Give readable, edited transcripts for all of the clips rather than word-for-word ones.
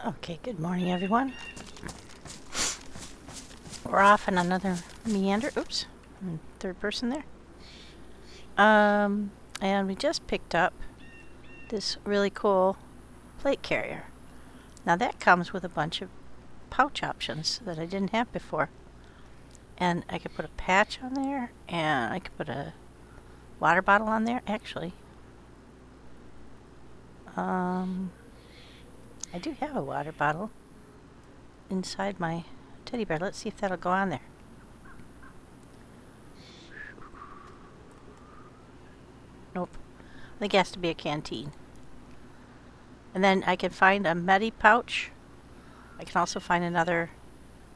Okay, good morning, everyone. We're off on another meander. Oops, third person there. And we just picked up this really cool plate carrier. Now that comes with a bunch of pouch options that I didn't have before. And I could put a patch on there, and I could put a water bottle on there. Actually, I do have a water bottle inside my teddy bear. Let's see if that'll go on there. Nope. I think it has to be a canteen. And then I can find a mili pouch. I can also find another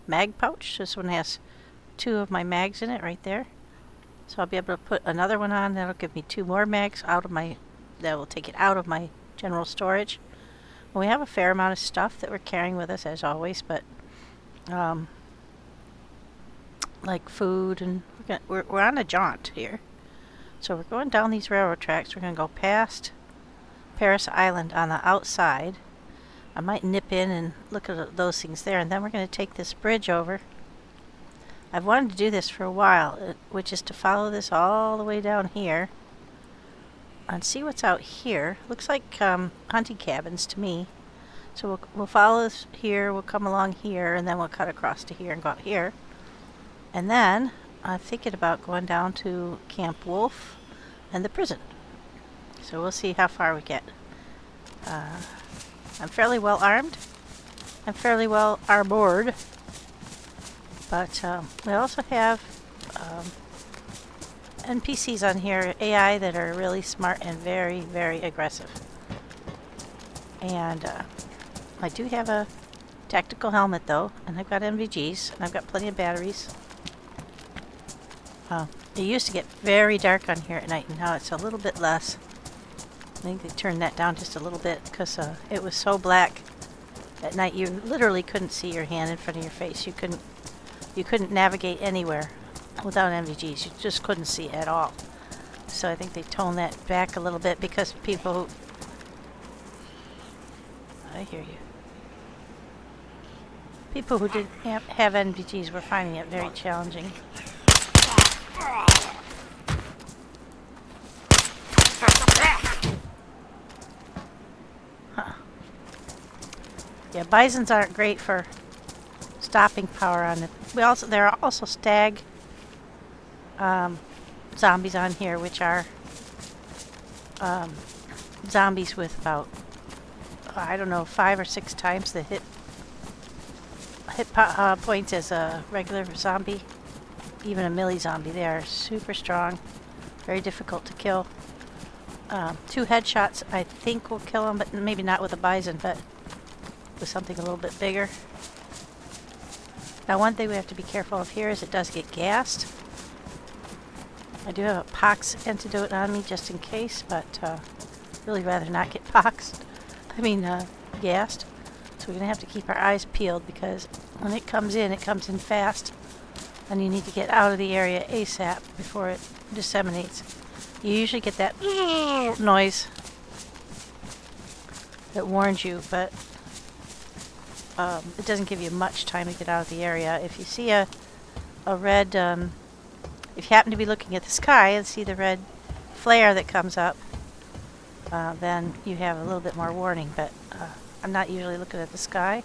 mag pouch. This one has 2 of my mags in it right there. So I'll be able to put another one on. That'll give me 2 more mags out of my, that will take it out of my general storage. Well, we have a fair amount of stuff that we're carrying with us as always, but like food, and we're on a jaunt here. So we're going down these railroad tracks. We're going to go past Paris Island on the outside. I might nip in and look at those things there, and then we're going to take this bridge over. I've wanted to do this for a while, which is to follow this all the way down here and see what's out here. Looks like hunting cabins to me. So we'll follow this here, we'll come along here, and then we'll cut across to here and go out here. And then I'm thinking about going down to Camp Wolf and the prison. So we'll see how far we get. I'm fairly well armed. I'm fairly well armored. But we also have NPCs on here, AI, that are really smart and very, very aggressive. And I do have a tactical helmet though, and I've got NVGs, and I've got plenty of batteries. It used to get very dark on here at night, and now it's a little bit less. I think they turned that down just a little bit because it was so black at night you literally couldn't see your hand in front of your face. You couldn't navigate anywhere without NVGs. You just couldn't see at all. So I think they toned that back a little bit because people... I hear you. People who didn't have NVGs were finding it very challenging. Huh. Yeah, bisons aren't great for stopping power on it. There are also stag zombies on here, which are zombies with about, I don't know, 5 or 6 times the hit points as a regular zombie. Even a mili zombie. They are super strong, very difficult to kill. 2 headshots I think will kill them, but maybe not with a bison, but with something a little bit bigger. Now, one thing we have to be careful of here is it does get gassed. I do have a pox antidote on me just in case, but really rather not get gassed. So we're going to have to keep our eyes peeled because when it comes in fast, and you need to get out of the area ASAP before it disseminates. You usually get that noise that warns you, but it doesn't give you much time to get out of the area. If you see a red, if you happen to be looking at the sky and see the red flare that comes up, then you have a little bit more warning, but I'm not usually looking at the sky.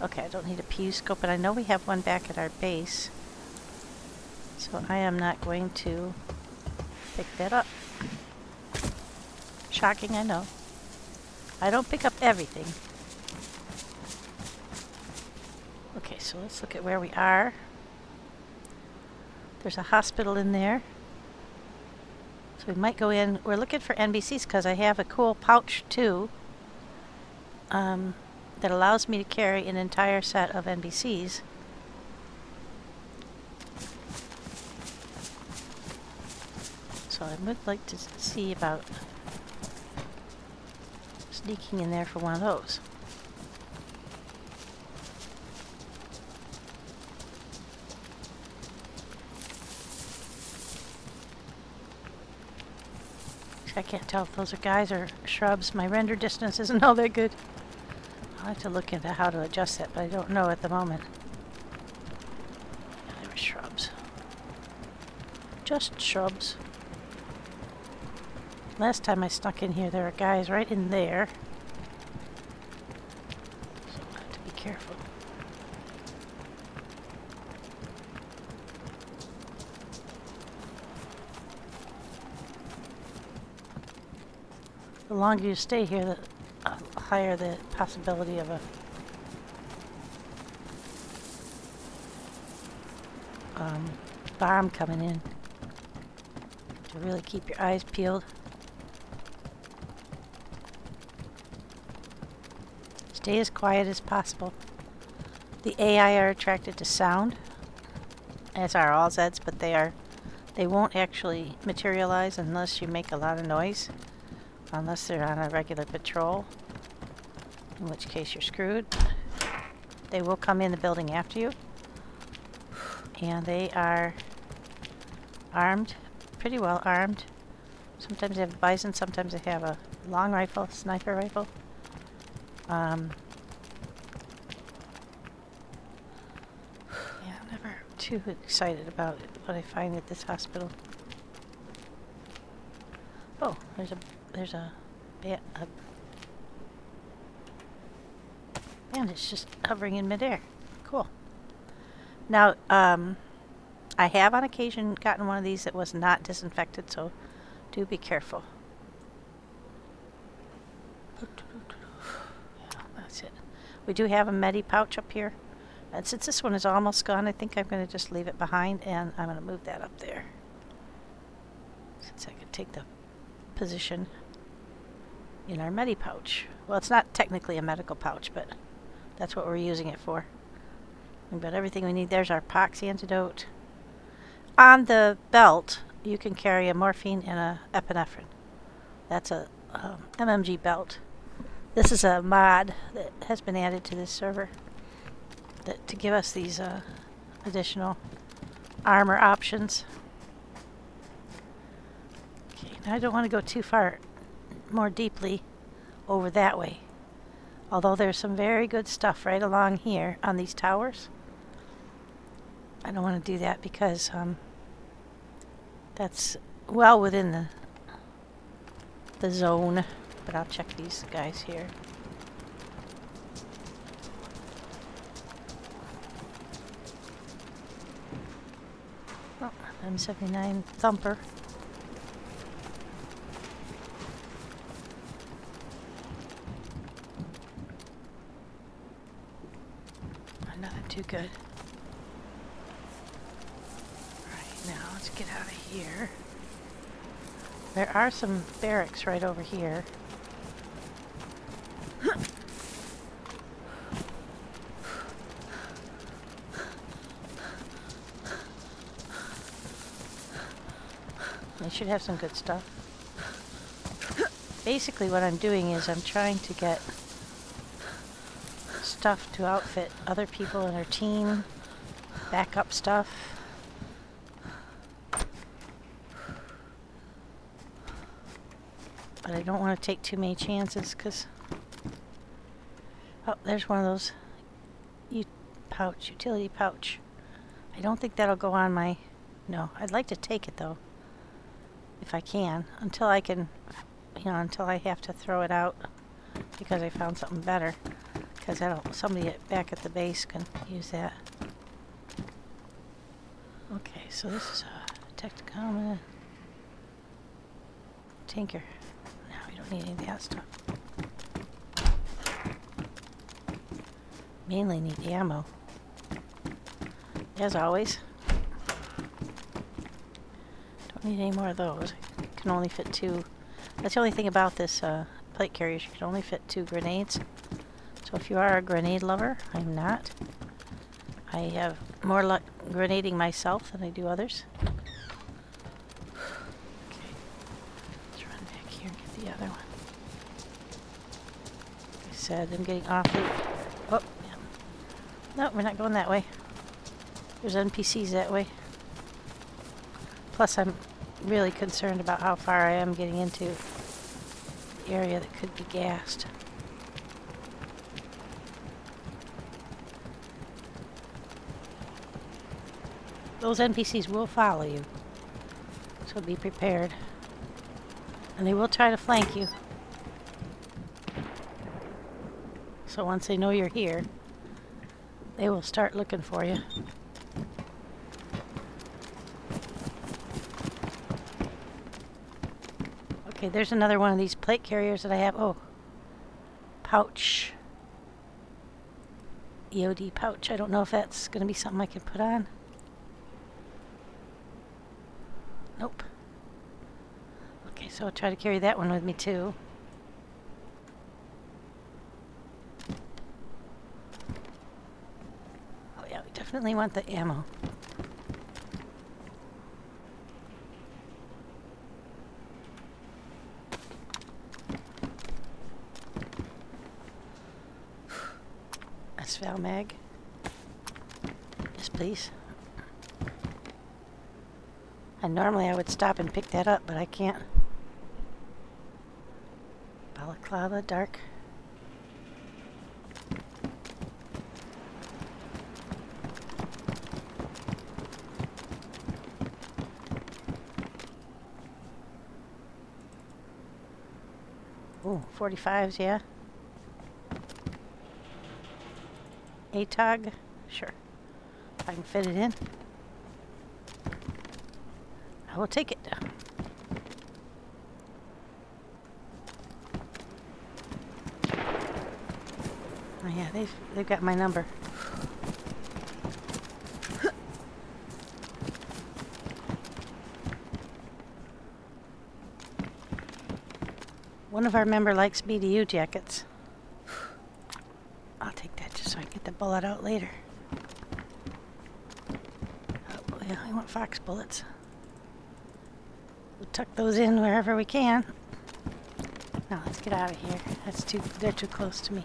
Okay, I don't need a PU scope, but I know we have one back at our base. So I am not going to pick that up. Shocking, I know. I don't pick up everything. Okay, so let's look at where we are. There's a hospital in there. So we might go in. We're looking for NPCs because I have a cool pouch too that allows me to carry an entire set of NPCs. So I would like to see about sneaking in there for one of those. I can't tell if those are guys or shrubs. My render distance isn't all that good. I'll have to look into how to adjust that, but I don't know at the moment. Yeah, there were shrubs. Just shrubs. Last time I snuck in here, there were guys right in there. So I have to be careful. The longer you stay here, the higher the possibility of a bomb coming in. To really keep your eyes peeled. Stay as quiet as possible. The AI are attracted to sound, as are all Zeds, but they won't actually materialize unless you make a lot of noise. Unless they're on a regular patrol, in which case you're screwed. They will come in the building after you, and they are armed, pretty well armed. Sometimes they have a bison, sometimes they have a long rifle, sniper rifle. Yeah, I'm never too excited about what I find at this hospital. Oh, there's a bandage just hovering in midair. Cool. Now, I have on occasion gotten one of these that was not disinfected, so do be careful. Yeah, that's it. We do have a medi pouch up here. And since this one is almost gone, I think I'm going to just leave it behind, and I'm going to move that up there. Since I can take the position in our medi pouch. Well, it's not technically a medical pouch, but that's what we're using it for. We've got everything we need. There's our pox antidote. On the belt, you can carry a morphine and a epinephrine. That's a MMG belt. This is a mod that has been added to this server to give us these additional armor options. Okay, now I don't want to go too far more deeply over that way. Although there's some very good stuff right along here on these towers. I don't want to do that because that's well within the zone. But I'll check these guys here. Oh, M79 Thumper. Nothing too good. Alright, now let's get out of here. There are some barracks right over here. They should have some good stuff. Basically what I'm doing is I'm trying to get stuff to outfit other people in our team, backup stuff. But I don't want to take too many chances because... Oh, there's one of those utility pouch. I don't think that'll go on my... No, I'd like to take it though. If I can. Until I can... until I have to throw it out because I found something better. Because somebody back at the base can use that. Okay, so this is a Tacticom Tinker. No, we don't need any of that stuff. Mainly need ammo. As always. Don't need any more of those. I can only fit 2. That's the only thing about this plate carrier. You can only fit 2 grenades. So if you are a grenade lover, I'm not. I have more luck grenading myself than I do others. Okay. Let's run back here and get the other one. Like I said, I'm getting awfully... Oh, yeah. No, we're not going that way. There's NPCs that way. Plus, I'm really concerned about how far I am getting into the area that could be gassed. those NPCs will follow you. So be prepared. And they will try to flank you. So once they know you're here, they will start looking for you. Okay, there's another one of these plate carriers that I have. Oh, pouch. EOD pouch. I don't know if that's going to be something I can put on. Nope. Okay, so I'll try to carry that one with me too. Oh yeah, we definitely want the ammo. Val mag. Yes, please. And normally I would stop and pick that up, but I can't. Balaclava, dark. Ooh, 45s, yeah. ATOG, sure. If I can fit it in, I will take it. Oh yeah, they've got my number. One of our members likes BDU jackets. I'll take that just so I can get the bullet out later. Oh yeah, I want fox bullets. We'll tuck those in wherever we can. Now let's get out of here. They're too close to me.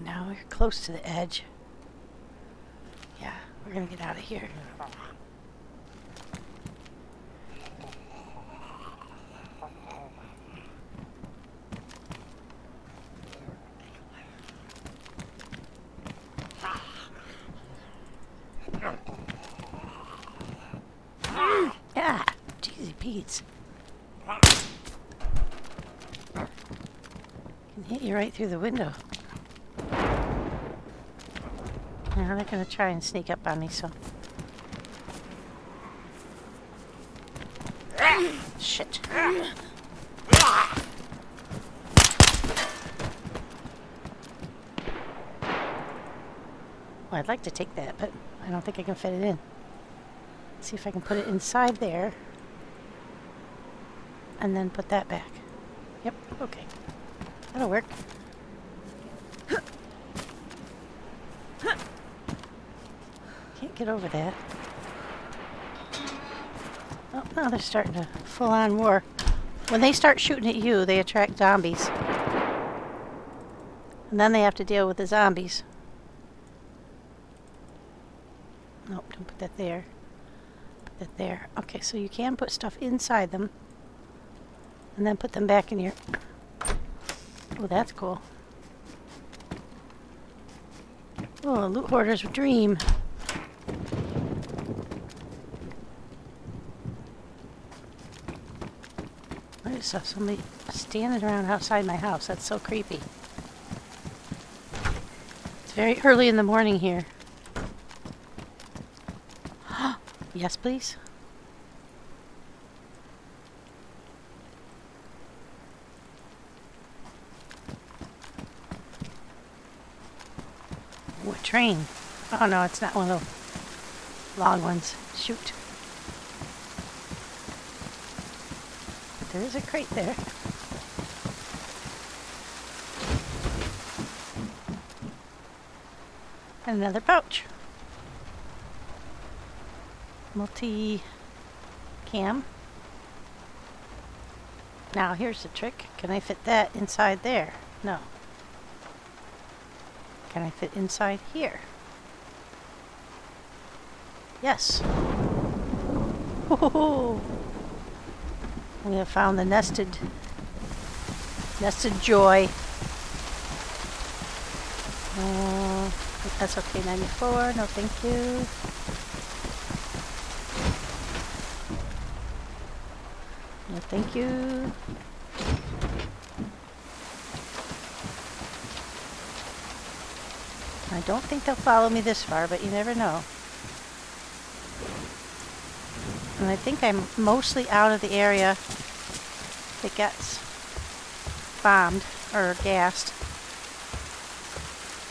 Now we're close to the edge. Yeah, we're gonna get out of here. Yeah, jeezy Pete's. Can hit you right through the window. Now they're going to try and sneak up on me, so. Shit. Well, I'd like to take that, but I don't think I can fit it in. Let's see if I can put it inside there. And then put that back. Yep, okay. That'll work. Can't get over that. Oh, now they're starting to full-on war. When they start shooting at you, they attract zombies. And then they have to deal with the zombies. Nope, don't put that there. Put that there. Okay, so you can put stuff inside them. And then put them back in your... Oh, that's cool. Oh, a loot hoarder's dream. I just saw somebody standing around outside my house. That's so creepy. It's very early in the morning here. Yes, please. What train? Oh no, it's not one of those long ones. Shoot. But there is a crate there. And another pouch. Multi-cam. Now here's the trick. Can I fit that inside there? No. Can I fit inside here? Yes. Woohoo! We have found the nested joy. That's okay, 94. No, thank you. No, thank you. I don't think they'll follow me this far, but you never know. And I think I'm mostly out of the area that gets bombed or gassed.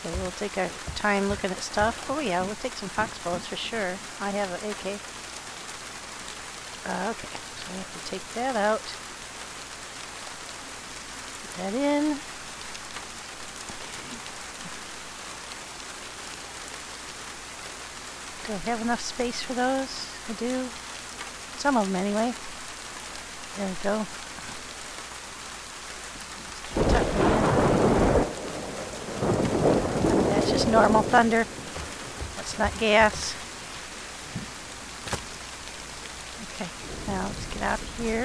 So we'll take our time looking at stuff. Oh yeah, we'll take some fox bullets for sure. I have an AK. Okay, so I have to take that out. Put that in. Do I have enough space for those? I do. Some of them anyway. There we go. That's just normal thunder. That's not gas. Okay, now let's get out of here.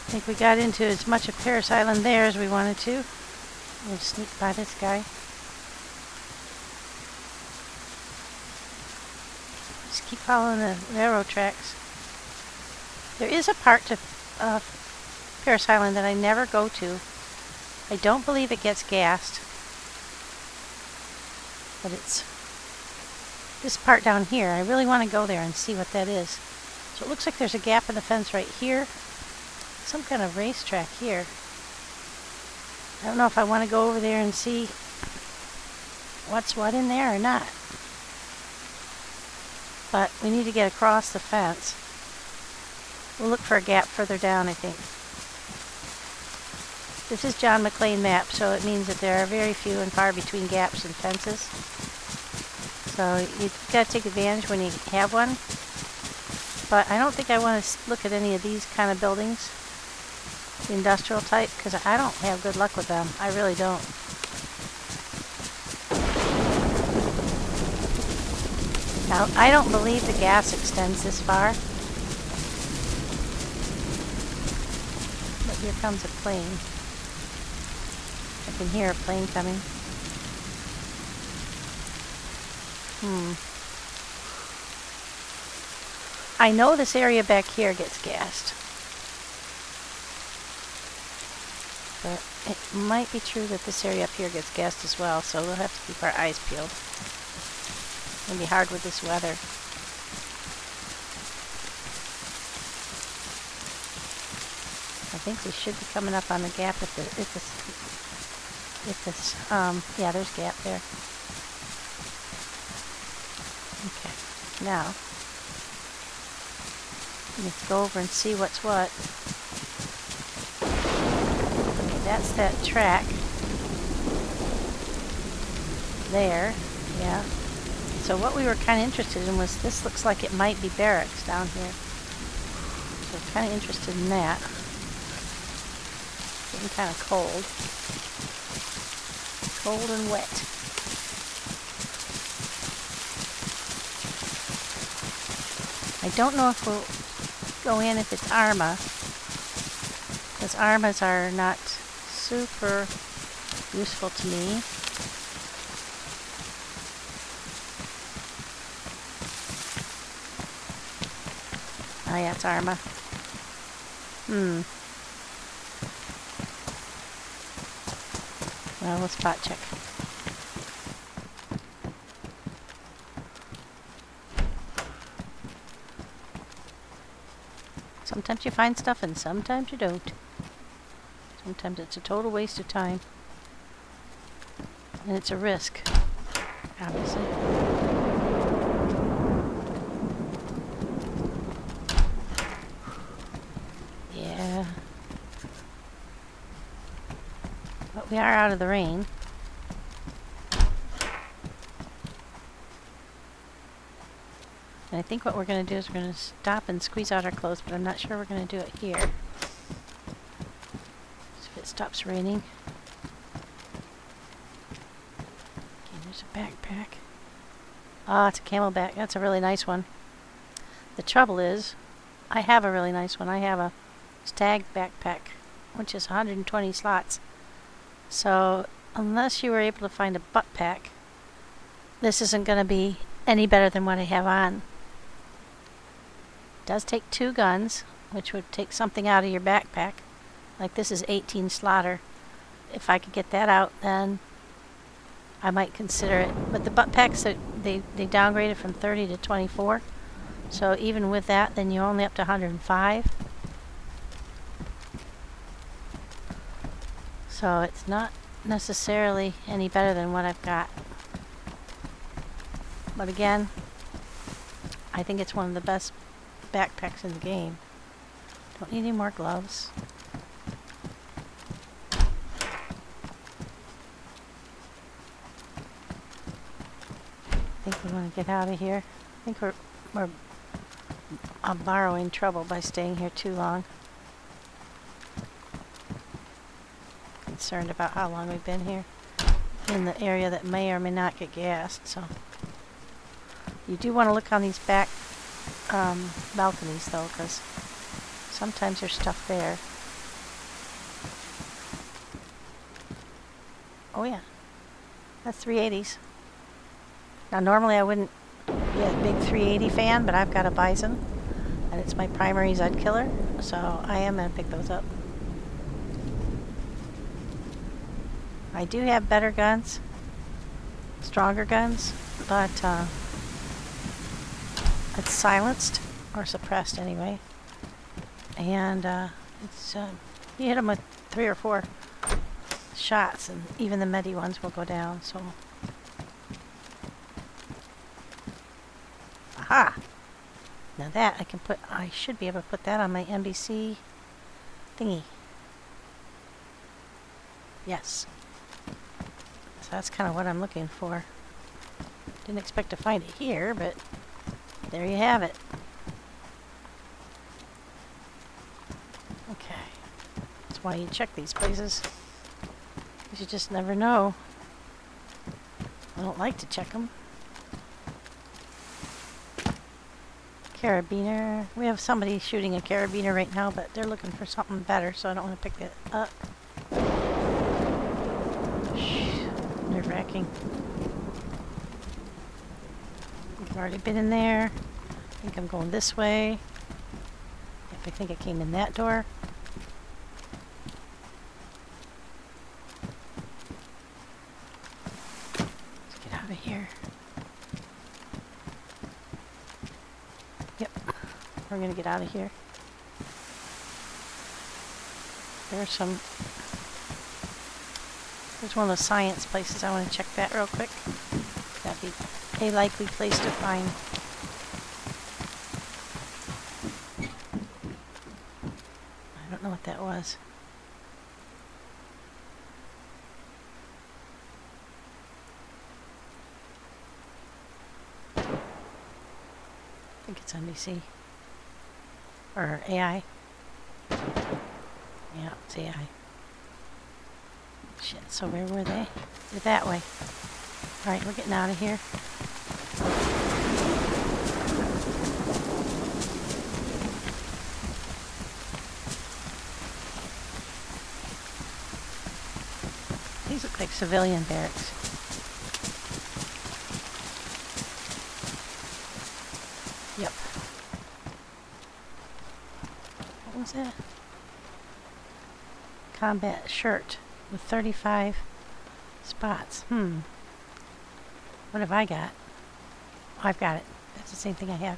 I think we got into as much of Paris Island there as we wanted to. We'll sneak by this guy. Just keep following the railroad tracks. There is a part to Paris Island that I never go to. I don't believe it gets gassed. But it's this part down here. I really want to go there and see what that is. So it looks like there's a gap in the fence right here. Some kind of racetrack here. I don't know if I want to go over there and see what's what in there or not. But we need to get across the fence. We'll look for a gap further down, I think. This is John McClane map, so it means that there are very few and far between gaps and fences. So you've got to take advantage when you have one. But I don't think I want to look at any of these kind of buildings, the industrial type, because I don't have good luck with them. I really don't. Now, I don't believe the gas extends this far. But here comes a plane. I can hear a plane coming. I know this area back here gets gassed. But it might be true that this area up here gets gassed as well, so we'll have to keep our eyes peeled. It's going to be hard with this weather. I think we should be coming up on the gap yeah, there's a gap there. Okay, now let's go over and see what's what. Okay, that's that track there, yeah. So what we were kind of interested in was, this looks like it might be barracks down here. So we're kind of interested in that. Getting kind of cold. Cold and wet. I don't know if we'll go in if it's Arma, because Armas are not super useful to me. Oh yeah, it's Arma. Well, we'll spot check. Sometimes you find stuff and sometimes you don't. Sometimes it's a total waste of time. And it's a risk, obviously. Yeah. But we are out of the rain. And I think what we're going to do is we're going to stop and squeeze out our clothes, but I'm not sure we're going to do it here. So if it stops raining. Okay, there's a backpack. Ah, it's a camelback. That's a really nice one. The trouble is, I have a really nice one. I have a stag backpack, which is 120 slots. So unless you were able to find a butt pack, this isn't going to be any better than what I have on. It does take 2 guns, which would take something out of your backpack. Like this is 18 slotter. If I could get that out, then I might consider it. But the butt packs, they downgraded from 30 to 24. So even with that, then you're only up to 105. So it's not necessarily any better than what I've got. But again, I think it's one of the best backpacks in the game. Don't need any more gloves. I think we want to get out of here. I think I'm borrowing trouble by staying here too long. Concerned about how long we've been here in the area that may or may not get gassed. So you do want to look on these back balconies though, because sometimes there's stuff there. Oh yeah, that's 380s. Now normally I wouldn't be a big 380 fan, but I've got a Bison and it's my primary Zed killer, so I am going to pick those up. I do have better guns, stronger guns, but it's silenced or suppressed anyway, and it's you hit them with 3 or 4 shots and even the medi ones will go down. So aha, now that I should be able to put that on my NBC thingy. Yes, so that's kind of what I'm looking for. Didn't expect to find it here, but there you have it. Okay, that's why you check these places, because you just never know. I don't like to check them. Carabiner. We have somebody shooting a carabiner right now, but they're looking for something better, so I don't want to pick it up. Nerve-wracking. I've already been in there. I think I'm going this way. Yep, I think I came in that door. Let's get out of here. Yep, we're going to get out of here. There's one of those science places. I want to check that real quick. That'd be a likely place to find. I don't know what that was. I think it's NBC. Or AI. Yeah, it's AI. Shit, so where were they? They're that way. Alright, we're getting out of here. These look like civilian barracks. Yep. What was that? Combat shirt with 35 spots. What have I got? Oh, I've got it. That's the same thing I have.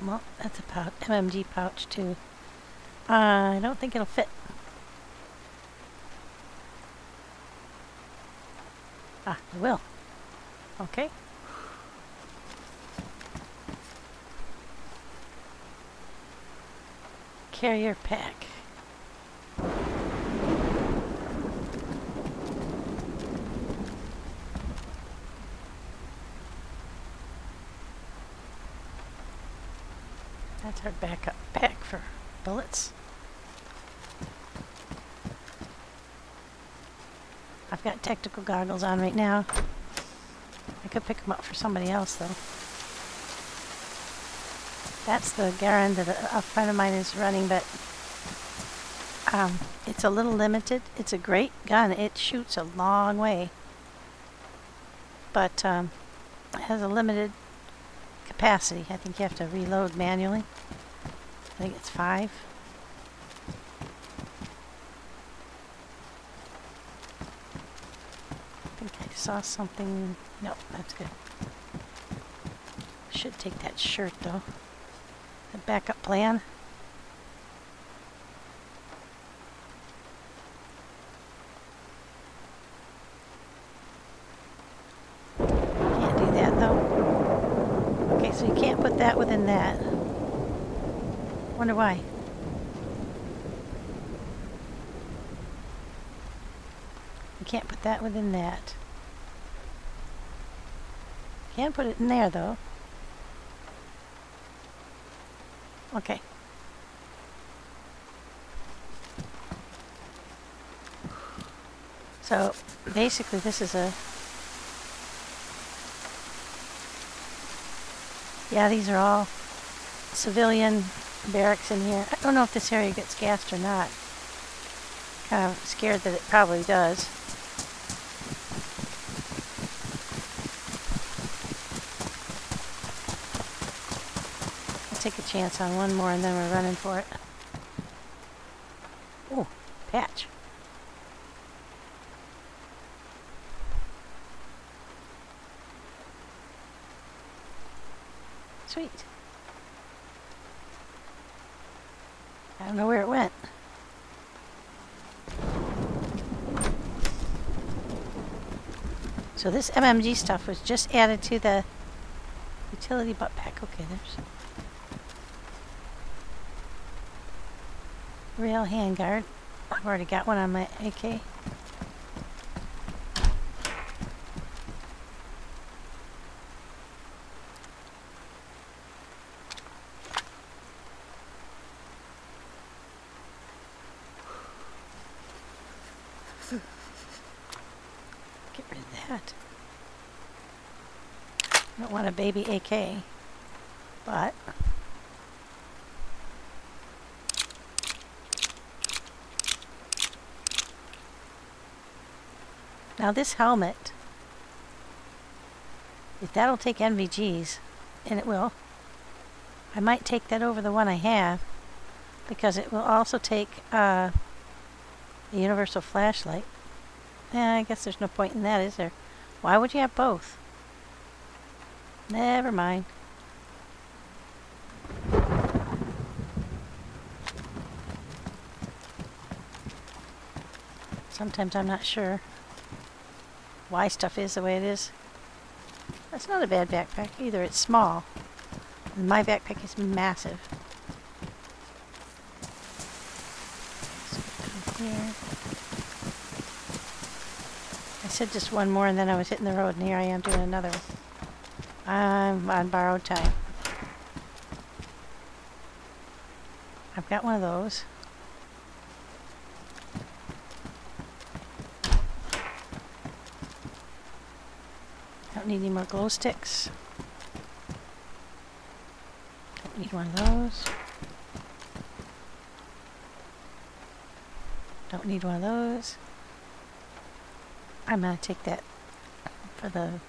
Well, that's a MMG pouch too. I don't think it'll fit. Ah, it will. Okay. Carrier pack. backup pack for bullets. I've got tactical goggles on right now. I could pick them up for somebody else though. That's the Garand that a friend of mine is running, but it's a little limited. It's a great gun. It shoots a long way, but it has a limited capacity. I think you have to reload manually. I think it's 5. I think I saw something. No, that's good. Should take that shirt though. The backup plan. Can't do that though. Okay, so you can't put that within that. Wonder why. You can't put that within that. Can put it in there though. Okay. So basically this is a... Yeah, these are all civilian barracks in here. I don't know if this area gets gassed or not. Kind of scared that it probably does. Take a chance on one more and then we're running for it. Oh, patch. Sweet. I don't know where it went. So this MMG stuff was just added to the utility butt pack. Okay, there's rail handguard. I've already got one on my AK. Get rid of that. I don't want a baby AK, but now this helmet, if that'll take NVGs, and it will, I might take that over the one I have, because it will also take a universal flashlight. I guess there's no point in that, is there? Why would you have both? Never mind. Sometimes I'm not sure why stuff is the way it is. That's not a bad backpack either. It's small. And my backpack is massive. So here. I said just one more and then I was hitting the road, and here I am doing another one. I'm on borrowed time. I've got one of those. Don't need any more glow sticks. Don't need one of those. Don't need one of those. I'm gonna take that for the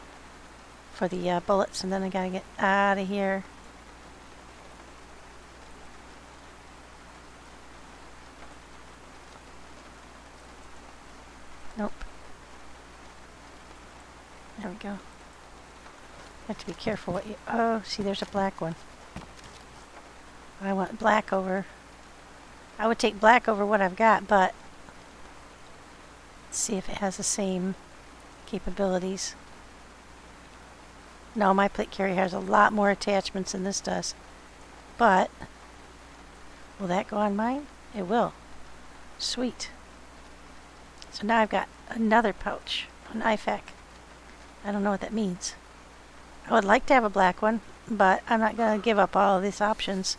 bullets, and then I gotta get out of here. Nope. There we go. Have to be careful what you... Oh, see, there's a black one. I want black over... I would take black over what I've got, but... Let's see if it has the same capabilities. No, my plate carrier has a lot more attachments than this does. But... will that go on mine? It will. Sweet. So now I've got another pouch, an IFAK. I don't know what that means. I would like to have a black one, but I'm not going to give up all of these options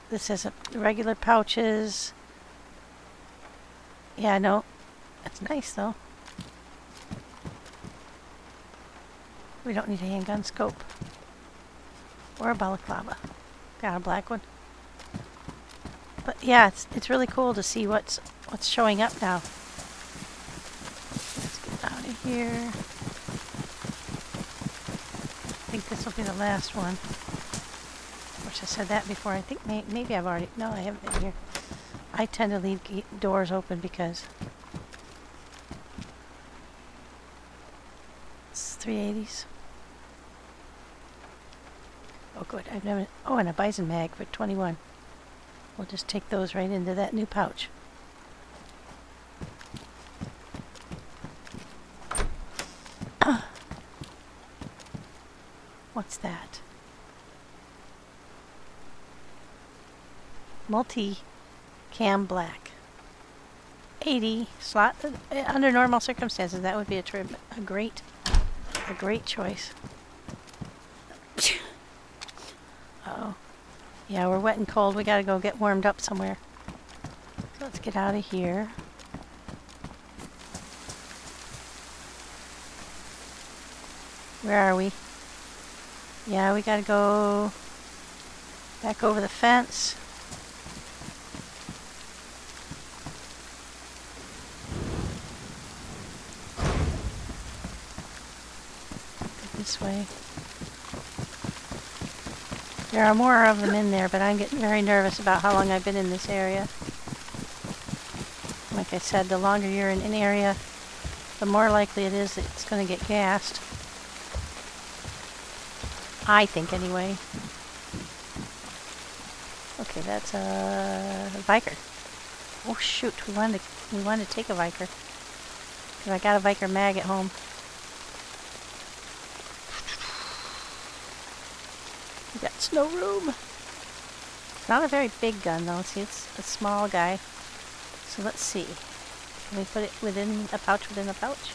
This isn't regular pouches. Yeah, no. That's nice though. We don't need a handgun scope. Or a balaclava. Got a black one. But yeah, it's really cool to see what's showing up now. Let's get out of here. I think this will be the last one. Which I said that before. I think maybe I've already... No, I haven't been here. I tend to leave doors open because... It's 380s. Oh, good. I've never... Oh, and a bison mag for 21. We'll just take those right into that new pouch. What's that? Multi-cam black. 80 slot. Under normal circumstances, that would be a great choice. Uh-oh. Yeah, we're wet and cold. We gotta go get warmed up somewhere. So let's get out of here. Where are we? Yeah, we gotta go back over the fence. Go this way. There are more of them in there, but I'm getting very nervous about how long I've been in this area. Like I said, the longer you're in an area, the more likely it is that it's going to get gassed. I think, anyway. Okay, that's a Viker. Oh shoot, we wanted to take a Viker. 'Cause I got a Viker mag at home. We got snow room. It's not a very big gun though. See, it's a small guy. So let's see. Can we put it within a pouch within a pouch?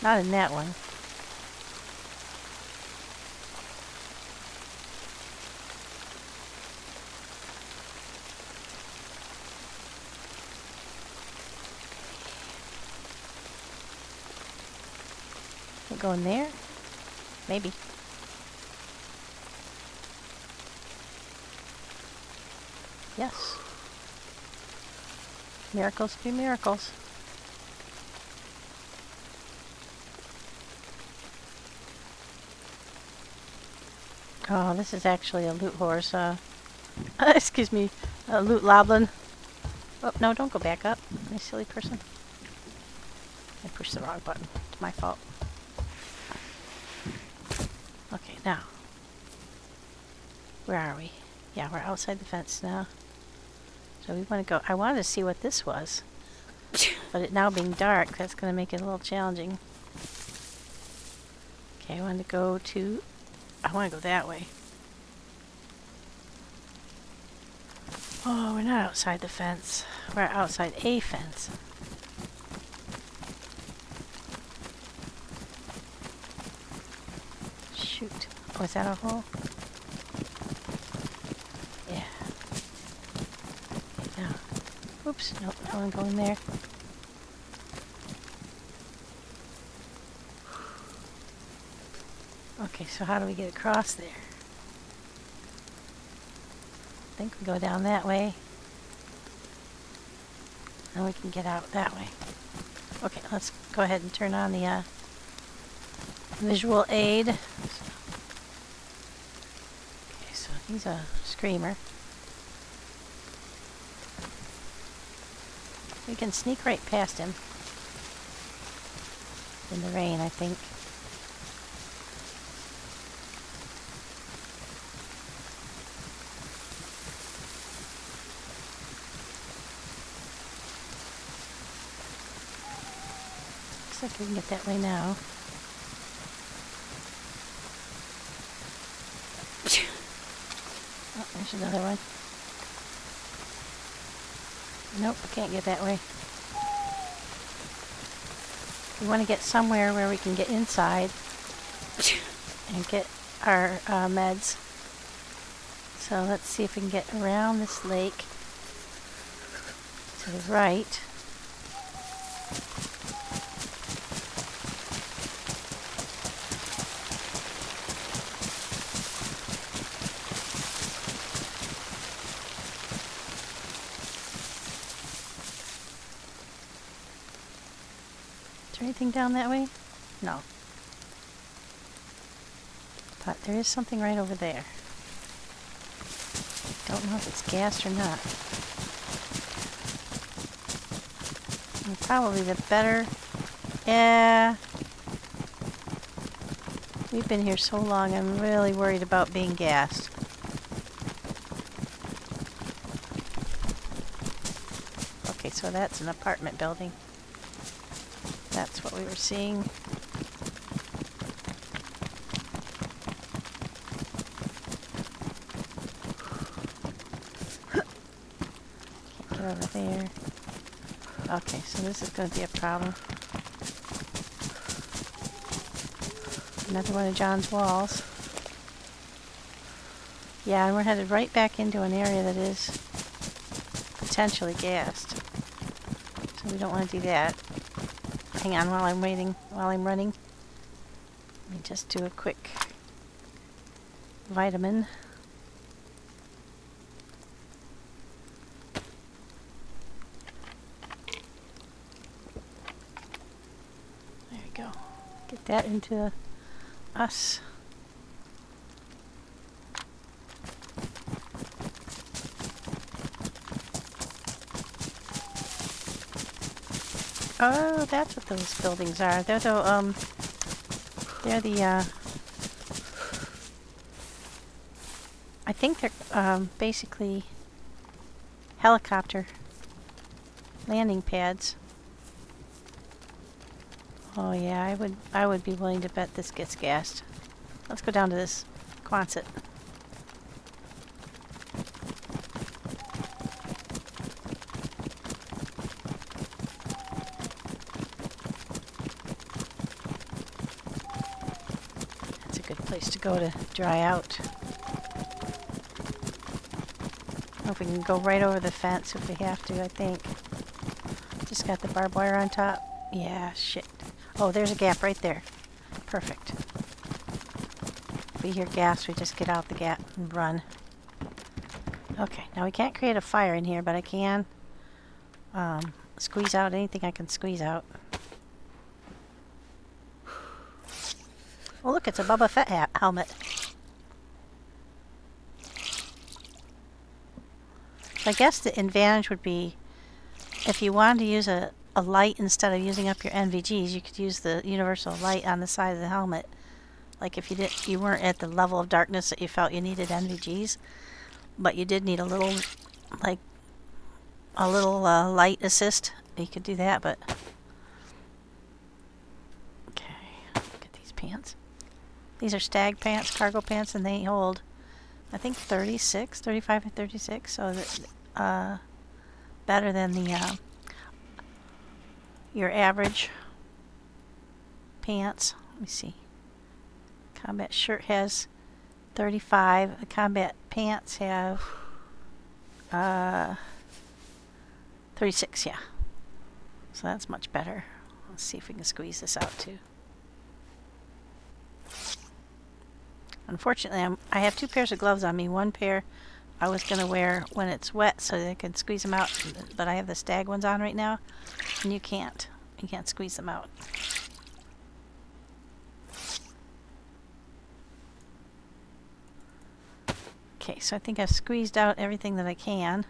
Not in that one. Can it go in there? Maybe. Yes. Miracles be miracles. Oh, this is actually a loot horse. Excuse me, a loot loblin. Oh, no, don't go back up, you silly person. I pushed the wrong button. It's my fault. Okay, now. Where are we? Yeah, we're outside the fence now. So we want to go. I wanted to see what this was. But it now being dark, that's going to make it a little challenging. Okay, I want to go to... I want to go that way. Oh, we're not outside the fence. We're outside a fence. Shoot. Oh, is that a hole? Yeah. Okay, now. Oops. Nope, I don't want to go in there. Okay, so how do we get across there? I think we go down that way. And we can get out that way. Okay, let's go ahead and turn on the visual aid. Okay, so he's a screamer. We can sneak right past him. In the rain, I think. Looks like we can get that way now. Oh, there's another one. Nope, I can't get that way. We want to get somewhere where we can get inside and get meds. So let's see if we can get around this lake to the right. Is there anything down that way? No. But there is something right over there. Don't know if it's gassed or not. And probably the better. Yeah. We've been here so long, I'm really worried about being gassed. Okay, so that's an apartment building. That's what we were seeing. Can't get over there. Okay, so this is going to be a problem. Another one of John's walls. Yeah, and we're headed right back into an area that is potentially gassed. So we don't want to do that. Hang on while I'm waiting, while I'm running. Let me just do a quick vitamin. There we go. Get that into us. Oh, that's what those buildings are. They're the I think they're basically helicopter landing pads. Oh yeah, I would be willing to bet this gets gassed. Let's go down to this Quonset. That's a good place to go to dry out. Or if we can go right over the fence if we have to, I think. Just got the barbed wire on top. Yeah, shit. Oh, there's a gap right there. Perfect. If we hear gas, we just get out the gap and run. Okay, now we can't create a fire in here, but I can squeeze out anything I can squeeze out. Oh, look, it's a Boba Fett helmet. So I guess the advantage would be if you wanted to use a light instead of using up your NVGs, you could use the universal light on the side of the helmet. Like if you weren't at the level of darkness that you felt you needed NVGs, but you did need a little, like a little light assist. You could do that, but okay. Look at these pants. These are stag pants, cargo pants, and they hold, I think 35 and 36. So that better than the your average pants. Let me see. Combat shirt has 35. The combat pants have 36, yeah. So that's much better. Let's see if we can squeeze this out too. Unfortunately, I have two pairs of gloves on me. One pair I was going to wear when it's wet so that I can squeeze them out, but I have the stag ones on right now, and you can't. You can't squeeze them out. Okay, so I think I've squeezed out everything that I can.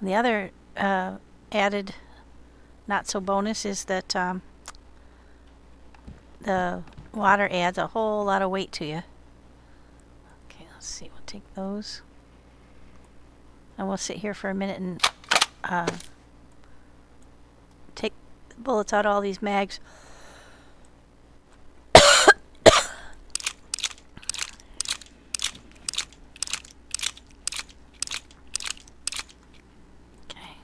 And the other added not so bonus is that the water adds a whole lot of weight to you. Okay, let's see. We'll take those. And we'll sit here for a minute and take bullets out of all these mags. Okay.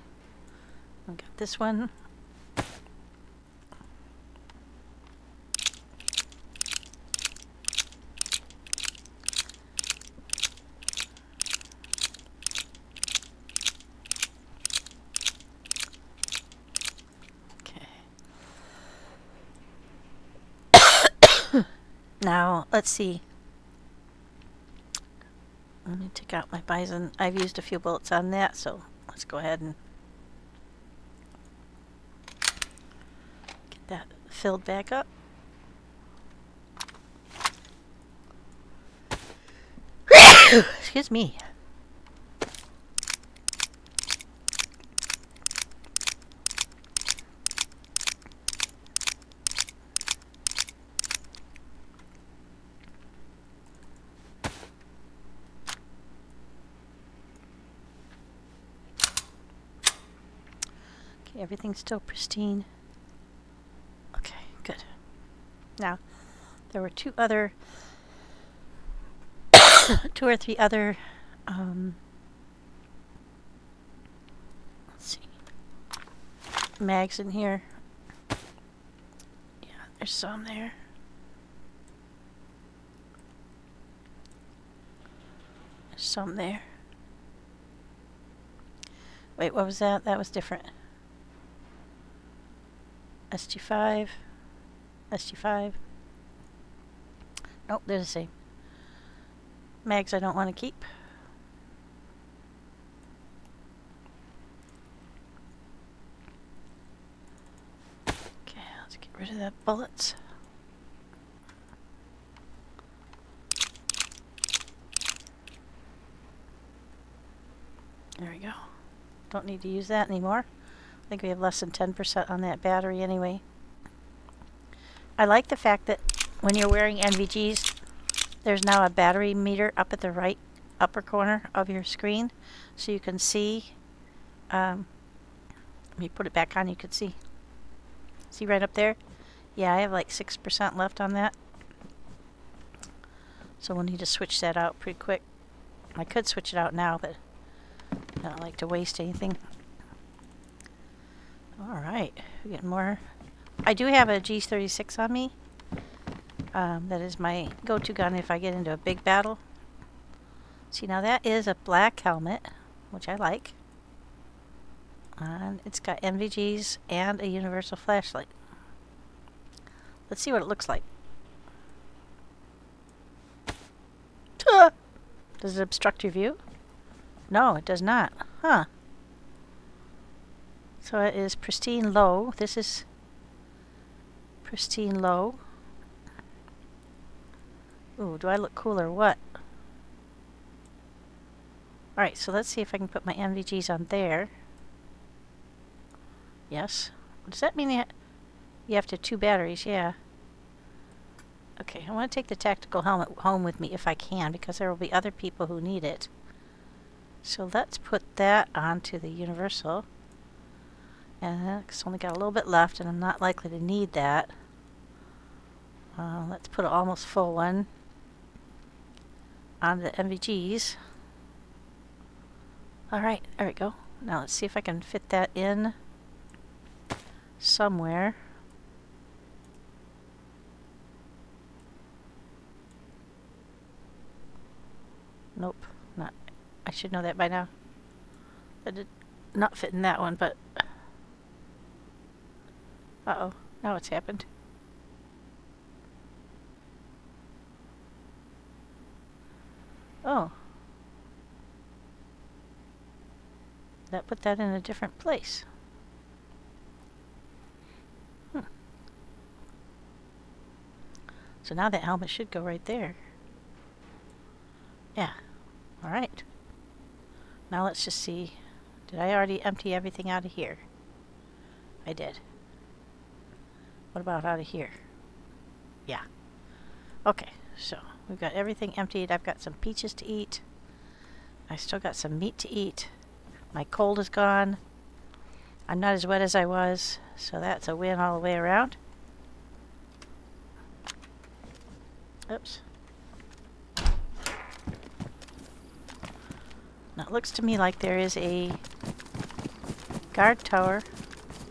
I've got this one. Now, let's see. Let me take out my bison. I've used a few bullets on that, so let's go ahead and get that filled back up. Excuse me. Okay, everything's still pristine. Okay, good. Now, there were two or three other, let's see, mags in here. Yeah, there's some there. There's some there. Wait, what was that? That was different. SG5. SG5. Nope, they're the same. Mags I don't want to keep. Okay, let's get rid of that bullets. There we go. Don't need to use that anymore. I think we have less than 10% on that battery anyway. I like the fact that when you're wearing NVGs, there's now a battery meter up at the right upper corner of your screen, so you can see. Let me put it back on. You can see. See right up there? Yeah, I have like 6% left on that. So we'll need to switch that out pretty quick. I could switch it out now, but I don't like to waste anything. Alright, we get more. I do have a G36 on me. That is my go-to gun if I get into a big battle. See, now that is a black helmet, which I like. And it's got NVGs and a universal flashlight. Let's see what it looks like. Does it obstruct your view? No, it does not. Huh. So it is pristine low. This is pristine low. Ooh, do I look cool or what? Alright, so let's see if I can put my NVGs on there. Yes. Does that mean you have to have 2 batteries? Yeah. Okay, I want to take the tactical helmet home with me if I can, because there will be other people who need it. So let's put that onto the universal. And it's only got a little bit left, and I'm not likely to need that. Let's put an almost full one on the NVGs. Alright, there we go. Now let's see if I can fit that in somewhere. Nope, not. I should know that by now. That did not fit in that one, but... Uh-oh, now it's happened. Oh. That put that in a different place. So now that helmet should go right there. Yeah. Alright. Now let's just see. Did I already empty everything out of here? I did. What about out of here? Yeah. Okay, so we've got everything emptied. I've got some peaches to eat. I still got some meat to eat. My cold is gone. I'm not as wet as I was, so that's a win all the way around. Oops. Now it looks to me like there is a guard tower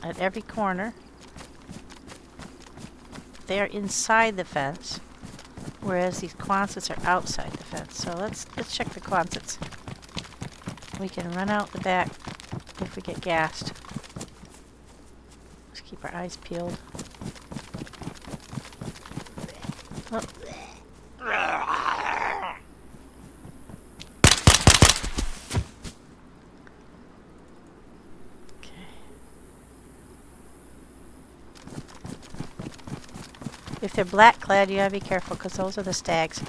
at every corner. They're inside the fence, whereas these Quonsets are outside the fence. So let's check the Quonsets. We can run out the back if we get gassed. Let's keep our eyes peeled. Oh, If they're black clad, you gotta be careful because those are the stags.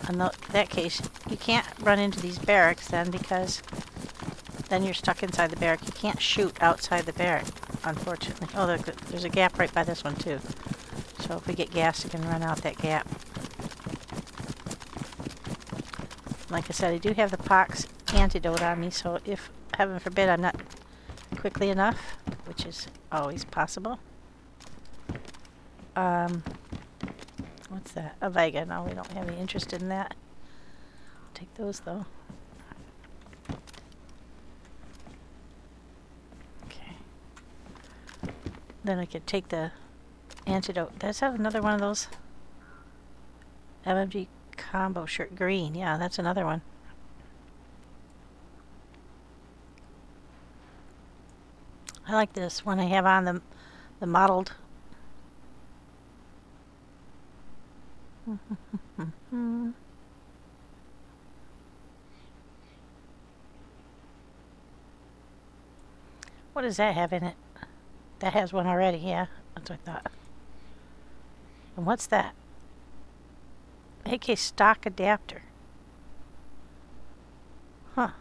In that case, you can't run into these barracks then because then you're stuck inside the barrack. You can't shoot outside the barrack, unfortunately. Oh, there's a gap right by this one too. So if we get gas, we can run out that gap. Like I said, I do have the pox antidote on me, so if, heaven forbid, I'm not quickly enough, which is always possible. What's that? A Vega. No, we don't have any interest in that. Take those though. Okay. Then I could take the antidote. Does that have another one of those? MMG combo shirt green. Yeah, that's another one. I like this one I have on the modeled. What does that have in it? That has one already, yeah. That's what I thought. And what's that? AK stock adapter. Huh.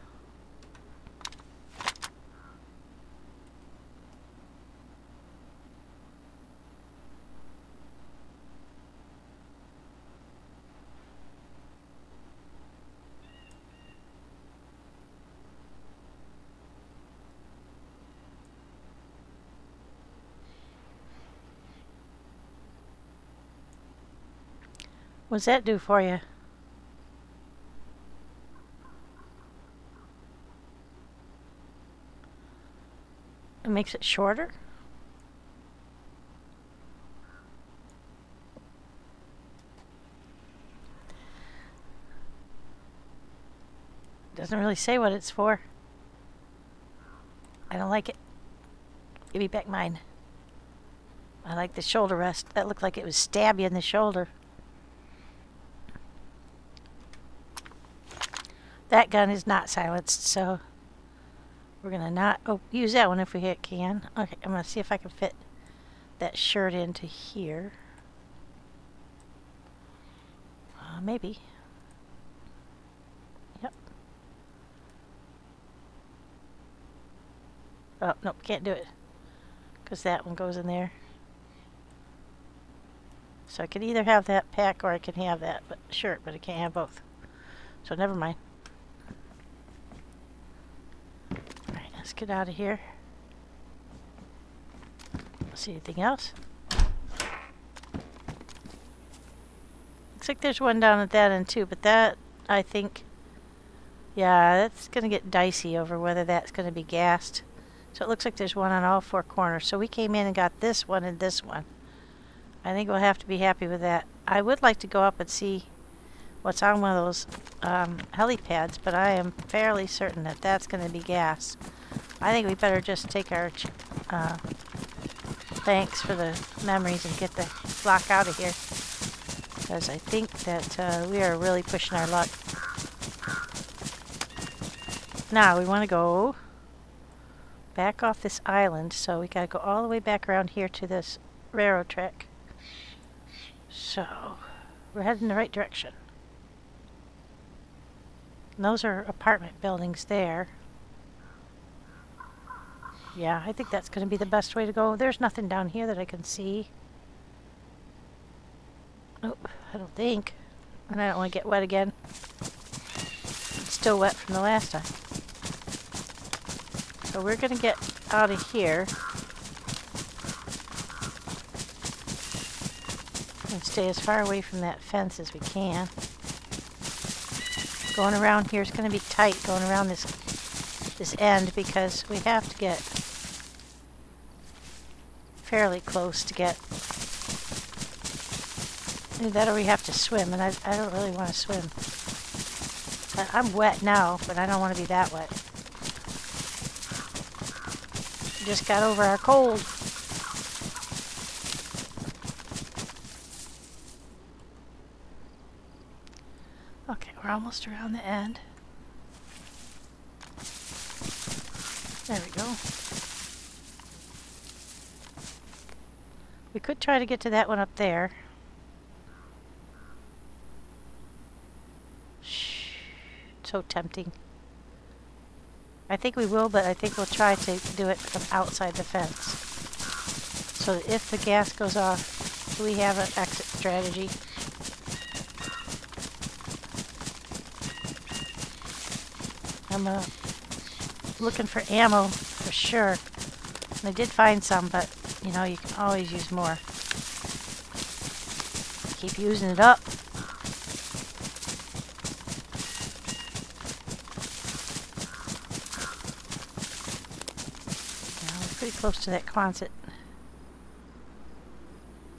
What's that do for you? It makes it shorter? Doesn't really say what it's for. I don't like it. Give me back mine. I like the shoulder rest. That looked like it was stab you in the shoulder. That gun is not silenced, so we're gonna not use that one if we can. Okay, I'm gonna see if I can fit that shirt into here. Maybe. Yep. Oh, nope, can't do it. Because that one goes in there. So I could either have that pack or I can have that shirt, but I can't have both. So never mind. Alright, let's get out of here. See anything else? Looks like there's one down at that end too, but that, I think, yeah, that's going to get dicey over whether that's going to be gassed. So it looks like there's one on all four corners. So we came in and got this one and this one. I think we'll have to be happy with that. I would like to go up and see what's on one of those helipads, but I am fairly certain that that's going to be gas. I think we better just take our thanks for the memories and get the flock out of here. Because I think that we are really pushing our luck. Now we want to go back off this island, so we got to go all the way back around here to this railroad track. So we're heading in the right direction. And those are apartment buildings there. Yeah, I think that's going to be the best way to go. There's nothing down here that I can see. Oh, I don't think. And I don't want to get wet again. It's still wet from the last time. So we're going to get out of here. And stay as far away from that fence as we can. Going around here is going to be tight, going around this end, because we have to get fairly close to get. Either that or we have to swim, and I don't really want to swim. I'm wet now, but I don't want to be that wet. We just got over our cold. Okay, we're almost around the end. There we go. We could try to get to that one up there. Shh. So tempting. I think we will, but I think we'll try to do it from outside the fence. So that if the gas goes off, we have an exit strategy. I'm looking for ammo for sure. And I did find some, but you know, you can always use more. Keep using it up. Now we're pretty close to that Quonset.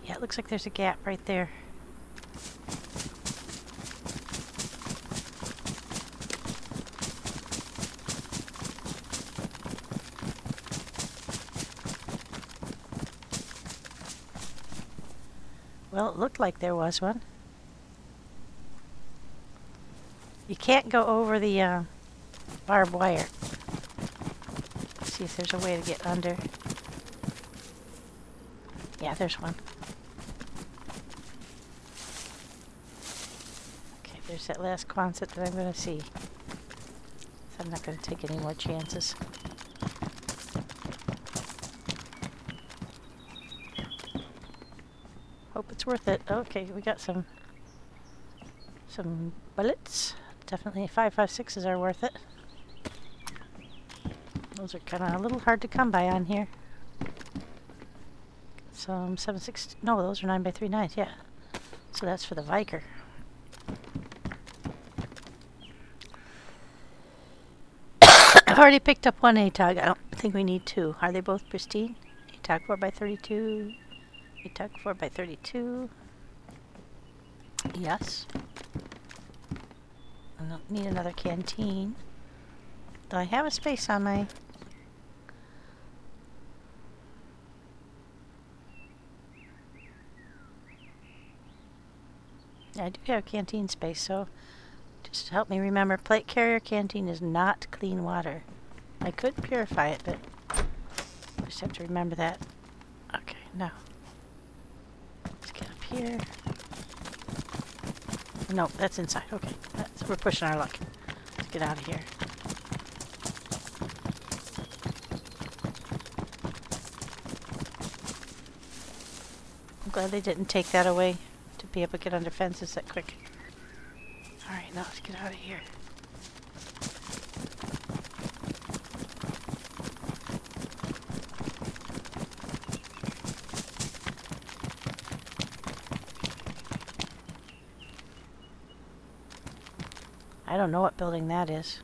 Yeah, it looks like there's a gap right there. Well, it looked like there was one. You can't go over the barbed wire. Let's see if there's a way to get under. Yeah, there's one. Okay, there's that last Quonset that I'm going to see. So I'm not going to take any more chances. Hope it's worth it. Okay, we got some bullets. Definitely 5.56s are worth it. Those are kind of a little hard to come by on here. Some 7.6. No, those are 9x39s. Yeah. So that's for the Viker. I've already picked up one ATOG. I don't think we need two. Are they both pristine? ATOG 4x32. ATOG 4x32. Yes. I don't need another canteen. Do I have a space on my... Yeah, I do have canteen space, so just help me remember. Plate carrier canteen is not clean water. I could purify it, but I just have to remember that. Okay, now. Let's get up here. No, that's inside. Okay, we're pushing our luck. Let's get out of here. I'm glad they didn't take that away to be able to get under fences that quick. Alright, now let's get out of here. I don't know what building that is.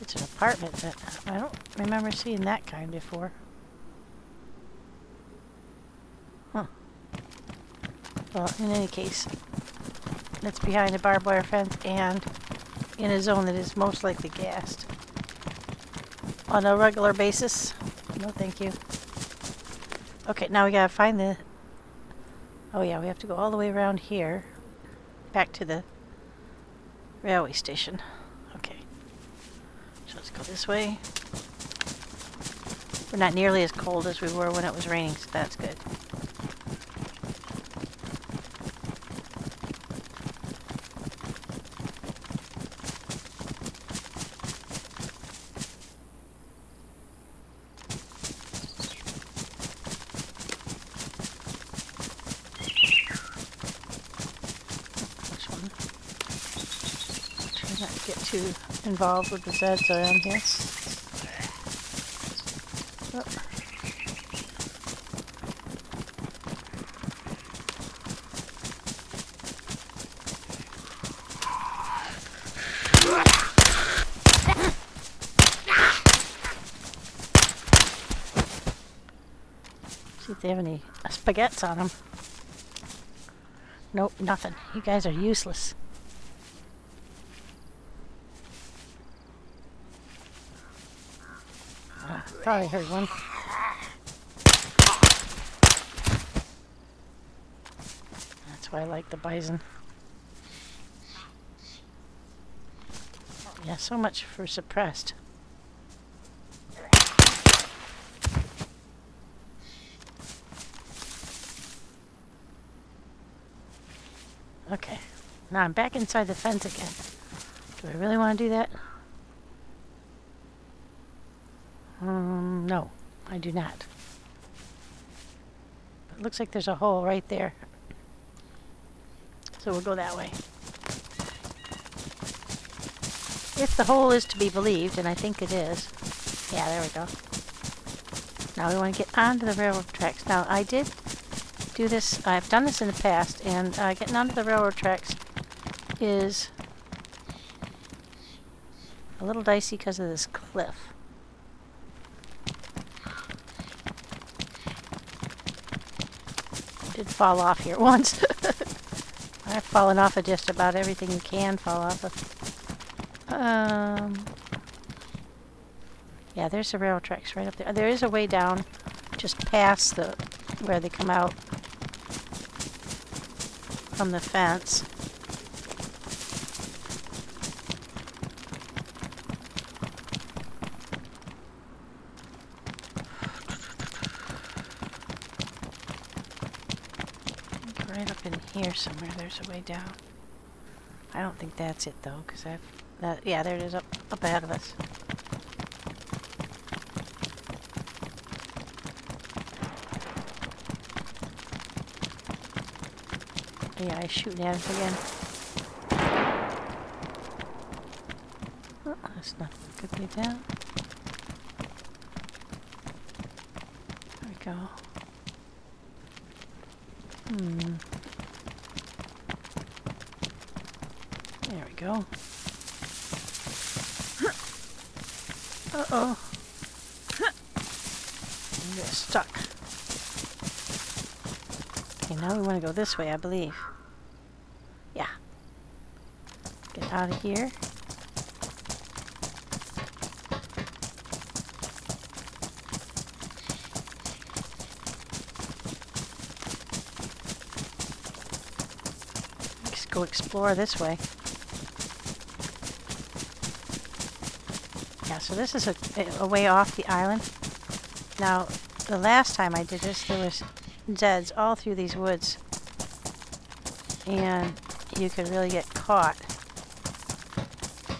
It's an apartment, but I don't remember seeing that kind before. Huh. Well, in any case, that's behind a barbed wire fence and in a zone that is most likely gassed. On a regular basis. No, thank you. Okay, now we gotta find the... Oh yeah, we have to go all the way around here. Back to the railway station. Okay. So let's go this way. We're not nearly as cold as we were when it was raining, so that's good. Not to get too involved with the Zeds around here. Oh. See if they have any spaghettis on them. Nope, nothing. You guys are useless. Thought I heard one. That's why I like the bison. Yeah, so much for suppressed. Okay. Now I'm back inside the fence again. Do I really want to do that? No, I do not. It looks like there's a hole right there. So we'll go that way. If the hole is to be believed, and I think it is. Yeah, there we go. Now we want to get onto the railroad tracks. Now I did do this, I've done this in the past, and getting onto the railroad tracks is a little dicey because of this cliff. Did fall off here once. I've fallen off of just about everything you can fall off of. Yeah, there's the railroad tracks right up there. There is a way down just past the where they come out from the fence. Right up in here somewhere there's a way down. I don't think that's it though, because yeah, there it is up ahead of us. Yeah, he's shooting at us again. Oh, that's not a good way down. There we go. There we go. Uh-oh. I'm getting stuck. Okay, now we want to go this way, I believe. Yeah. Get out of here. Let's go explore this way. Yeah, so this is a way off the island. Now, the last time I did this, there was Zeds all through these woods. And you could really get caught.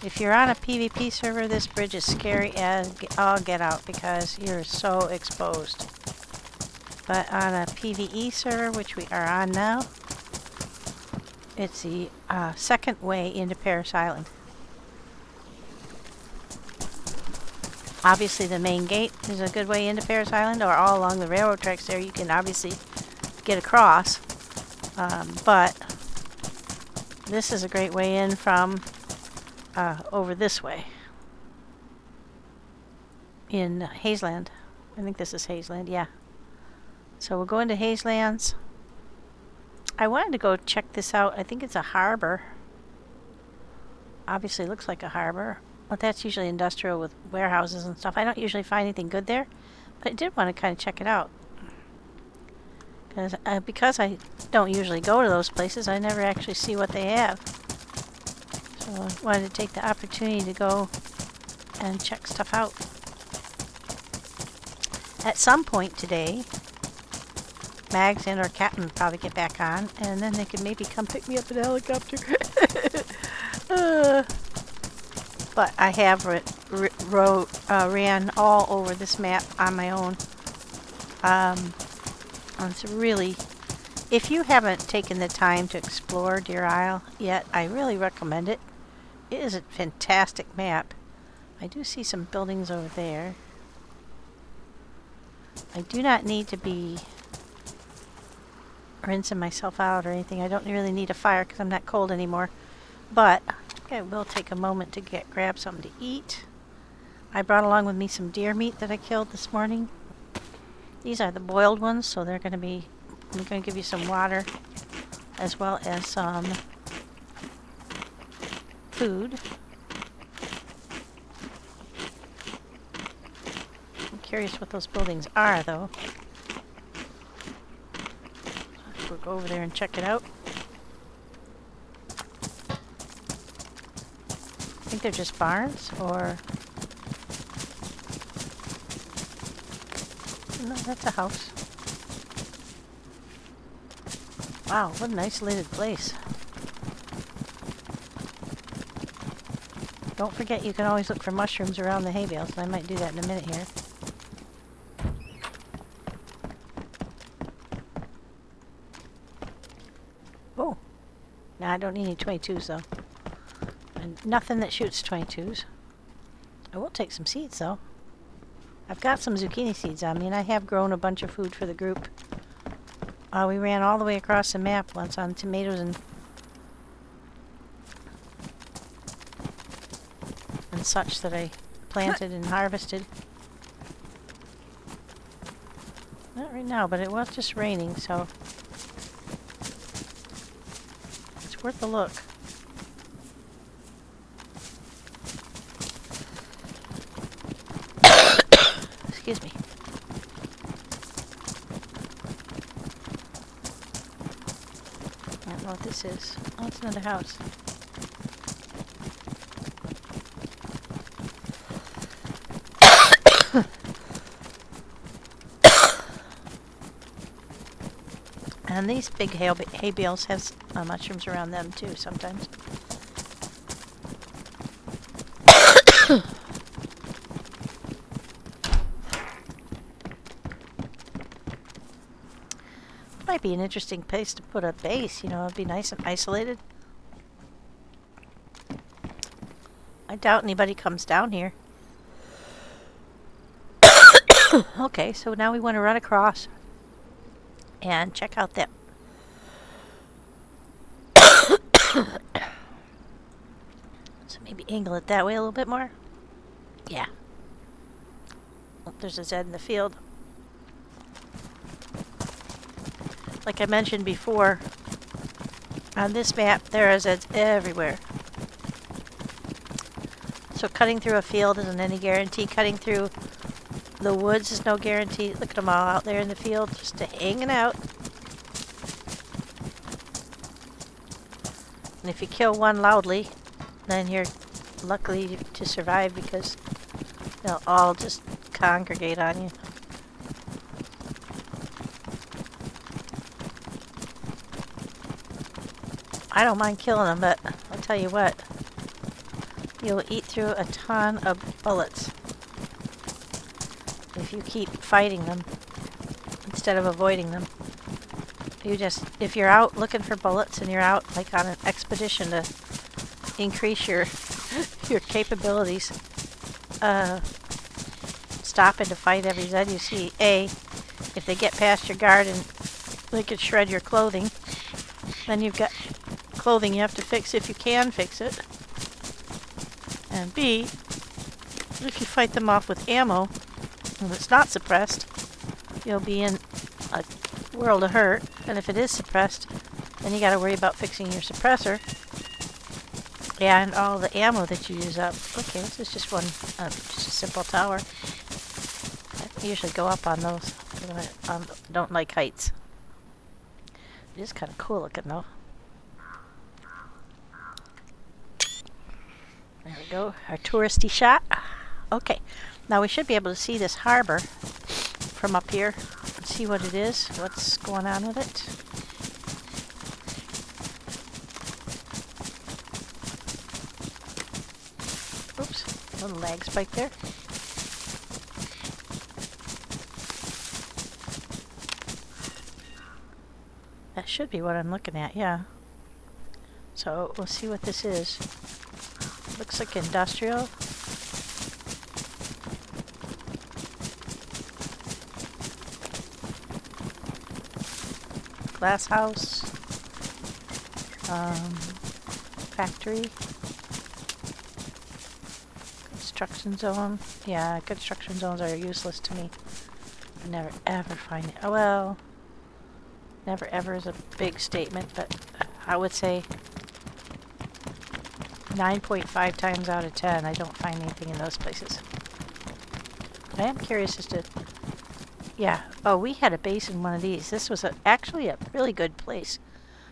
If you're on a PvP server, this bridge is scary as all get out because you're so exposed. But on a PvE server, which we are on now, it's the second way into Paris Island. Obviously the main gate is a good way into Paris Island, or all along the railroad tracks there you can obviously get across. But this is a great way in from over this way in Hazeland. I think this is Hazeland, yeah. So we'll go into Hazelands. I wanted to go check this out. I think it's a harbor. Obviously it looks like a harbor. But that's usually industrial with warehouses and stuff. I don't usually find anything good there, but I did want to kind of check it out. Because I don't usually go to those places, I never actually see what they have. So I wanted to take the opportunity to go and check stuff out. At some point today, Mags and or Captain will probably get back on, and then they could maybe come pick me up in a helicopter. But I have ran all over this map on my own. It's really, if you haven't taken the time to explore Deer Isle yet, I really recommend it. It is a fantastic map. I do see some buildings over there. I do not need to be rinsing myself out or anything. I don't really need a fire because I'm not cold anymore. But I will take a moment to grab something to eat. I brought along with me some deer meat that I killed this morning. These are the boiled ones, so they're going to be, I'm going to give you some water as well as some food. I'm curious what those buildings are though. We'll go over there and check it out. I think they're just barns, or no, that's a house. Wow, what an isolated place. Don't forget you can always look for mushrooms around the hay bales. I might do that in a minute here. Oh. Nah, I don't need any 22s though. And nothing that shoots 22s. I will take some seeds though. I've got some zucchini seeds on me, and I have grown a bunch of food for the group. We ran all the way across the map once on tomatoes and such that I planted and harvested. Not right now, but it was just raining, so it's worth a look. Excuse me. I don't know what this is. Oh, it's another house. And these big hay bales have mushrooms around them too sometimes. Might be an interesting place to put a base, you know, it'd be nice and isolated. I doubt anybody comes down here. Okay, so now we want to run across and check out that. So maybe angle it that way a little bit more. Yeah. Oh, there's a Zed in the field. Like I mentioned before, on this map there are Zeds everywhere. So cutting through a field isn't any guarantee. Cutting through the woods is no guarantee. Look at them all out there in the field, just hanging out. And if you kill one loudly, then you're lucky to survive because they'll all just congregate on you. I don't mind killing them, but I'll tell you what, you'll eat through a ton of bullets if you keep fighting them instead of avoiding them. If you're out looking for bullets and you're out like on an expedition to increase your capabilities, stopping to fight every Zed you see, if they get past your guard and they could shred your clothing, then you've got clothing you have to fix if you can fix it. And B, if you fight them off with ammo and it's not suppressed, you'll be in a world of hurt. And if it is suppressed, then you got to worry about fixing your suppressor and all the ammo that you use up. Okay, this is just one, just a simple tower. I usually go up on those. I don't like heights. It is kind of cool looking though. There we go, our touristy shot. Okay, now we should be able to see this harbor from up here and see what it is, what's going on with it. Oops, little lag spike there. That should be what I'm looking at, yeah. So we'll see what this is. Looks like industrial. Glass house. Factory. Construction zone. Yeah, construction zones are useless to me. I never ever find it. Oh well. Never ever is a big statement, but I would say 9.5 times out of 10 I don't find anything in those places. I am curious as to... Yeah. Oh, we had a base in one of these. This was actually a really good place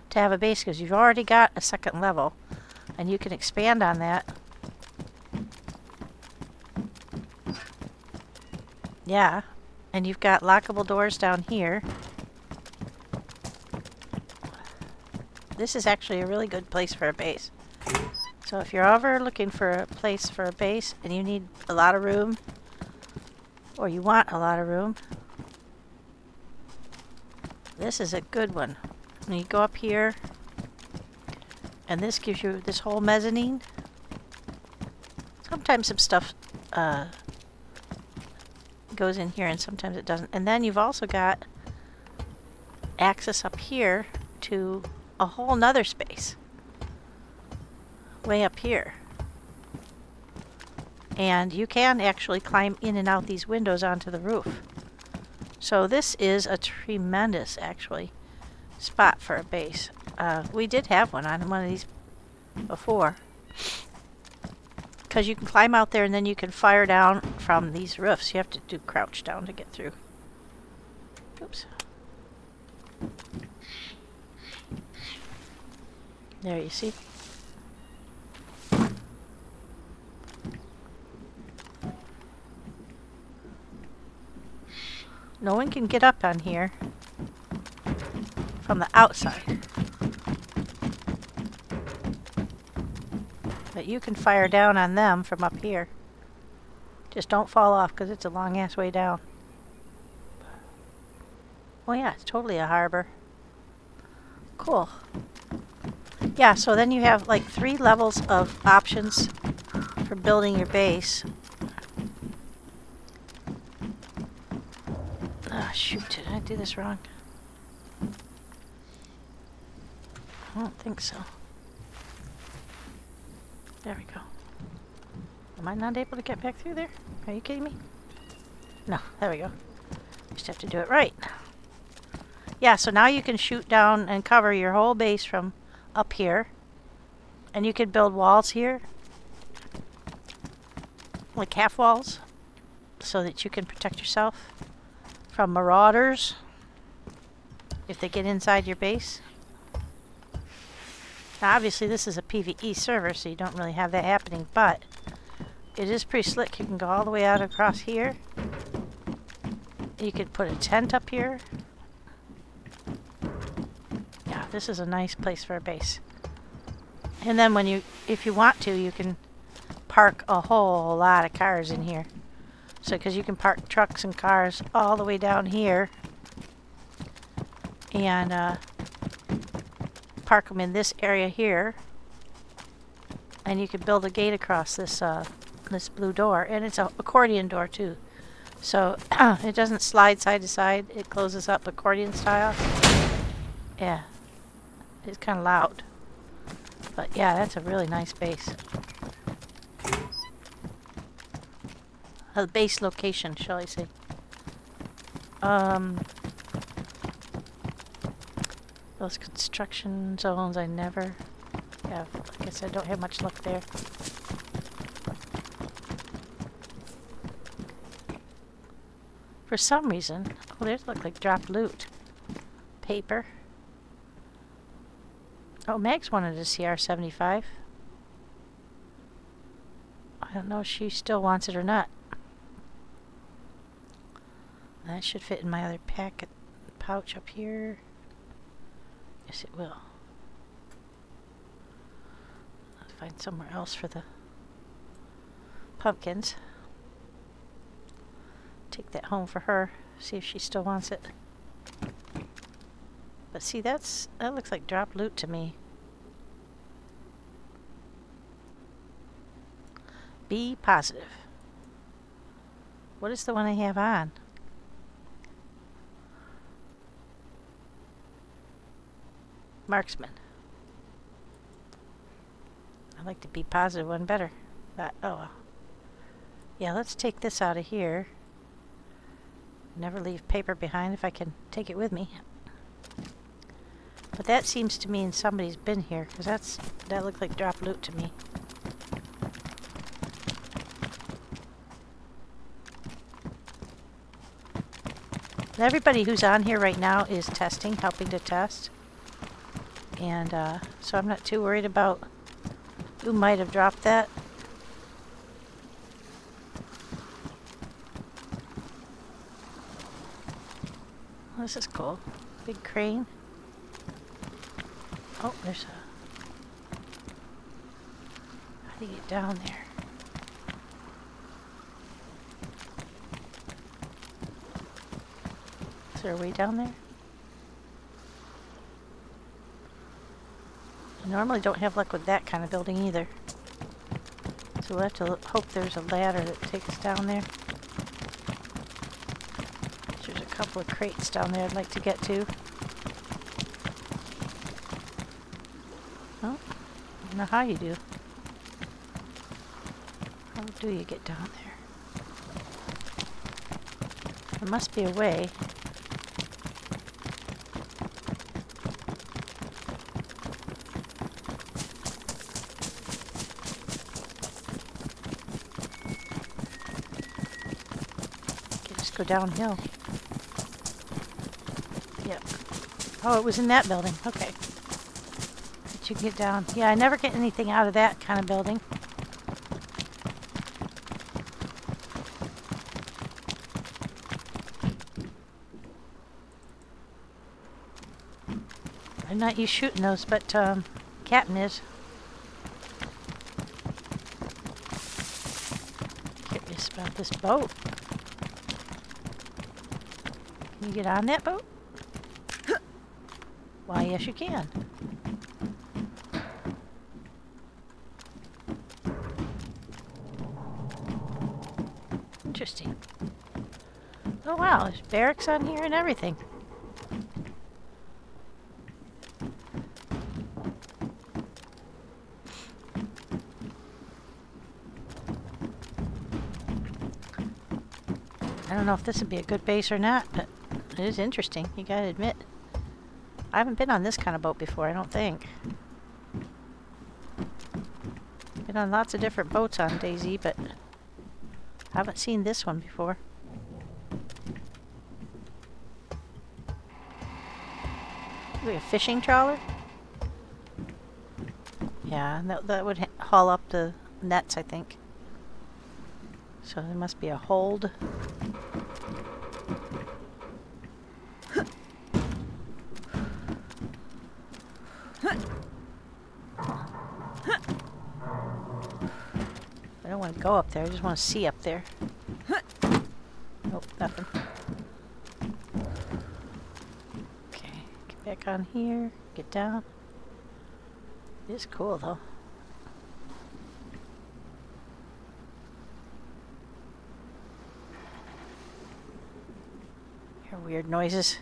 to have a base because you've already got a second level and you can expand on that. Yeah. And you've got lockable doors down here. This is actually a really good place for a base. So if you're ever looking for a place for a base and you need a lot of room, or you want a lot of room, this is a good one. And you go up here, and this gives you this whole mezzanine. Sometimes some stuff goes in here and sometimes it doesn't. And then you've also got access up here to a whole nother space way up here. And you can actually climb in and out these windows onto the roof. So this is a tremendous, actually, spot for a base. We did have one on one of these before. Because you can climb out there and then you can fire down from these roofs. You have to do crouch down to get through. Oops. There, you see? No one can get up on here from the outside. But you can fire down on them from up here. Just don't fall off because it's a long ass way down. Oh yeah, it's totally a harbor. Cool. Yeah, so then you have like 3 levels of options for building your base. Oh shoot, did I do this wrong? I don't think so. There we go. Am I not able to get back through there? Are you kidding me? No, there we go. Just have to do it right. Yeah, so now you can shoot down and cover your whole base from up here. And you can build walls here. Like half walls. So that you can protect yourself from marauders if they get inside your base. Now obviously this is a PvE server, so you don't really have that happening, but it is pretty slick. You can go all the way out across here. You could put a tent up here. Yeah, this is a nice place for a base. And then if you want to, you can park a whole lot of cars in here. So, because you can park trucks and cars all the way down here. And park them in this area here, and you can build a gate across this this blue door, and it's an accordion door too, so it doesn't slide side to side. It closes up accordion style. Yeah, it's kind of loud, but yeah, that's a really nice base. A base location, shall I say. Those construction zones I never have. Like I said, I don't have much luck there. For some reason, oh, there's look like dropped loot. Paper. Oh, Meg's wanted a CR-75. I don't know if she still wants it or not. That should fit in my other packet pouch up here. Yes, it will. I'll find somewhere else for the pumpkins. Take that home for her. See if she still wants it. But see, that looks like drop loot to me. Be positive. What is the one I have on? Marksman. I like the be positive one better. But, oh well. Yeah, let's take this out of here. Never leave paper behind if I can take it with me. But that seems to mean somebody's been here, because that looked like drop loot to me. Everybody who's on here right now is testing, helping to test. And so I'm not too worried about who might have dropped that. Well, this is cool. Big crane. Oh, there's How do you get down there? Is there a way down there? I normally don't have luck with that kind of building either. So we'll have to hope there's a ladder that takes us down there. There's a couple of crates down there I'd like to get to. Oh, I don't know how you do. How do you get down there? There must be a way. Go downhill. Yep. Oh, it was in that building. Okay. But you can get down. Yeah, I never get anything out of that kind of building. I'm not used shooting those, but Captain is. Curious about this boat. Can you get on that boat? Why, yes you can. Interesting. Oh wow, there's barracks on here and everything. I don't know if this would be a good base or not, but it is interesting, you gotta admit. I haven't been on this kind of boat before, I don't think. Been on lots of different boats on DayZ, but I haven't seen this one before. Like a fishing trawler? Yeah, that would haul up the nets, I think. So there must be a hold. I don't want to go up there, I just want to see up there. Nope, nothing. Okay, get back on here, get down. It is cool though. Hear weird noises.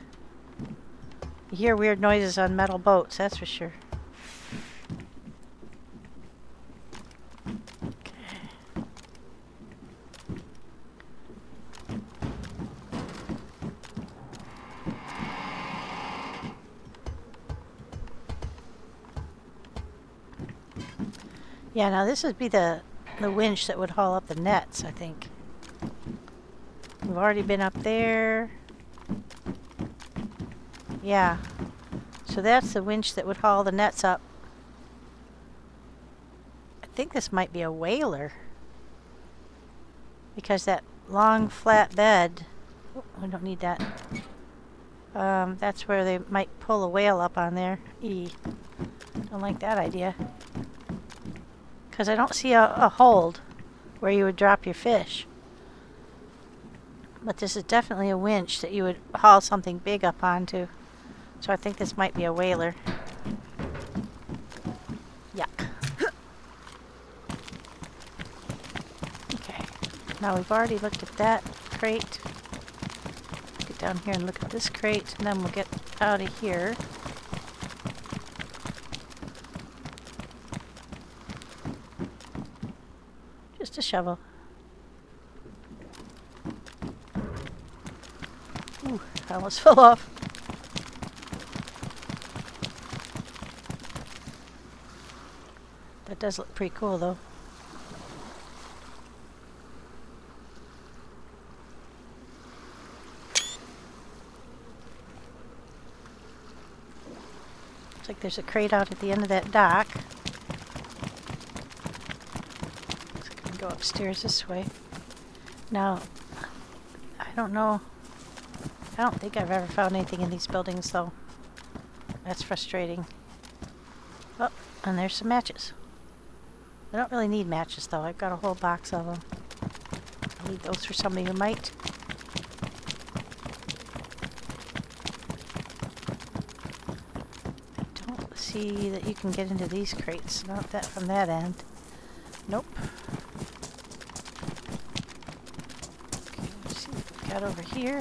You hear weird noises on metal boats, that's for sure. Yeah, now this would be the winch that would haul up the nets, I think. We've already been up there. Yeah. So that's the winch that would haul the nets up. I think this might be a whaler. Because that long flat bed, oh, we don't need that. That's where they might pull a whale up on there. Don't like that idea. Because I don't see a hold where you would drop your fish. But this is definitely a winch that you would haul something big up onto. So I think this might be a whaler. Yuck. Okay. Now we've already looked at that crate. Get down here and look at this crate, and then we'll get out of here. Just a shovel. Ooh, I almost fell off. That does look pretty cool though. Looks like there's a crate out at the end of that dock. Looks like I can go upstairs this way. Now, I don't know. I don't think I've ever found anything in these buildings though. That's frustrating. Oh, and there's some matches. I don't really need matches though. I've got a whole box of them. I'll leave those for somebody who might. Don't see that you can get into these crates. Not that from that end. Nope. Okay, let's see what we got over here.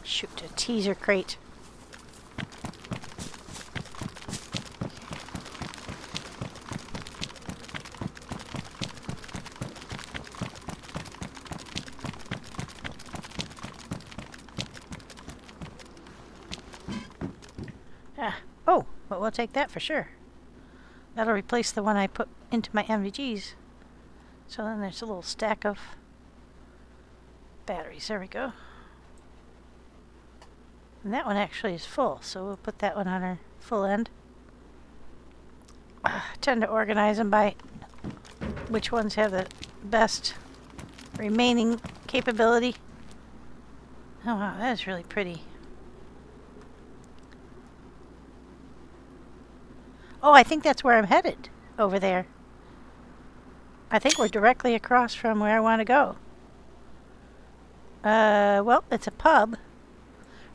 Shoot, a teaser crate. Oh, but we'll take that for sure. That'll replace the one I put into my MVGs. So then there's a little stack of batteries. There we go. And that one actually is full, so we'll put that one on our full end. I tend to organize them by which ones have the best remaining capability. Oh wow, that is really pretty. Oh, I think that's where I'm headed, over there. I think we're directly across from where I want to go. Well, it's a pub.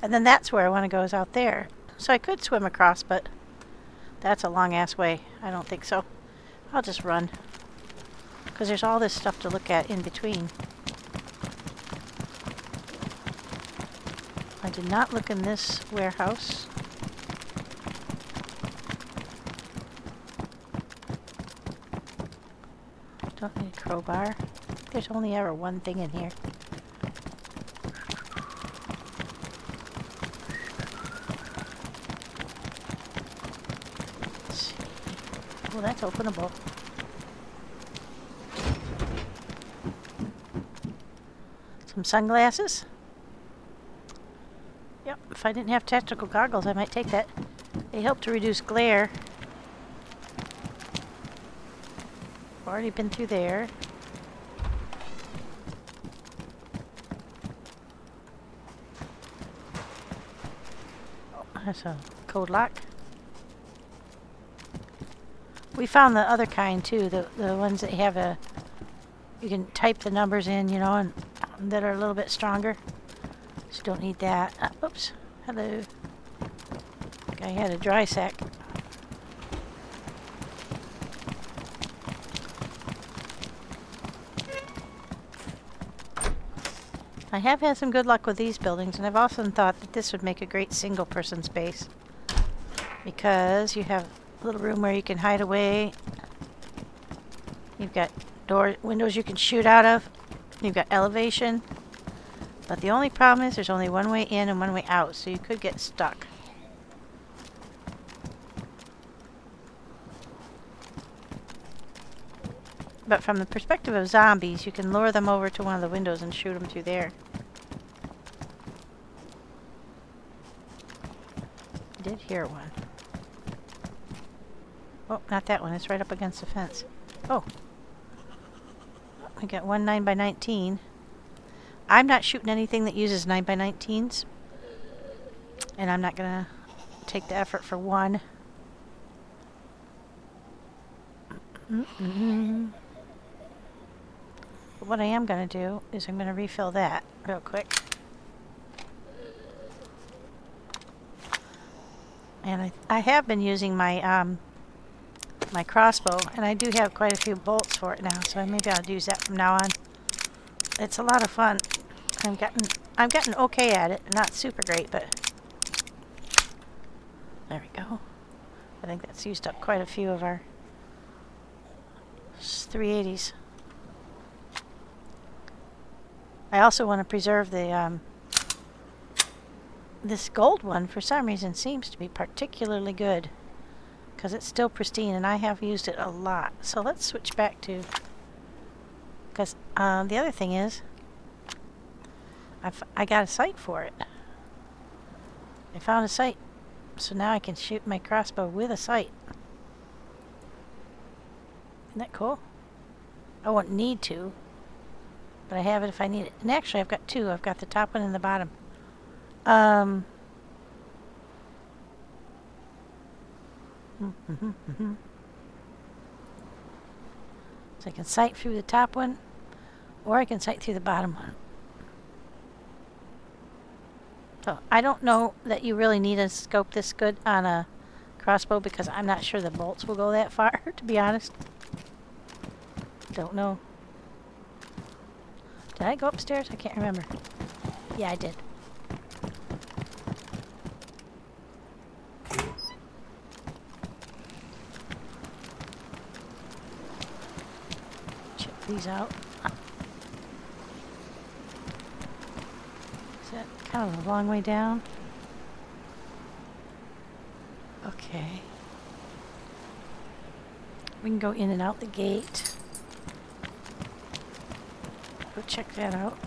And then that's where I want to go, is out there. So I could swim across, but that's a long-ass way. I don't think so. I'll just run. Because there's all this stuff to look at in between. I did not look in this warehouse. Don't need a crowbar. There's only ever one thing in here. Let's see. Oh, that's openable. Some sunglasses. Yep, if I didn't have tactical goggles, I might take that. They help to reduce glare. Already been through there. Oh, that's a code lock. We found the other kind too, the ones that have a, you can type the numbers in, you know, and that are a little bit stronger. So don't need that. Oops. Hello. Guy had a dry sack. I have had some good luck with these buildings, and I've often thought that this would make a great single-person space. Because you have a little room where you can hide away. You've got windows you can shoot out of. You've got elevation. But the only problem is there's only one way in and one way out, so you could get stuck. But from the perspective of zombies, you can lure them over to one of the windows and shoot them through there. I did hear one. Oh, not that one. It's right up against the fence. Oh. We got one 9x19. I'm not shooting anything that uses 9x19s. And I'm not going to take the effort for one. But what I am going to do is I'm going to refill that real quick. And I have been using my my crossbow, and I do have quite a few bolts for it now, so maybe I'll use that from now on. It's a lot of fun. I've gotten okay at it. Not super great, but there we go. I think that's used up quite a few of our 380s. I also want to preserve the this gold one. For some reason seems to be particularly good because it's still pristine, and I have used it a lot. So let's switch back to, because the other thing is I got a sight for it. I found a sight, so now I can shoot my crossbow with a sight. Isn't that cool? I won't need to, but I have it if I need it. And actually I've got two. I've got the top one and the bottom. So I can sight through the top one, or I can sight through the bottom one. So I don't know that you really need to scope this good on a crossbow because I'm not sure the bolts will go that far, to be honest. Don't know. Did I go upstairs? I can't remember. Yeah, I did. Check these out. Is that kind of a long way down? Okay. We can go in and out the gate. Go check that out.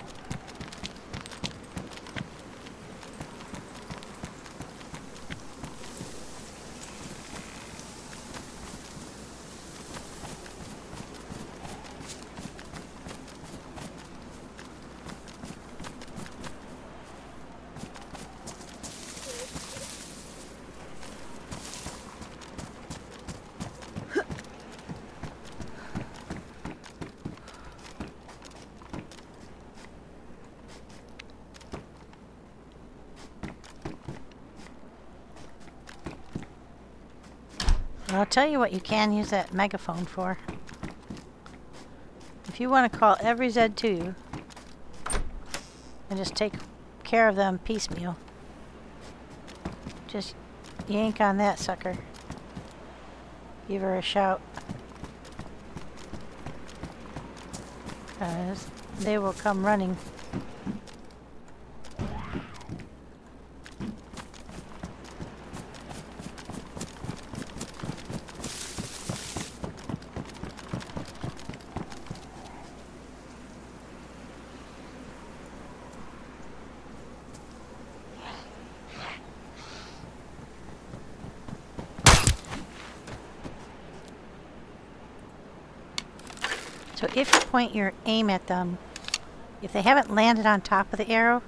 I'll tell you what you can use that megaphone for. If you want to call every Zed to you and just take care of them piecemeal, just yank on that sucker. Give her a shout. They will come running. So if you point your aim at them, if they haven't landed on top of the arrow,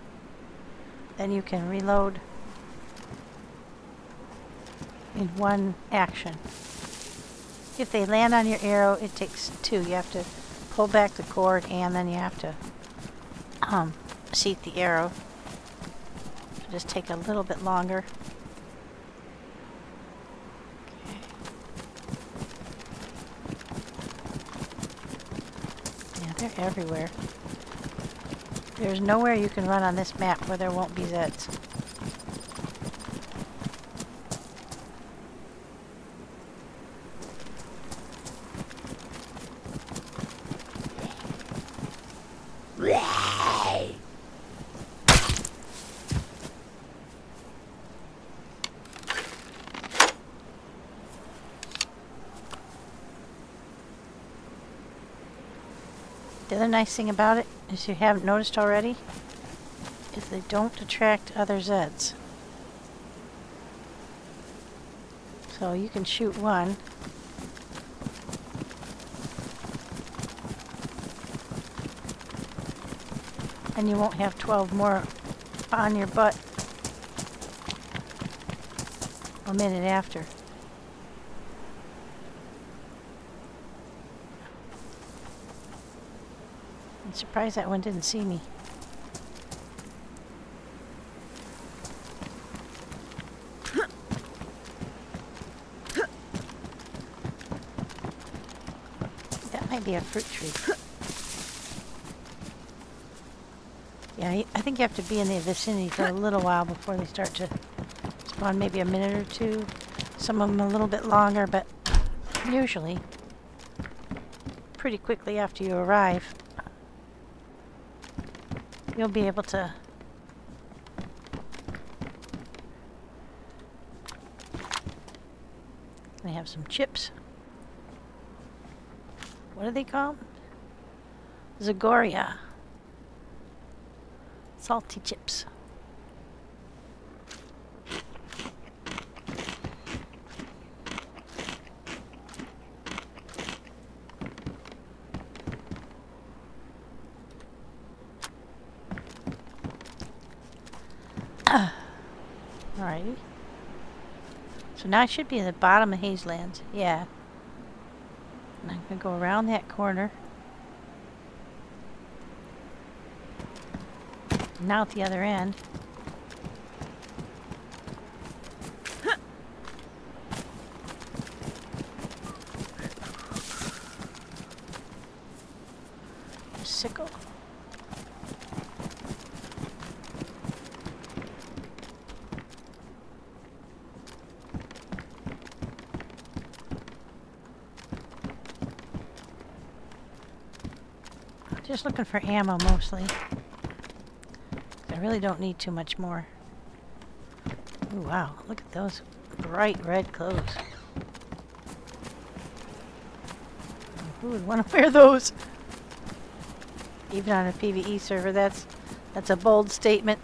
then you can reload in one action. If they land on your arrow, it takes two. You have to pull back the cord and then you have to seat the arrow. So just take a little bit longer. They're everywhere. There's nowhere you can run on this map where there won't be Zeds. The other nice thing about it, is you haven't noticed already, is they don't attract other Zeds. So you can shoot one. And you won't have 12 more on your butt a minute after. I'm surprised that one didn't see me. That might be a fruit tree. Yeah, I think you have to be in the vicinity for a little while before they start to spawn, maybe a minute or two. Some of them a little bit longer, but usually pretty quickly after you arrive, you'll be able to they have some chips. What are they called? Zagoria. Salty chips. Alrighty. So now I should be in the bottom of Hazelands. Yeah. And I'm going to go around that corner. Now at the other end. A sickle. Just looking for ammo mostly. I really don't need too much more. Ooh, wow, look at those bright red clothes. Who would want to wear those? Even on a PvE server, that's a bold statement.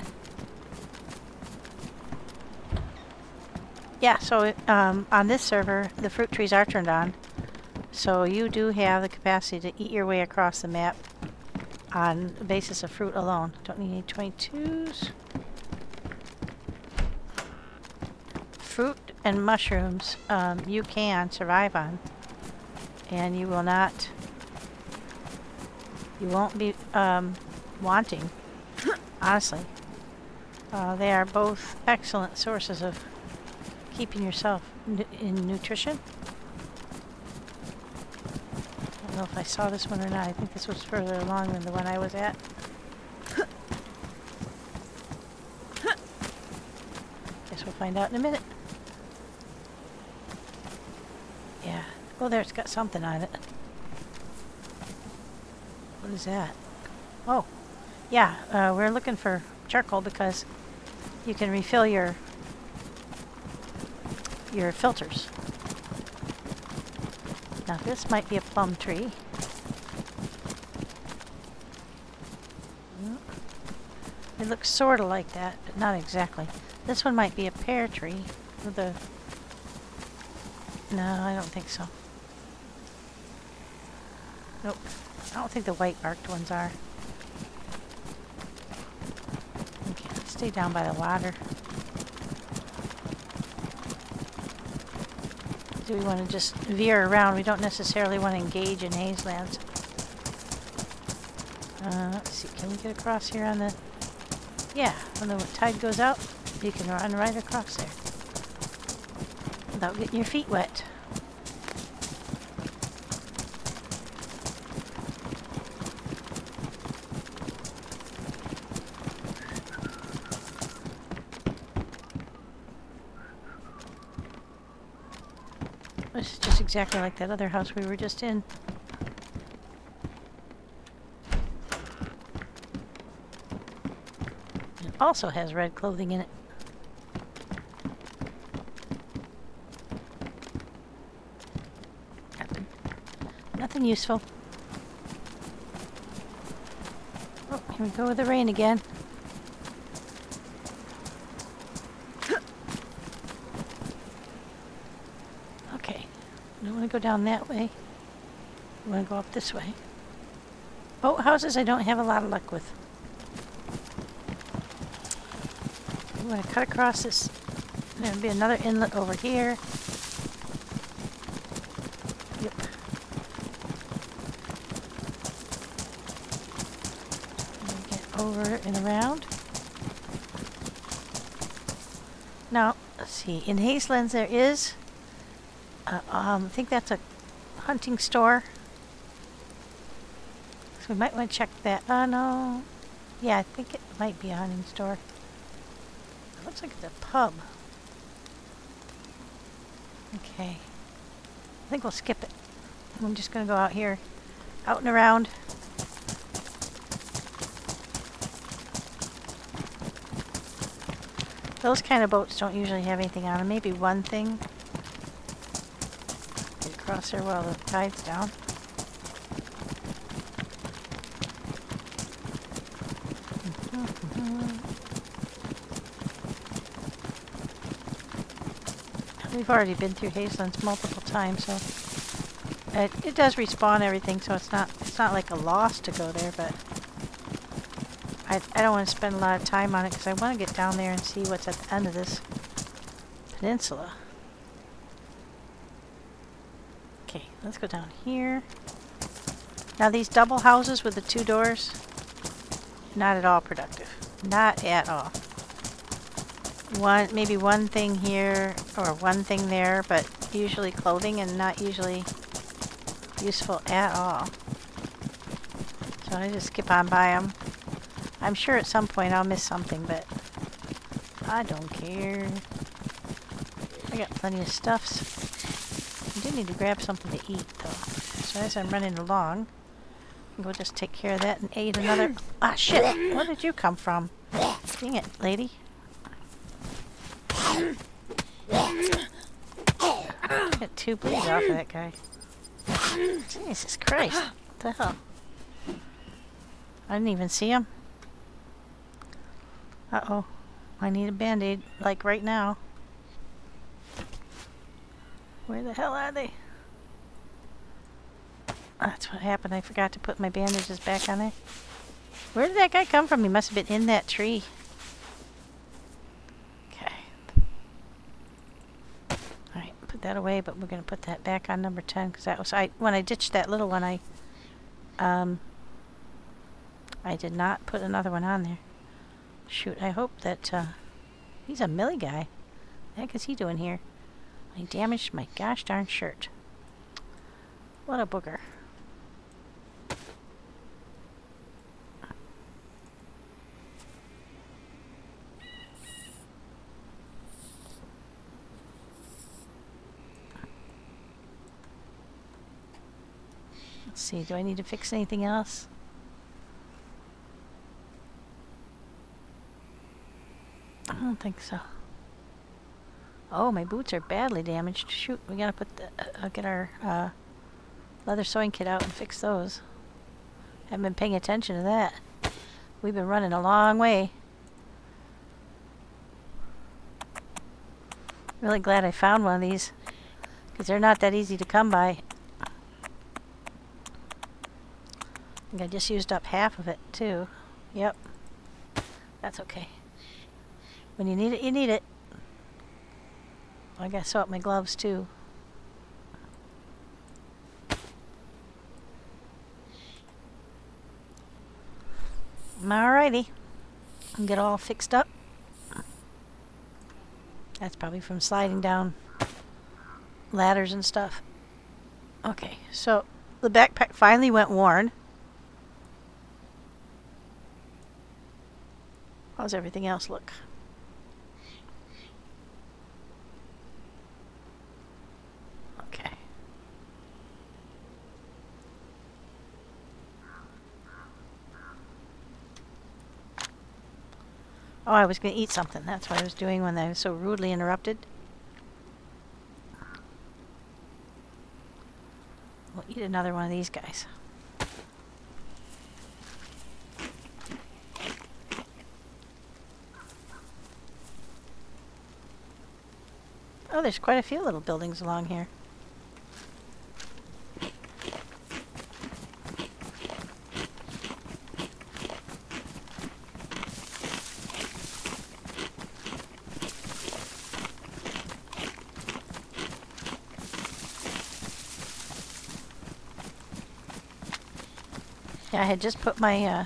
Yeah, so on this server, the fruit trees are turned on. So you do have the capacity to eat your way across the map on the basis of fruit alone. Don't need any 22s. Fruit and mushrooms you can survive on, and you will not, you won't be wanting, honestly. They are both excellent sources of keeping yourself in nutrition. I don't know if I saw this one or not. I think this was further along than the one I was at. Guess we'll find out in a minute. Yeah. Oh, there, it's got something on it. What is that? Oh, yeah, we're looking for charcoal because you can refill your filters. Now this might be a plum tree. It looks sort of like that, but not exactly. This one might be a pear tree with a... No, I don't think so. Nope. I don't think the white barked ones are. Okay, let's stay down by the water. Do we want to just veer around? We don't necessarily want to engage in Hazelands. Let's see, can we get across here on the... Yeah, when the tide goes out, you can run right across there without getting your feet wet. This is just exactly like that other house we were just in. It also has red clothing in it. Nothing useful. Oh, here we go with the rain again. Okay, I don't want to go down that way. I want to go up this way. Boathouses I don't have a lot of luck with. I'm going to cut across this. There'll be another inlet over here. Yep. Get over and around. Now, let's see. In Hazelands there is, I think that's a hunting store. So we might want to check that. Oh, no. Yeah, I think it might be a hunting store. It looks like it's a pub. Okay. I think we'll skip it. I'm just going to go out here, out and around. Those kind of boats don't usually have anything on them. Maybe one thing. Get across there while the tide's down. We've already been through Hazelands multiple times, so it does respawn everything, so it's not like a loss to go there, but I don't want to spend a lot of time on it because I want to get down there and see what's at the end of this peninsula. Okay, let's go down here. Now these double houses with the 2 doors, not at all productive. Not at all. Maybe one thing here or one thing there, but usually clothing and not usually useful at all. So I just skip on by them. I'm sure at some point I'll miss something, but I don't care. I got plenty of stuffs. I do need to grab something to eat, though. So as I'm running along, I'll go just take care of that and eat another... Ah, shit! Where did you come from? Dang it, lady. Get 2 bleeds off of that guy. Jesus Christ. What the hell? I didn't even see him. Uh-oh. I need a band-aid, like right now. Where the hell are they? That's what happened. I forgot to put my bandages back on there. Where did that guy come from? He must have been in that tree. Okay. Alright, put that away, but we're going to put that back on number 10, because that was... when I ditched that little one, I did not put another one on there. Shoot, I hope that, he's a mili guy. What the heck is he doing here? I damaged my gosh darn shirt. What a booger. Let's see, do I need to fix anything else? I don't think so. Oh, my boots are badly damaged. Shoot, we gotta put the, get our leather sewing kit out and fix those. Haven't been paying attention to that. We've been running a long way. Really glad I found one of these, because they're not that easy to come by. I think I just used up half of it, too. Yep. That's okay. When you need it, you need it. I gotta sew up my gloves, too. Alrighty. And get all fixed up. That's probably from sliding down ladders and stuff. Okay, so the backpack finally went worn. How's everything else look? Okay. Oh, I was going to eat something. That's what I was doing when I was so rudely interrupted. We'll eat another one of these guys. Oh, there's quite a few little buildings along here. Yeah, I had just put my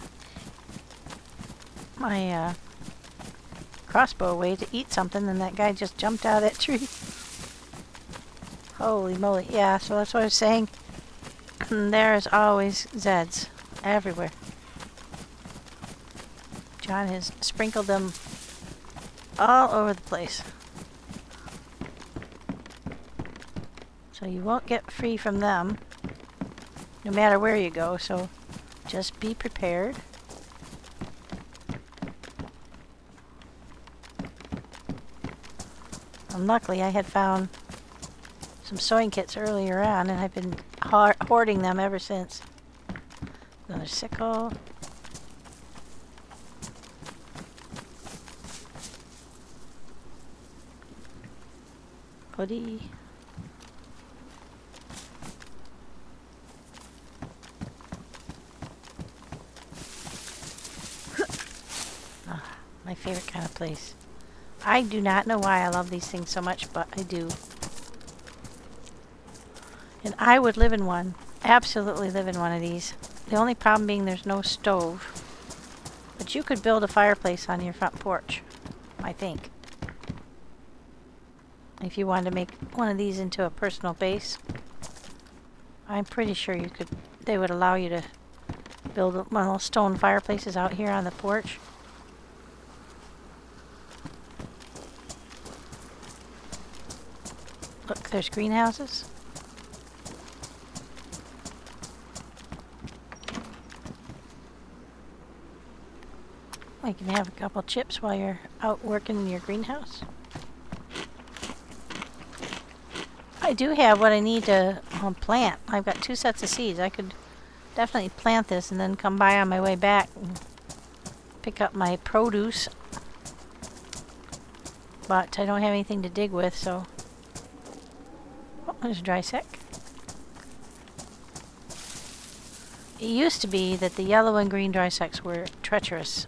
crossbow away to eat something, and that guy just jumped out of that tree. Holy moly. Yeah, so that's what I was saying. There's always Zeds everywhere. John has sprinkled them all over the place. So you won't get free from them, no matter where you go, so just be prepared. And luckily I had found some sewing kits earlier on, and I've been hoarding them ever since. Another sickle. Hoodie. My favorite kind of place. I do not know why I love these things so much, but I do. And I would live in one. Absolutely live in one of these. The only problem being there's no stove. But you could build a fireplace on your front porch, I think. If you wanted to make one of these into a personal base, I'm pretty sure you could. They would allow you to build one of those stone fireplaces out here on the porch. Look, there's greenhouses. You can have a couple chips while you're out working in your greenhouse. I do have what I need to plant. I've got 2 sets of seeds. I could definitely plant this and then come by on my way back and pick up my produce. But I don't have anything to dig with, so... Oh, there's a dry sec. It used to be that the yellow and green dry secs were treacherous.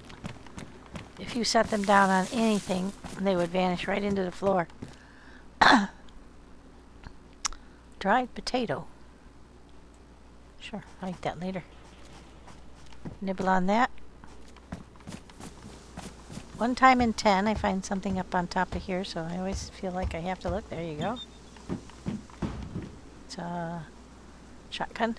If you set them down on anything, they would vanish right into the floor. Dried potato. Sure, I'll eat that later. Nibble on that. One time in 10, I find something up on top of here, so I always feel like I have to look. There you go. It's a shotgun.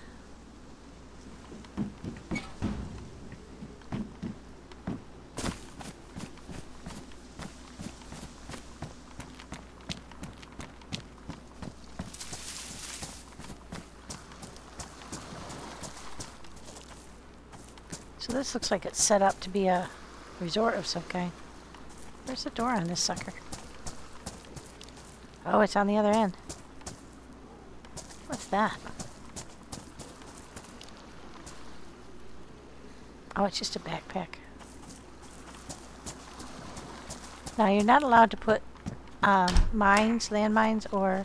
So this looks like it's set up to be a resort of some kind. Where's the door on this sucker? Oh, it's on the other end. What's that? Oh, it's just a backpack. Now, you're not allowed to put mines, landmines, or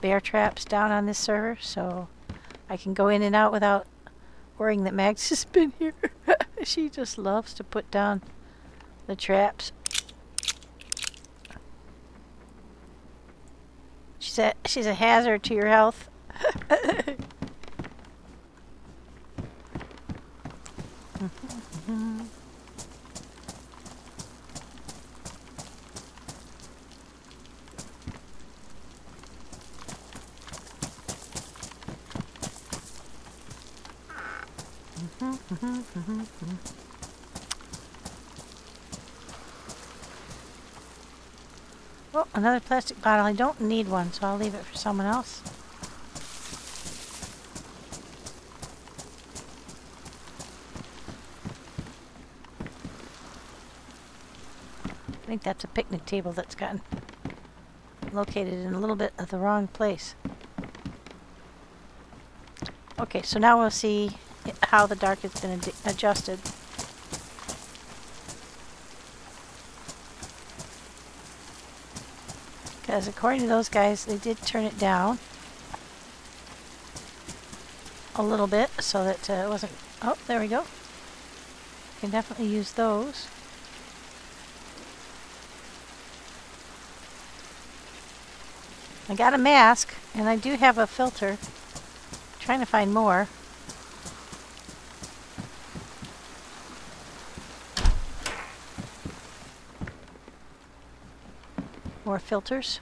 bear traps down on this server, so I can go in and out without worrying that Max has been here. She just loves to put down the traps. She's a hazard to your health. Oh, another plastic bottle. I don't need one, so I'll leave it for someone else. I think that's a picnic table that's gotten located in a little bit of the wrong place. Okay, so now we'll see how the dark has been adjusted. Because according to those guys, they did turn it down a little bit so that it wasn't... Oh, there we go. You can definitely use those. I got a mask, and I do have a filter. I'm trying to find more. More filters.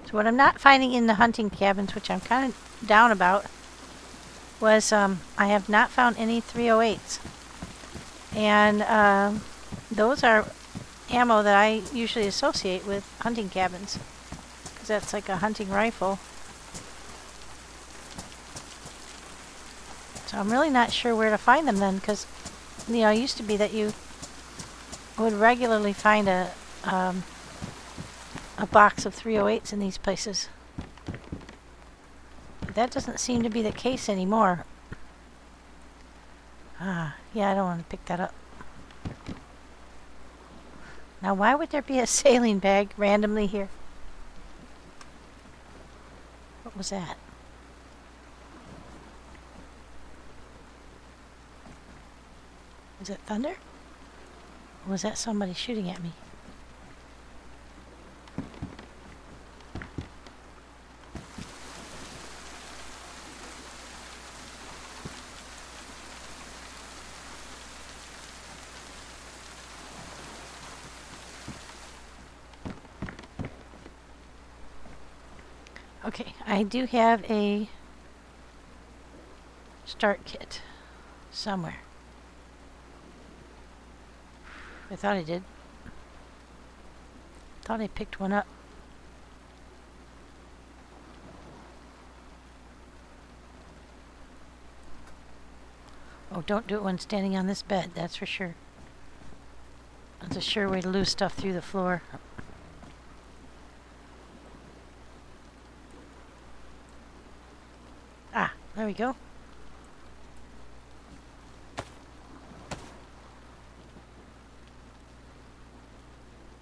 So what I'm not finding in the hunting cabins, which I'm kind of down about, was I have not found any 308s. And those are ammo that I usually associate with hunting cabins, because that's like a hunting rifle. So I'm really not sure where to find them then, because you know, it used to be that you would regularly find a box of 308s in these places. But that doesn't seem to be the case anymore. Yeah, I don't want to pick that up. Now, why would there be a sailing bag randomly here? What was that? Was it thunder? Or was that somebody shooting at me? Okay, I do have a start kit somewhere. I thought I did. Thought I picked one up. Oh, don't do it when standing on this bed, that's for sure. That's a sure way to lose stuff through the floor. Ah, there we go.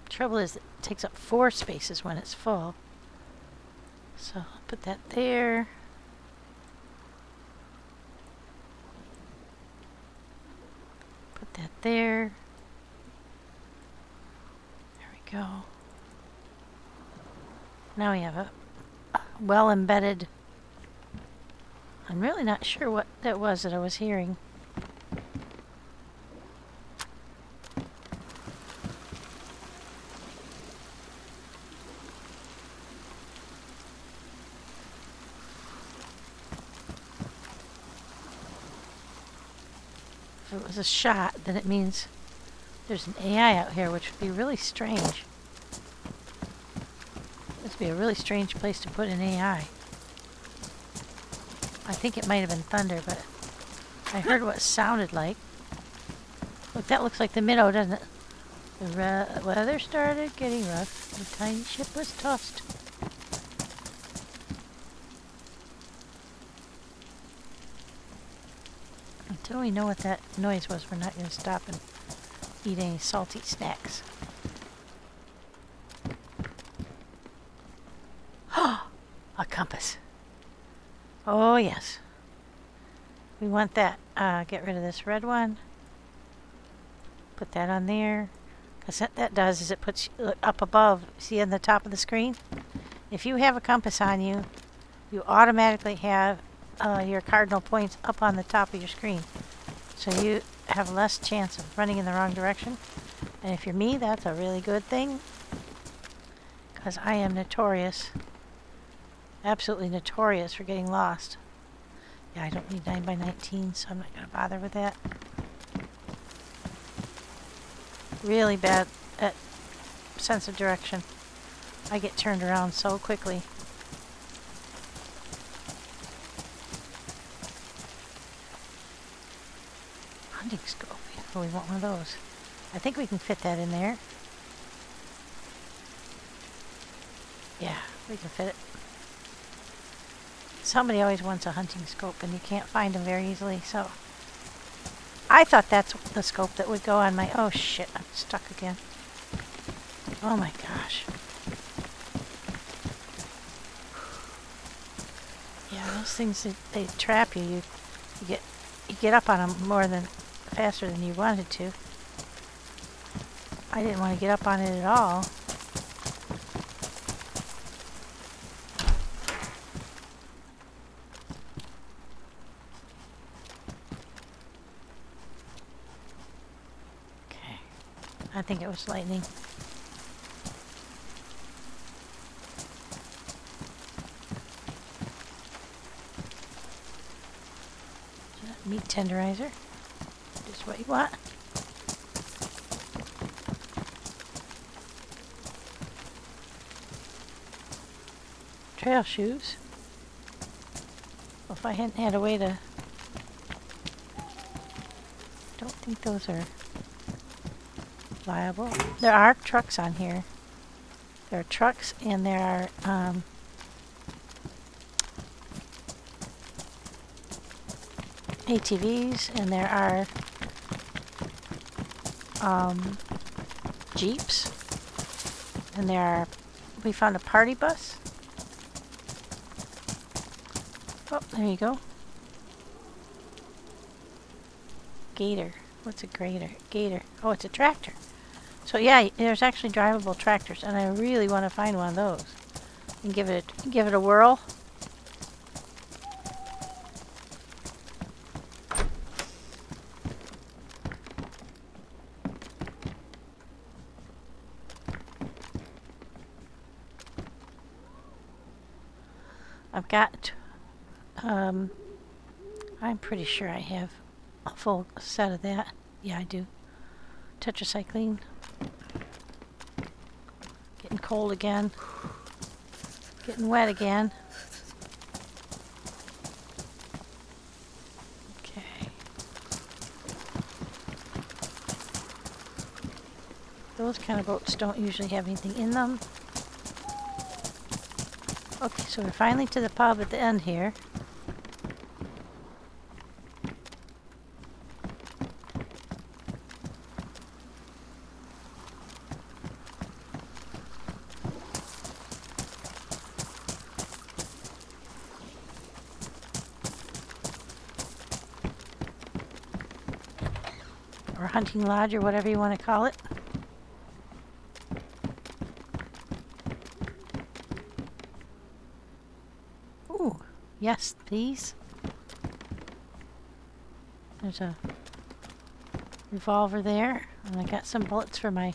Trouble is, it takes up 4 spaces when it's full. So I'll put that there. Put that there. There we go. Now we have a well embedded. I'm really not sure what that was that I was hearing. If it was a shot, then it means there's an AI out here, which would be really strange. This would be a really strange place to put an AI. I think it might have been thunder, but I heard what it sounded like. Look, that looks like the minnow, doesn't it? The weather started getting rough. The tiny ship was tossed. Until we know what that noise was, we're not going to stop and eat any salty snacks. A compass. Oh, yes. We want that. Get rid of this red one. Put that on there. Because what that does is it puts you up above. See on the top of the screen? If you have a compass on you, you automatically have your cardinal points up on the top of your screen. So you have less chance of running in the wrong direction. And if you're me, that's a really good thing. Because I am notorious. Absolutely notorious for getting lost. Yeah, I don't need 9x19, so I'm not going to bother with that. Really bad at sense of direction. I get turned around so quickly. Hunting scope. Oh, we want one of those. I think we can fit that in there. Yeah, we can fit it. Somebody always wants a hunting scope, and you can't find them very easily, so... I thought that's the scope that would go on my... Oh, shit, I'm stuck again. Oh, my gosh. Yeah, those things, they trap you. You get up on them faster than you wanted to. I didn't want to get up on it at all. I think it was lightning. Meat tenderizer. Just what you want. Trail shoes. Well, if I hadn't had a way to... Don't think those are... viable. There are trucks on here. There are trucks and there are ATVs and there are Jeeps and we found a party bus. Oh, there you go. Gator. What's a gator? Oh, it's a tractor. So yeah, there's actually drivable tractors, and I really want to find one of those and give it a whirl. I've got, I'm pretty sure I have a full set of that. Yeah, I do. Tetracycline. Getting cold again. Getting wet again. Okay. Those kind of boats don't usually have anything in them. Okay, so we're finally to the pub at the end here. Or hunting lodge, or whatever you want to call it. Ooh, yes, please. There's a revolver there, and I got some bullets for my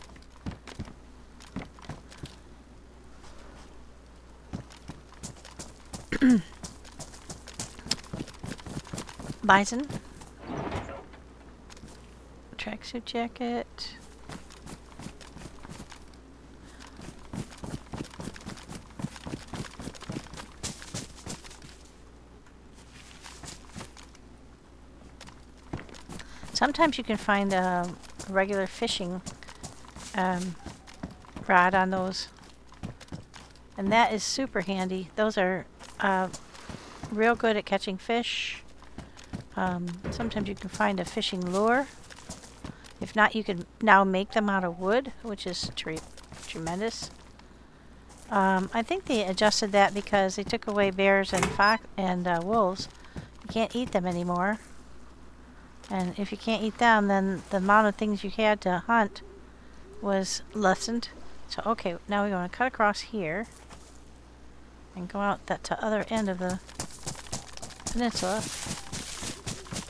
bison. Tracksuit jacket. Sometimes you can find a regular fishing rod on those, and that is super handy. Those are real good at catching fish. Sometimes you can find a fishing lure. If not, you can now make them out of wood, which is tremendous. I think they adjusted that because they took away bears and wolves. You can't eat them anymore. And if you can't eat them, then the amount of things you had to hunt was lessened. So, okay, now we're going to cut across here and go out that to other end of the peninsula.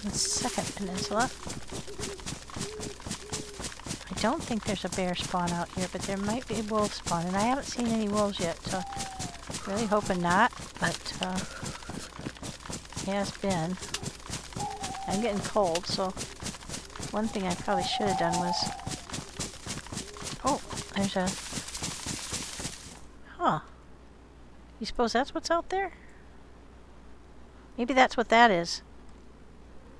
The second peninsula. I don't think there's a bear spawn out here, but there might be a wolf spawn, and I haven't seen any wolves yet, so really hoping not, but it has been. I'm getting cold, so one thing I probably should have done was... Oh, there's a... Huh. You suppose that's what's out there? Maybe that's what that is.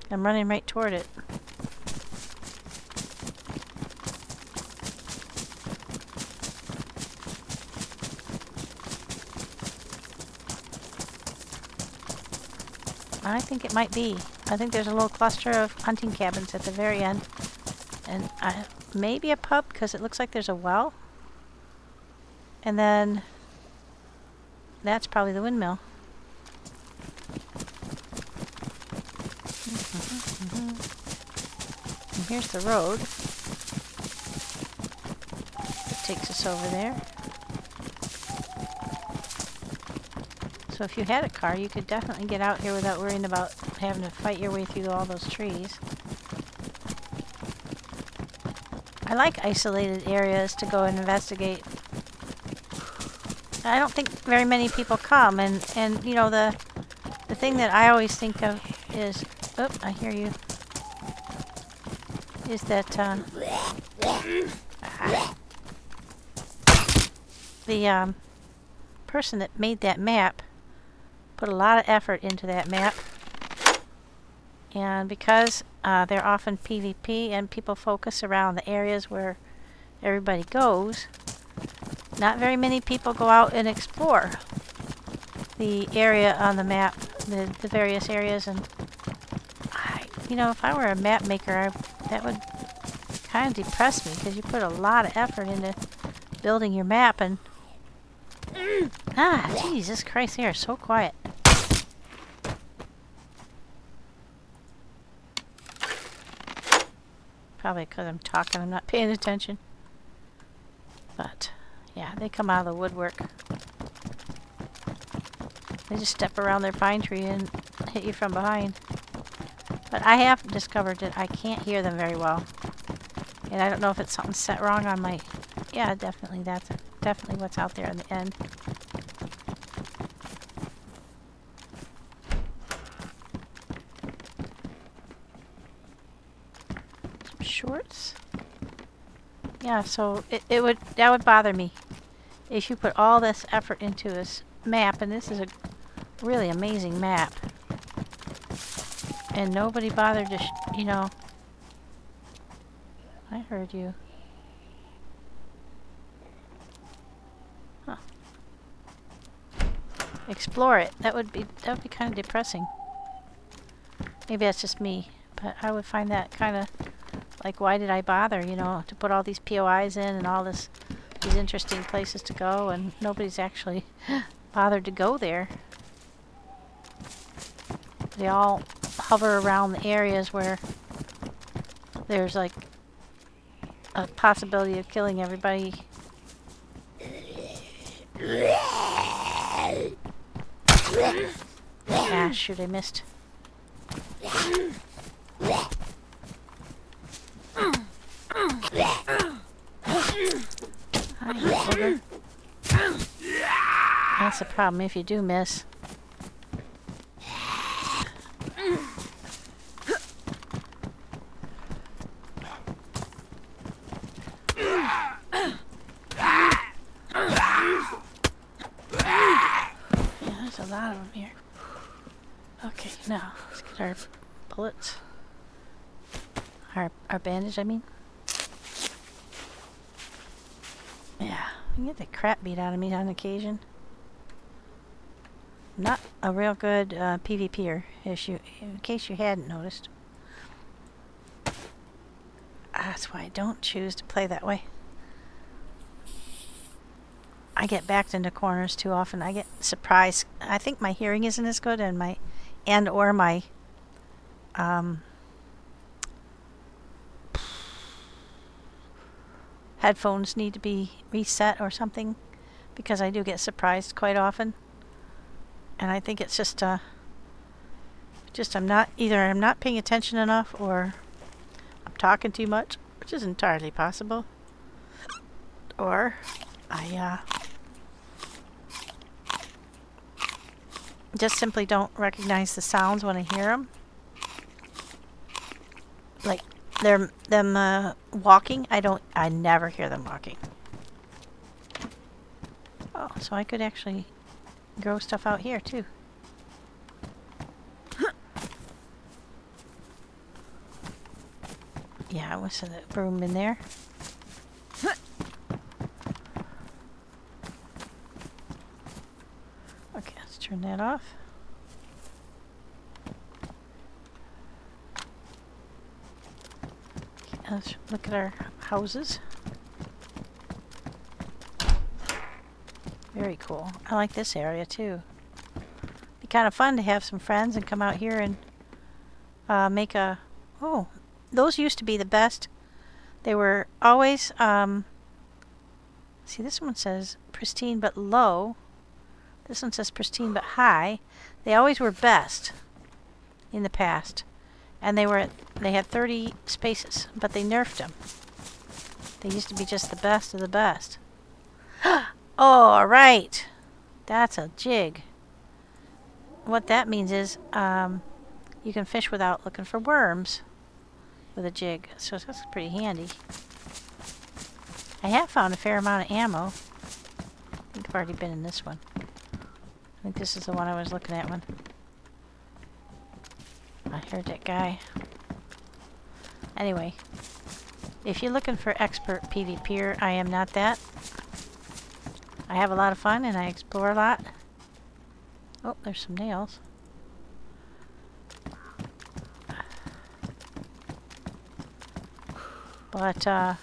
I'm running right toward it. I think it might be. I think there's a little cluster of hunting cabins at the very end. And maybe a pub, because it looks like there's a well. And then that's probably the windmill. And here's the road. It takes us over there. So if you had a car, you could definitely get out here without worrying about having to fight your way through all those trees. I like isolated areas to go and investigate. I don't think very many people come, and you know, the thing that I always think of is, oh, I hear you, is that the person that made that map put a lot of effort into that map, and because they're often PvP and people focus around the areas where everybody goes, not very many people go out and explore the area on the map, the various areas. And you know, if I were a map maker, that would kind of depress me, because you put a lot of effort into building your map, and Jesus Christ, they are so quiet. Probably because I'm talking, I'm not paying attention. But, yeah, they come out of the woodwork. They just step around their pine tree and hit you from behind. But I have discovered that I can't hear them very well. And I don't know if it's something set wrong on my... Yeah, definitely, that's definitely what's out there in the end. shorts. Yeah, so that would bother me if you put all this effort into this map, and this is a really amazing map, and nobody bothered to, you know. I heard you. Huh. Explore it. That would be kind of depressing. Maybe that's just me, but I would find that kind of like, why did I bother, you know, to put all these POIs in and all these interesting places to go, and nobody's actually bothered to go there. They all hover around the areas where there's like a possibility of killing everybody. Ah, shoot, I missed. That's the problem if you do miss. There's a lot of them here. Okay, now let's get our bullets. Our bandage, I mean. Yeah, I can get the crap beat out of me on occasion. Not a real good PvPer, in case you hadn't noticed. That's why I don't choose to play that way. I get backed into corners too often. I get surprised. I think my hearing isn't as good, and my headphones need to be reset or something, because I do get surprised quite often. And I think it's just I'm not paying attention enough, or I'm talking too much, which is entirely possible, or I just simply don't recognize the sounds when I hear them. Like them walking, I never hear them walking. Oh, so I could actually grow stuff out here too. Yeah, I was the broom in there. Okay, let's turn that off. Okay, let's look at our houses. Very cool. I like this area too. Be kind of fun to have some friends and come out here and make a... Oh, those used to be the best. They were always... see, this one says pristine but low. This one says pristine but high. They always were best in the past. And they had 30 spaces, but they nerfed them. They used to be just the best of the best. Oh, all right. That's a jig. What that means is you can fish without looking for worms with a jig. So that's pretty handy. I have found a fair amount of ammo. I think I've already been in this one. I think this is the one I was looking at when I heard that guy. Anyway, if you're looking for expert PvPer, I am not that. I have a lot of fun and I explore a lot. Oh, there's some nails. But, yeah,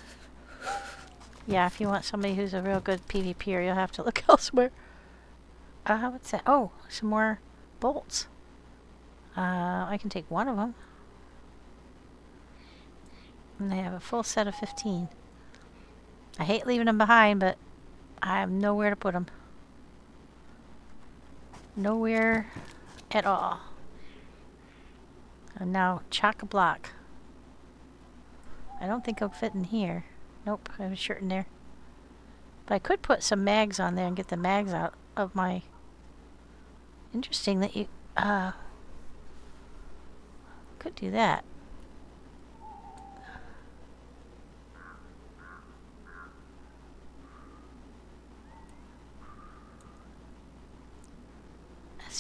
if you want somebody who's a real good PvPer, you'll have to look elsewhere. What's that? Oh, some more bolts. I can take one of them. And they have a full set of 15. I hate leaving them behind, but I have nowhere to put them. Nowhere at all. And now, chock-a-block. I don't think it'll fit in here. Nope, I have a shirt in there. But I could put some mags on there and get the mags out of my... Interesting that you... could do that.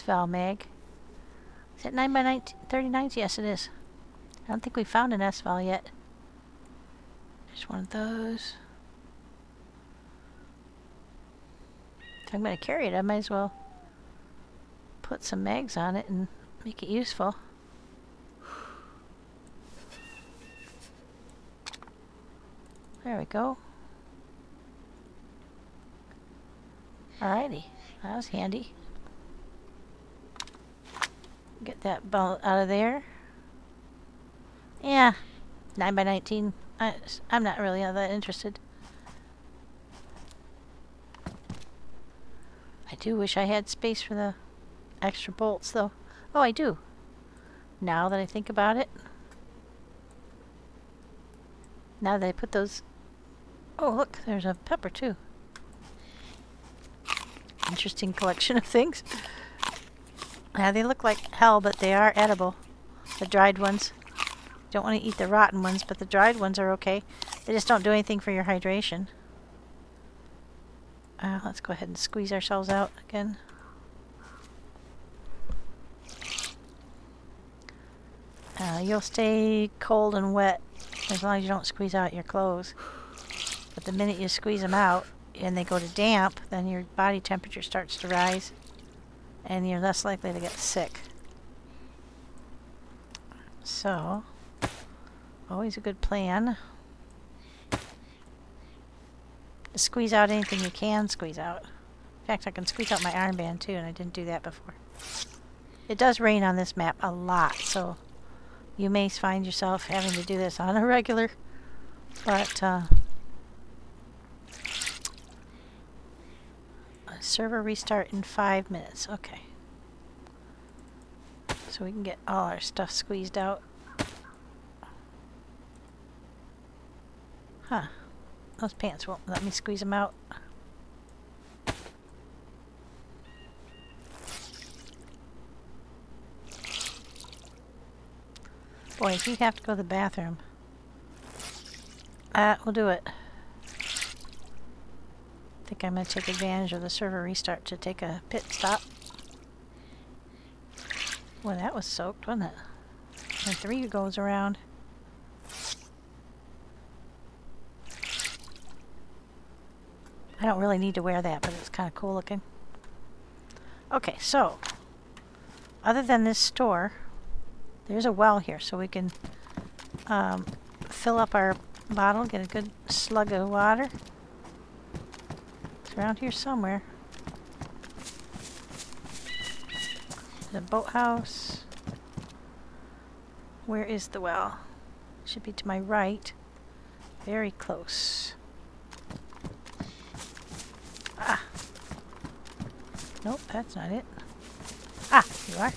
S-Val mag. Is it 9 by 39s? Yes, it is. I don't think we found an S-Val yet. There's one of those. If I'm going to carry it, I might as well put some mags on it and make it useful. There we go. Alrighty, that was handy. Get that ball out of there. Yeah, 9 by 19. I'm not really that interested. I do wish I had space for the extra bolts, though. Oh, I do. Now that I think about it. Now that I put those... Oh, look, there's a pepper, too. Interesting collection of things. Now, they look like hell, but they are edible. The dried ones. Don't want to eat the rotten ones, but the dried ones are okay. They just don't do anything for your hydration. Let's go ahead and squeeze ourselves out again. You'll stay cold and wet as long as you don't squeeze out your clothes. But the minute you squeeze them out and they go to damp, then your body temperature starts to rise and you're less likely to get sick. So, always a good plan to squeeze out anything you can squeeze out. In fact, I can squeeze out my armband too, and I didn't do that before. It does rain on this map a lot, so you may find yourself having to do this on a regular, but server restart in 5 minutes. Okay. So we can get all our stuff squeezed out. Huh. Those pants won't let me squeeze them out. Boy, if you have to go to the bathroom, we'll do it. I think I'm going to take advantage of the server restart to take a pit stop. Well, that was soaked, wasn't it? And 3 goes around. I don't really need to wear that, but it's kind of cool looking. Okay, so other than this store, there's a well here, so we can fill up our bottle, get a good slug of water. It's around here somewhere. The boathouse. Where is the well? Should be to my right. Very close. Ah. Nope, that's not it. Ah, you are.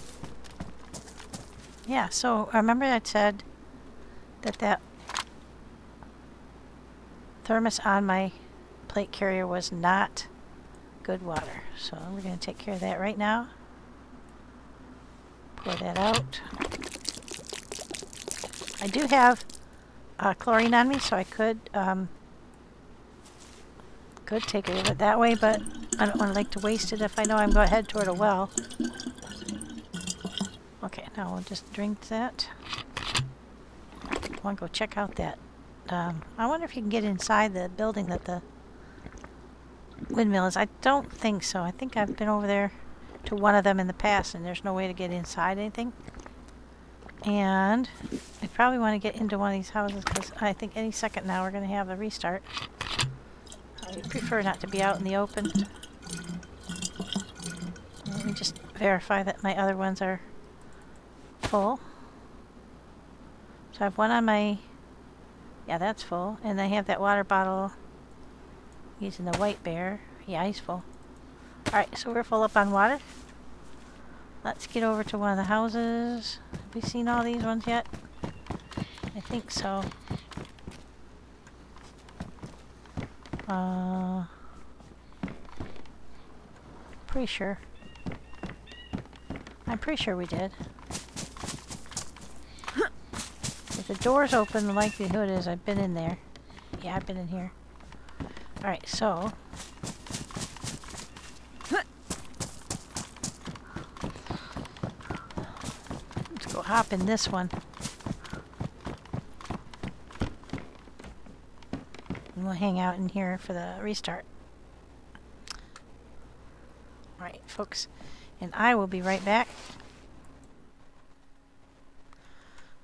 Yeah, so remember I said that thermos on my plate carrier was not good water. So we're going to take care of that right now. Pour that out. I do have chlorine on me, so I could take care of it that way, but I don't want to like to waste it if I know I'm going to head toward a well. Okay, now we'll just drink that. I want to go check out that. I wonder if you can get inside the building that the windmill is. I don't think so. I think I've been over there to one of them in the past, and there's no way to get inside anything. And I probably want to get into one of these houses because I think any second now we're going to have a restart. I prefer not to be out in the open. Let me just verify that my other ones are full. So I have one on my... Yeah, that's full. And I have that water bottle using the white bear. Yeah, he's full. Alright, so we're full up on water. Let's get over to one of the houses. Have we seen all these ones yet? I think so. Pretty sure. I'm pretty sure we did. If the door's open, the likelihood is I've been in there. Yeah, I've been in here. Alright, so... hop in this one. And we'll hang out in here for the restart. Alright, folks. And I will be right back.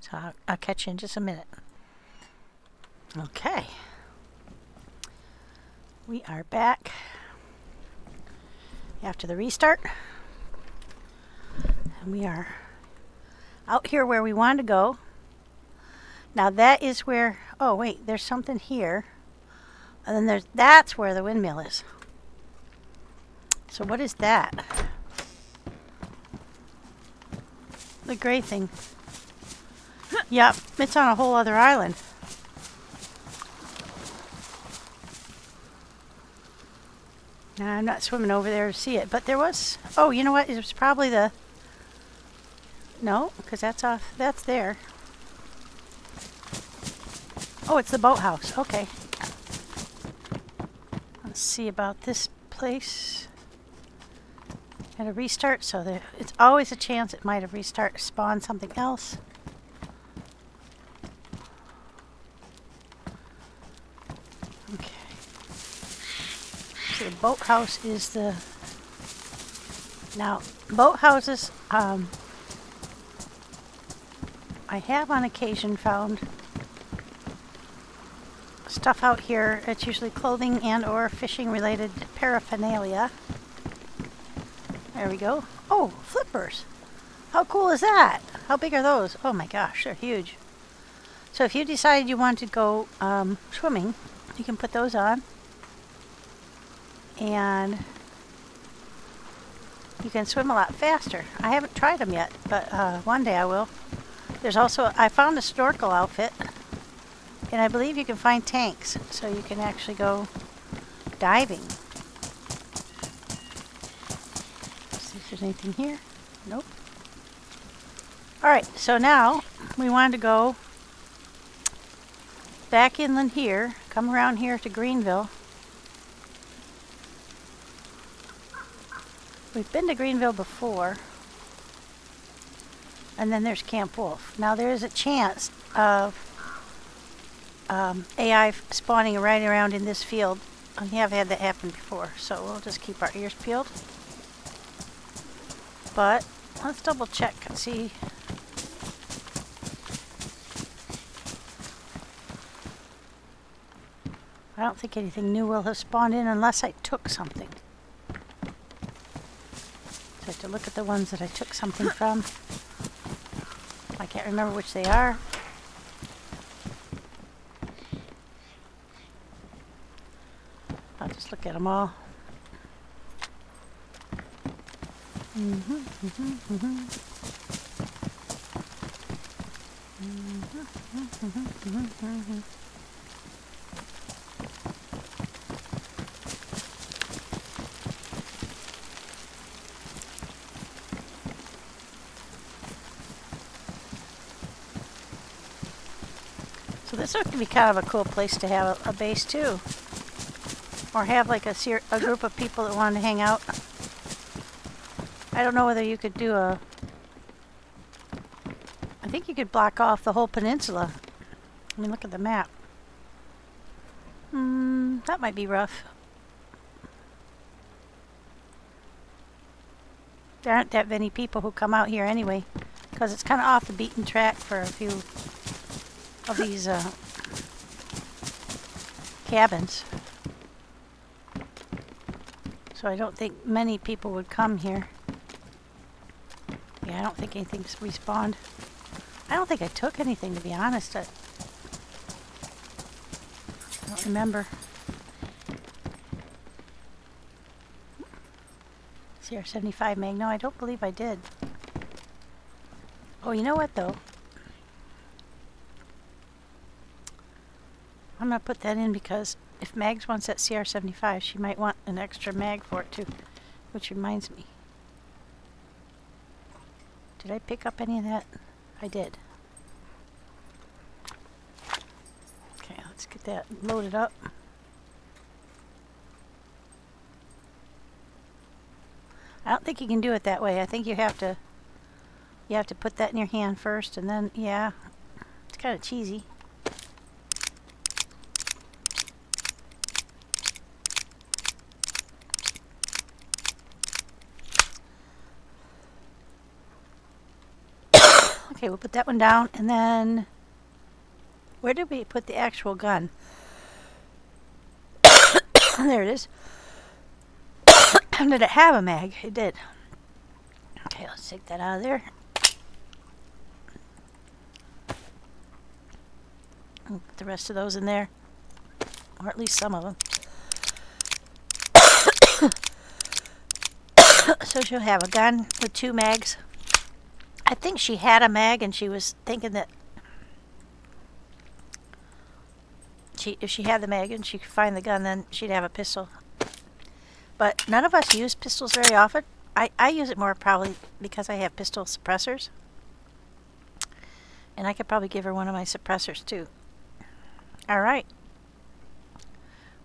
So I'll catch you in just a minute. Okay. We are back after the restart. And we are out here where we wanted to go. Now that is where, oh wait, there's something here. And then that's where the windmill is. So what is that? The gray thing. Yep, it's on a whole other island. Now, I'm not swimming over there to see it, but there was, oh, you know what? It was probably the, no, because that's off, that's there. Oh, it's the boathouse. Okay. Let's see about this place. Had a restart, so there, it's always a chance it might have spawned something else. Okay. So the boathouse is the... Now, boathouses, I have on occasion found stuff out here. It's usually clothing and or fishing related paraphernalia. There we go. Oh, flippers. How cool is that? How big are those? Oh my gosh, they're huge. So if you decided you wanted to go swimming, you can put those on. And you can swim a lot faster. I haven't tried them yet, but one day I will. There's also, I found a snorkel outfit. And I believe you can find tanks, so you can actually go diving. See if there's anything here. Nope. Alright, so now we wanted to go back inland here, come around here to Greenville. We've been to Greenville before. And then there's Camp Wolf. Now there is a chance of AI spawning right around in this field. We have had that happen before, so we'll just keep our ears peeled. But let's double check and see. I don't think anything new will have spawned in unless I took something. So I have to look at the ones that I took something from. I can't remember which they are. I'll just look at them all. So this would be kind of a cool place to have a base too. Or have like a group of people that want to hang out. I don't know whether you could do a... I think you could block off the whole peninsula. I mean, look at the map. That might be rough. There aren't that many people who come out here anyway, because it's kind of off the beaten track for a few of these cabins. So I don't think many people would come here. Yeah, I don't think anything's respawned. I don't think I took anything, to be honest. I don't remember. CR75 mag. No, I don't believe I did. Oh, you know what, though? I'm going to put that in because if Mags wants that CR75, she might want an extra mag for it, too. Which reminds me. Did I pick up any of that? I did. Okay, let's get that loaded up. I don't think you can do it that way. I think you have to You have to put that in your hand first, and then, yeah, it's kind of cheesy. Okay, we'll put that one down, and then where did we put the actual gun? There it is. Did it have a mag? It did. Okay, let's take that out of there. Put the rest of those in there, or at least some of them. So she'll have a gun with 2 mags. I think she had a mag and she was thinking that if she had the mag and she could find the gun, then she'd have a pistol. But none of us use pistols very often. I use it more probably because I have pistol suppressors. And I could probably give her one of my suppressors too. Alright.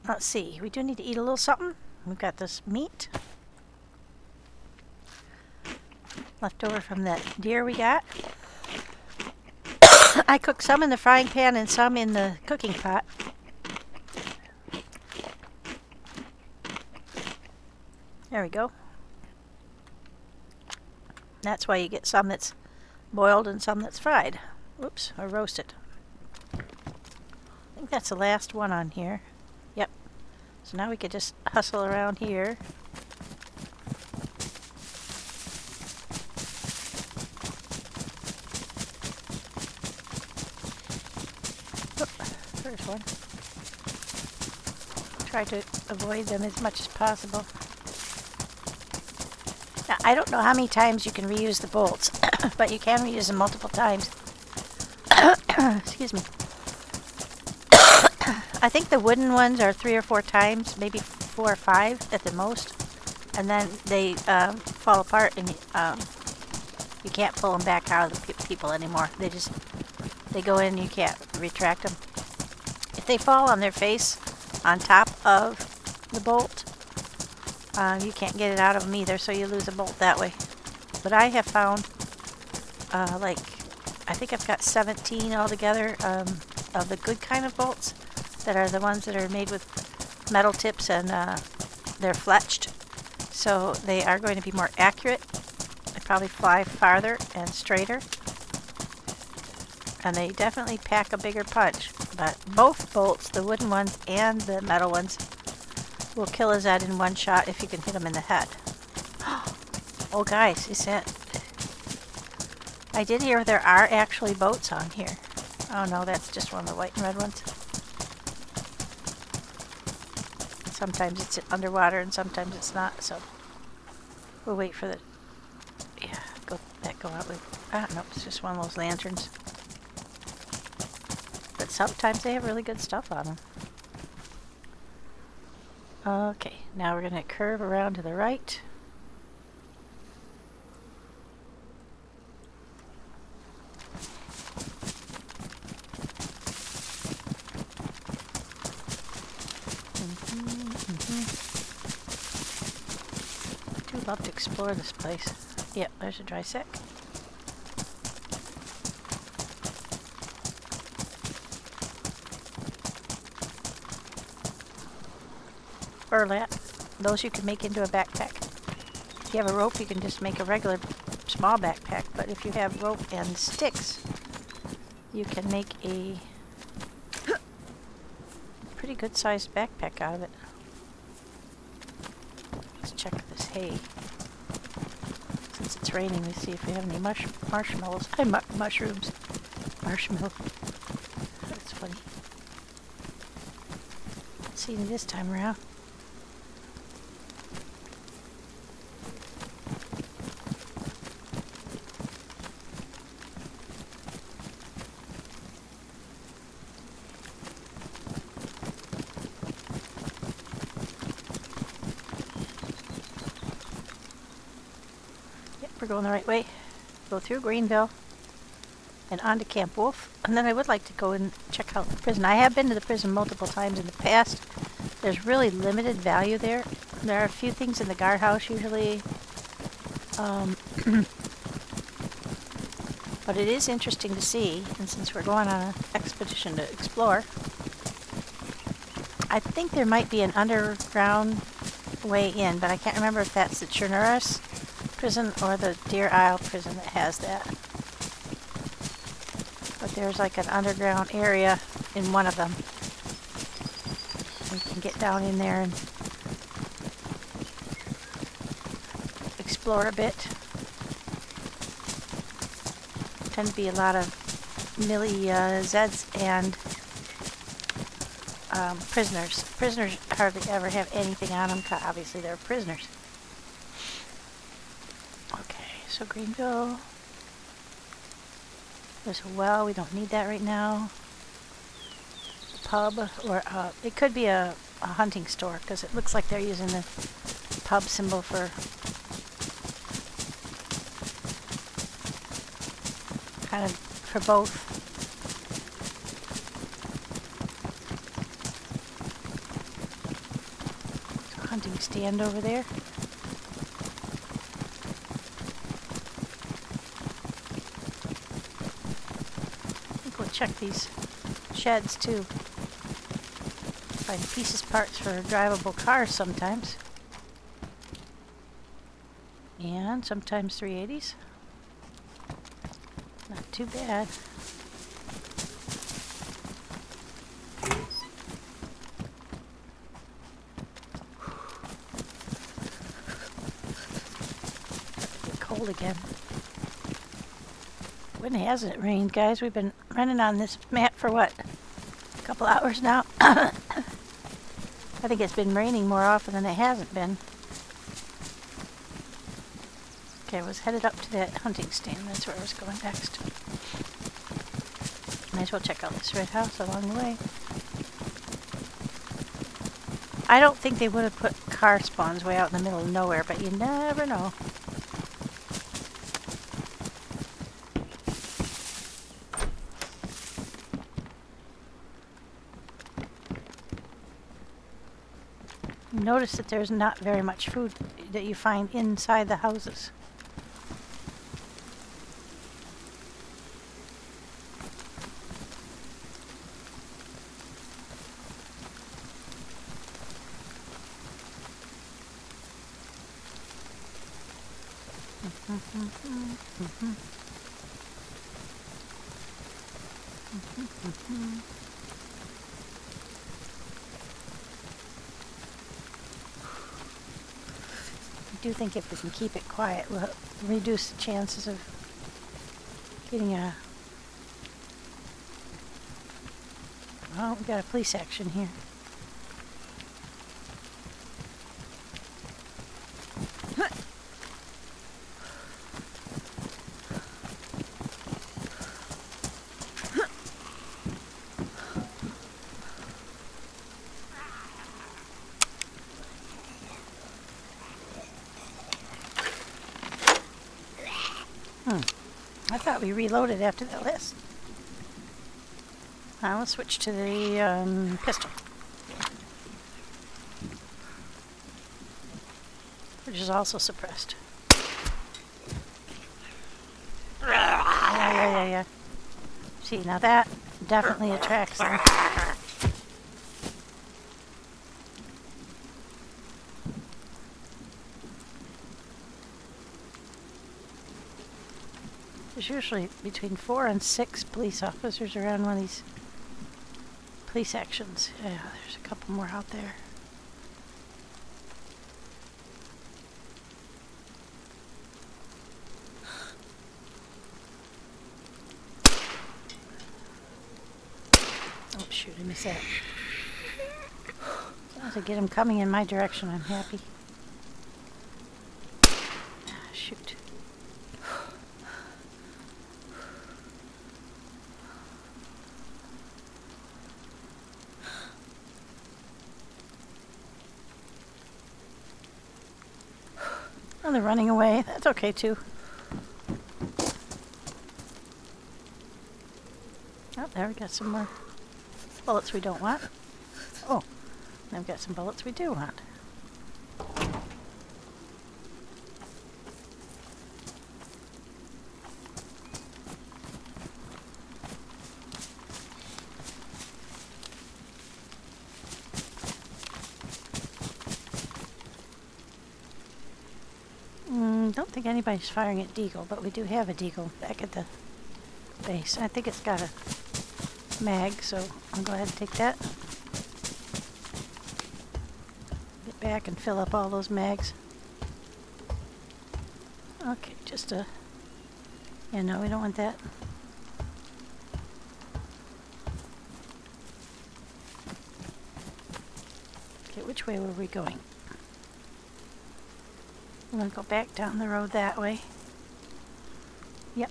Let's see. We do need to eat a little something. We've got this meat left over from that deer we got. I cooked some in the frying pan and some in the cooking pot. There we go. That's why you get some that's boiled and some that's fried. Oops, or roasted. I think that's the last one on here. Yep. So now we could just hustle around here. First one. Try to avoid them as much as possible. Now, I don't know how many times you can reuse the bolts, but you can reuse them multiple times. Excuse me. I think the wooden ones are 3 or 4 times, maybe 4 or 5 at the most, and then they fall apart and you can't pull them back out of the people anymore. They go in and you can't retract them. If they fall on their face on top of the bolt, you can't get it out of them either, so you lose a bolt that way. But I have found, I think I've got 17 altogether of the good kind of bolts that are the ones that are made with metal tips and they're fletched. So they are going to be more accurate. They probably fly farther and straighter. And they definitely pack a bigger punch. But both bolts, the wooden ones and the metal ones, will kill a Zed in one shot if you can hit them in the head. Oh guys, is that... I did hear there are actually boats on here. Oh no, that's just one of the white and red ones. Sometimes it's underwater and sometimes it's not, so we'll wait for the... Yeah, go out with... Ah, nope, it's just one of those lanterns. But sometimes they have really good stuff on them. Okay, now we're going to curve around to the right. I do love to explore this place. Yep, there's a dry sec. Burlap. Those you can make into a backpack. If you have a rope, you can just make a regular small backpack. But if you have rope and sticks, you can make a pretty good sized backpack out of it. Let's check this hay. Since it's raining, let's see if we have any marshmallows. Mushrooms. Marshmallow. That's funny. Let's see any this time around. We're going the right way. Go through Greenville and on to Camp Wolf. And then I would like to go and check out the prison. I have been to the prison multiple times in the past. There's really limited value there. There are a few things in the guardhouse usually. But it is interesting to see, and since we're going on an expedition to explore, I think there might be an underground way in, but I can't remember if that's the Chernurus prison or the Deer Isle prison that has that. But there's like an underground area in one of them. We can get down in there and explore a bit. Tend to be a lot of mili Zeds and prisoners. Prisoners hardly ever have anything on them, 'cause obviously they're prisoners. Okay, so Greenville. There's a well, we don't need that right now. Pub, or it could be a hunting store, because it looks like they're using the pub symbol for kind of for both. There's a hunting stand over there. Check these sheds too. Find pieces, parts for drivable cars sometimes. And sometimes 380s. Not too bad. It's get cold again. When hasn't it rained, guys? We've been running on this mat for what? A couple hours now? I think it's been raining more often than it hasn't been. Okay, I was headed up to that hunting stand. That's where I was going next. Might as well check out this red house along the way. I don't think they would have put car spawns way out in the middle of nowhere, but you never know. Notice that there's not very much food that you find inside the houses. I do think if we can keep it quiet, we'll reduce the chances of getting a... Oh, we got a police action here. I thought we reloaded after that list. Now let's switch to the pistol, which is also suppressed. Yeah. See, now that definitely attracts them. There's usually between 4 and 6 police officers around one of these police actions. Yeah, there's a couple more out there. Oh shoot, I missed that. As long as I get them coming in my direction, I'm happy. Shoot. Oh, they're running away. That's okay, too. Oh, there we got some more bullets we don't want. Oh, now we've got some bullets we do want. Don't think anybody's firing at deagle, but we do have a deagle back at the base. I think it's got a mag, so I'll go ahead and take that. Get back and fill up all those mags. Okay, just a... Yeah, no, we don't want that. Okay, which way were we going? I'm going to go back down the road that way. Yep.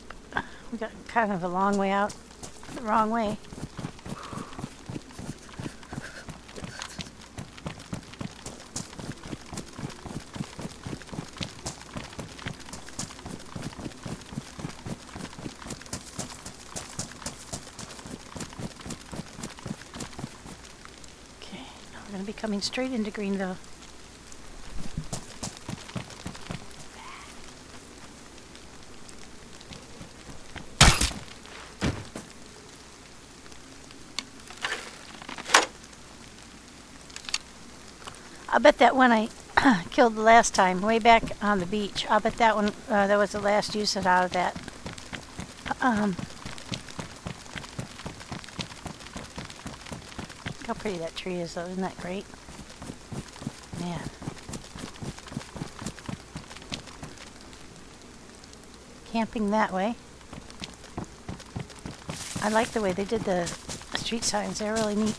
We got kind of a long way out. The wrong way. Okay, now we're going to be coming straight into Greenville. I bet that one I killed the last time, way back on the beach, I bet that one, that was the last use out of that. Look how pretty that tree is, though. Isn't that great? Man. Camping that way. I like the way they did the street signs. They're really neat.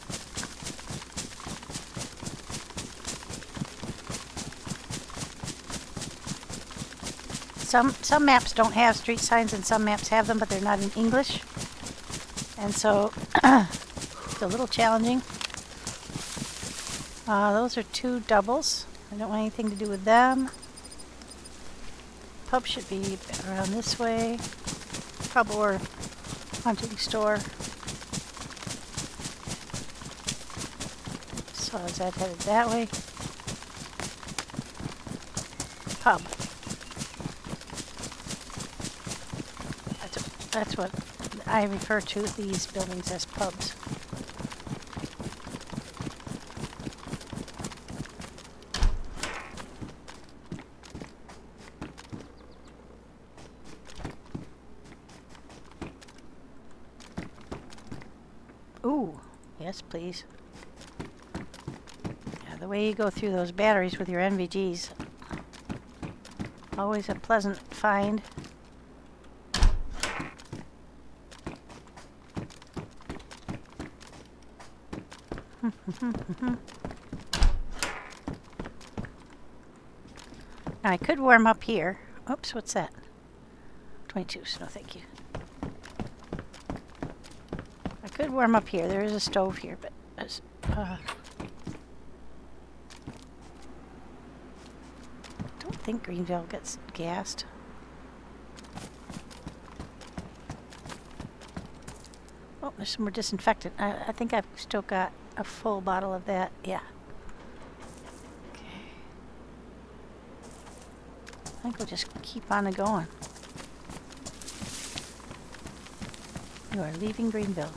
Some maps don't have street signs and some maps have them, but they're not in English. And so it's a little challenging. Those are 2 doubles. I don't want anything to do with them. Pub should be around this way. Pub or hunting store. So is that headed that way? Pub. That's what I refer to these buildings as pubs. Ooh, yes please. Yeah, the way you go through those batteries with your NVGs. Always a pleasant find. Now I could warm up here. Oops, what's that? 22s, no thank you. I could warm up here. There is a stove here, but don't think Greenville gets gassed. Oh, there's some more disinfectant. I think I've still got a full bottle of that. Yeah. Okay. I think we'll just keep on going. You are leaving Greenville.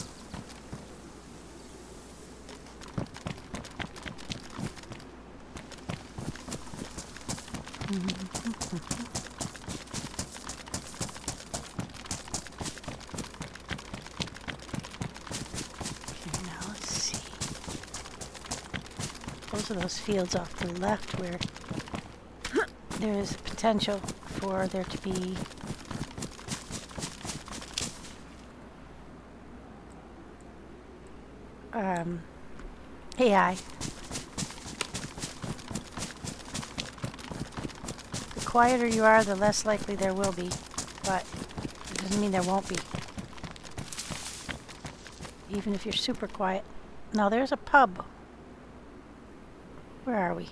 Those are those fields off to the left where there is potential for there to be AI. The quieter you are, the less likely there will be, but it doesn't mean there won't be. Even if you're super quiet. Now there's a pub. Where are we?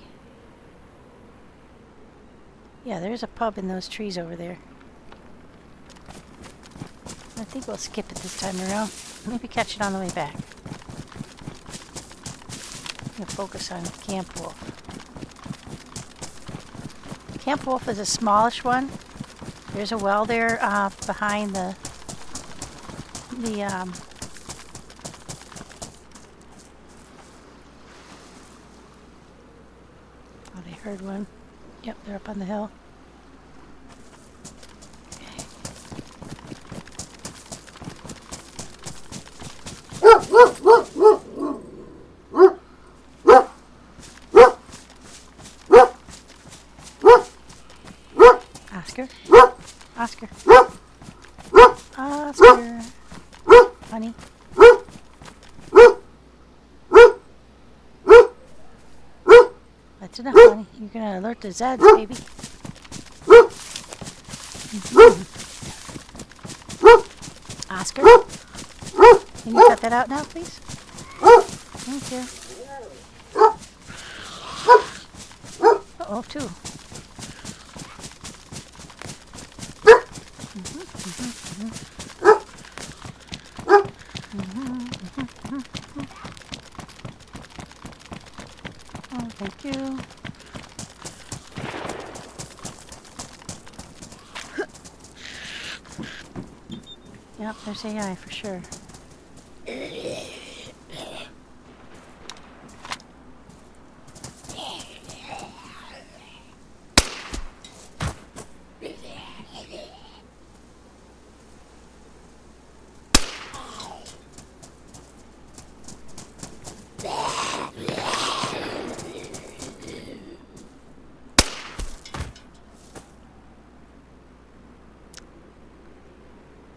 Yeah, there's a pub in those trees over there. I think we'll skip it this time around. Maybe catch it on the way back. I'm going to focus on Camp Wolf. Camp Wolf is a smallish one. There's a well there behind the oh, they heard one. Yep, they're up on the hill. Oscar. Oscar. Oscar. Honey. That's enough, honey. You're gonna alert the Zeds, baby. Oscar? Can you cut that out now, please? Thank you. Uh-oh, two. Oh, thank you. Yep, there's AI for sure.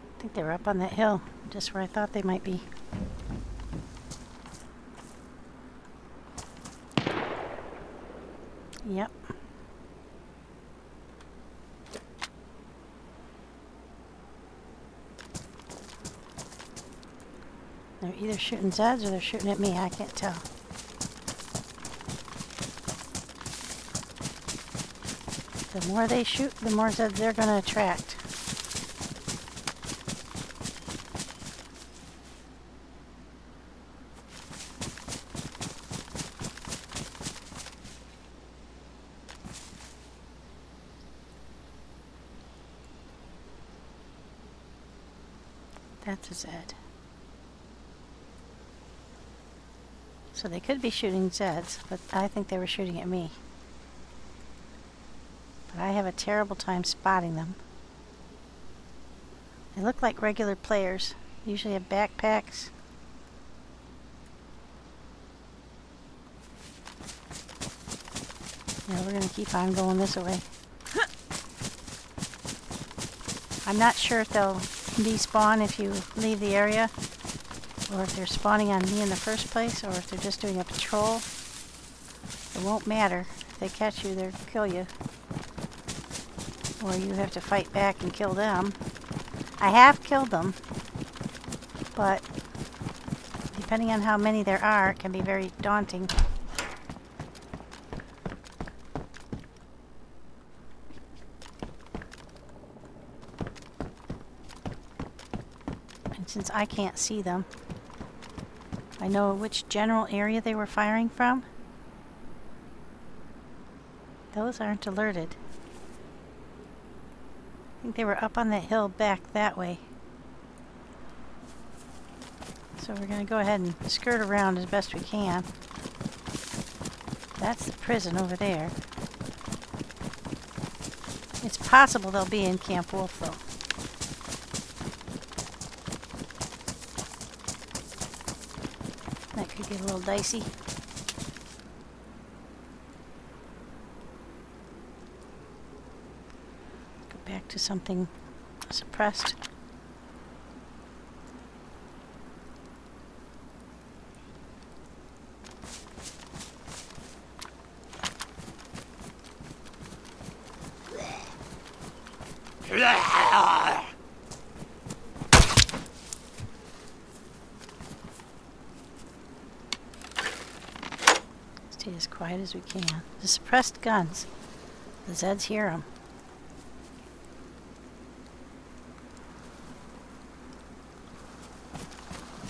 I think they were up on that hill, just where I thought they might be. Yep. They're either shooting Zeds or they're shooting at me. I can't tell. The more they shoot, the more Zeds they're going to attract. That's a Zed. So they could be shooting Zeds, but I think they were shooting at me. But I have a terrible time spotting them. They look like regular players. Usually have backpacks. Yeah, we're going to keep on going this way. I'm not sure if they'll despawn if you leave the area, or if they're spawning on me in the first place, or if they're just doing a patrol. It won't matter. If they catch you, they'll kill you. Or you have to fight back and kill them. I have killed them, but depending on how many there are, it can be very daunting. And since I can't see them, I know which general area they were firing from. Those aren't alerted. I think they were up on that hill back that way. So we're going to go ahead and skirt around as best we can. That's the prison over there. It's possible they'll be in Camp Wolf, though. That could get a little dicey. Go back to something suppressed. Stay as quiet as we can. The suppressed guns. The Zeds hear them.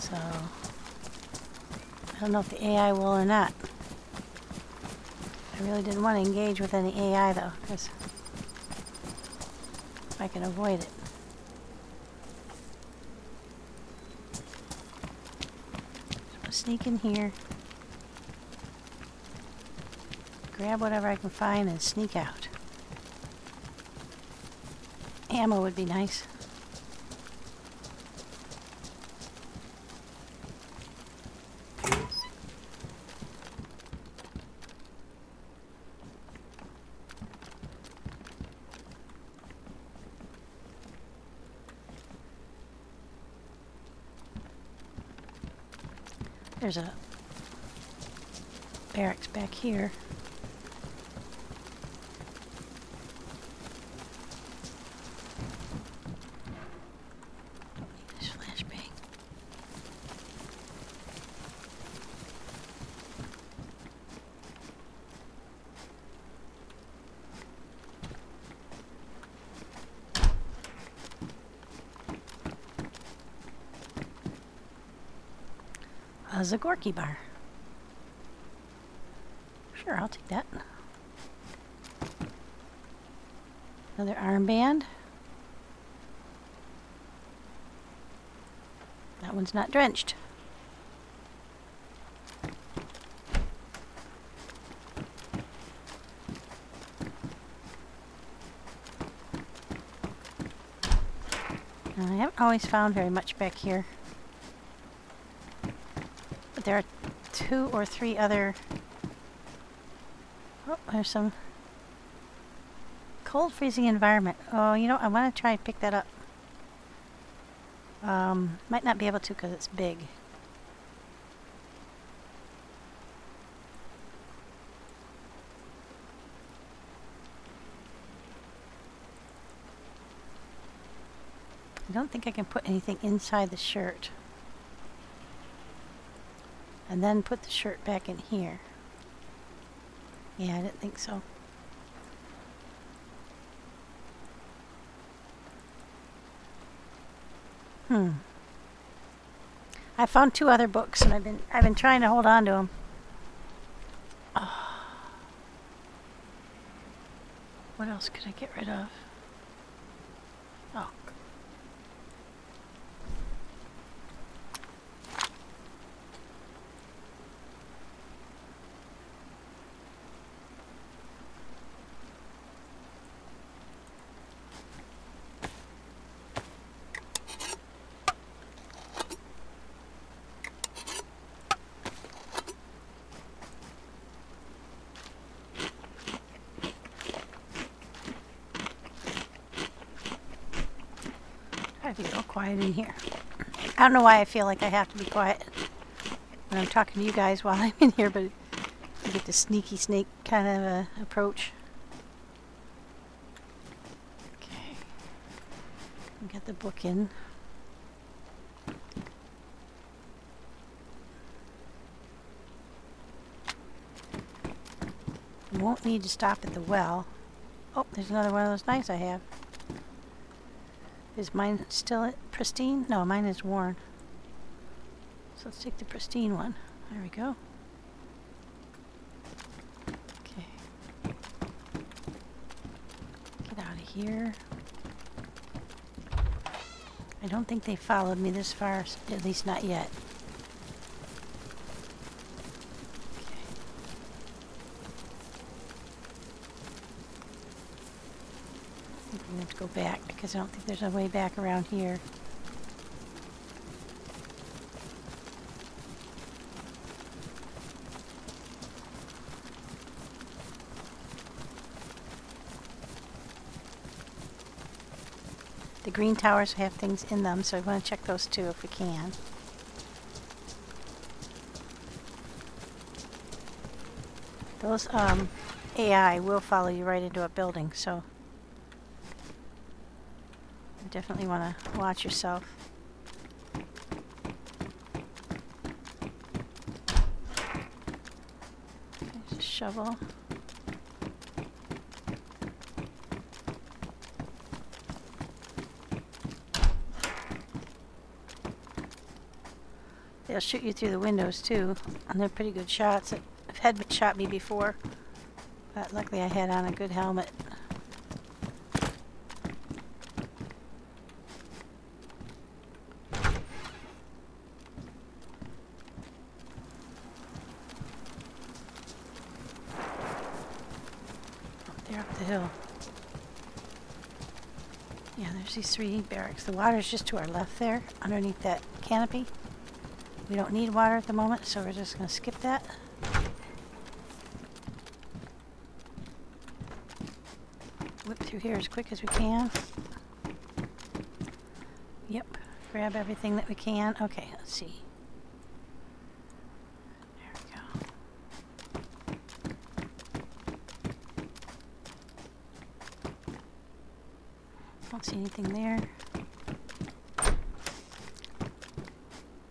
So, I don't know if the AI will or not. I really didn't want to engage with any AI though, because if I can avoid it. So I'll sneak in here, grab whatever I can find, and sneak out. Ammo would be nice. there's a barracks back here. Don't need this flashbang. A Zagorki bar. Sure, I'll take that. Another armband. That one's not drenched. I haven't always found very much back here. But there are 2 or 3 other... Oh, there's some cold freezing environment. Oh, you know, I want to try and pick that up. Might not be able to because it's big. I don't think I can put anything inside the shirt. And then put the shirt back in here. Yeah, I didn't think so. I found 2 other books, and I've been trying to hold on to them. Oh. What else could I get rid of? Oh. Try to be real quiet in here. I don't know why I feel like I have to be quiet when I'm talking to you guys while I'm in here, but you get the sneaky snake kind of approach. Okay. Get the book in. You won't need to stop at the well. Oh, there's another one of those knives I have. Is mine still pristine? No, mine is worn. So let's take the pristine one. There we go. Okay. Get out of here. I don't think they followed me this far, at least not yet. I'm going to go back because I don't think there's a way back around here. The green towers have things in them, so I want to check those too if we can. Those AI will follow you right into a building, so you definitely want to watch yourself. There's a shovel. They'll shoot you through the windows too, and they're pretty good shots. I've had shot me before, but luckily I had on a good helmet. They're up the hill. Yeah, there's these 3 barracks. The water's just to our left there, underneath that canopy. We don't need water at the moment, so we're just going to skip that. Whip through here as quick as we can. Yep, grab everything that we can. Okay, let's see. Don't see anything there.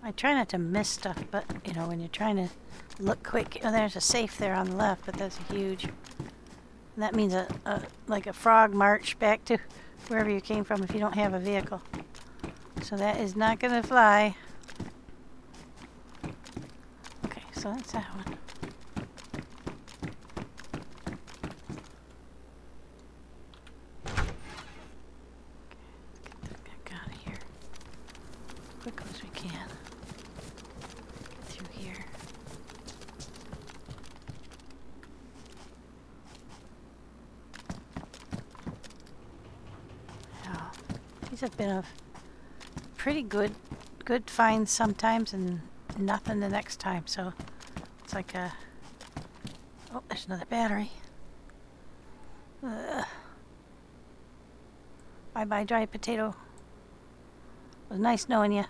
I try not to miss stuff, but you know, when you're trying to look quick, oh, there's a safe there on the left, but that's huge. And that means like a frog march back to wherever you came from if you don't have a vehicle. So that is not gonna fly. Okay, so that's that one. Get the heck out of here. Quick as we can. Get through here. Now, these have been a pretty good finds sometimes and nothing the next time. So it's like a... Oh, there's another battery. Bye-bye, dry potato. It was nice knowing you.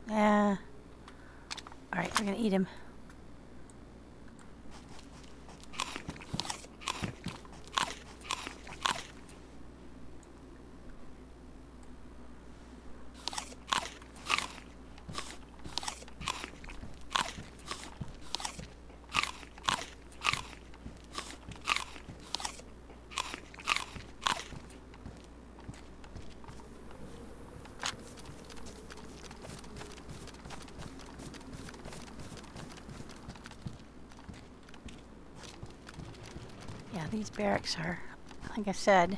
Yeah. Alright, we're gonna eat him. Yeah, these barracks are, like I said,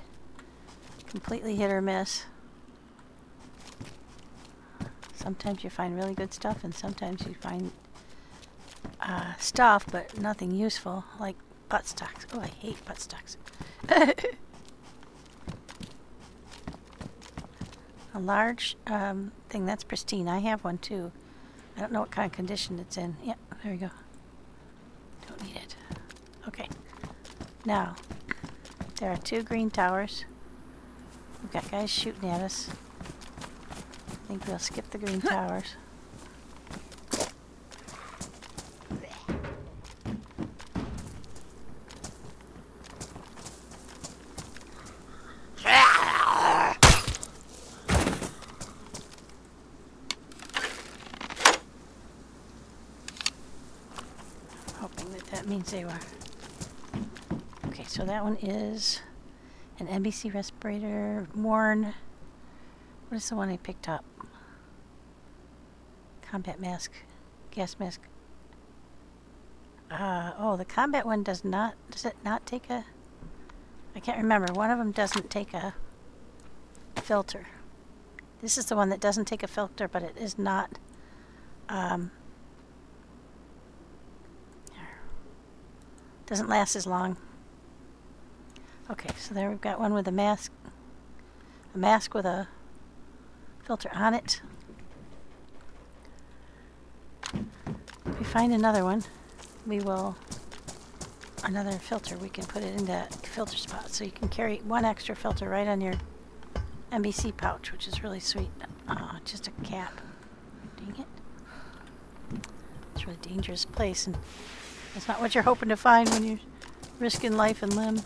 completely hit or miss. Sometimes you find really good stuff, and sometimes you find stuff, but nothing useful, like butt stocks. Oh, I hate butt stocks. A large thing, that's pristine. I have one too. I don't know what kind of condition it's in. Yeah, there we go. Don't need it. Okay. Now, there are 2 green towers. We've got guys shooting at us. I think we'll skip the green towers. Hoping that means they were. Okay, so that one is an NBC respirator, worn. What is the one I picked up? Combat mask, gas mask. Oh, the combat one does it not take a, I can't remember. One of them doesn't take a filter. This is the one that doesn't take a filter, but it is not, doesn't last as long. Okay, so there we've got one with a mask with a filter on it. If we find another one, we will, another filter, we can put it in that filter spot. So you can carry one extra filter right on your NBC pouch, which is really sweet. Oh, just a cap. Dang it. It's a really dangerous place, and it's not what you're hoping to find when you're risking life and limb.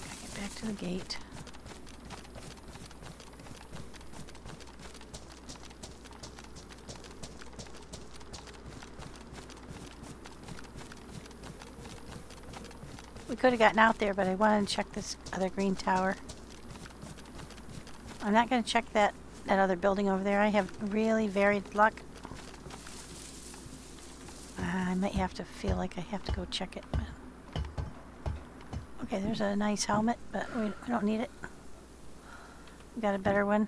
Okay, back to the gate. We could have gotten out there, but I wanted to check this other green tower. I'm not going to check that other building over there. I have really varied luck. I might have to feel like I have to go check it. Okay, there's a nice helmet, but we don't need it. We got a better one.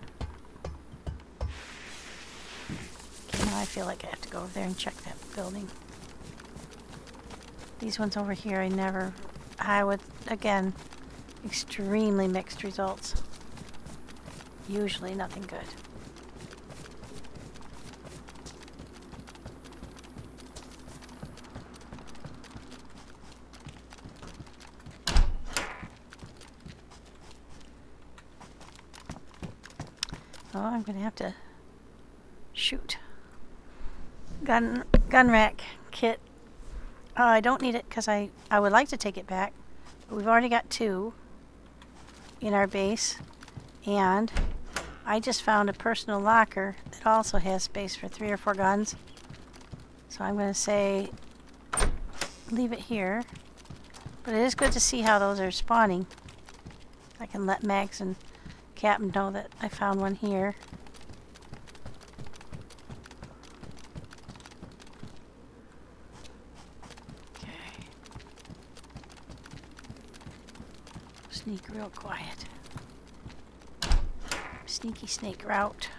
Okay, now I feel like I have to go over there and check that building. These ones over here, I would, again, extremely mixed results. Usually nothing good. Oh, I'm gonna have to shoot. Gun rack kit. Oh, I don't need it because I would like to take it back. But we've already got 2 in our base. And I just found a personal locker that also has space for 3 or 4 guns. So I'm going to say leave it here. But it is good to see how those are spawning. I can let Mags and Captain know that I found one here. Okay. Sneak real quiet. Sneaky snake route.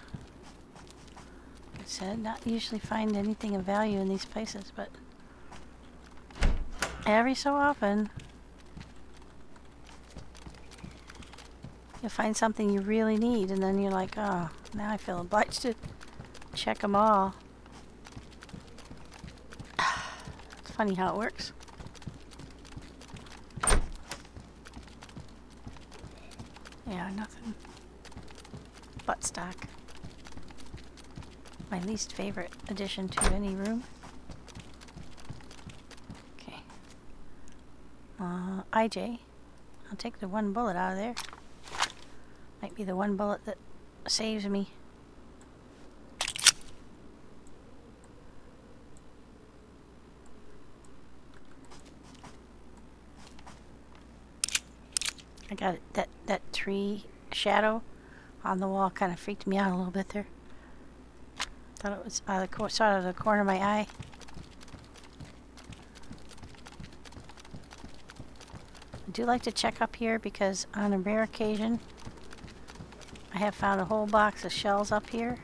Like I said, not usually find anything of value in these places, but every so often you'll find something you really need, and then you're like, oh, now I feel obliged to check them all. It's funny how it works. Yeah, nothing. Buttstock. My least favorite addition to any room. Okay. IJ. I'll take the 1 bullet out of there. Might be the 1 bullet that saves me. I got it. That tree shadow on the wall kind of freaked me out a little bit there. Thought it was out of the corner of my eye. I do like to check up here because on a rare occasion I have found a whole box of shells up here.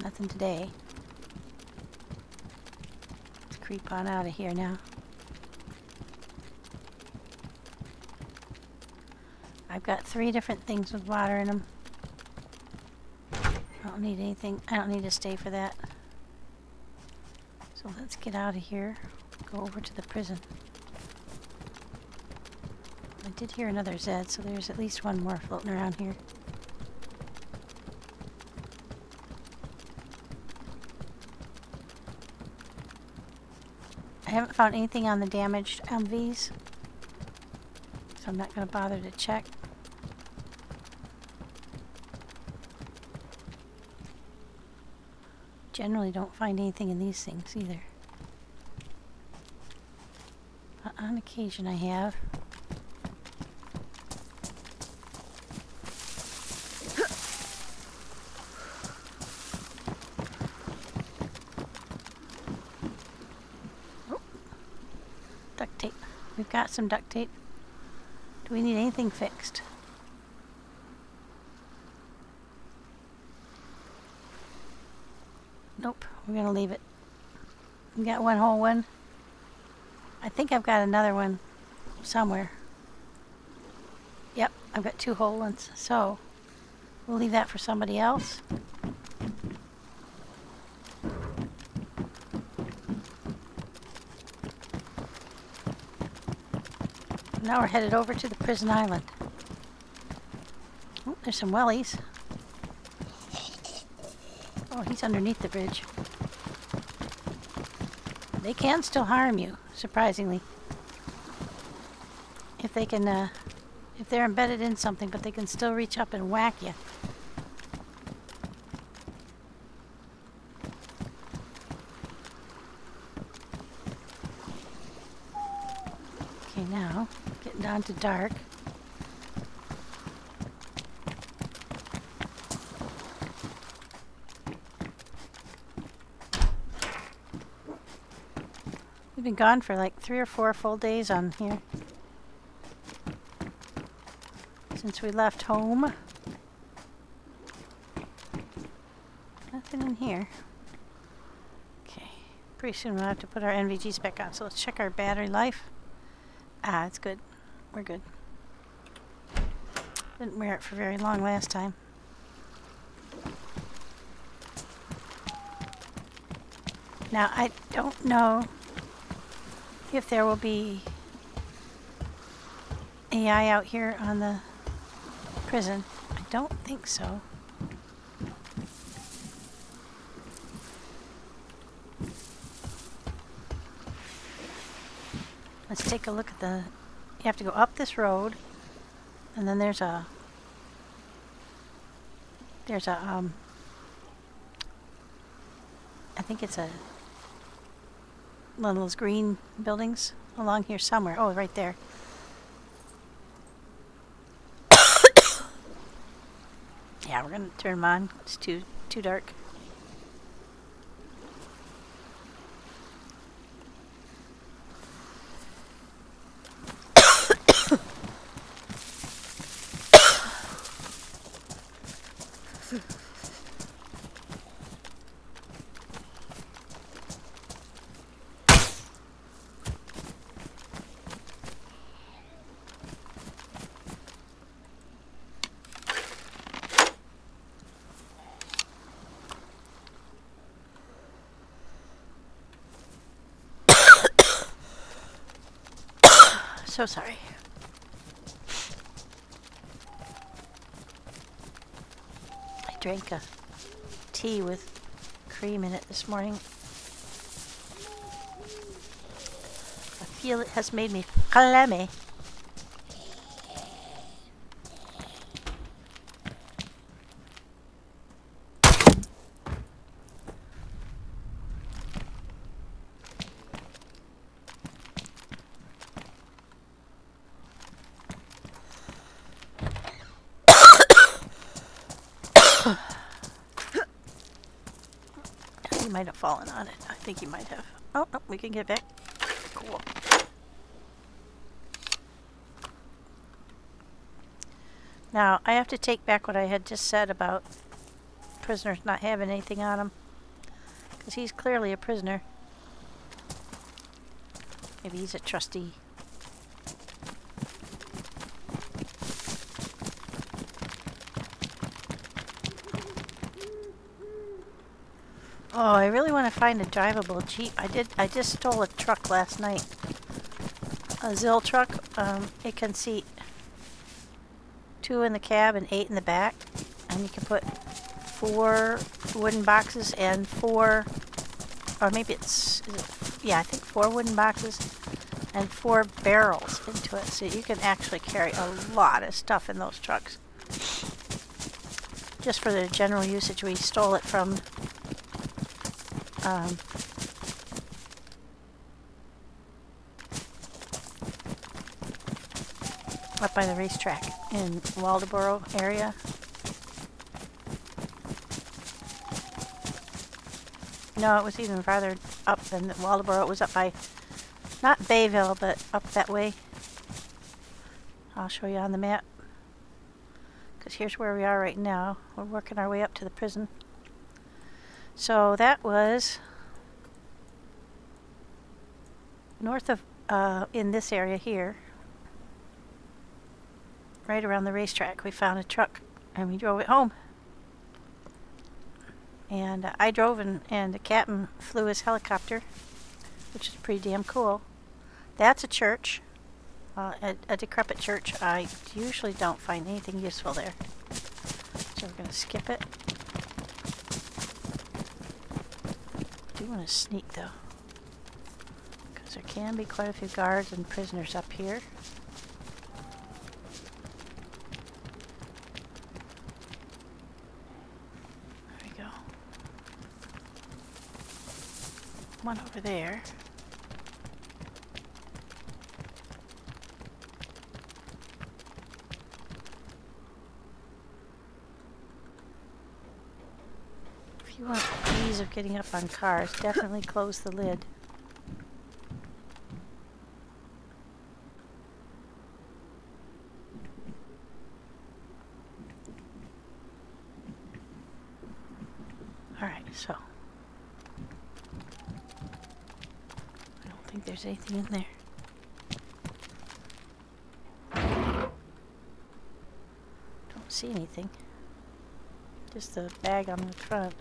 Nothing today. Let's creep on out of here now. I've got 3 different things with water in them. I don't need anything. I don't need to stay for that. So let's get out of here. Go over to the prison. I did hear another Z, so there's at least 1 more floating around here. I haven't found anything on the damaged MVs, so I'm not going to bother to check. Generally don't find anything in these things either. But on occasion I have. Oh. Duct tape. We've got some duct tape. Do we need anything fixed? Nope, we're gonna leave it. We got 1 whole one. I think I've got another one somewhere. Yep, I've got 2 whole ones, so we'll leave that for somebody else. Now we're headed over to the prison island. Oh, there's some wellies. Oh, he's underneath the bridge. They can still harm you, surprisingly. If they can, if they're embedded in something, but they can still reach up and whack you. Okay, now, getting down to dark. We've been gone for like 3 or 4 full days on here. Since we left home. Nothing in here. Okay. Pretty soon we'll have to put our NVGs back on. So let's check our battery life. Ah, it's good. We're good. Didn't wear it for very long last time. Now, I don't know if there will be AI out here on the prison. I don't think so. Let's take a look at the... You have to go up this road, and then there's a... I think it's a... one of those green buildings along here somewhere. Oh, right there. Yeah, we're gonna turn them on. It's too dark. So sorry. I drank a tea with cream in it this morning. I feel it has made me clammy. He might have fallen on it. I think he might have. Oh, no, we can get back. Cool. Now, I have to take back what I had just said about prisoners not having anything on him. Because he's clearly a prisoner. Maybe he's a trustee. Oh, I really want to find a drivable Jeep. I just stole a truck last night. A Zill truck. It can seat 2 in the cab and 8 in the back. And you can put 4 wooden boxes and 4, or maybe it's, yeah, I think 4 wooden boxes and 4 barrels into it. So you can actually carry a lot of stuff in those trucks. Just for the general usage, we stole it from up by the racetrack in Waldoboro area. No, it was even farther up than Waldoboro. It was up by, not Bayville, but up that way. I'll show you on the map. Because here's where we are right now. We're working our way up to the prison. So that was north of, in this area here, right around the racetrack. We found a truck and we drove it home. And I drove and the captain flew his helicopter, which is pretty damn cool. That's a church, a decrepit church. I usually don't find anything useful there. So we're going to skip it. I do want to sneak though, because there can be quite a few guards and prisoners up here. There we go. One over there. If you want ease of getting up on cars, definitely close the lid. Alright, so I don't think there's anything in there. Don't see anything. Just the bag on the front.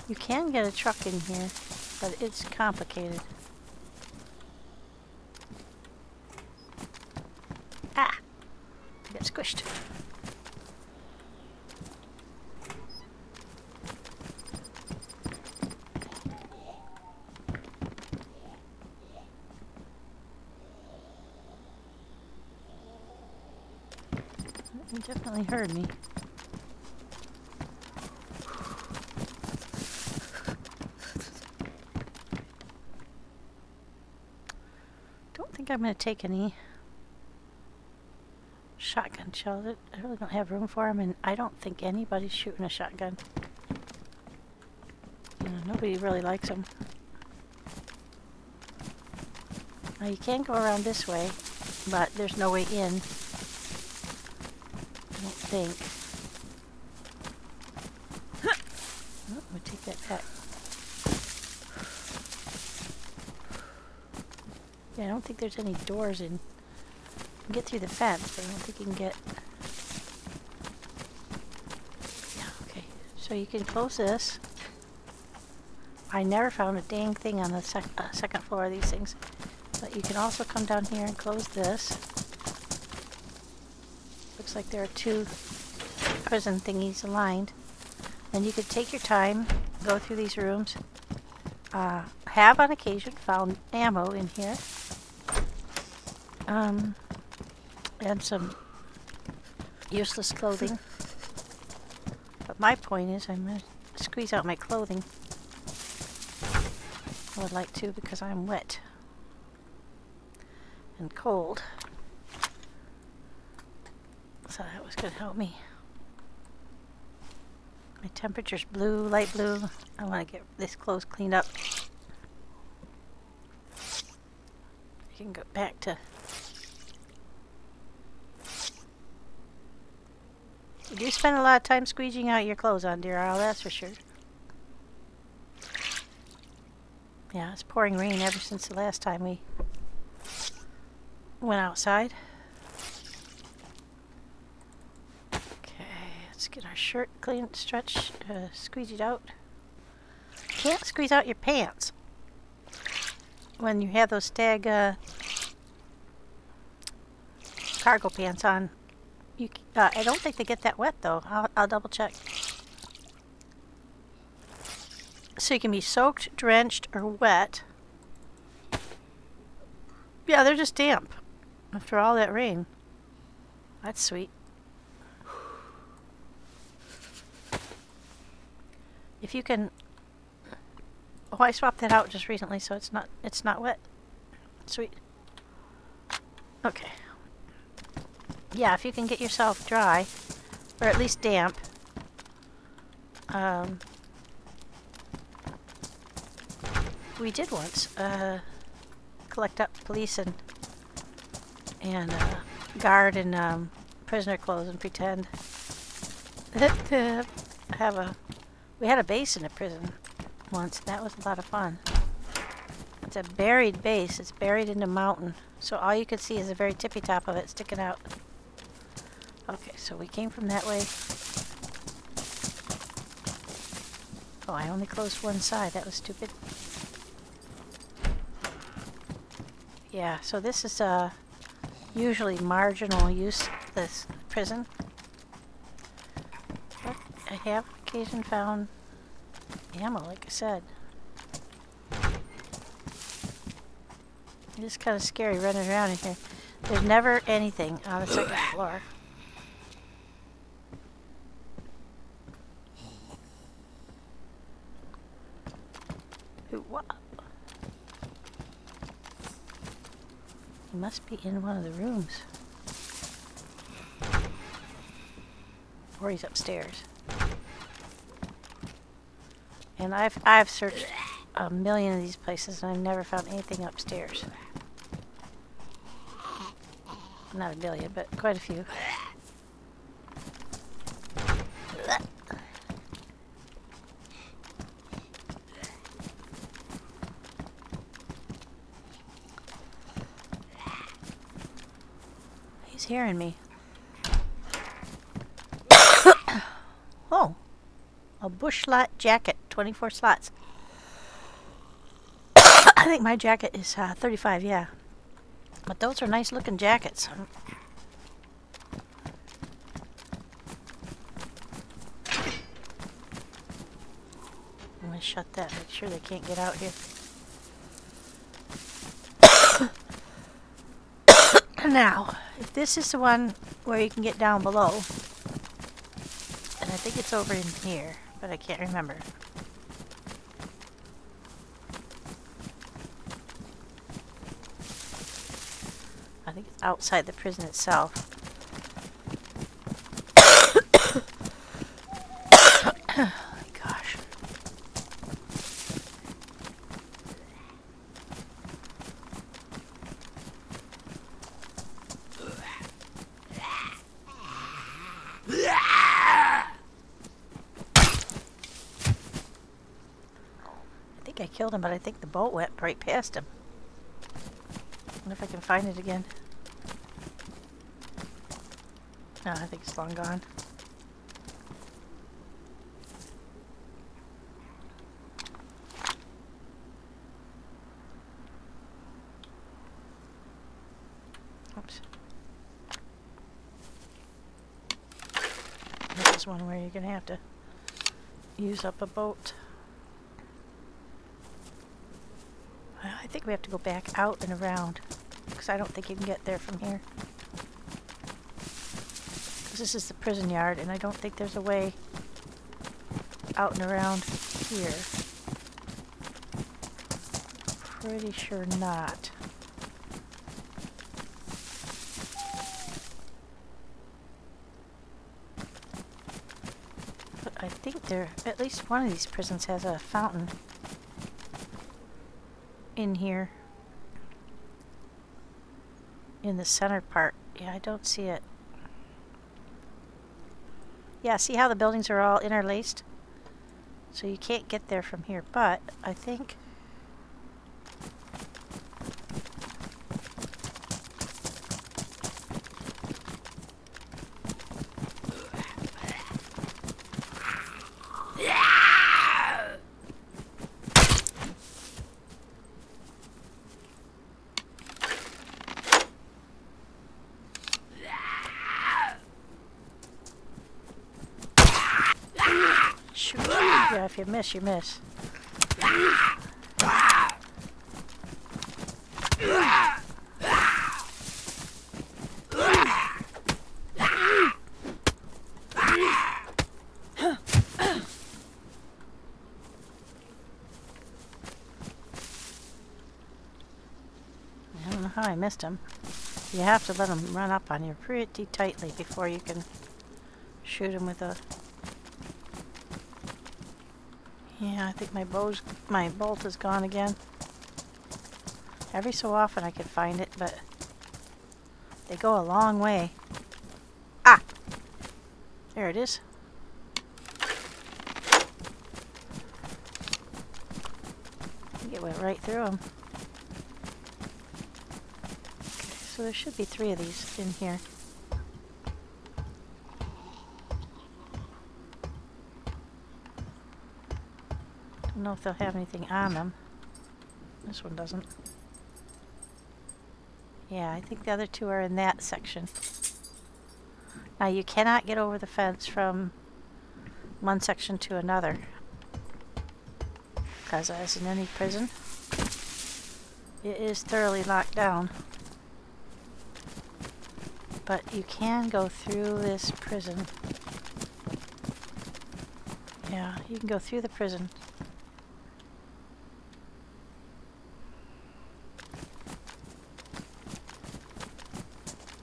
You can get a truck in here, but it's complicated. definitely heard me. Don't think I'm going to take any shotgun shells. I really don't have room for them, and I don't think anybody's shooting a shotgun. Nobody really likes them. Now you can go around this way, but there's no way in. I don't think. Oh, I'm going to take that back. Yeah, I don't think there's any doors in. You can get through the fence, but I don't think you can get... Yeah, okay. So you can close this. I never found a dang thing on the second floor of these things. But you can also come down here and close this. Looks like there are two prison thingies aligned. And you could take your time, go through these rooms. Have on occasion found ammo in here. And some useless clothing. But my point is I'm going to squeeze out my clothing. I would like to because I'm wet and cold. So that was going to help me. My temperature's blue, light blue. I want to get this clothes cleaned up. I can go back to... You do spend a lot of time squeezing out your clothes on, dear Isle, that's for sure. Yeah, it's pouring rain ever since the last time we went outside. Okay, let's get our shirt clean, stretch, squeeze it out. You can't squeeze out your pants when you have those stag cargo pants on. I don't think they get that wet though. I'll double check. So you can be soaked, drenched, or wet. Yeah, they're just damp after all that rain. That's sweet. If you can... Oh, I swapped that out just recently, so it's not wet. Sweet. Okay. Yeah, if you can get yourself dry, or at least damp, we did once collect up police and guard and prisoner clothes and pretend to have we had a base in a prison once. That was a lot of fun. It's a buried base. It's buried in the mountain, so all you could see is the very tippy top of it sticking out. Okay, so we came from that way. Oh, I only closed one side. That was stupid. Yeah, so this is usually marginal use, this prison. But I have on occasion found ammo, like I said. It's kind of scary running around in here. There's never anything on the second floor. What? He must be in one of the rooms. Or he's upstairs. And I've searched a million of these places and I've never found anything upstairs. Not a million, but quite a few. He's hearing me. Oh, a bush slot jacket, 24 slots. I think my jacket is 35, yeah. But those are nice looking jackets. I'm going to shut that, make sure they can't get out here. Now, if this is the one where you can get down below. And I think it's over in here, but I can't remember. I think it's outside the prison itself. Oh my gosh. I think I killed him, but I think the bolt went right past him. Wonder if I can find it again. No, I think it's long gone. Oops. This is one where you're going to have to use up a boat. I think we have to go back out and around, because I don't think you can get there from here. Because this is the prison yard, and I don't think there's a way out and around here. Pretty sure not. But I think at least one of these prisons has a fountain in here. In the center part. Yeah, I don't see it. Yeah, see how the buildings are all interlaced? So you can't get there from here, but I think yeah, if you miss, you miss. I don't know how I missed him. You have to let him run up on you pretty tightly before you can shoot him with a... Yeah, I think my bolt is gone again. Every so often I could find it, but they go a long way. Ah! There it is. I think it went right through him. Okay, so there should be 3 of these in here. I don't know if they'll have anything on them. This one doesn't. Yeah, I think the other 2 are in that section. Now you cannot get over the fence from one section to another, because as in any prison, it is thoroughly locked down. But you can go through this prison. Yeah, you can go through the prison.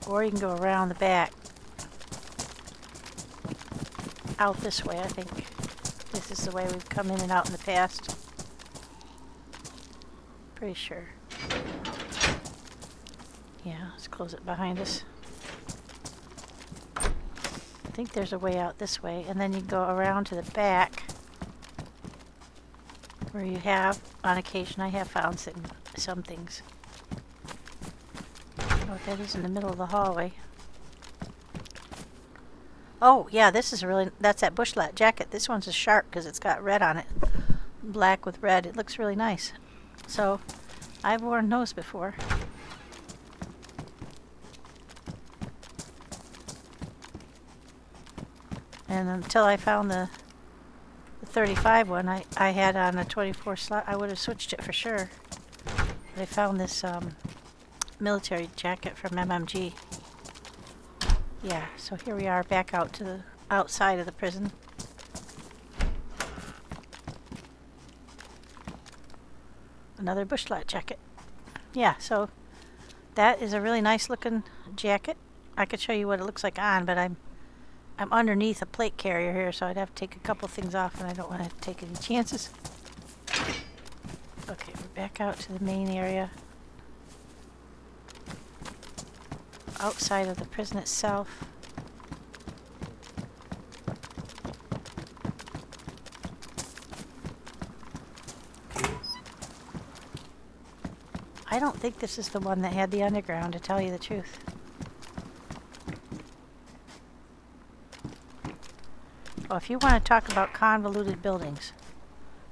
Or you can go around the back. Out this way, I think. This is the way we've come in and out in the past. Pretty sure. Yeah, let's close it behind us. I think there's a way out this way, and then you go around to the back, where you have, on occasion, I have found some things. I don't know what that is in the middle of the hallway. Oh, yeah, this is that's that bushlat jacket. This one's a sharp because it's got red on it. Black with red. It looks really nice. So, I've worn those before. And until I found the 35 one, I had on a 24 slot. I would have switched it for sure. But I found this military jacket from MMG. Yeah, so here we are back out to the outside of the prison. Another bushlight jacket. Yeah, so that is a really nice looking jacket. I could show you what it looks like on, but I'm underneath a plate carrier here, so I'd have to take a couple things off, and I don't want to take any chances. Okay, we're back out to the main area. Outside of the prison itself. I don't think this is the one that had the underground, to tell you the truth. Well, if you want to talk about convoluted buildings,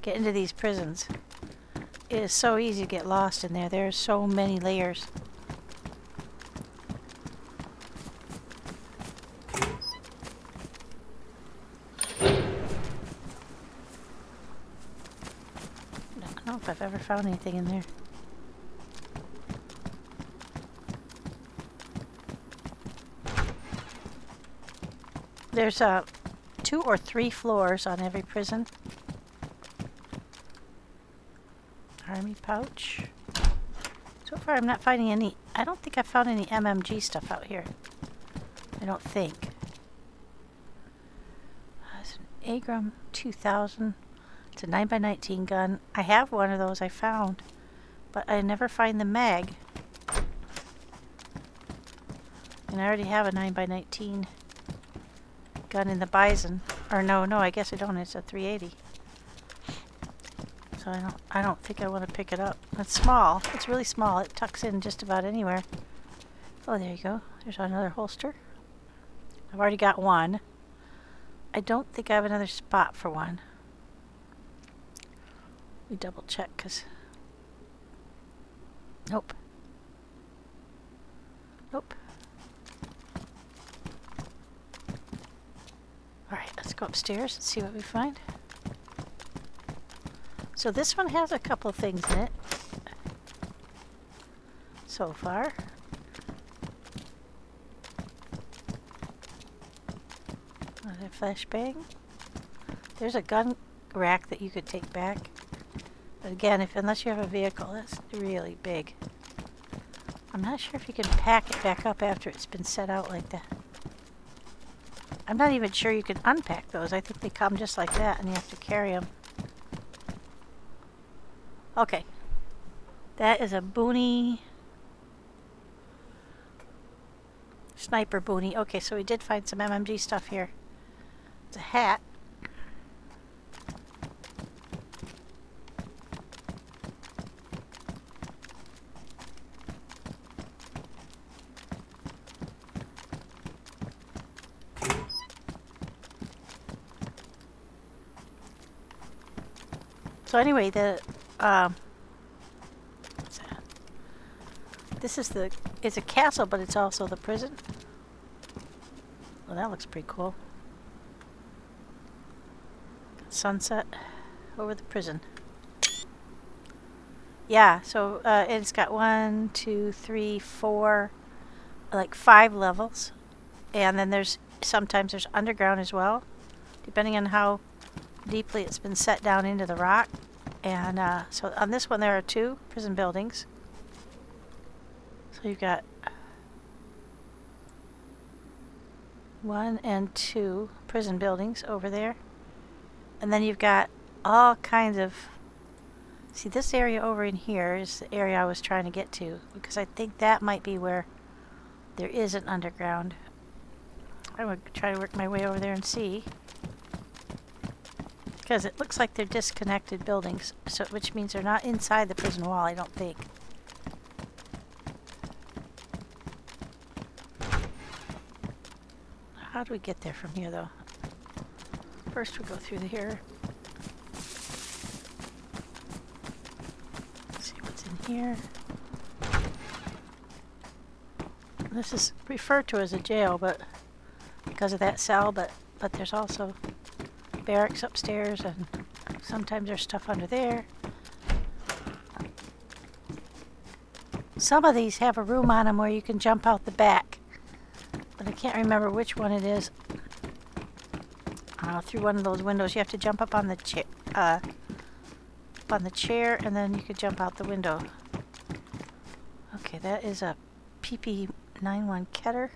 get into these prisons. It is so easy to get lost in there. There are so many layers. I don't know if I've ever found anything in there. There's 2 or 3 floors on every prison. Army pouch. So far I'm not finding any. I don't think I found any MMG stuff out here. I don't think. It's an Agram 2000. It's a 9x19 gun. I have one of those I found, but I never find the mag. And I already have a 9x19 gun in the Bison. Or no, I guess I don't. It's a 380. So I don't think I want to pick it up. It's small. It's really small. It tucks in just about anywhere. Oh, there you go. There's another holster. I've already got one. I don't think I have another spot for one. We double check because... Nope. Nope. Alright, let's go upstairs and see what we find. So this one has a couple of things in it so far. Another flashbang. There's a gun rack that you could take back. But again, unless you have a vehicle, that's really big. I'm not sure if you can pack it back up after it's been set out like that. I'm not even sure you can unpack those. I think they come just like that and you have to carry them. Okay. That is a boonie. Sniper boonie. Okay, so we did find some MMG stuff here. It's a hat. So anyway, it's a castle, but it's also the prison. Well, that looks pretty cool. Sunset over the prison. Yeah, so it's got 1, 2, 3, 4, like 5 levels, and then sometimes there's underground as well, depending on how deeply it's been set down into the rock. And so on this one there are 2 prison buildings. So you've got 1 and 2 prison buildings over there. And then you've got all kinds of... See, this area over in here is the area I was trying to get to, because I think that might be where there is an underground. I would try to work my way over there and see. Because it looks like they're disconnected buildings, so which means they're not inside the prison wall, I don't think. How do we get there from here, though? First we go through here. Let's see what's in here. This is referred to as a jail, but because of that cell, but there's also barracks upstairs, and sometimes there's stuff under there. Some of these have a room on them where you can jump out the back, but can't remember which one it is. Through one of those windows. You have to jump up on the chair, and then you could jump out the window. Okay, that is a PP91 Keter.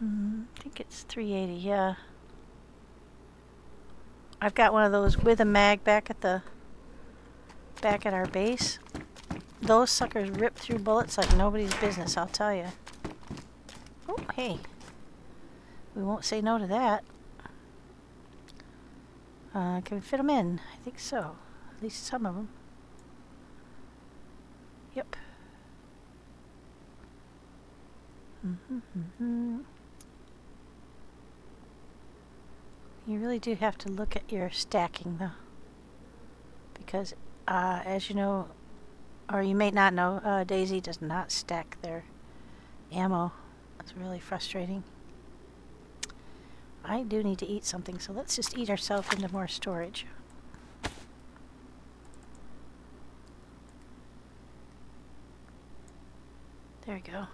I think it's 380, yeah. I've got one of those with a mag back at our base. Those suckers rip through bullets like nobody's business, I'll tell you. Oh, hey. We won't say no to that. Can we fit them in? I think so. At least some of them. Yep. You really do have to look at your stacking, though. Because, as you know, or you may not know, DayZ does not stack their ammo. It's really frustrating. I do need to eat something, so let's just eat ourselves into more storage. There we go.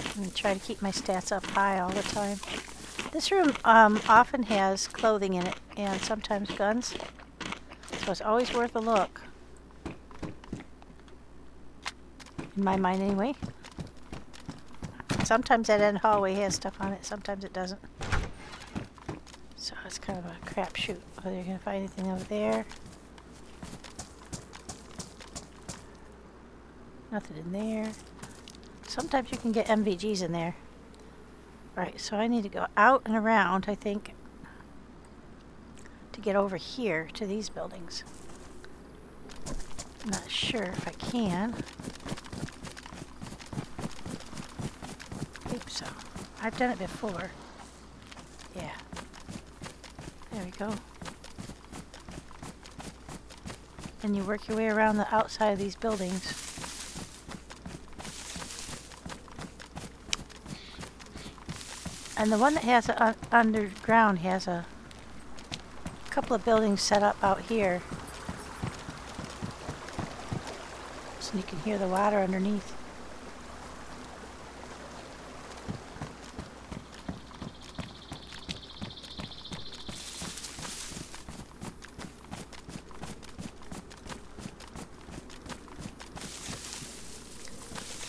I'm going to try to keep my stats up high all the time. This room often has clothing in it and sometimes guns, so it's always worth a look. In my mind, anyway. Sometimes that end hallway has stuff on it, sometimes it doesn't. So it's kind of a crapshoot whether you're going to find anything over there. Nothing in there. Sometimes you can get MVGs in there. Right, so I need to go out and around, I think, to get over here to these buildings. I'm not sure if I can. I think so. I've done it before. Yeah. There we go. And you work your way around the outside of these buildings. And the one that has it underground has a couple of buildings set up out here. So you can hear the water underneath.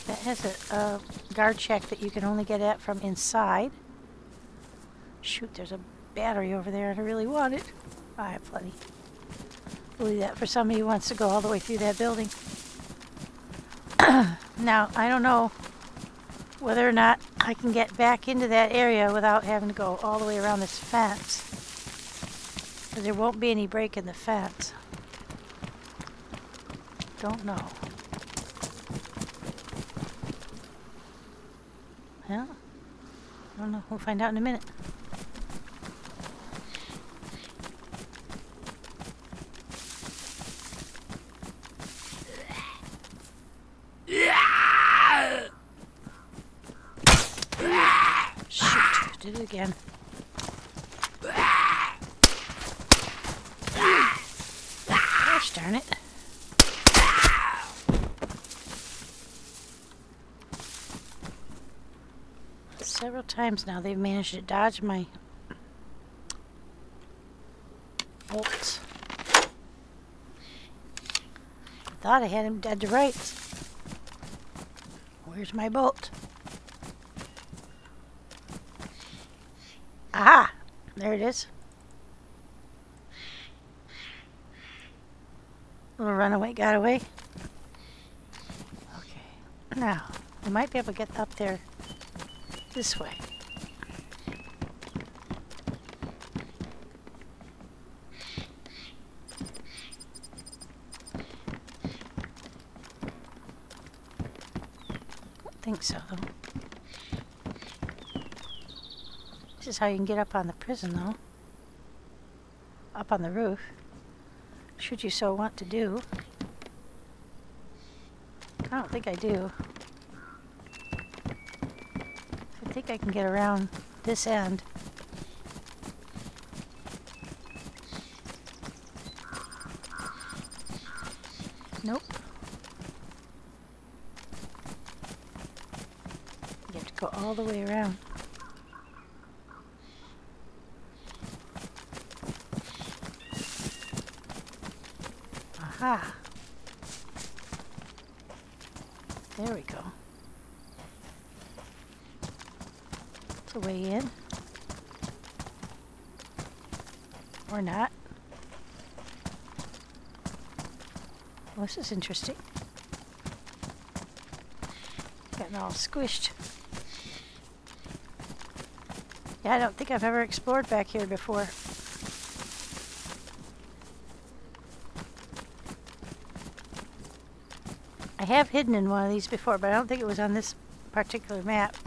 That has a guard check that you can only get at from inside. Shoot, there's a battery over there and I really want it. I have plenty. We'll leave that for somebody who wants to go all the way through that building. Now, I don't know whether or not I can get back into that area without having to go all the way around this fence. Because there won't be any break in the fence. Don't know. Well, I don't know. We'll find out in a minute. Shoot, did it again. Gosh darn it. Several times now they've managed to dodge my bolts. I thought I had him dead to rights. Where's my bolt? Aha! There it is. Little runaway got away. Okay. Now, we might be able to get up there this way. I don't think so, though. This is how you can get up on the prison, though. Up on the roof. Should you so want to do. I don't think I do. I think I can get around this end. go all the way around. Aha. There we go. It's a way in. Or not. Well, this is interesting. Getting all squished. Yeah, I don't think I've ever explored back here before. I have hidden in one of these before, but I don't think it was on this particular map.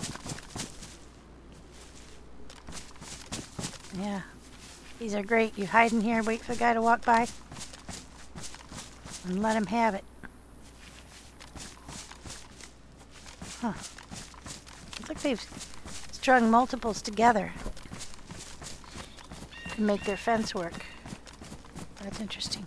Yeah, these are great. You hide in here, wait for the guy to walk by, and let him have it. Huh. Looks like they've strung multiples together to make their fence work. That's interesting.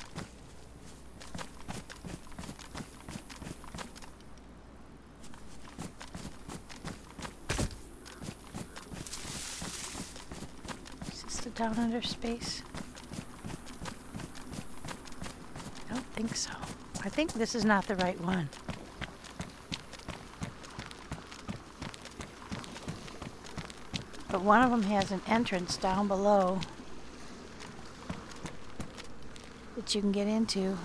Is this the down under space? I don't think so. I think this is not the right one. But one of them has an entrance down below that you can get into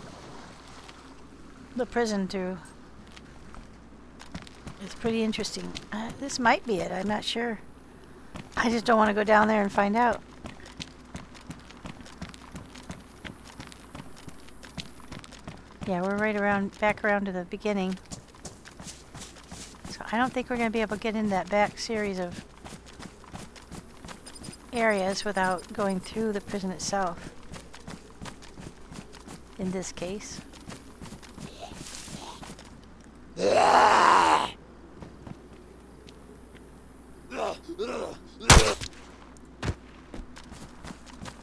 the prison through. It's pretty interesting. This might be it. I'm not sure. I just don't want to go down there and find out. Yeah, we're right around, back around to the beginning. So I don't think we're going to be able to get in that back series of areas without going through the prison itself. In this case.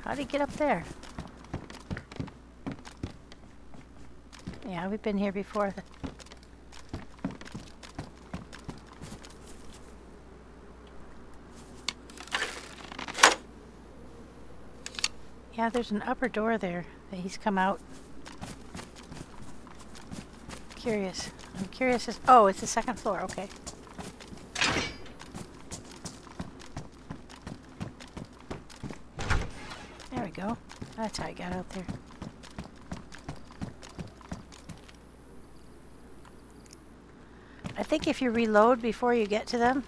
How'd he get up there? Yeah, we've been here before. Yeah, there's an upper door there that he's come out. Curious. I'm curious as... Oh, it's the second floor. Okay. There we go. That's how I got out there. I think if you reload before you get to them...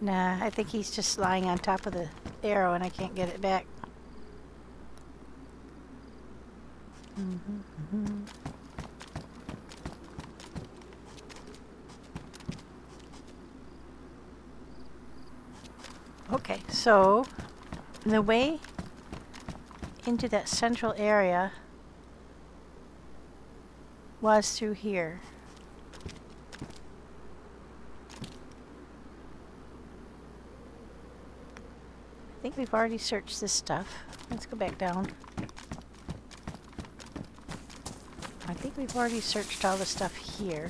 Nah, I think he's just lying on top of the arrow and I can't get it back. Okay, so the way into that central area was through here. I think we've already searched this stuff. Let's go back down. I think we've already searched all the stuff here.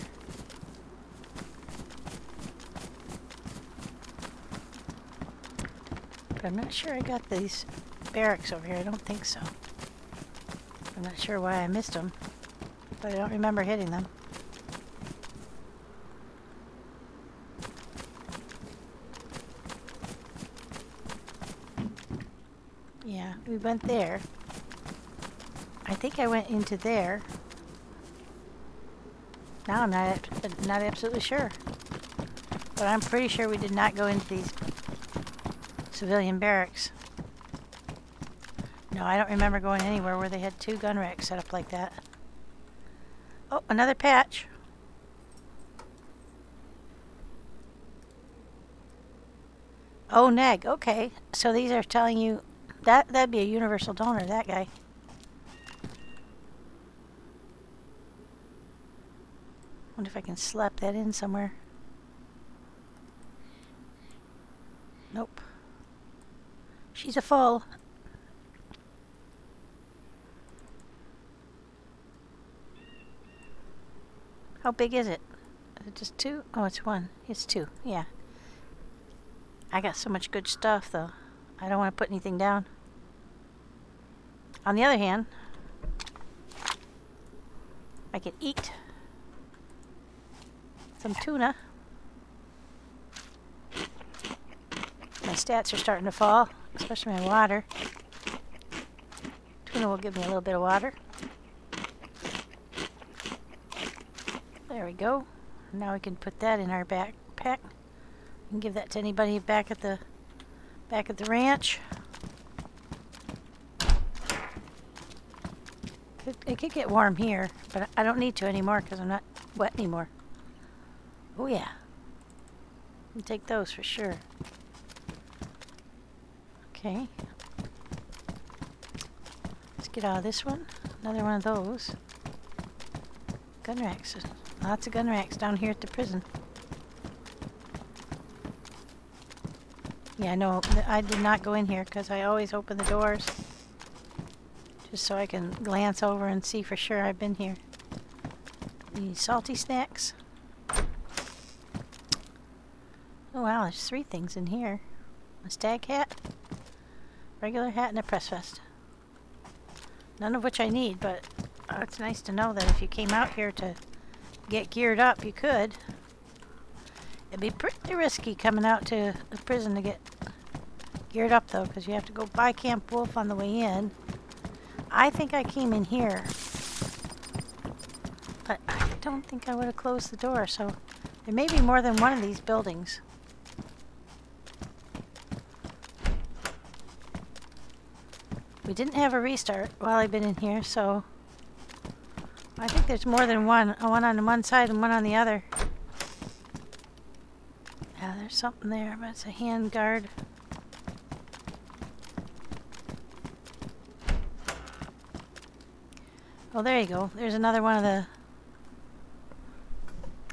But I'm not sure I got these barracks over here. I don't think so. I'm not sure why I missed them, but I don't remember hitting them. Yeah, we went there. I think I went into there. Now I'm not absolutely sure. But I'm pretty sure we did not go into these civilian barracks. No, I don't remember going anywhere where they had two gun racks set up like that. Oh, another patch. Oh, neg. Okay. So these are telling you that'd be a universal donor, that guy. Wonder if I can slap that in somewhere. Nope. She's a full. How big is it? it just 2? Oh, it's 1. It's 2. Yeah. I got so much good stuff, though. I don't want to put anything down. On the other hand, I could eat some tuna. My stats are starting to fall, especially my water. Tuna will give me a little bit of water. There we go. Now we can put that in our backpack and give that to anybody back at the ranch. It could get warm here, but I don't need to anymore because I'm not wet anymore. Oh yeah. I'll take those for sure. Okay. Let's get out of this one. Another one of those. Gun racks. Lots of gun racks down here at the prison. Yeah, no, I did not go in here because I always open the doors just so I can glance over and see for sure I've been here. These salty snacks. Oh wow, there's 3 things in here. A stag hat, regular hat, and a press vest. None of which I need, but it's nice to know that if you came out here to get geared up, you could. It'd be pretty risky coming out to the prison to get geared up, though, because you have to go by Camp Wolf on the way in. I think I came in here, but I don't think I would have closed the door, so there may be more than one of these buildings. We didn't have a restart while I've been in here, so I think there's more than one. One on one side and one on the other. Yeah, there's something there, but it's a hand guard. Oh, there you go. There's another one of the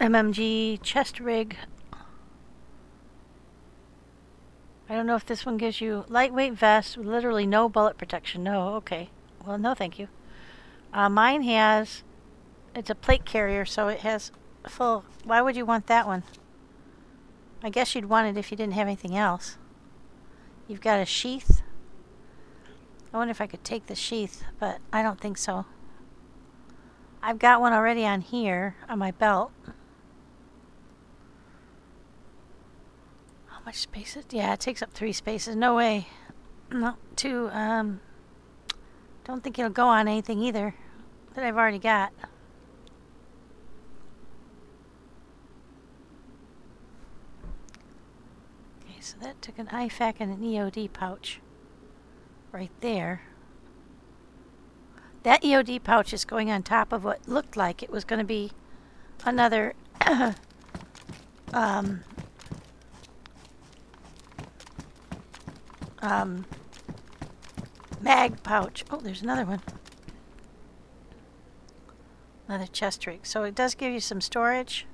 MMG chest rig. I don't know if this one gives you lightweight vest with literally no bullet protection. No, okay. Well, no thank you. Mine has, it's a plate carrier, so it has full. Why would you want that one? I guess you'd want it if you didn't have anything else. You've got a sheath. I wonder if I could take the sheath, but I don't think so. I've got one already on here on my belt. How much space is it? Yeah, it takes up 3 spaces. No way. No, 2. Don't think it'll go on anything either that I've already got. Okay, so that took an IFAK and an EOD pouch right there. That EOD pouch is going on top of what looked like it was going to be another mag pouch. Oh, there's another one. Another chest rig. So it does give you some storage,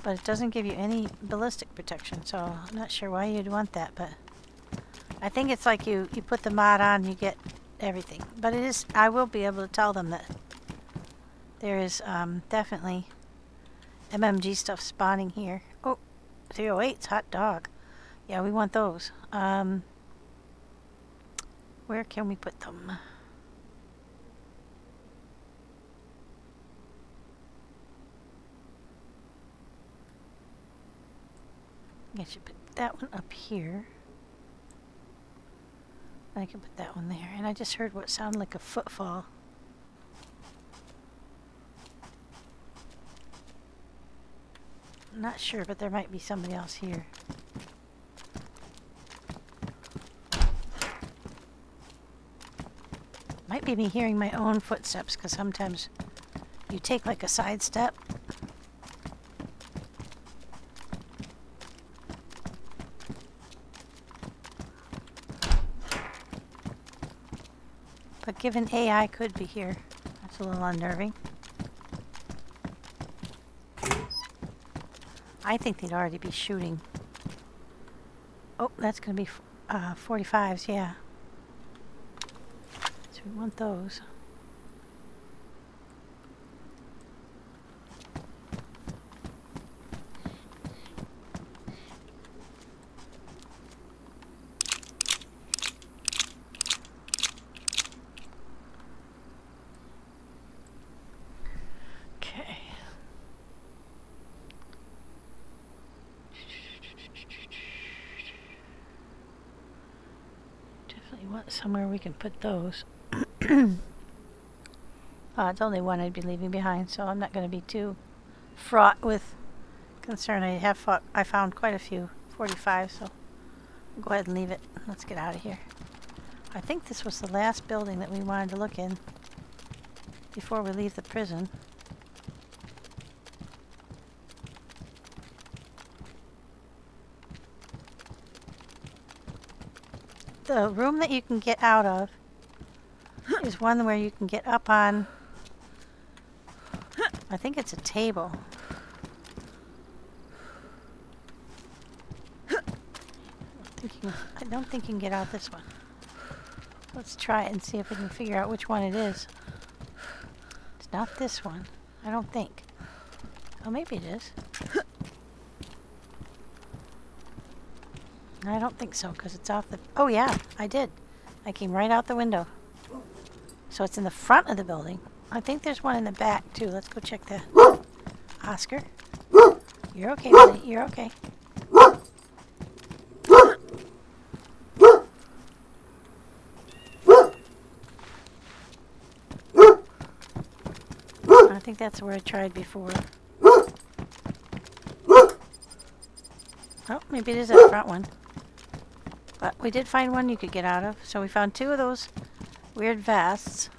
but it doesn't give you any ballistic protection. So I'm not sure why you'd want that, but I think it's like you put the mod on, you get everything. But it is, I will be able to tell them that there is definitely MMG stuff spawning here. Oh, 308's hot dog. Yeah, we want those. Where can we put them? I should put that one up here. I can put that one there. And I just heard what sounded like a footfall. I'm not sure, but there might be somebody else here. Might be me hearing my own footsteps, because sometimes you take like a side step. But given AI could be here, that's a little unnerving. I think they'd already be shooting. Oh, that's going to be 45s, yeah. So we want those. want somewhere we can put those. It's only one I'd be leaving behind, so I'm not going to be too fraught with concern. I found quite a few 45, so I'll go ahead and leave it. Let's get out of here. I think this was the last building that we wanted to look in before we leave the prison. The room that you can get out of is one where you can get up on, I think it's a table. I don't think you can get out this one. Let's try it and see if we can figure out which one it is. It's not this one, I don't think. Oh, maybe it is. I don't think so, because it's off the... Oh, yeah, I did. I came right out the window. So it's in the front of the building. I think there's one in the back, too. Let's go check that. Oscar? You're okay, buddy. You're okay. I think that's where I tried before. Oh, maybe it is that front one. But we did find one you could get out of. So we found two of those weird vests.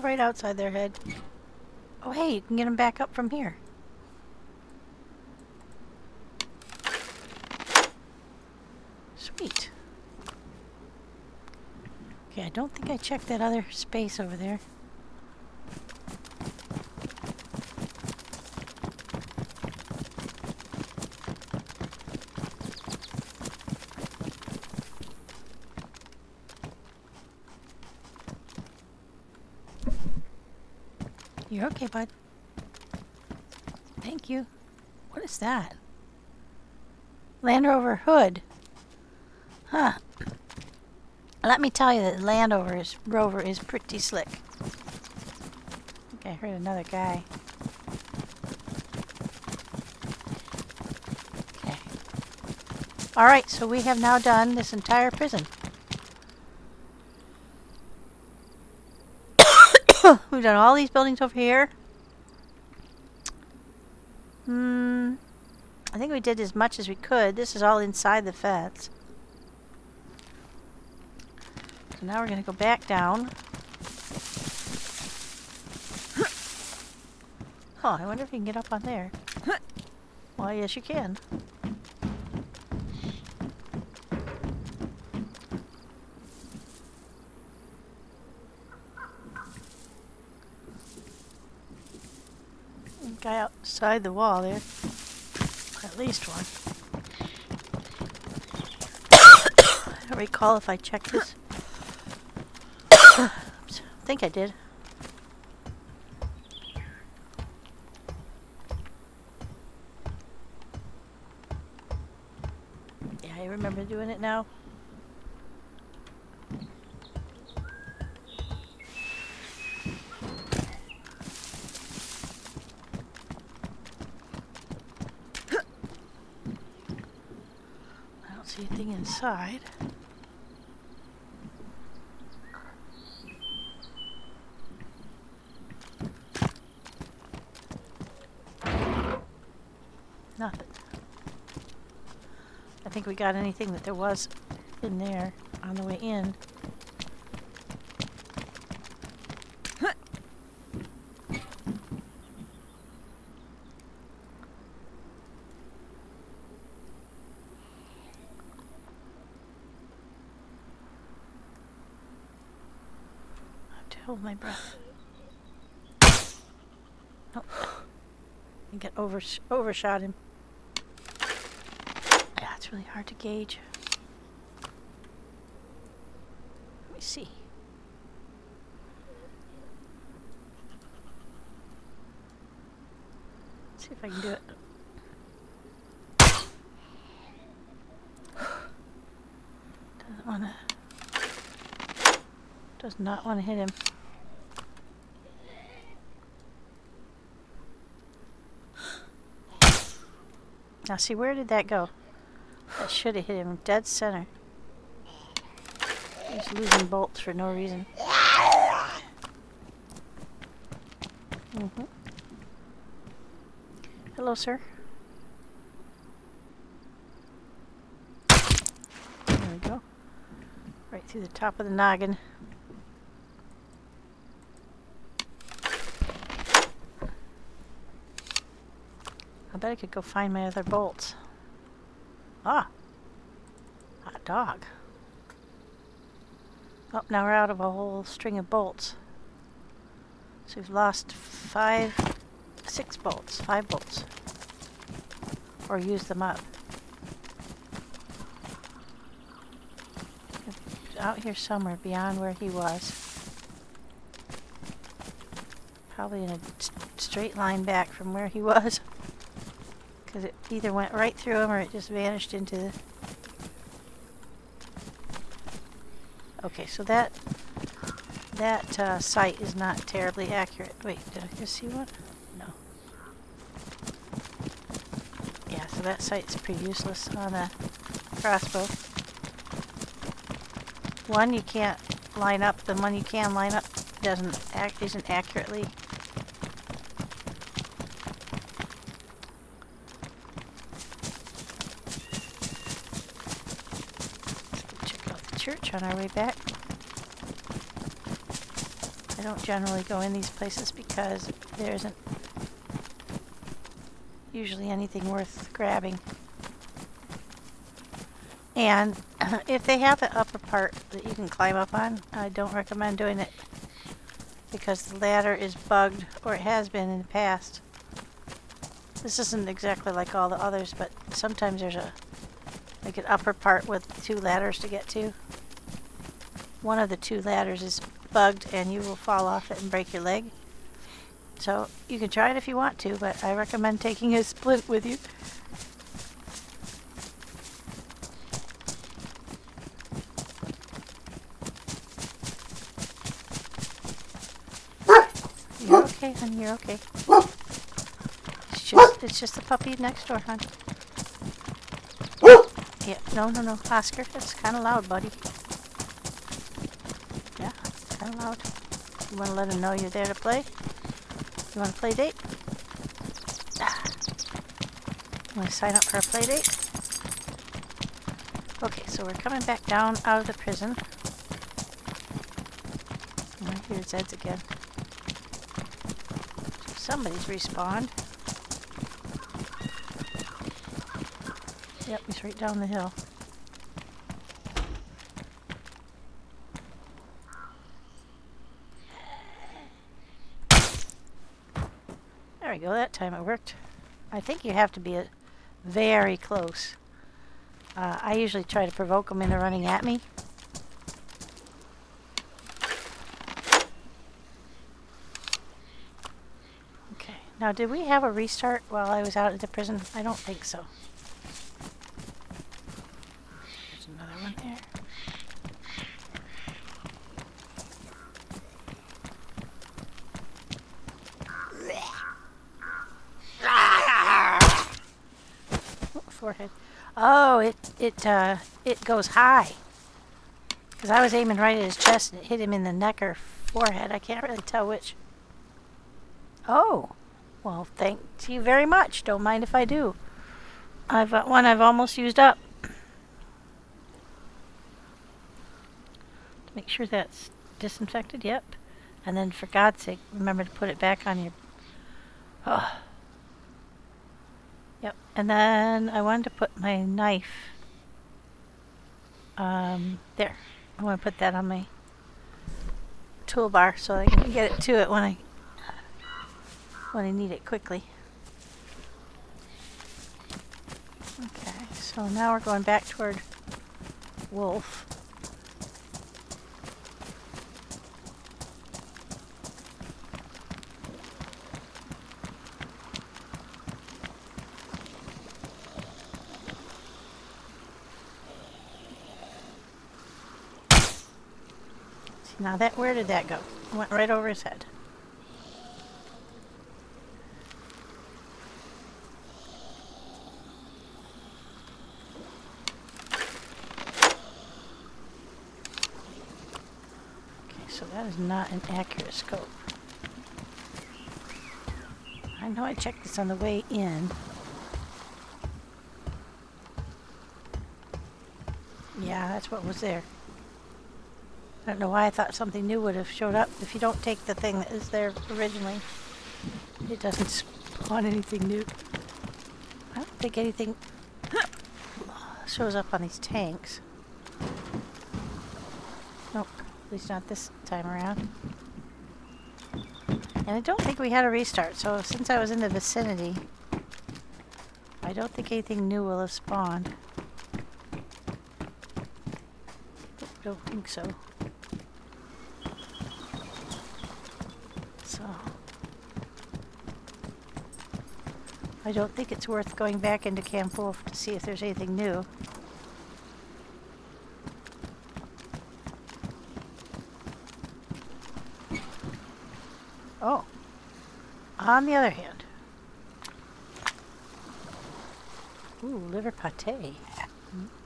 Right outside their head. Oh, hey, you can get them back up from here. Sweet. Okay, I don't think I checked that other space over there. You're okay, bud. Thank you. What is that? Land Rover hood. Huh. Let me tell you that Land Rover is pretty slick. I think I heard another guy. Okay. Alright, so we have now done this entire prison. We've done all these buildings over here. I think we did as much as we could. This is all inside the fence. So now we're going to go back down. Oh, I wonder if you can get up on there. Well, yes, you can. Guy outside the wall there. At least one. I don't recall if I checked this. Oops. I think I did. Yeah, I remember doing it now. Anything inside. Nothing. I think we got anything that there was in there on the way in. Hold my breath. Oh, I think I overshot him. Yeah, it's really hard to gauge. Let me see. See if I can do it. Does not want to hit him. Now see, where did that go? That should have hit him dead center. He's losing bolts for no reason. Hello, sir. There we go. Right through the top of the noggin. I bet I could go find my other bolts. Ah! Hot dog. Oh, now we're out of a whole string of bolts. So we've lost 5 bolts. Or used them up. Out here somewhere beyond where he was. Probably in a straight line back from where he was. Because it either went right through him or it just vanished into the... Okay, so that sight is not terribly accurate. Wait, did I just see one? No. Yeah, so that sight's pretty useless on a crossbow. One you can't line up. The one you can line up isn't accurately. Check out the church on our way back. I don't generally go in these places because there isn't usually anything worth grabbing. And if they have the upper part that you can climb up on, I don't recommend doing it because the ladder is bugged, or it has been in the past. This isn't exactly like all the others, but sometimes there's like an upper part with 2 ladders to get to. One of the 2 ladders is bugged and you will fall off it and break your leg. So you can try it if you want to, but I recommend taking a splint with you. You're okay, honey, you're okay. It's just the puppy next door, hon. Yeah, no, Oscar, that's kind of loud, buddy. Yeah, it's kind of loud. You want to let him know you're there to play? You want to play date? You want to sign up for a play date? Okay, so we're coming back down out of the prison. Oh, here's Zed's again. Somebody's respawned. Yep, he's right down the hill. There we go, that time it worked. I think you have to be very close. I usually try to provoke them into running at me. Okay, now did we have a restart while I was out at the prison? I don't think so. There's another one there. Forehead. Oh, it goes high. Because I was aiming right at his chest and it hit him in the neck or forehead. I can't really tell which. Oh, well, thank you very much. Don't mind if I do. I've got one I've almost used up. Make sure that's disinfected. Yep. And then, for God's sake, remember to put it back on your... Oh. Yep, and then I wanted to put my knife, there. I want to put that on my toolbar so I can get it to it when I need it quickly. Okay, so now we're going back toward Wolf. Now where did that go? Went right over his head. Okay, so that is not an accurate scope. I know I checked this on the way in. Yeah, that's what was there. I don't know why I thought something new would have showed up. If you don't take the thing that is there originally, it doesn't spawn anything new. I don't think anything shows up on these tanks. Nope, at least not this time around. And I don't think we had a restart, so since I was in the vicinity, I don't think anything new will have spawned. Don't think so. So I don't think it's worth going back into Camp Wolf to see if there's anything new. Oh, on the other hand, ooh, liver pate.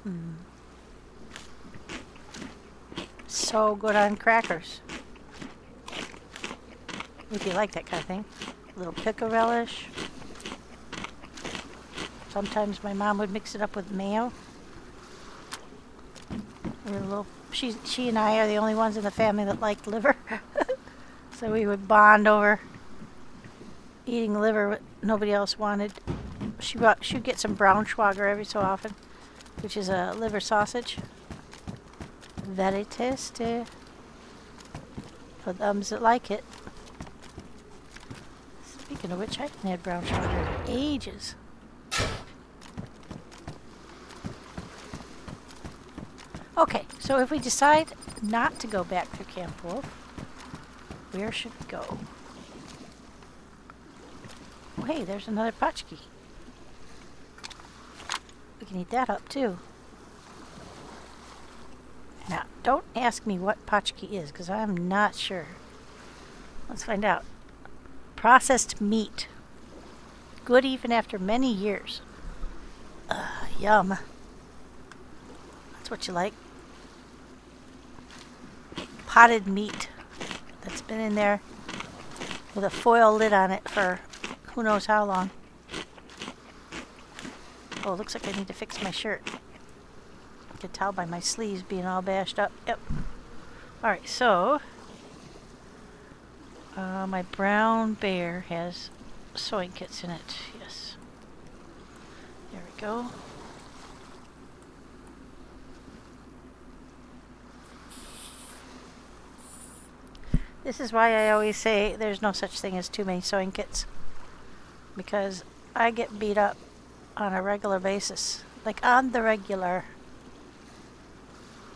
Mm-mm. So good on crackers. If you like that kind of thing. A little pickle relish. Sometimes my mom would mix it up with mayo. We're a little, she and I are the only ones in the family that liked liver. So we would bond over eating liver what nobody else wanted. She'd get some Braunschweiger every so often, which is a liver sausage. Very tasty. For those that like it. Speaking of which, I haven't had Braunschweiger in ages. Okay, so if we decide not to go back through Camp Wolf, where should we go? Oh, hey, there's another potchki. We can eat that up too. Now, don't ask me what potchki is, because I'm not sure. Let's find out. Processed meat. Good even after many years. Yum. That's what you like. Potted meat that's been in there with a foil lid on it for who knows how long. Oh, looks like I need to fix my shirt. I can tell by my sleeves being all bashed up. Yep. Alright, so my brown bear has sewing kits in it. Yes. There we go. This is why I always say there's no such thing as too many sewing kits. Because I get beat up on a regular basis. Like on the regular.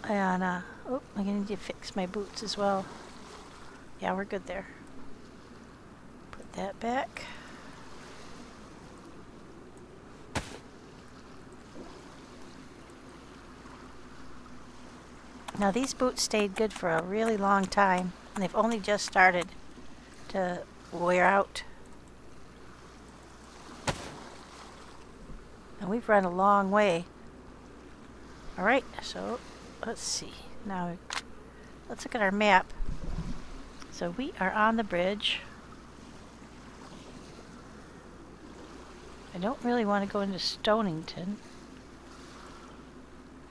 And, oh, I'm going to need to fix my boots as well. Yeah, we're good there. Put that back. Now these boots stayed good for a really long time. And they've only just started to wear out. And we've run a long way. Alright, so let's see. Now let's look at our map. So we are on the bridge. I don't really want to go into Stonington.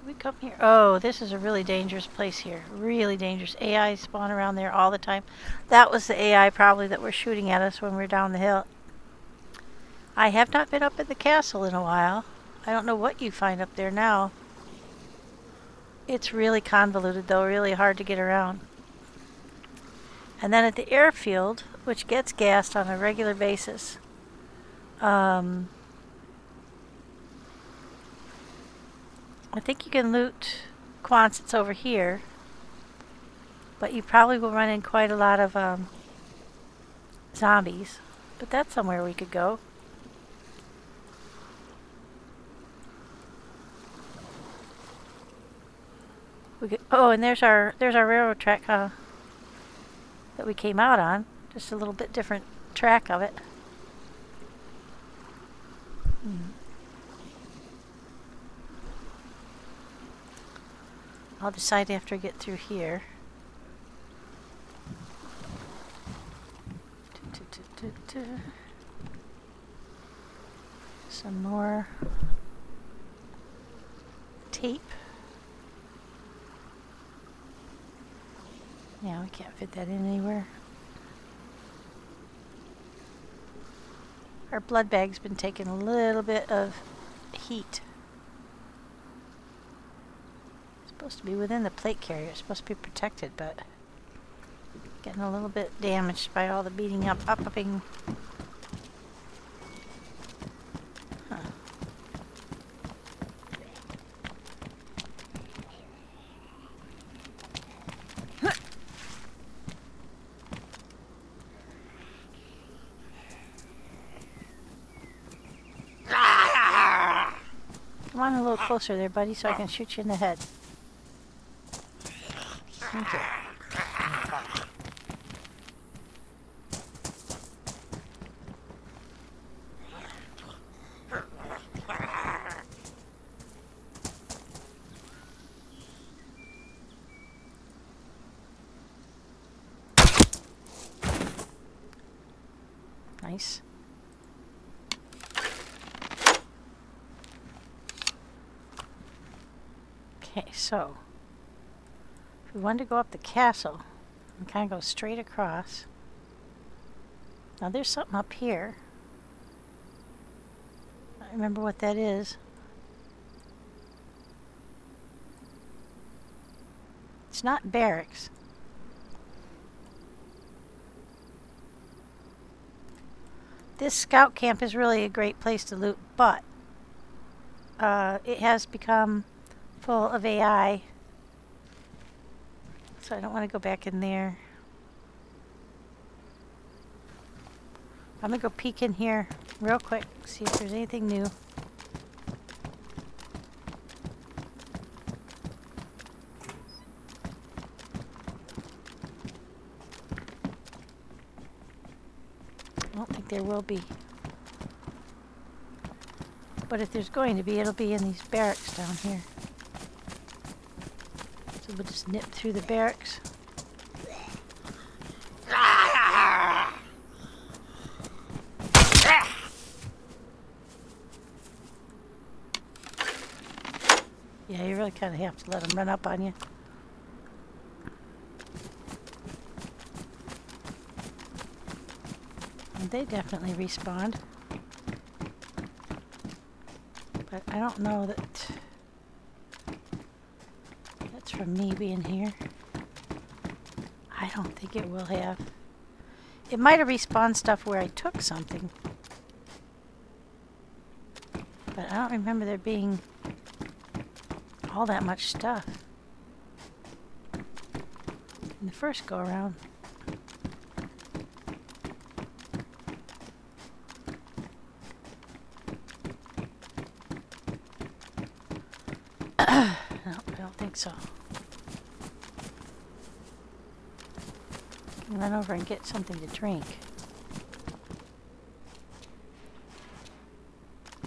We come here. Oh, this is a really dangerous place here. Really dangerous. AI spawn around there all the time. That was the AI probably that were shooting at us when we were down the hill. I have not been up at the castle in a while. I don't know what you find up there now. It's really convoluted though, really hard to get around. And then at the airfield, which gets gassed on a regular basis, I think you can loot Quonsets over here, but you probably will run in quite a lot of zombies. But that's somewhere we could go. We could, oh, and there's our railroad track, huh? that we came out on. Just a little bit different track of it. I'll decide after I get through here. Some more tape. Yeah, we can't fit that in anywhere. Our blood bag's been taking a little bit of heat. It's supposed to be within the plate carrier. It's supposed to be protected, but getting a little bit damaged by all the beating upping. Huh. Come on a little closer there, buddy, so I can shoot you in the head. Thank you. Nice. Okay, so if we wanted to go up the castle and kind of go straight across. Now there's something up here. I don't remember what that is. It's not barracks. This scout camp is really a great place to loot, but it has become full of AI, so I don't want to go back in there. I'm gonna go peek in here real quick, see if there's anything new. I don't think there will be. But if there's going to be, it'll be in these barracks down here. So we'll just nip through the barracks. Yeah, you really kind of have to let them run up on you. And they definitely respawned. But I don't know that that's from me being here. I don't think it will have. It might have respawned stuff where I took something. But I don't remember there being all that much stuff in the first go around. No, I don't think so. Can run over and get something to drink.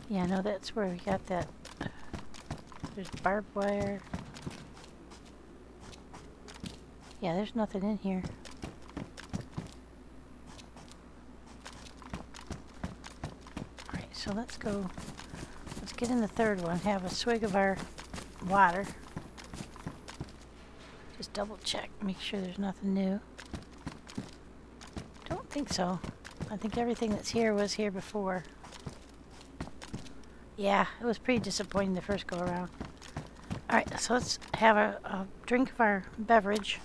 Yeah, I know that's where we got that. There's barbed wire. Yeah, there's nothing in here. Alright, so let's go. Let's get in the third one. Have a swig of our water. Just double check. Make sure there's nothing new. Don't think so. I think everything that's here was here before. Yeah, it was pretty disappointing the first go around. Alright, so let's have a drink of our beverage.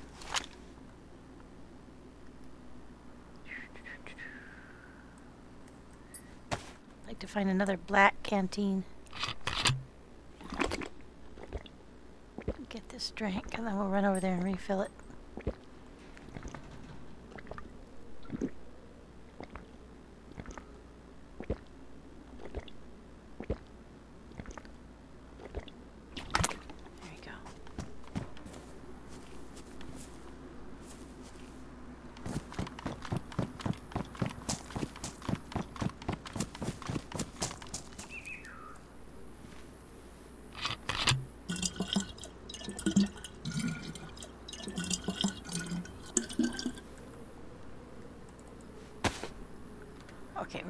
I'd like to find another black canteen. Get this drink and then we'll run over there and refill it. There you go.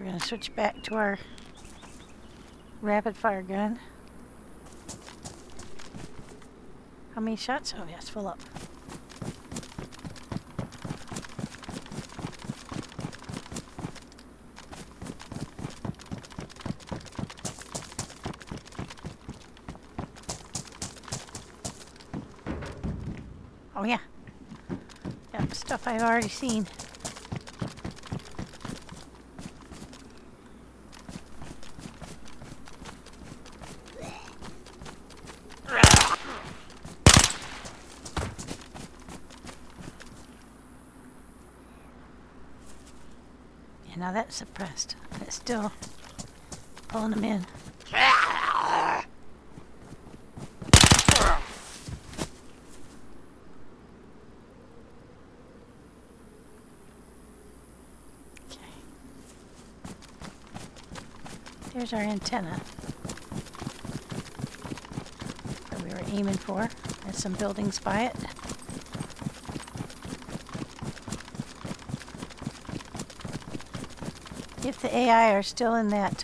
we're going to switch back to our rapid fire gun. How many shots? Oh, yeah, it's full up. Oh, yeah. Yeah, stuff I've already seen. Yeah, now that's suppressed. It's still pulling them in. There's our antenna that we were aiming for. There's some buildings by it. If the AI are still in that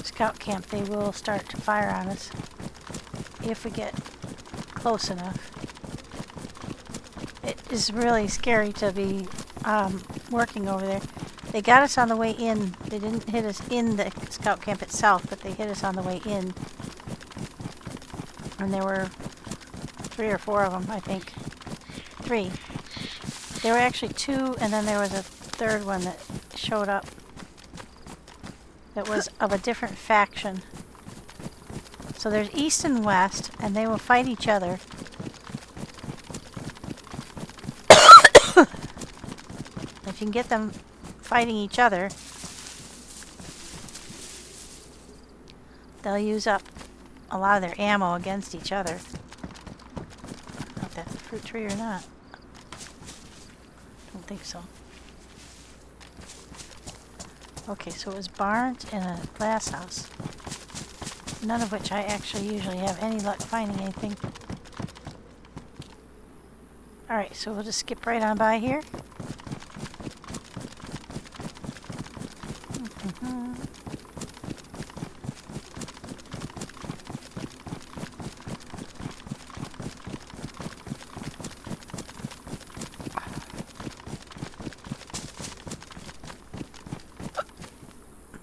scout camp, they will start to fire on us if we get close enough. It is really scary to be working over there. They got us on the way in. They didn't hit us in the scout camp itself, but they hit us on the way in. And there were 3 or 4 of them, I think. 3. There were actually 2, and then there was a 3rd one that showed up. That was of a different faction. So there's east and west, and they will fight each other. If you can get them fighting each other, they'll use up a lot of their ammo against each other. I don't know if that's a fruit tree or not. Don't think so. Okay, so it was barns and a glass house. None of which I actually usually have any luck finding anything. Alright, so we'll just skip right on by here.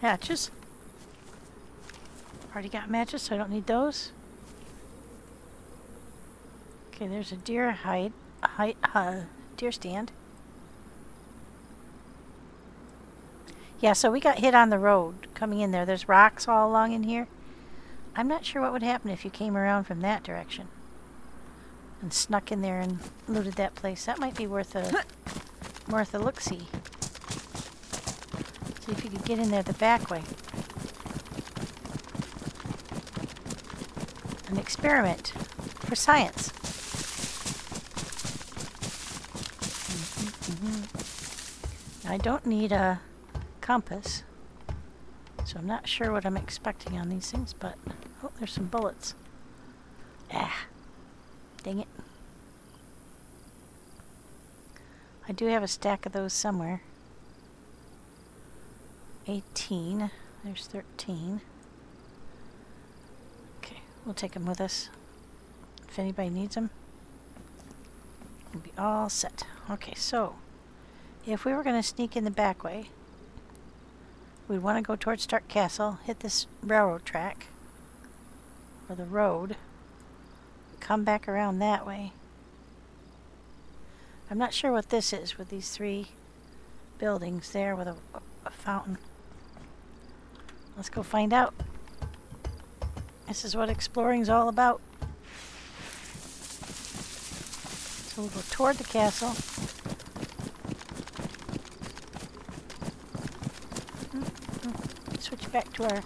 Matches. Already got matches, so I don't need those. Okay, there's a deer deer stand. Yeah, so we got hit on the road coming in there. There's rocks all along in here. I'm not sure what would happen if you came around from that direction and snuck in there and looted that place. That might be worth a look-see. See if you could get in there the back way. An experiment for science. I don't need a compass, so I'm not sure what I'm expecting on these things, but oh, there's some bullets. Ah, dang it. I do have a stack of those somewhere. 18. There's 13. Okay, we'll take them with us. If anybody needs them, we'll be all set. Okay, so if we were going to sneak in the back way, we'd want to go towards Stark Castle, hit this railroad track, or the road, come back around that way. I'm not sure what this is with these 3 buildings there with a fountain. Let's go find out. This is what exploring's all about. So we'll go toward the castle. Switch back to our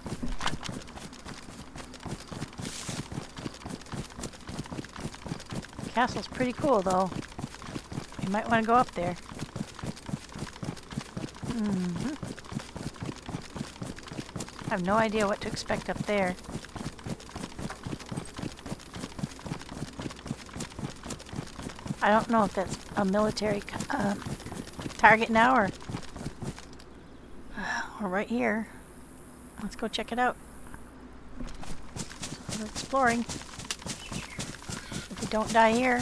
castle's pretty cool though. You might want to go up there. I have no idea what to expect up there. I don't know if that's a military target now or We're right here. Let's go check it out. We're exploring. If we don't die here.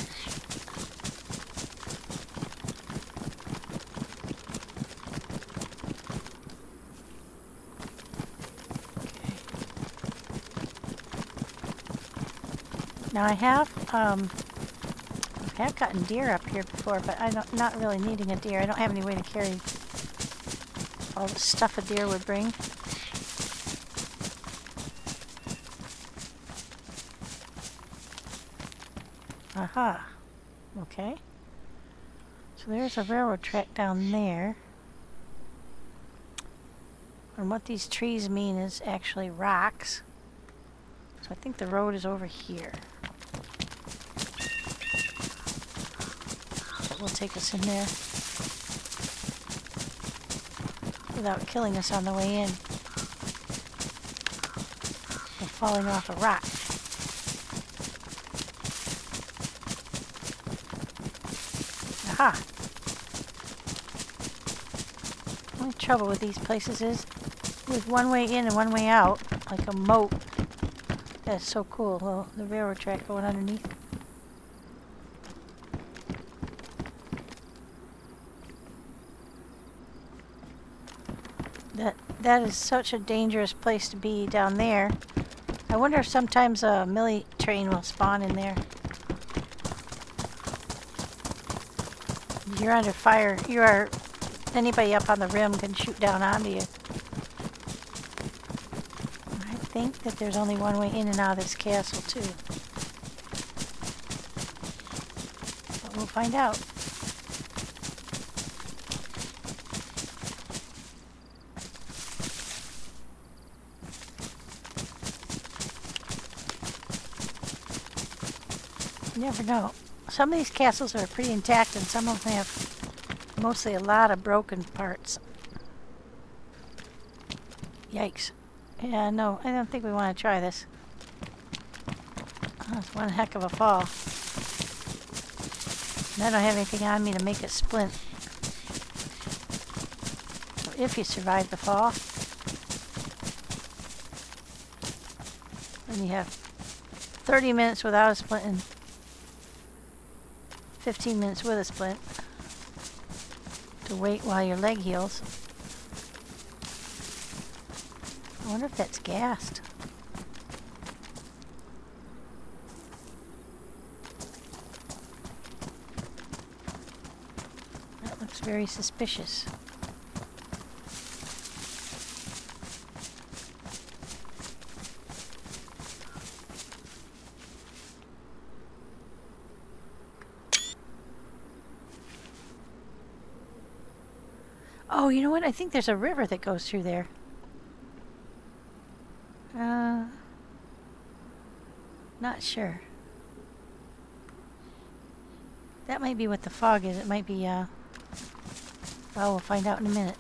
Now I have gotten deer up here before, but not really needing a deer. I don't have any way to carry all the stuff a deer would bring. Aha. Okay. So there's a railroad track down there. And what these trees mean is actually rocks. So I think the road is over here. That will take us in there without killing us on the way in. Or falling off a rock. Aha! The only trouble with these places is with one way in and one way out, like a moat. That's so cool. Well, the railroad track going underneath. That is such a dangerous place to be down there. I wonder if sometimes a mili train will spawn in there. You're under fire. Anybody up on the rim can shoot down onto you. I think that there's only one way in and out of this castle too. But we'll find out. You never know. Some of these castles are pretty intact and some of them have mostly a lot of broken parts. Yikes. Yeah, no, I don't think we want to try this. That's one heck of a fall. And I don't have anything on me to make it splint. So if you survive the fall, then you have 30 minutes without a splint and 15 minutes with a splint to wait while your leg heals. I wonder if that's gassed. That looks very suspicious. Oh, you know what? I think there's a river that goes through there. Not sure. That might be what the fog is. It might be, well, we'll find out in a minute.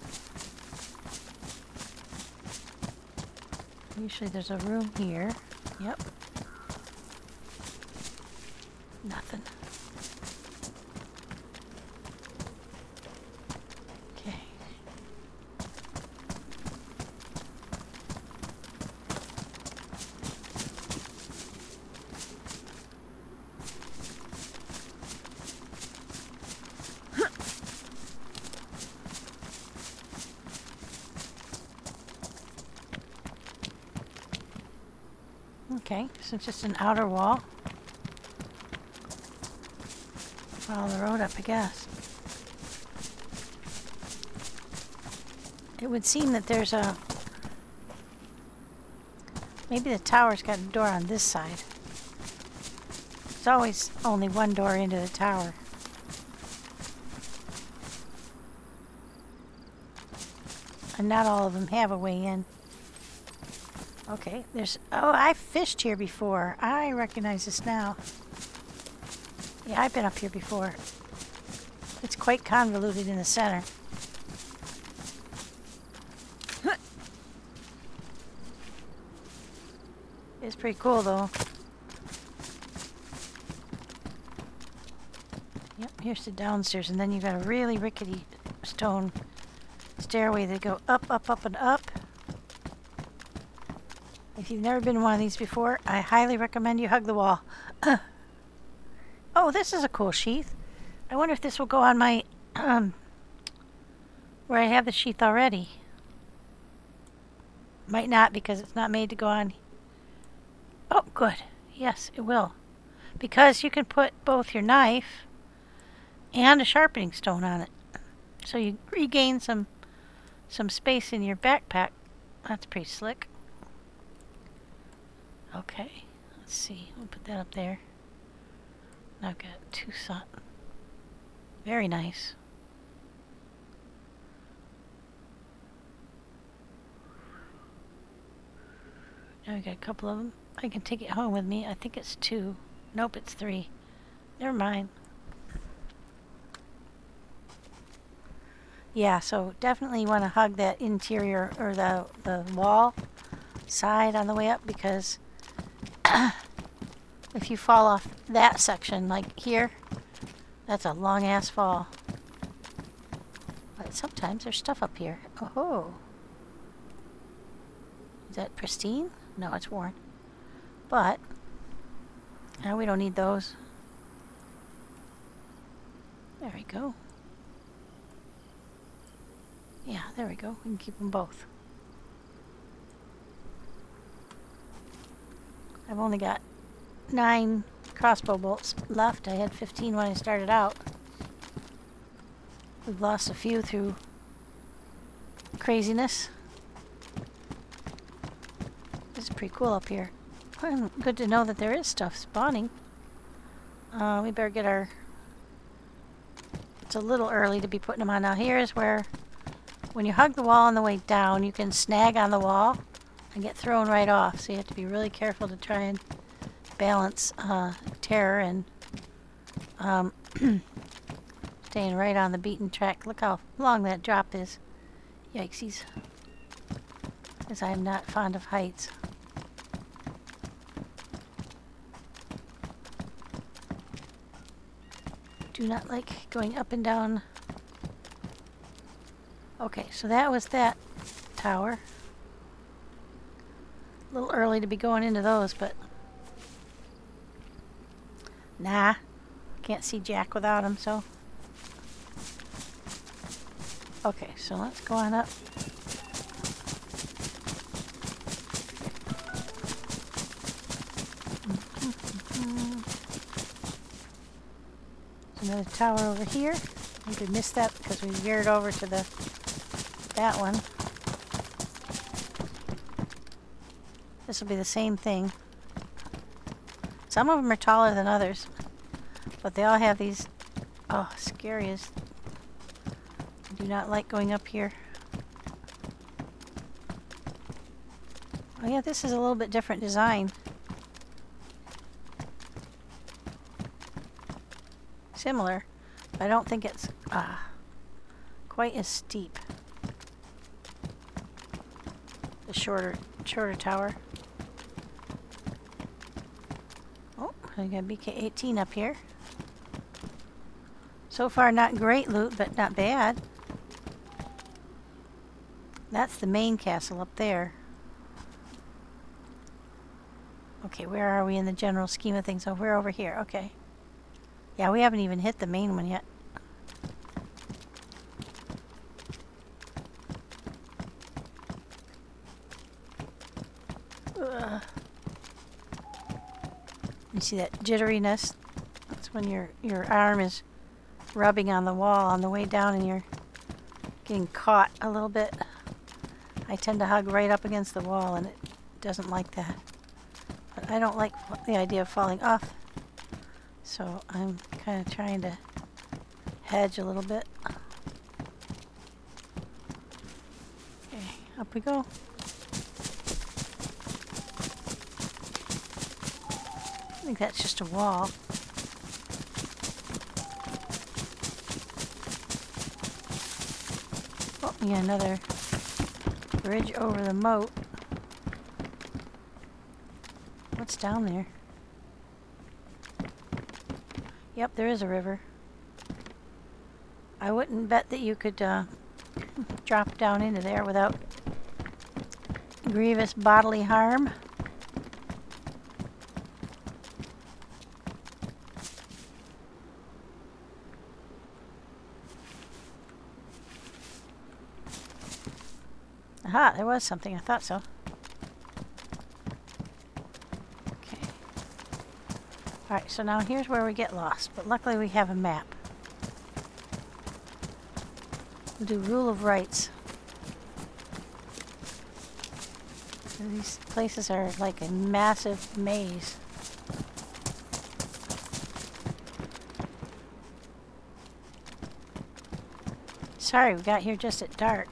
Usually there's a room here. Yep. Nothing. Okay. Okay, so it's just an outer wall. Follow the road up, I guess. It would seem that there's a... Maybe the tower's got a door on this side. There's always only one door into the tower. And not all of them have a way in. Okay, there's... Oh, I've fished here before. I recognize this now. Yeah, I've been up here before. It's quite convoluted in the center. It's pretty cool, though. Yep, here's the downstairs, and then you've got a really rickety stone stairway that go up, up, up, and up. If you've never been in one of these before, I highly recommend you hug the wall. Oh, this is a cool sheath. I wonder if this will go on my, where I have the sheath already. Might not, because it's not made to go on. Oh, good. Yes, it will. Because you can put both your knife and a sharpening stone on it. So you regain some space in your backpack. That's pretty slick. Okay, let's see. We'll put that up there. Now I've got 2 snot. Very nice. Now we got a couple of them. I can take it home with me. I think it's 2. Nope, it's 3. Never mind. Yeah, so definitely you want to hug that interior or the wall side on the way up, because if you fall off that section, like here, that's a long ass fall. But sometimes there's stuff up here. Oh. Is that pristine? No, it's worn. But we don't need those. There we go. Yeah, there we go. We can keep them both. I've only got 9 crossbow bolts left. I had 15 when I started out. We've lost a few through craziness. This is pretty cool up here. Good to know that there is stuff spawning. We better get our... It's a little early to be putting them on. Now here's where, when you hug the wall on the way down, you can snag on the wall and get thrown right off. So you have to be really careful to try and balance terror and staying right on the beaten track. Look how long that drop is. Yikesies. Because I'm not fond of heights. Do not like going up and down. Okay, so that was that tower. A little early to be going into those, but nah, can't see Jack without him, so. Okay, so let's go on up. There's another tower over here. I think we missed that because we veered over to that one. This will be the same thing. Some of them are taller than others, but they all have these, oh, scary as, I do not like going up here. Oh yeah, this is a little bit different design. Similar, but I don't think it's quite as steep. The shorter tower. Oh, I got BK-18 up here. So far, not great loot, but not bad. That's the main castle up there. Okay, where are we in the general scheme of things? Oh, we're over here. Okay. Yeah, we haven't even hit the main one yet. Ugh. You see that jitteriness? That's when your arm is rubbing on the wall on the way down and you're getting caught a little bit. I tend to hug right up against the wall and it doesn't like that. But I don't like the idea of falling off. So I'm kind of trying to hedge a little bit. Okay, up we go. I think that's just a wall. Oh, we got another bridge over the moat. What's down there? Yep, there is a river. I wouldn't bet that you could drop down into there without grievous bodily harm. Aha, there was something. I thought so. Okay. Alright, so now here's where we get lost, but luckily we have a map. We'll do rule of rights. These places are like a massive maze. Sorry, we got here just at dark.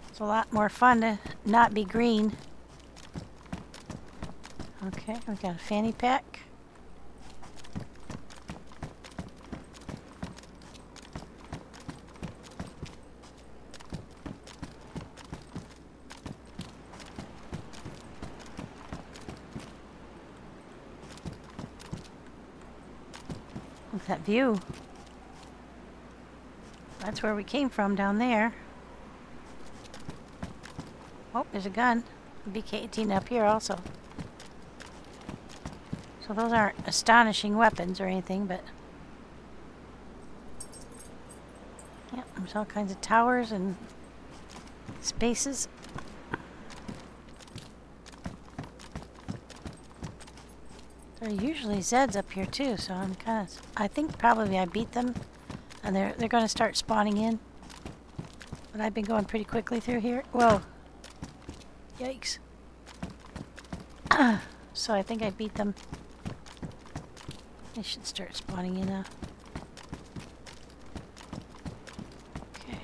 It's a lot more fun to not be green. Okay, we got a fanny pack. Look at that view. That's where we came from down there. Oh, there's a gun. A BK-18 up here also. So those aren't astonishing weapons or anything, but yeah, there's all kinds of towers and spaces. There are usually Zeds up here too, so I'm kind of, I think probably I beat them and they're going to start spawning in. But I've been going pretty quickly through here. Whoa. Yikes. So I think I beat them. They should start spawning in now. Okay.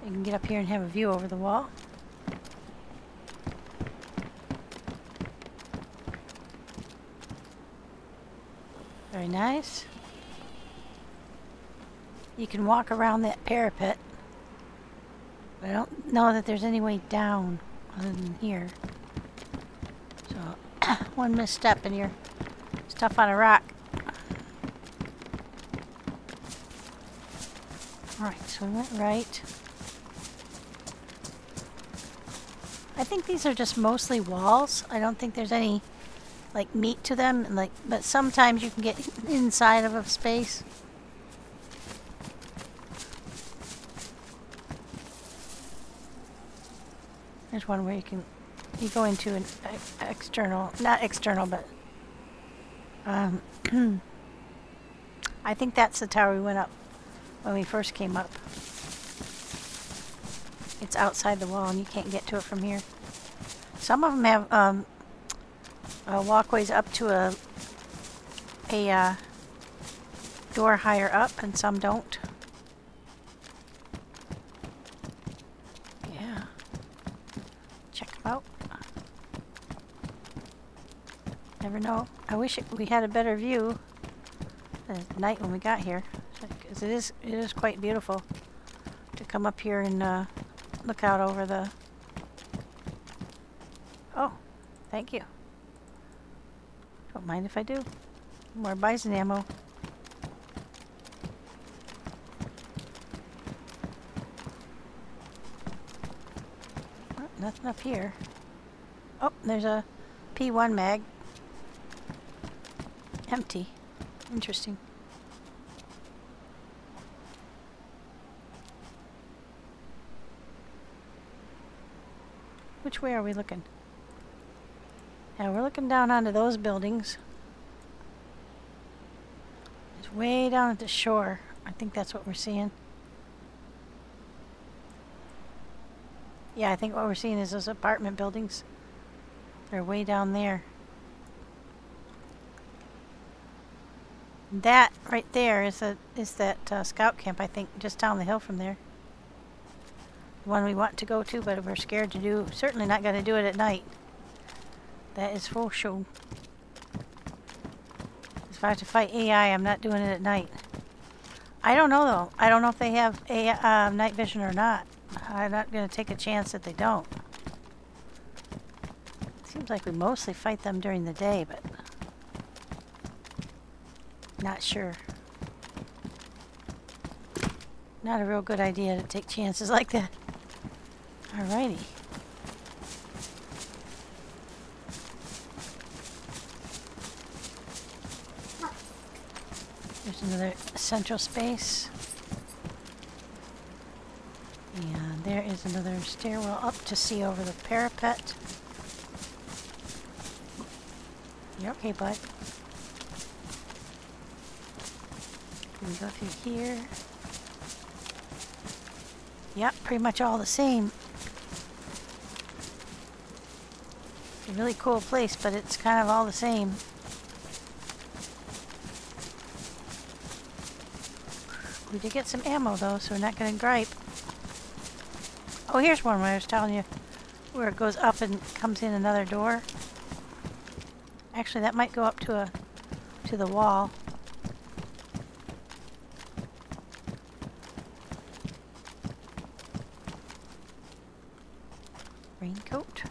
You can get up here and have a view over the wall. Very nice. You can walk around that parapet. But I don't know that there's any way down other than here. So, one misstep and you're stuck on a rock. Alright, so we went right. I think these are just mostly walls. I don't think there's any like meat to them, and but sometimes you can get inside of a space. There's one where you go into an external, not external, but I think that's the tower we went up when we first came up. It's outside the wall and you can't get to it from here. Some of them have walkways up to a door higher up, and some don't. Yeah. Check them out. Never know. I wish we had a better view at night when we got here, because it is quite beautiful to come up here and look out over the... Oh, thank you. Don't mind if I do. More bison ammo. Oh, nothing up here. Oh, there's a P1 mag. Empty. Interesting. Which way are we looking? Yeah, we're looking down onto those buildings. It's way down at the shore. I think that's what we're seeing. Yeah, I think what we're seeing is those apartment buildings. They're way down there. That right there is that scout camp, I think, just down the hill from there. The one we want to go to, but we're scared to do. Certainly not going to do it at night. That is for sure. If I have to fight AI, I'm not doing it at night. I don't know though. I don't know if they have night vision or not. I'm not going to take a chance that they don't. Seems like we mostly fight them during the day, but not sure. Not a real good idea to take chances like that. Alrighty. There's another central space. And there is another stairwell up to see over the parapet. You're okay, bud. Can we go through here? Yep, pretty much all the same. It's a really cool place, but it's kind of all the same. We did get some ammo though, so we're not going to gripe. Oh, here's one where I was telling you where it goes up and comes in another door. Actually, that might go up to the wall. Raincoat.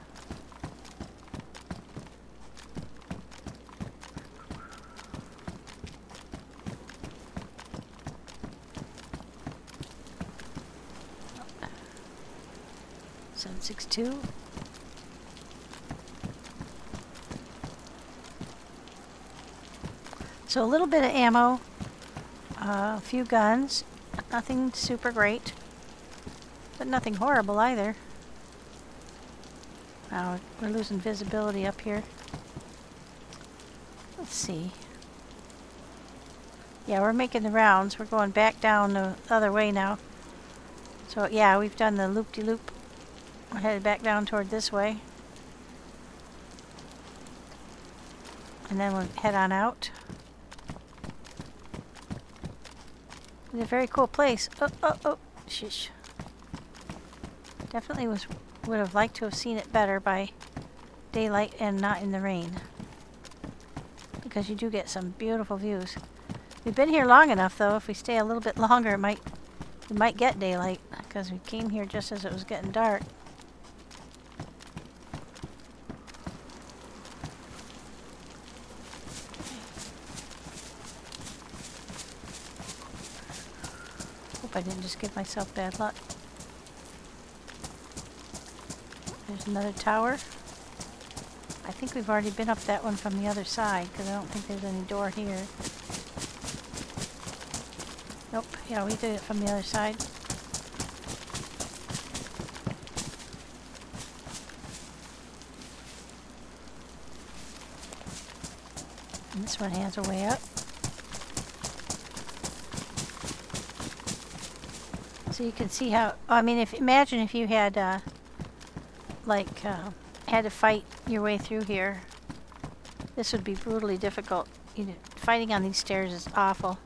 Oh. 762. So a little bit of ammo, a few guns, nothing super great, but nothing horrible either. Now we're losing visibility up here. Let's see. Yeah, we're making the rounds. We're going back down the other way now. So yeah, we've done the loop-de-loop. We're headed back down toward this way. And then we'll head on out. It's a very cool place. Oh, shish. Definitely would have liked to have seen it better by daylight and not in the rain. Because you do get some beautiful views. We've been here long enough though. If we stay a little bit longer, we might get daylight. Because we came here just as it was getting dark. Hope I didn't just give myself bad luck. There's another tower. I think we've already been up that one from the other side because I don't think there's any door here. Nope. Yeah, we did it from the other side. And this one has a way up. So you can see how, I mean, imagine if you had, had to fight your way through here. This would be brutally difficult. Fighting on these stairs is awful.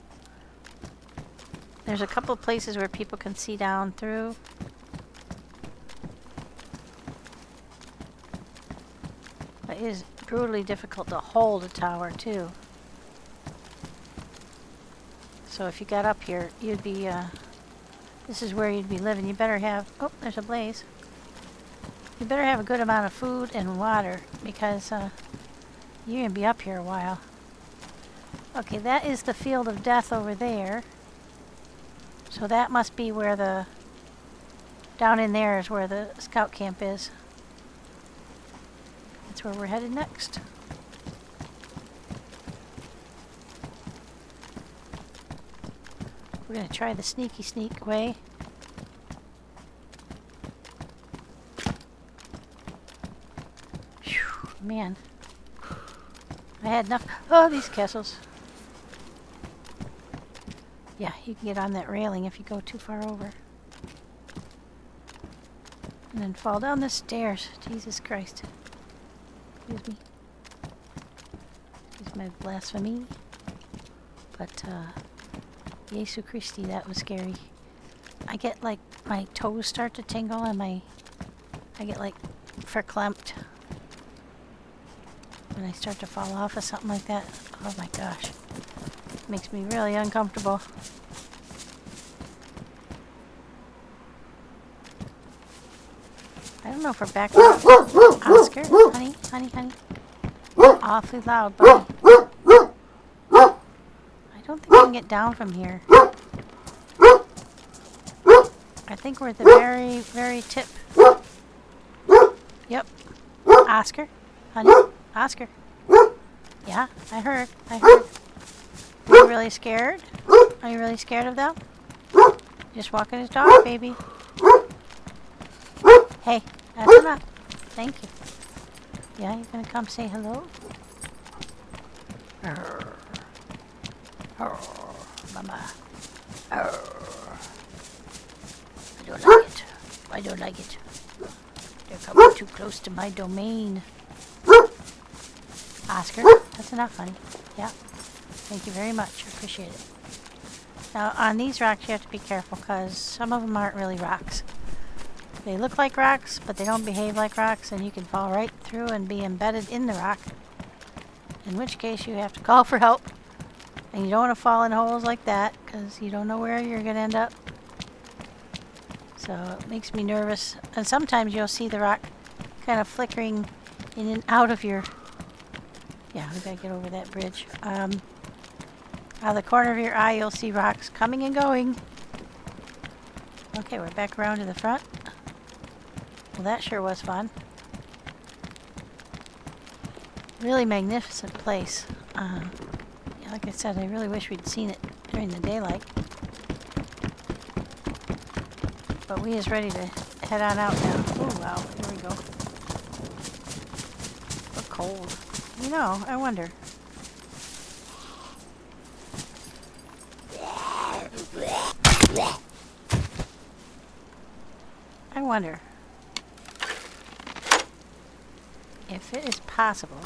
There's a couple of places where people can see down through. But it is brutally difficult to hold a tower, too. So if you got up here, you'd be, this is where you'd be living. You better have, oh, there's a blaze. You better have a good amount of food and water because you're going to be up here a while. Okay, that is the field of death over there. So that must be where down in there is where the scout camp is. That's where we're headed next. We're going to try the sneaky sneak way. Whew, man. I had enough. Oh, these castles. Yeah, you can get on that railing if you go too far over. And then fall down the stairs. Jesus Christ. Excuse me. Excuse my blasphemy. But, Jesu Christi, that was scary. I get like, my toes start to tingle and I get like verklempt when I start to fall off of something like that. Oh my gosh. It makes me really uncomfortable. I don't know if we're back. Oscar, honey, honey, honey. Awfully loud, buddy. I don't think I can get down from here. I think we're at the very, very tip. Yep. Oscar, honey, Oscar. Yeah, I heard. Are you really scared? Are you really scared of them? Just walking his dog, baby. Hey, that's enough. Thank you. Yeah, you're gonna come say hello? Mama. I don't like it. I don't like it. They're coming too close to my domain. Oscar, that's enough, honey. Yeah. Thank you very much. I appreciate it. Now, on these rocks, you have to be careful because some of them aren't really rocks. They look like rocks, but they don't behave like rocks, and you can fall right through and be embedded in the rock. In which case, you have to call for help. And you don't want to fall in holes like that because you don't know where you're going to end up. So it makes me nervous. And sometimes you'll see the rock kind of flickering in and out of your... Yeah, we gotta get over that bridge. Out of the corner of your eye, you'll see rocks coming and going. Okay, we're back around to the front. Well, that sure was fun. Really magnificent place. Yeah, like I said, I really wish we'd seen it during the daylight. But we is ready to head on out now. Oh, wow, here we go. We're cold. You know, I wonder. I wonder if it is possible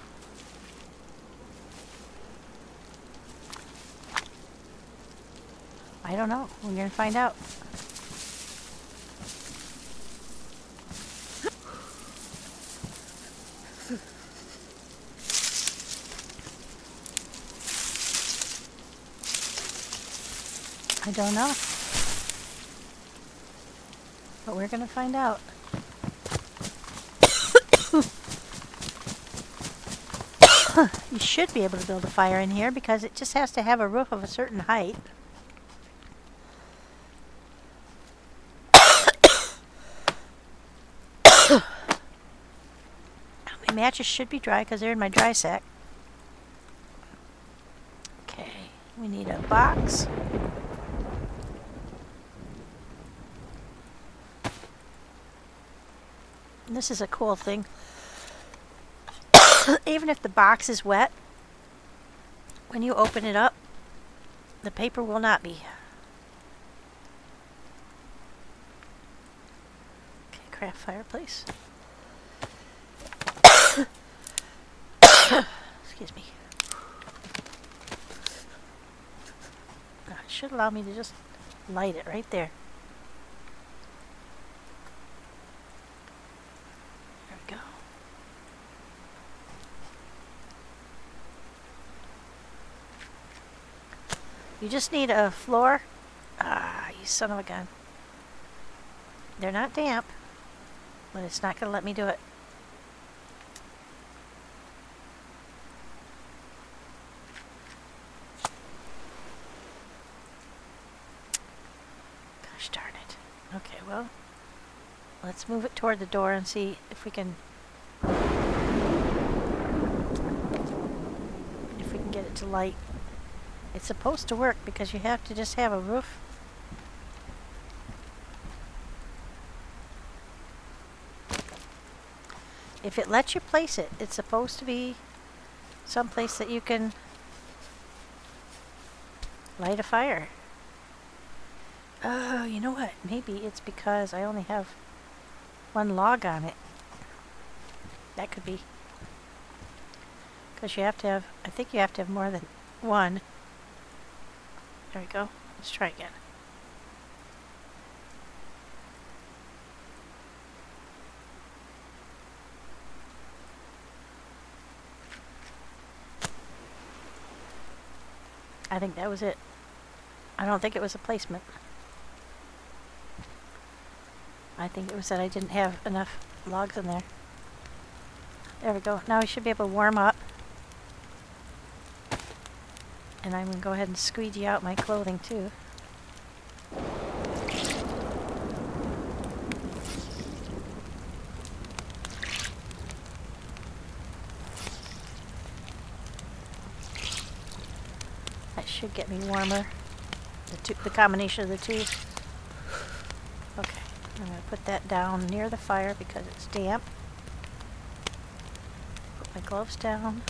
I don't know. We're going to find out. I don't know. But we're going to find out. You should be able to build a fire in here because it just has to have a roof of a certain height. My matches should be dry because they're in my dry sack. Okay, we need a box. And this is a cool thing. Even if the box is wet, when you open it up, the paper will not be. Okay, craft fireplace. Excuse me. It should allow me to just light it right there. There we go. You just need a floor. Ah, you son of a gun. They're not damp, but it's not going to let me do it. Gosh darn it. Okay, well, let's move it toward the door and see if we can get it to light. It's supposed to work because you have to just have a roof. If it lets you place it, it's supposed to be someplace that you can light a fire. Oh, you know what? Maybe it's because I only have one log on it. That could be. Because you have to have, I think you have to have more than one. There we go. Let's try again. I think that was it. I don't think it was a placement. I think it was that I didn't have enough logs in there. There we go. Now we should be able to warm up. And I'm going to go ahead and squeegee out my clothing too. That should get me warmer. The combination of the two. Okay, I'm going to put that down near the fire because it's damp. Put my gloves down.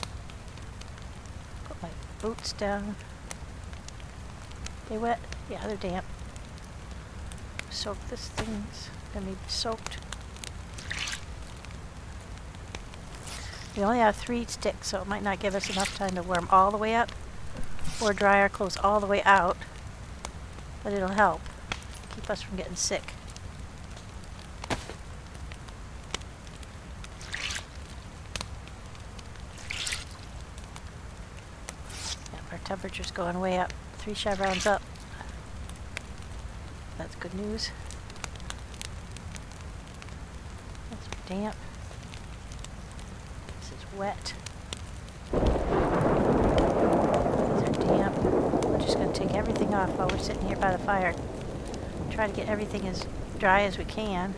Put my boots down. They wet? Yeah, they're damp. Soak this thing's gonna be soaked. We only have 3 sticks, so it might not give us enough time to warm all the way up or dry our clothes all the way out, but it'll help keep us from getting sick. Yep, our temperature's going way up. 3 chevrons up. That's good news. That's damp. This is wet. These are damp. We're just going to take everything off while we're sitting here by the fire. Try to get everything as dry as we can.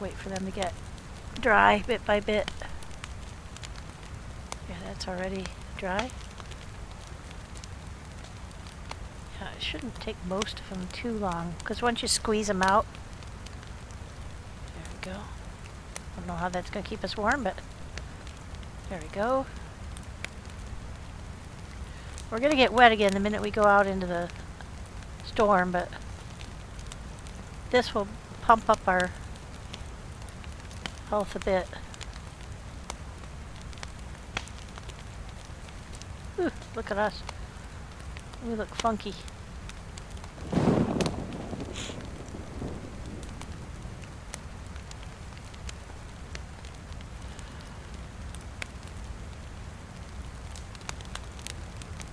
Wait for them to get dry bit by bit. Yeah, that's already dry. Yeah, it shouldn't take most of them too long, because once you squeeze them out, there we go. I don't know how that's going to keep us warm, but there we go. We're going to get wet again the minute we go out into the storm, but this will pump up our health a bit. Ooh, look at us. We look funky.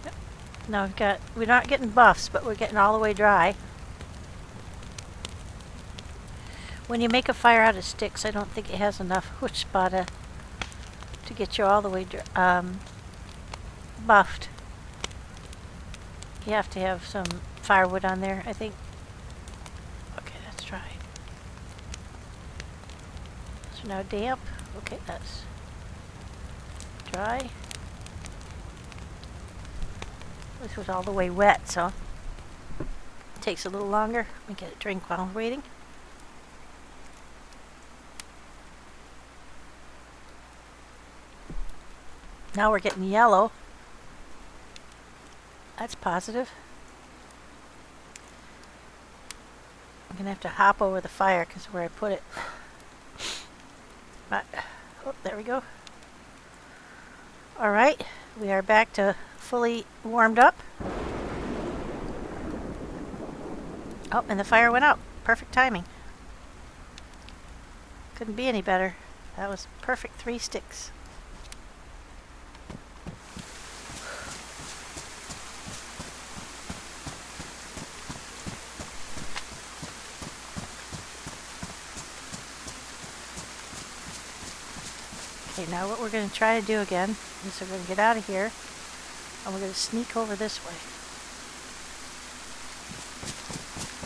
Yep. Now we're not getting buffs, but we're getting all the way dry. When you make a fire out of sticks, I don't think it has enough chutzpah to get you all the way buffed. You have to have some firewood on there, I think. Okay, that's dry. So now damp. Okay, that's dry. This was all the way wet, so it takes a little longer. Let me get a drink while I'm waiting. Now we're getting yellow. That's positive. I'm going to have to hop over the fire because of where I put it. But, oh, there we go. Alright, we are back to fully warmed up. Oh, and the fire went out. Perfect timing. Couldn't be any better. That was perfect 3 sticks. Okay, now what we're going to try to do again is we're going to get out of here and we're going to sneak over this way.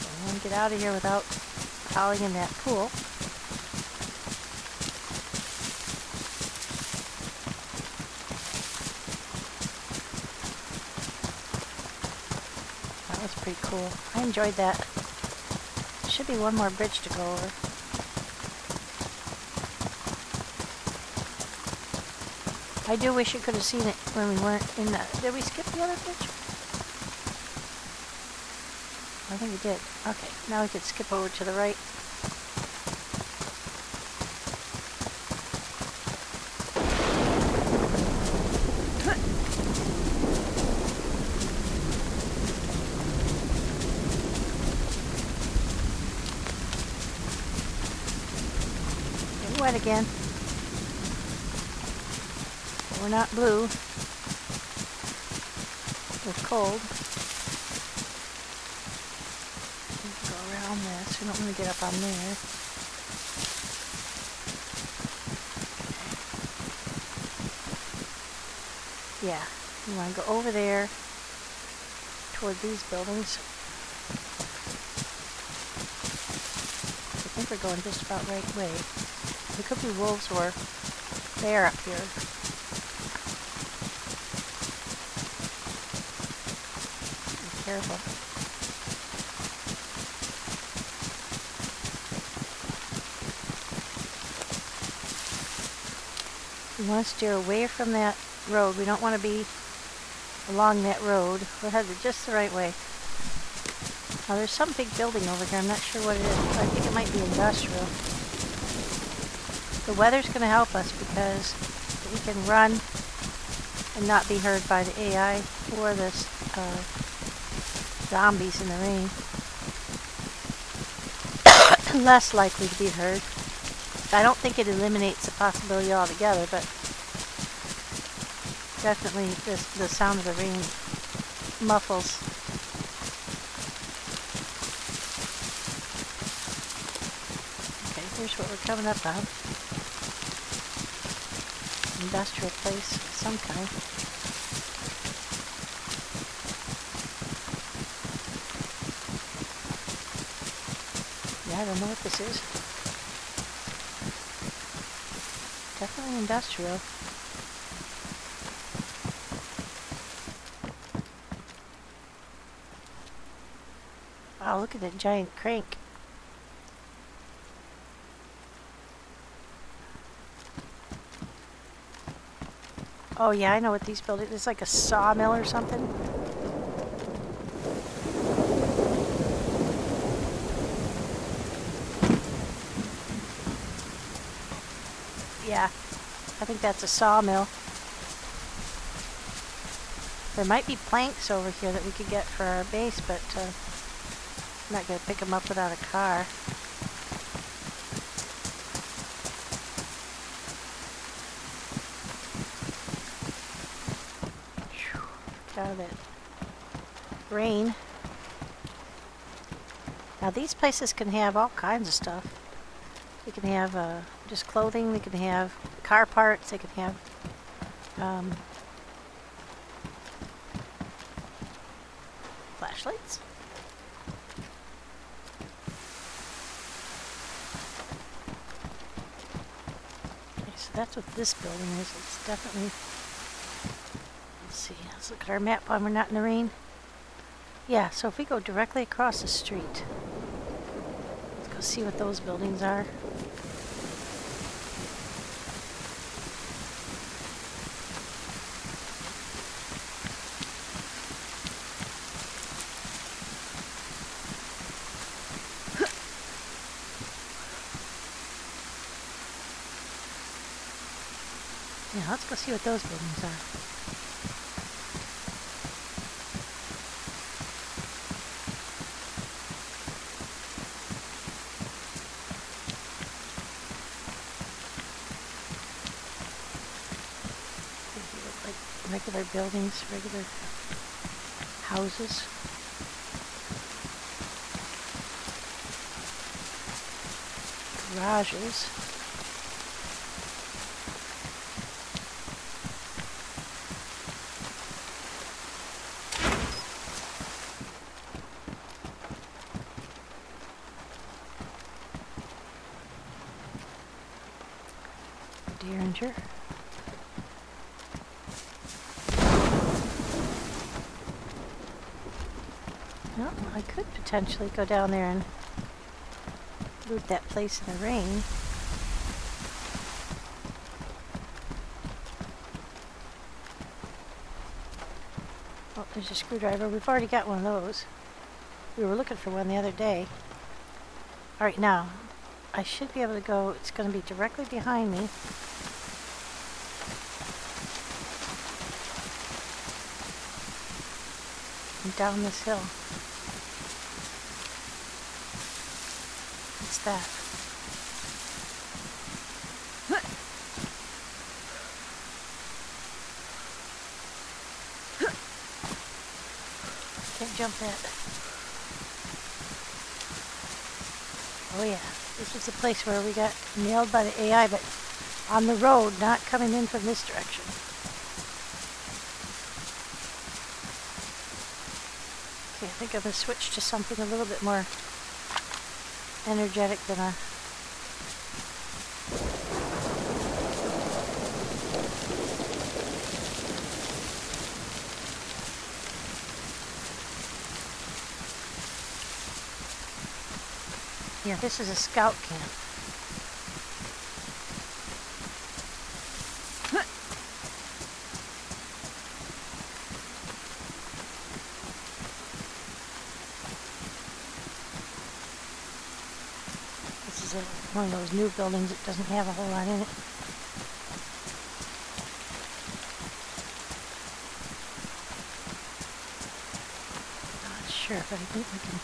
I want to get out of here without falling in that pool. That was pretty cool. I enjoyed that. There should be one more bridge to go over. I do wish you could have seen it when we weren't in the... Did we skip the other bridge? I think we did. Okay, now we could skip over to the right. wet again. But we're not blue. We're cold. Go around this. We don't want to get up on there. Yeah, you want to go over there toward these buildings. I think we're going just about right way. There could be wolves or bear up here. Be careful. We want to steer away from that road. We don't want to be along that road. We're headed just the right way. Now there's some big building over here. I'm not sure what it is. I think it might be industrial. The weather's going to help us because we can run and not be heard by the AI or the zombies in the rain. Less likely to be heard. I don't think it eliminates the possibility altogether, but definitely the sound of the rain muffles. Okay, here's what we're coming up on. Industrial place of some kind. Yeah, I don't know what this is. Definitely industrial. Wow, look at that giant crank. Oh yeah, I know what these buildings. It's like a sawmill or something. Yeah, I think that's a sawmill. There might be planks over here that we could get for our base, but I'm not going to pick them up without a car. Get out of that rain. Now these places can have all kinds of stuff. They can have just clothing, they can have car parts, they can have flashlights. Okay, so that's what this building is. It's definitely, let's see, let's look at our map while we're not in the rain. Yeah, so if we go directly across the street, let's go see what those buildings are. Yeah, let's go see what those buildings are. They look like regular buildings, regular houses. Garages. Derringer. Well, I could potentially go down there and loot that place in the rain. Oh, there's a screwdriver. We've already got one of those. We were looking for one the other day. Alright, now, I should be able to go, it's going to be directly behind me. And down this hill. What's that? Can't jump that. Oh yeah, this is the place where we got nailed by the AI, but on the road, not coming in from this direction. Okay, I think I'm going to switch to something a little bit more energetic than a... Yeah, this is a scout camp. This is one of those new buildings that doesn't have a whole lot in it. Not sure, but I think we can...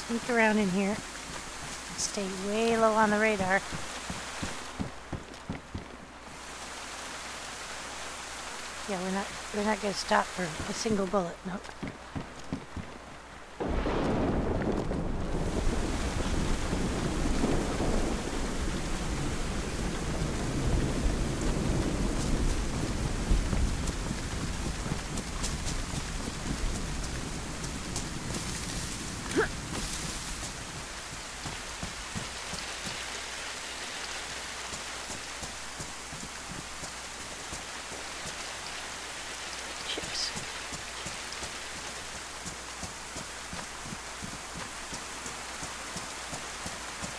sneak around in here and stay way low on the radar. Yeah, we're not going to stop for a single bullet. Nope.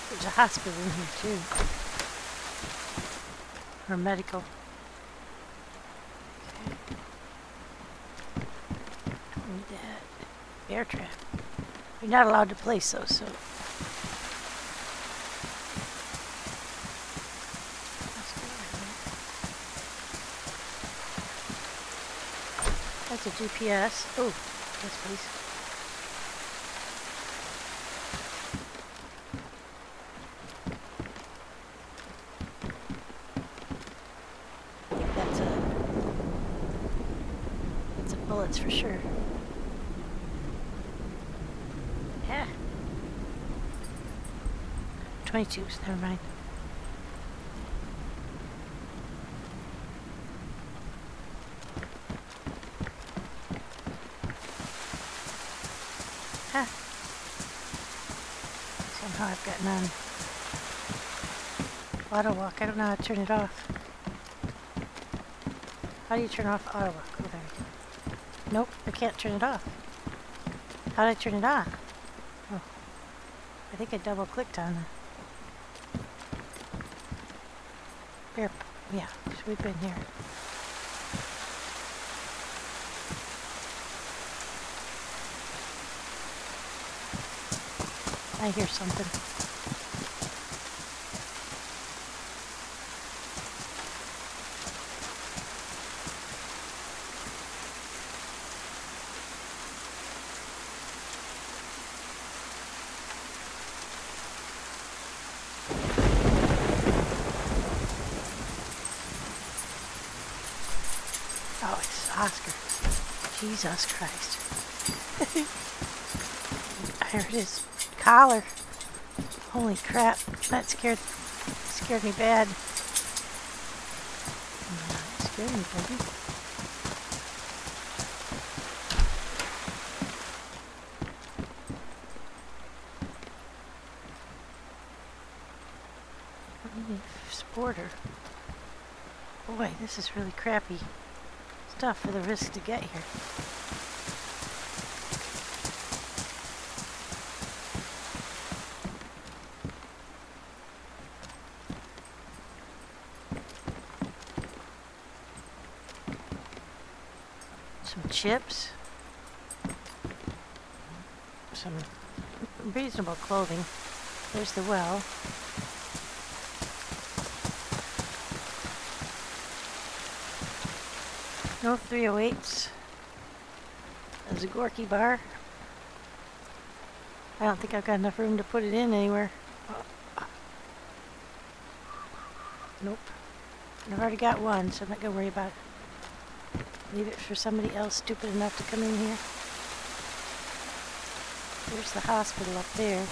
There's a hospital in here too. Or medical. Okay. Need that bear trap. You're not allowed to place those, so. That's a GPS. Oh, yes please. That's a bullets for sure. Yeah. 22s, never mind. Huh. Somehow I've gotten on auto walk. I don't know how to turn it off. How do you turn off auto walk? Oh, there you go. Nope, I can't turn it off. How do I turn it on? Oh, I think I double clicked on it. Here, yeah, we've been here. I hear something. Oh, it's Oscar. Jesus Christ. I heard his collar. Holy crap. That scared me bad. It scared me, baby. Sporter. Boy, this is really crappy stuff for the risk to get here. Some chips. Some reasonable clothing. There's the well. No 308s. There's a Gorky bar. I don't think I've got enough room to put it in anywhere. Nope. I've already got one, so I'm not going to worry about it. Leave it for somebody else stupid enough to come in here. There's the hospital up there.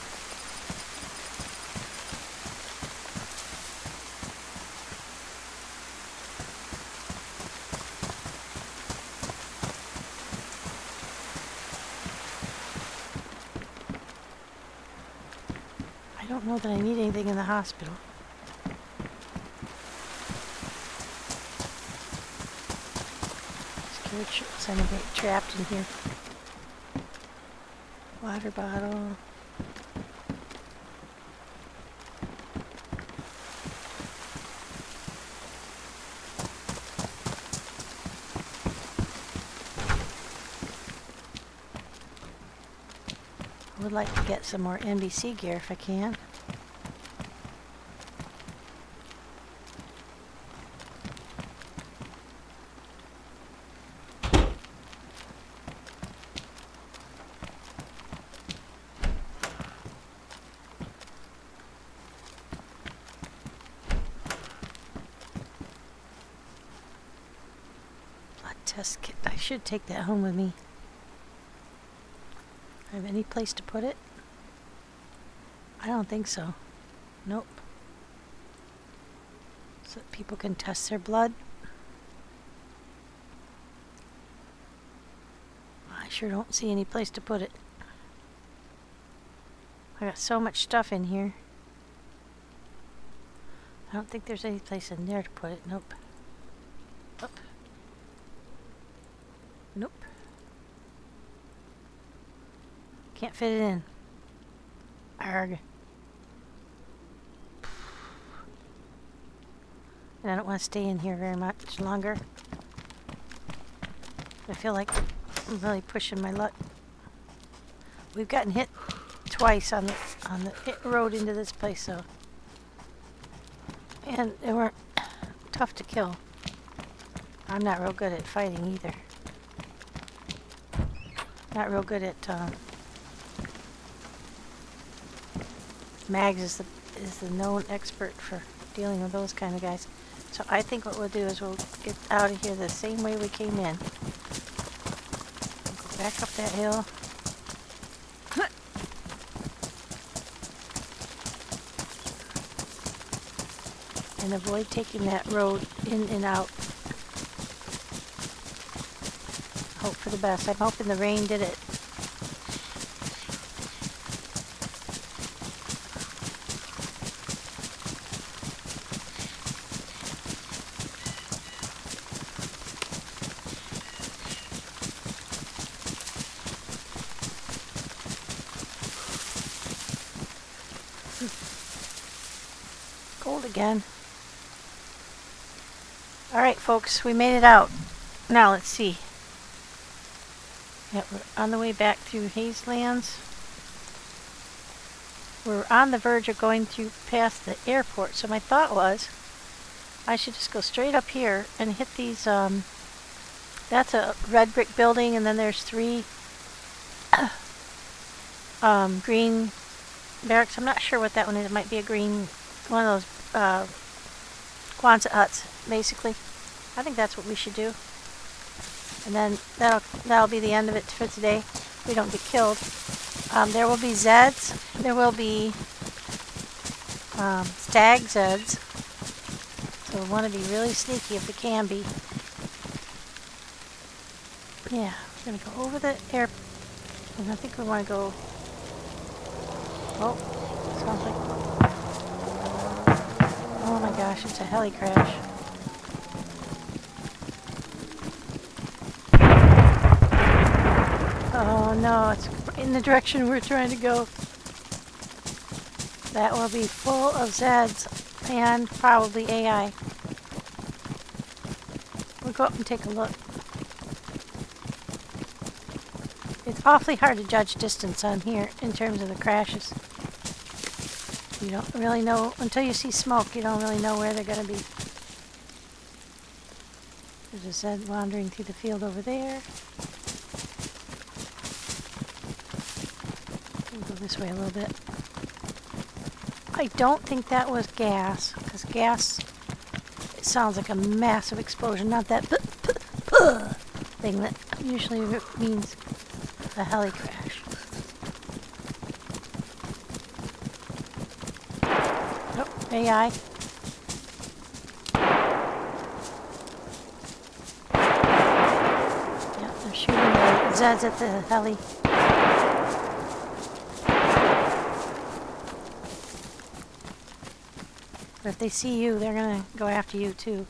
I don't know that I need anything in the hospital. Scared shitless, I'm gonna get trapped in here. Water bottle. I would like to get some more NBC gear if I can. Blood test kit. I should take that home with me. Have any place to put it? I don't think so. Nope. So that people can test their blood. I sure don't see any place to put it. I got so much stuff in here. I don't think there's any place in there to put it. Nope. Nope. Nope. Can't fit it in. Arg. And I don't want to stay in here very much longer. I feel like I'm really pushing my luck. We've gotten hit twice on the road into this place, so. And they weren't tough to kill. I'm not real good at fighting either. Not real good at Mags is the known expert for dealing with those kind of guys. So I think what we'll do is we'll get out of here the same way we came in. We'll go back up that hill. And avoid taking that road in and out. Hope for the best. I'm hoping the rain did it. Cold again. Alright folks, we made it out. Now let's see. Yep, we're on the way back through Hazelands. We're on the verge of going through past the airport, so my thought was I should just go straight up here and hit these, that's a red brick building, and then there's 3 green barracks. I'm not sure what that one is. It might be a green, one of those Quonset huts, basically. I think that's what we should do. And then that'll be the end of it for today. We don't get killed. There will be Zeds. There will be stag Zeds. So we want to be really sneaky if we can be. Yeah, we're going to go over the air. And I think we want to go. Oh, sounds like. Oh my gosh, it's a heli crash. Oh no, it's in the direction we're trying to go. That will be full of Zeds and probably AI. We'll go up and take a look. It's awfully hard to judge distance on here in terms of the crashes. You don't really know, until you see smoke, you don't really know where they're going to be. There's a Zed wandering through the field over there. We'll go this way a little bit. I don't think that was gas, because gas, it sounds like a massive explosion, not that thing that usually means a heli crash. Oh, AI. Yeah, they're shooting the Zeds at the heli. But if they see you, they're gonna go after you too.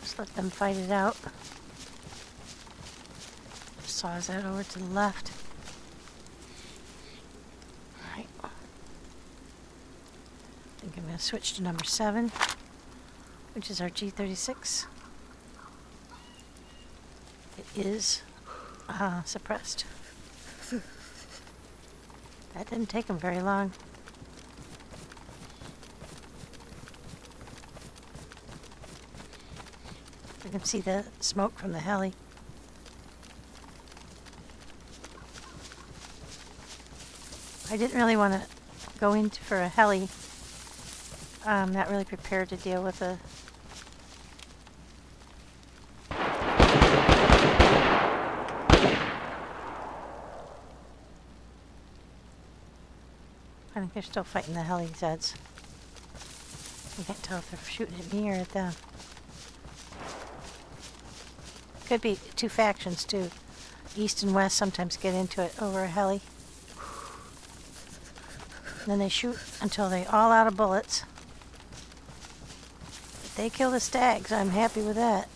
Just let them fight it out. Saws that over to the left. Alright. I think I'm gonna switch to number 7, which is our G36. It is suppressed. That didn't take him very long. I can see the smoke from the heli. I didn't really want to go in for a heli. I'm not really prepared to deal with a I think they're still fighting the heli Zeds. I can't tell if they're shooting at me or at them. Could be two factions too. East and West sometimes get into it over a heli. And then they shoot until they're all out of bullets. If they kill the stags, I'm happy with that.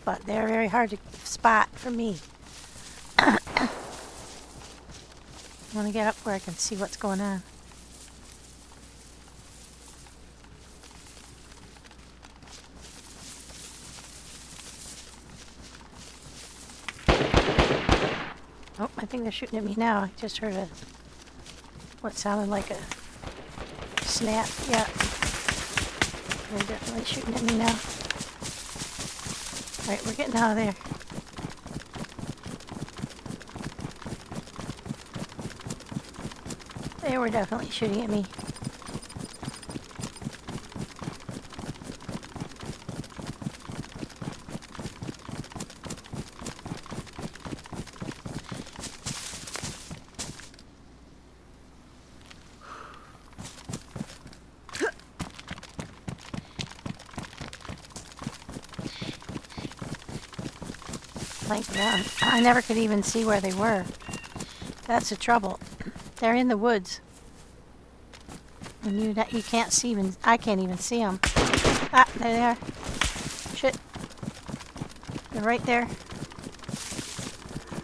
But they're very hard to spot for me. I want to get up where I can see what's going on. Oh, I think they're shooting at me now. I just heard what sounded like a snap. Yeah. They're definitely shooting at me now. Alright, we're getting out of there. They were definitely shooting at me. I never could even see where they were. That's the trouble. They're in the woods. And you can't see them. I can't even see them. Ah, there they are. Shit. They're right there.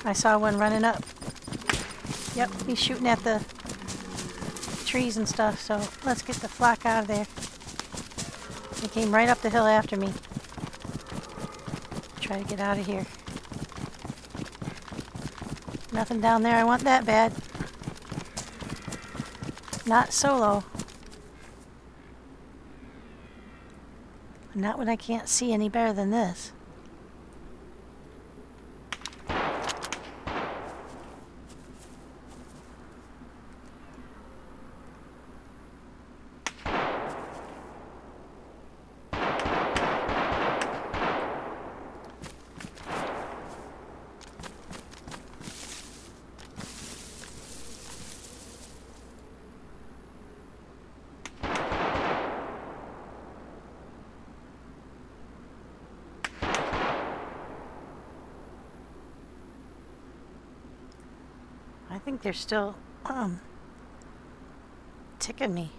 I saw one running up. Yep, he's shooting at the trees and stuff, so let's get the flock out of there. They came right up the hill after me. Try to get out of here. Nothing down there I want that bad. Not solo. Not when I can't see any better than this. I think they're still ticking me.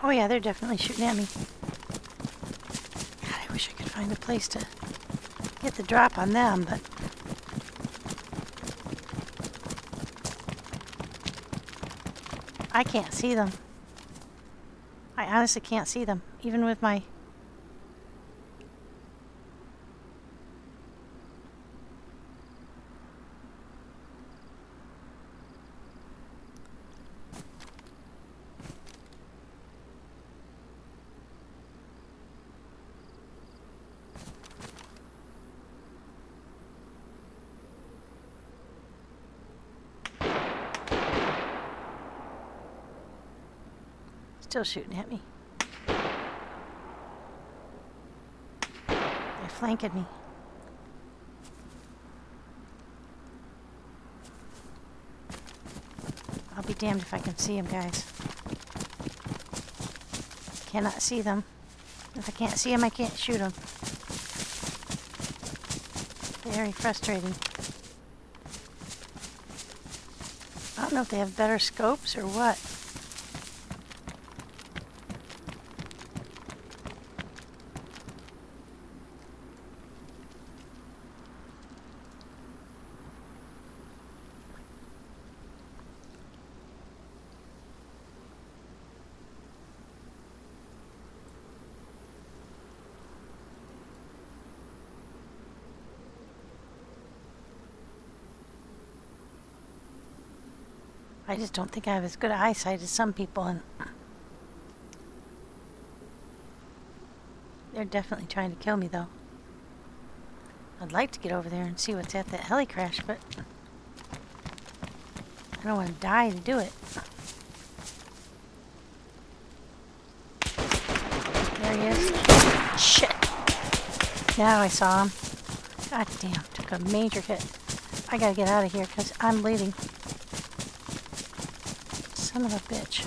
Oh yeah, they're definitely shooting at me. God, I wish I could find a place to get the drop on them, but I can't see them. I honestly can't see them, even with my Still shooting at me. They're flanking me. I'll be damned if I can see them, guys. Cannot see them. If I can't see them, I can't shoot them. Very frustrating. I don't know if they have better scopes or what. I just don't think I have as good eyesight as some people, and they're definitely trying to kill me, though. I'd like to get over there and see what's at that heli crash, but I don't want to die to do it. There he is. Shit! Now I saw him. God damn, took a major hit. I gotta get out of here because I'm bleeding. Son of a bitch.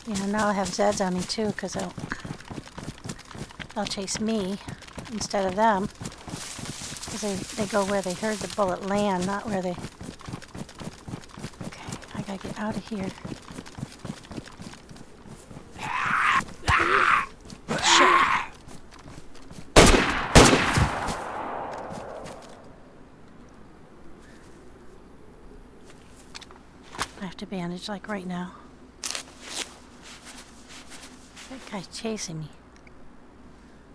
Yeah, now I'll have Zeds on me too, because they'll chase me instead of them. Because they go where they heard the bullet land, not where they... Okay, I gotta get out of here. I have to bandage like right now. That guy's chasing me.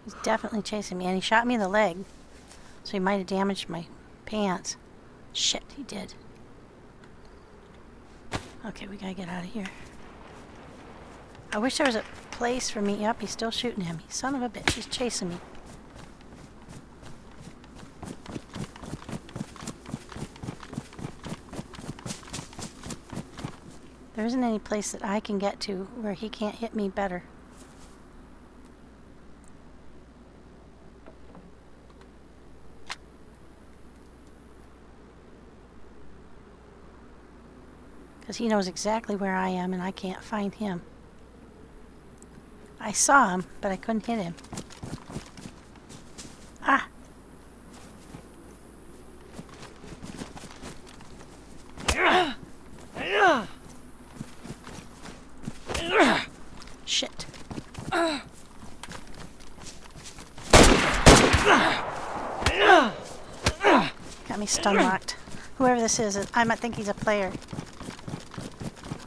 He's definitely chasing me, and he shot me in the leg. So he might have damaged my pants. Shit, he did. Okay, we gotta get out of here. I wish there was a place for me. Yep, he's still shooting at me. Son of a bitch, he's chasing me. There isn't any place that I can get to where he can't hit me better. Because he knows exactly where I am and I can't find him. I saw him, but I couldn't hit him. Ah! Shit. Got me stun locked. Whoever this is, I might think he's a player.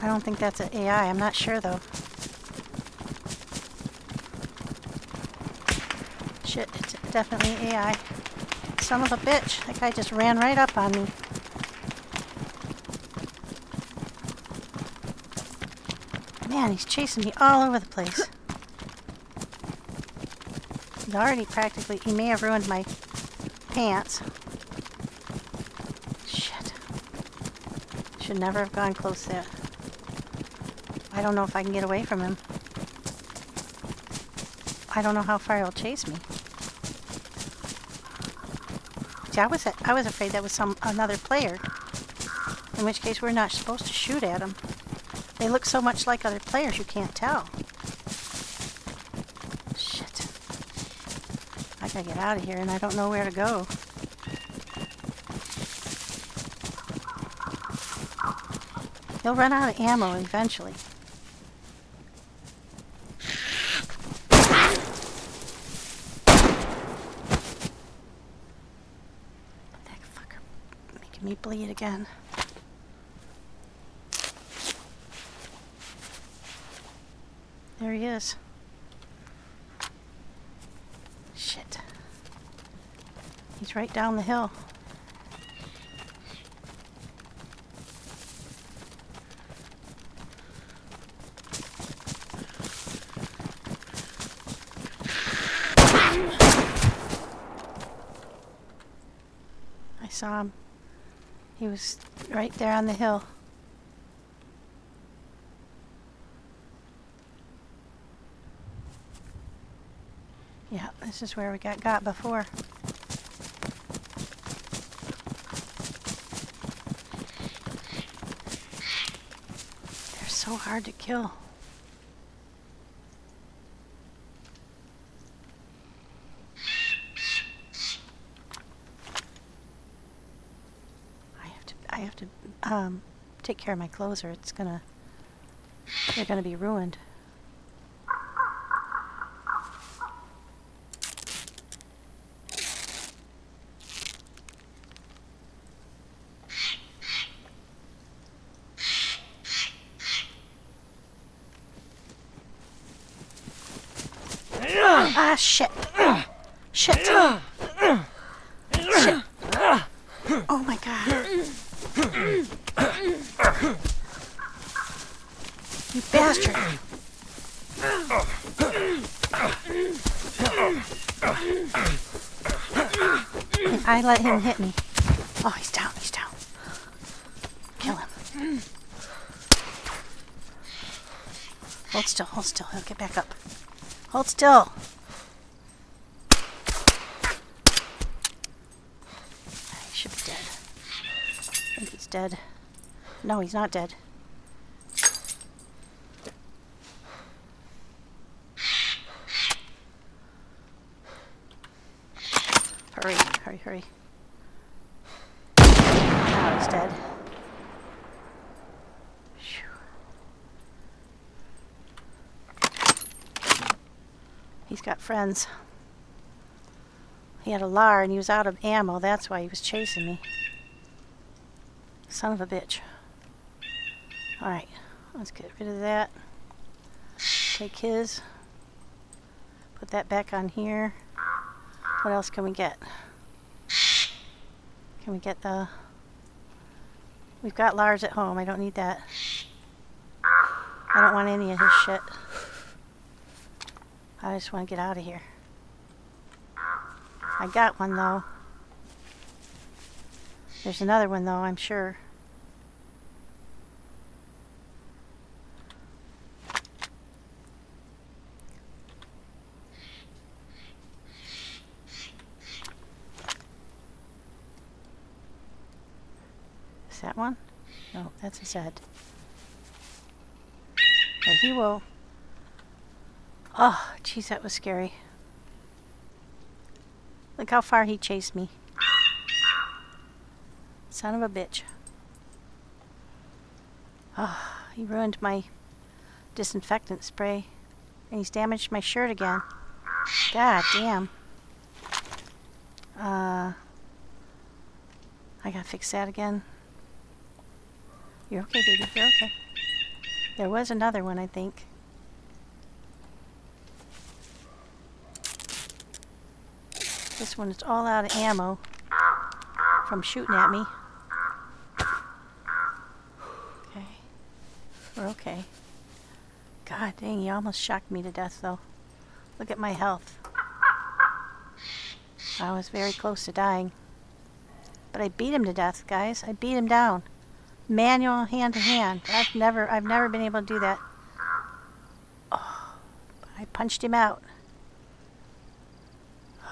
I don't think that's an AI. I'm not sure though. Shit, it's definitely AI. Son of a bitch. That guy just ran right up on me. Man, he's chasing me all over the place. He's already practically... He may have ruined my pants. Shit. Should never have gone close to that. I don't know if I can get away from him. I don't know how far he'll chase me. See, I was afraid that was another player. In which case we're not supposed to shoot at him. They look so much like other players you can't tell. Shit. I gotta get out of here and I don't know where to go. He'll run out of ammo eventually. That fucker making me bleed again. There he is. Shit. He's right down the hill. I saw him. He was right there on the hill. Yeah, this is where we got before. They're so hard to kill. I have to take care of my clothes or they're gonna be ruined. Ah, shit. Shit. Shit. Oh my god. You bastard. If I let him hit me. Oh, he's down, he's down. Kill him. Hold still, hold still. He'll get back up. Hold still. He should be dead. I think he's dead. No, he's not dead. Hurry, hurry, hurry. Now he's dead. He's got friends. He had a LAR and he was out of ammo. That's why he was chasing me. Son of a bitch. Alright, let's get rid of that. Take his. Put that back on here. What else can we get? Can we get the... We've got LARs at home. I don't need that. I don't want any of his shit. I just want to get out of here. I got one though. There's another one though, I'm sure. Is that one? No, that's his head. Okay, he will. Oh, jeez, that was scary. Look how far he chased me. Son of a bitch. Oh, he ruined my disinfectant spray. And he's damaged my shirt again. God damn. I gotta fix that again. You're okay, baby. You're okay. There was another one, I think. This one is all out of ammo from shooting at me. Okay. We're okay. God dang, he almost shocked me to death though. Look at my health. I was very close to dying. But I beat him to death, guys. I beat him down. Manual, hand to hand. I've never been able to do that. Oh, I punched him out.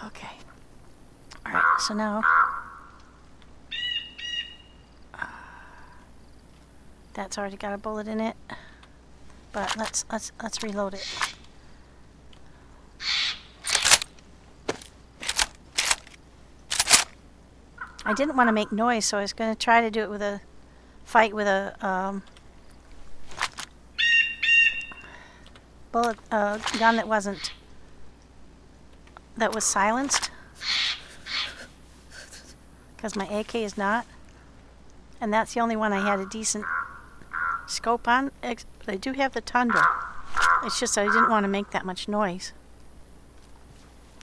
Okay. Alright, so now that's already got a bullet in it. But let's reload it. I didn't want to make noise, so I was going to try to do it with a fight with a bullet gun that was silenced, because my AK is not, and that's the only one I had a decent scope on. But I do have the Tundra. It's just I didn't want to make that much noise.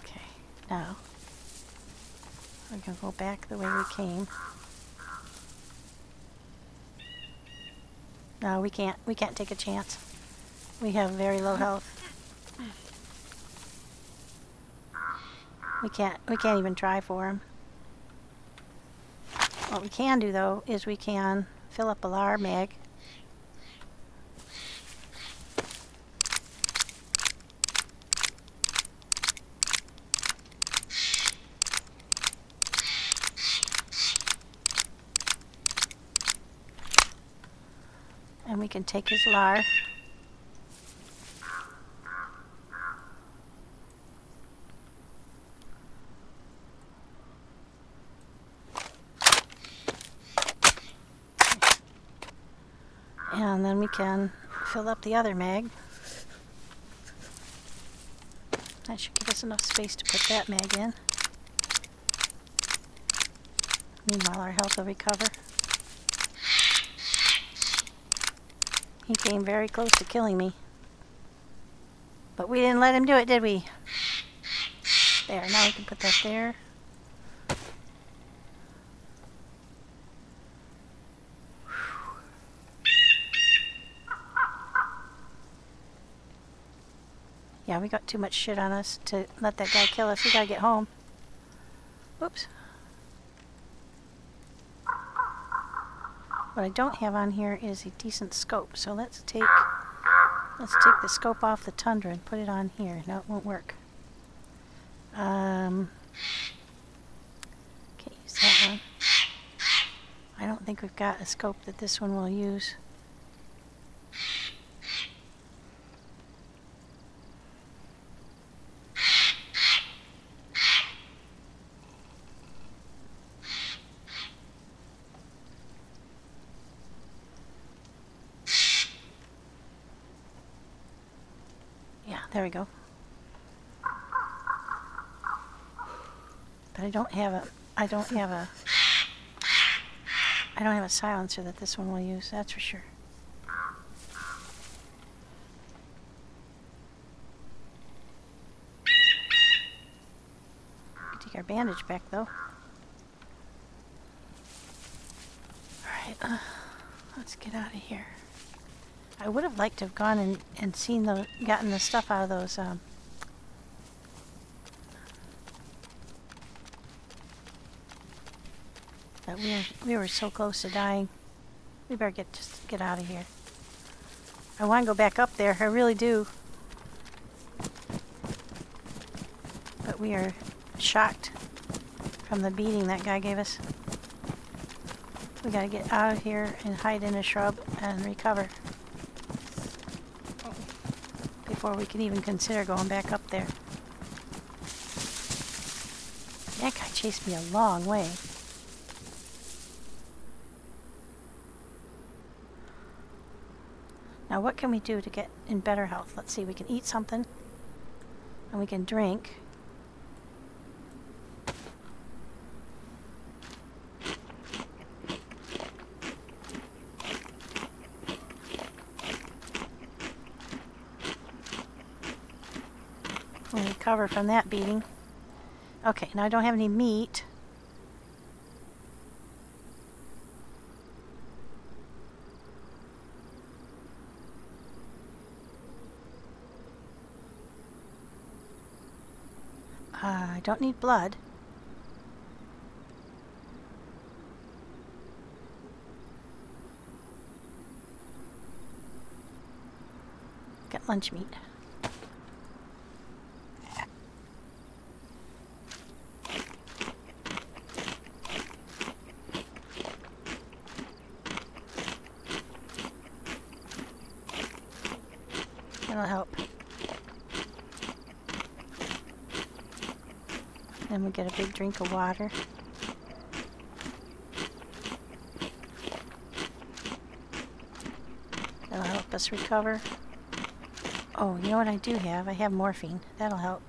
Okay, now we're gonna go back the way we came. No, we can't take a chance. We have very low health. We can't even try for him. What we can do though is we can fill up a LAR mag. And we can take his LAR. And then we can fill up the other mag. That should give us enough space to put that mag in. Meanwhile, our health will recover. He came very close to killing me. But we didn't let him do it, did we? There, now we can put that there. Yeah, we got too much shit on us to let that guy kill us. We gotta get home. Whoops. What I don't have on here is a decent scope, so let's take the scope off the Tundra and put it on here. No, it won't work. Can't use that one. I don't think we've got a scope that this one will use. There we go. But I don't have a silencer that this one will use, that's for sure. Take our bandage back though. Alright, let's get out of here. I would have liked to have gone and seen gotten the stuff out of those but we were so close to dying. We better just get out of here. I want to go back up there, I really do. But we are shocked from the beating that guy gave us. We gotta get out of here and hide in a shrub and recover before we can even consider going back up there. That guy chased me a long way. Now what can we do to get in better health? Let's see, we can eat something and we can drink. We'll recover from that beating. Okay, now I don't have any meat. I don't need blood. Got lunch meat. That'll help. Then we get a big drink of water. That'll help us recover. Oh, you know what I do have? I have morphine. That'll help.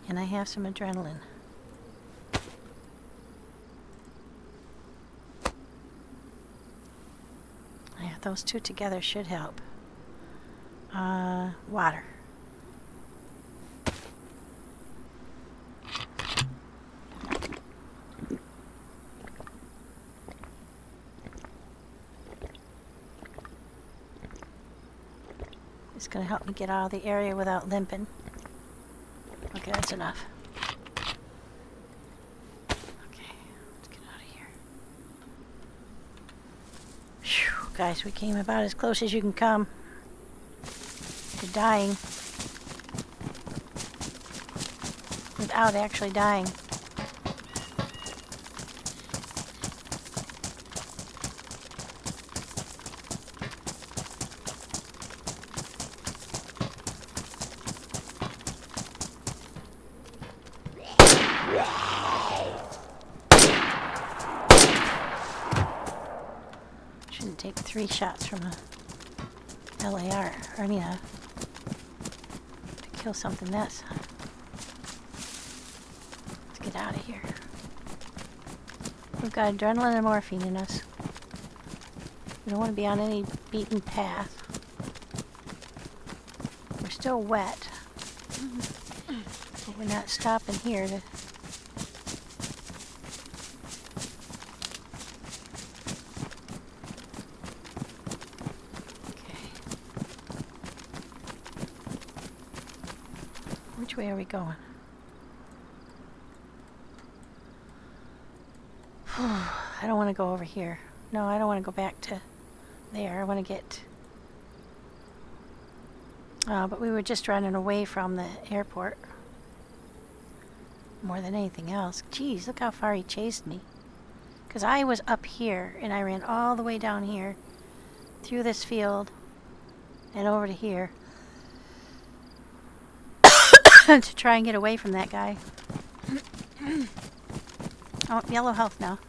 And I have some adrenaline. Yeah, those two together should help. Water. It's going to help me get out of the area without limping. Okay, that's enough. Okay, let's get out of here. Whew, guys, we came about as close as you can come to dying without actually dying. Shouldn't take 3 shots from a LAR, or I mean to kill something that's... Let's get out of here. We've got adrenaline and morphine in us. We don't want to be on any beaten path. We're still wet. But we're not stopping here to... Which way are we going? I don't want to go over here. No, I don't want to go back to there. I want to get... but we were just running away from the airport. More than anything else. Geez, look how far he chased me. Because I was up here, and I ran all the way down here, through this field, and over to here. To try and get away from that guy. Oh, yellow health now.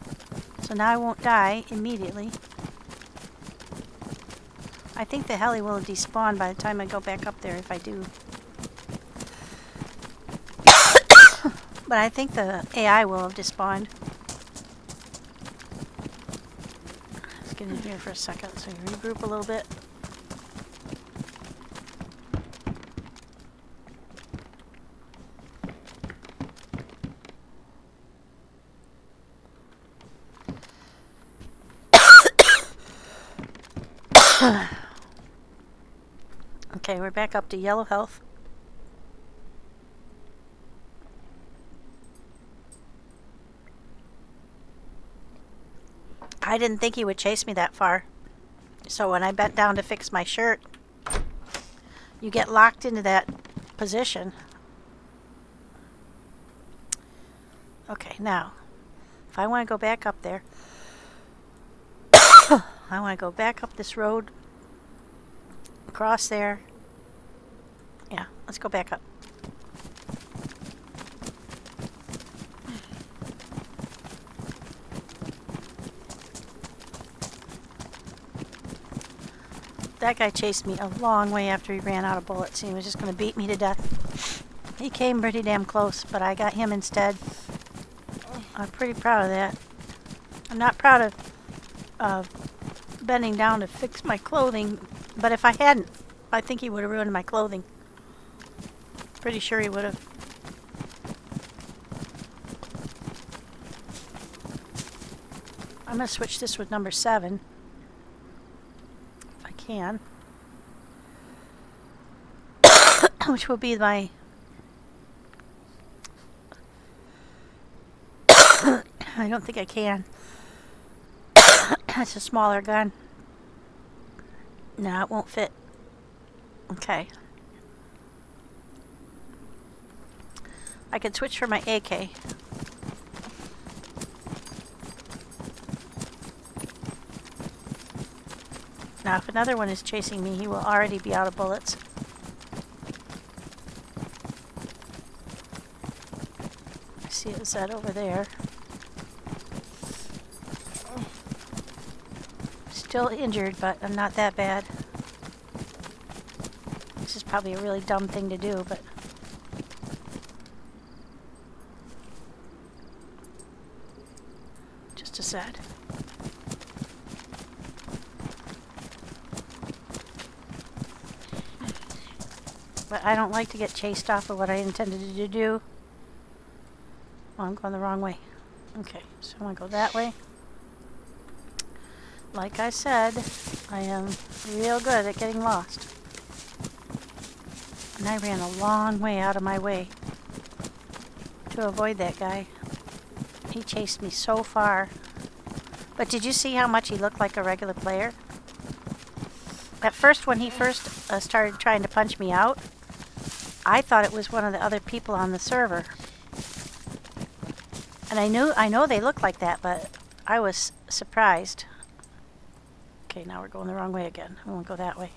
So now I won't die immediately. I think the heli will have despawned by the time I go back up there if I do. But I think the AI will have despawned. Let's get in here for a second so we regroup a little bit. Okay, we're back up to yellow health. I didn't think he would chase me that far. So when I bent down to fix my shirt, you get locked into that position. Okay, now, if I want to go back up there, I want to go back up this road, across there. Yeah, let's go back up. That guy chased me a long way after he ran out of bullets. He was just going to beat me to death. He came pretty damn close, but I got him instead. I'm pretty proud of that. I'm not proud of bending down to fix my clothing, but if I hadn't, I think he would have ruined my clothing. Pretty sure he would have. I'm going to switch this with number 7. If I can. Which will be my... I don't think I can. That's a smaller gun. No, it won't fit. Okay. I could switch for my AK. Now, if another one is chasing me, he will already be out of bullets. I see it set over there. Still injured, but I'm not that bad. This is probably a really dumb thing to do, but... just a sec. But I don't like to get chased off of what I intended to do. Oh, I'm going the wrong way. Okay, so I'm going to go that way. Like I said, I am real good at getting lost. And I ran a long way out of my way to avoid that guy. He chased me so far. But did you see how much he looked like a regular player? At first, when he first started trying to punch me out, I thought it was one of the other people on the server. And I know they look like that, but I was surprised. Okay, now we're going the wrong way again. I won't go that way.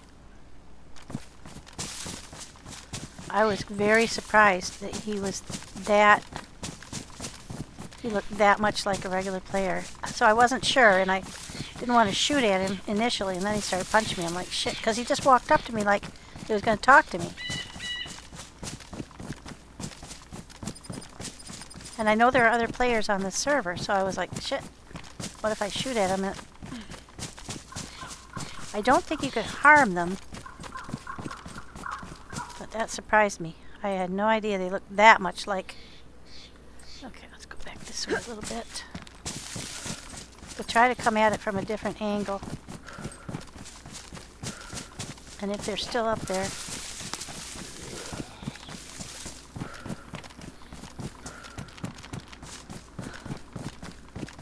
I was very surprised that he looked that much like a regular player. So I wasn't sure, and I didn't want to shoot at him initially, and then he started punching me. I'm like, shit, because he just walked up to me like he was going to talk to me. And I know there are other players on this server, so I was like, shit, what if I shoot at him? I don't think you could harm them, but that surprised me. I had no idea they looked that much like... Okay, let's go back this way a little bit. We'll try to come at it from a different angle. And if they're still up there...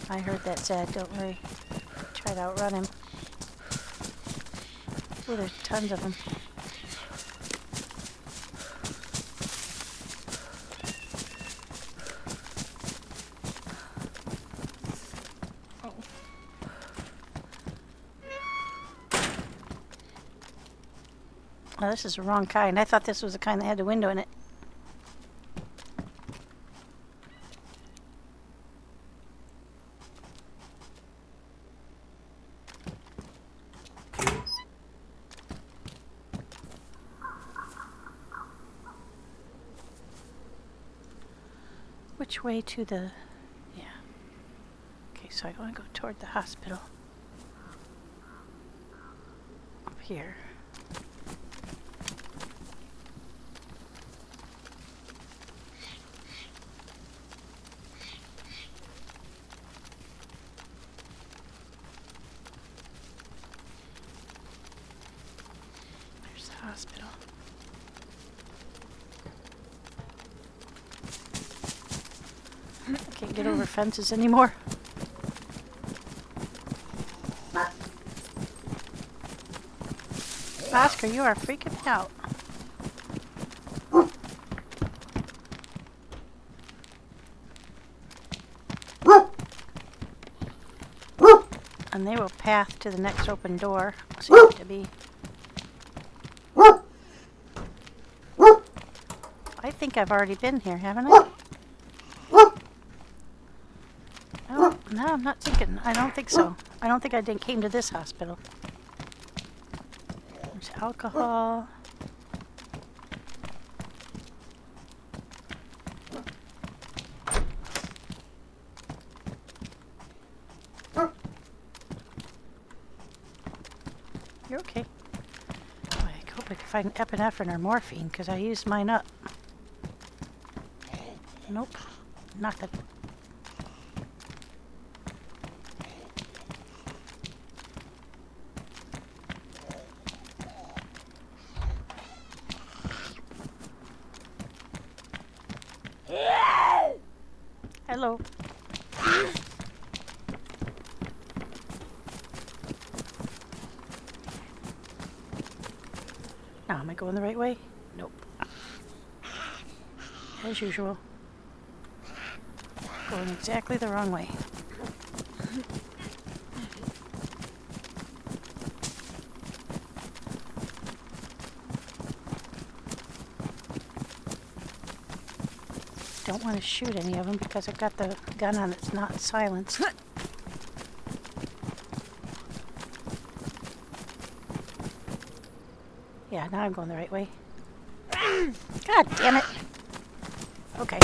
I heard that said, don't worry. Try to outrun him. Oh, there's tons of them. Oh, this is the wrong kind. I thought this was the kind that had a window in it. Which way to the... Yeah. Okay, so I want to go toward the hospital. Up here. There's the hospital. I can't get over fences anymore. Oscar, you are freaking me out. And they will path to the next open door. Seems to be. I think I've already been here, haven't I? Oh, no, I'm not thinking. I don't think so. I don't think I came to this hospital. There's alcohol. You're okay. Oh, I hope I can find epinephrine or morphine, because I used mine up. Nope. Nothing. Hello. Now, am I going the right way? Nope. As usual. Going exactly the wrong way. Don't want to shoot any of them because I've got the gun on that's not silenced. Yeah, now I'm going the right way. God damn it. Okay.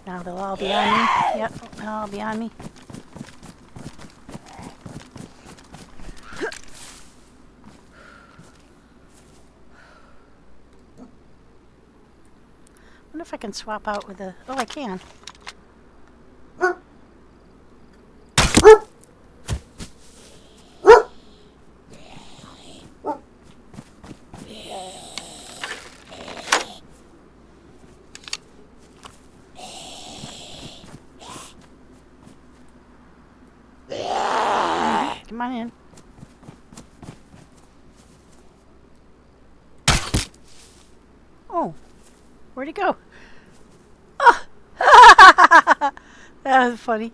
Now they'll all be on me. Yep, they'll all be on me. I wonder if I can swap out with the... Oh, I can. on in. Oh, where'd he go? Oh! That was funny.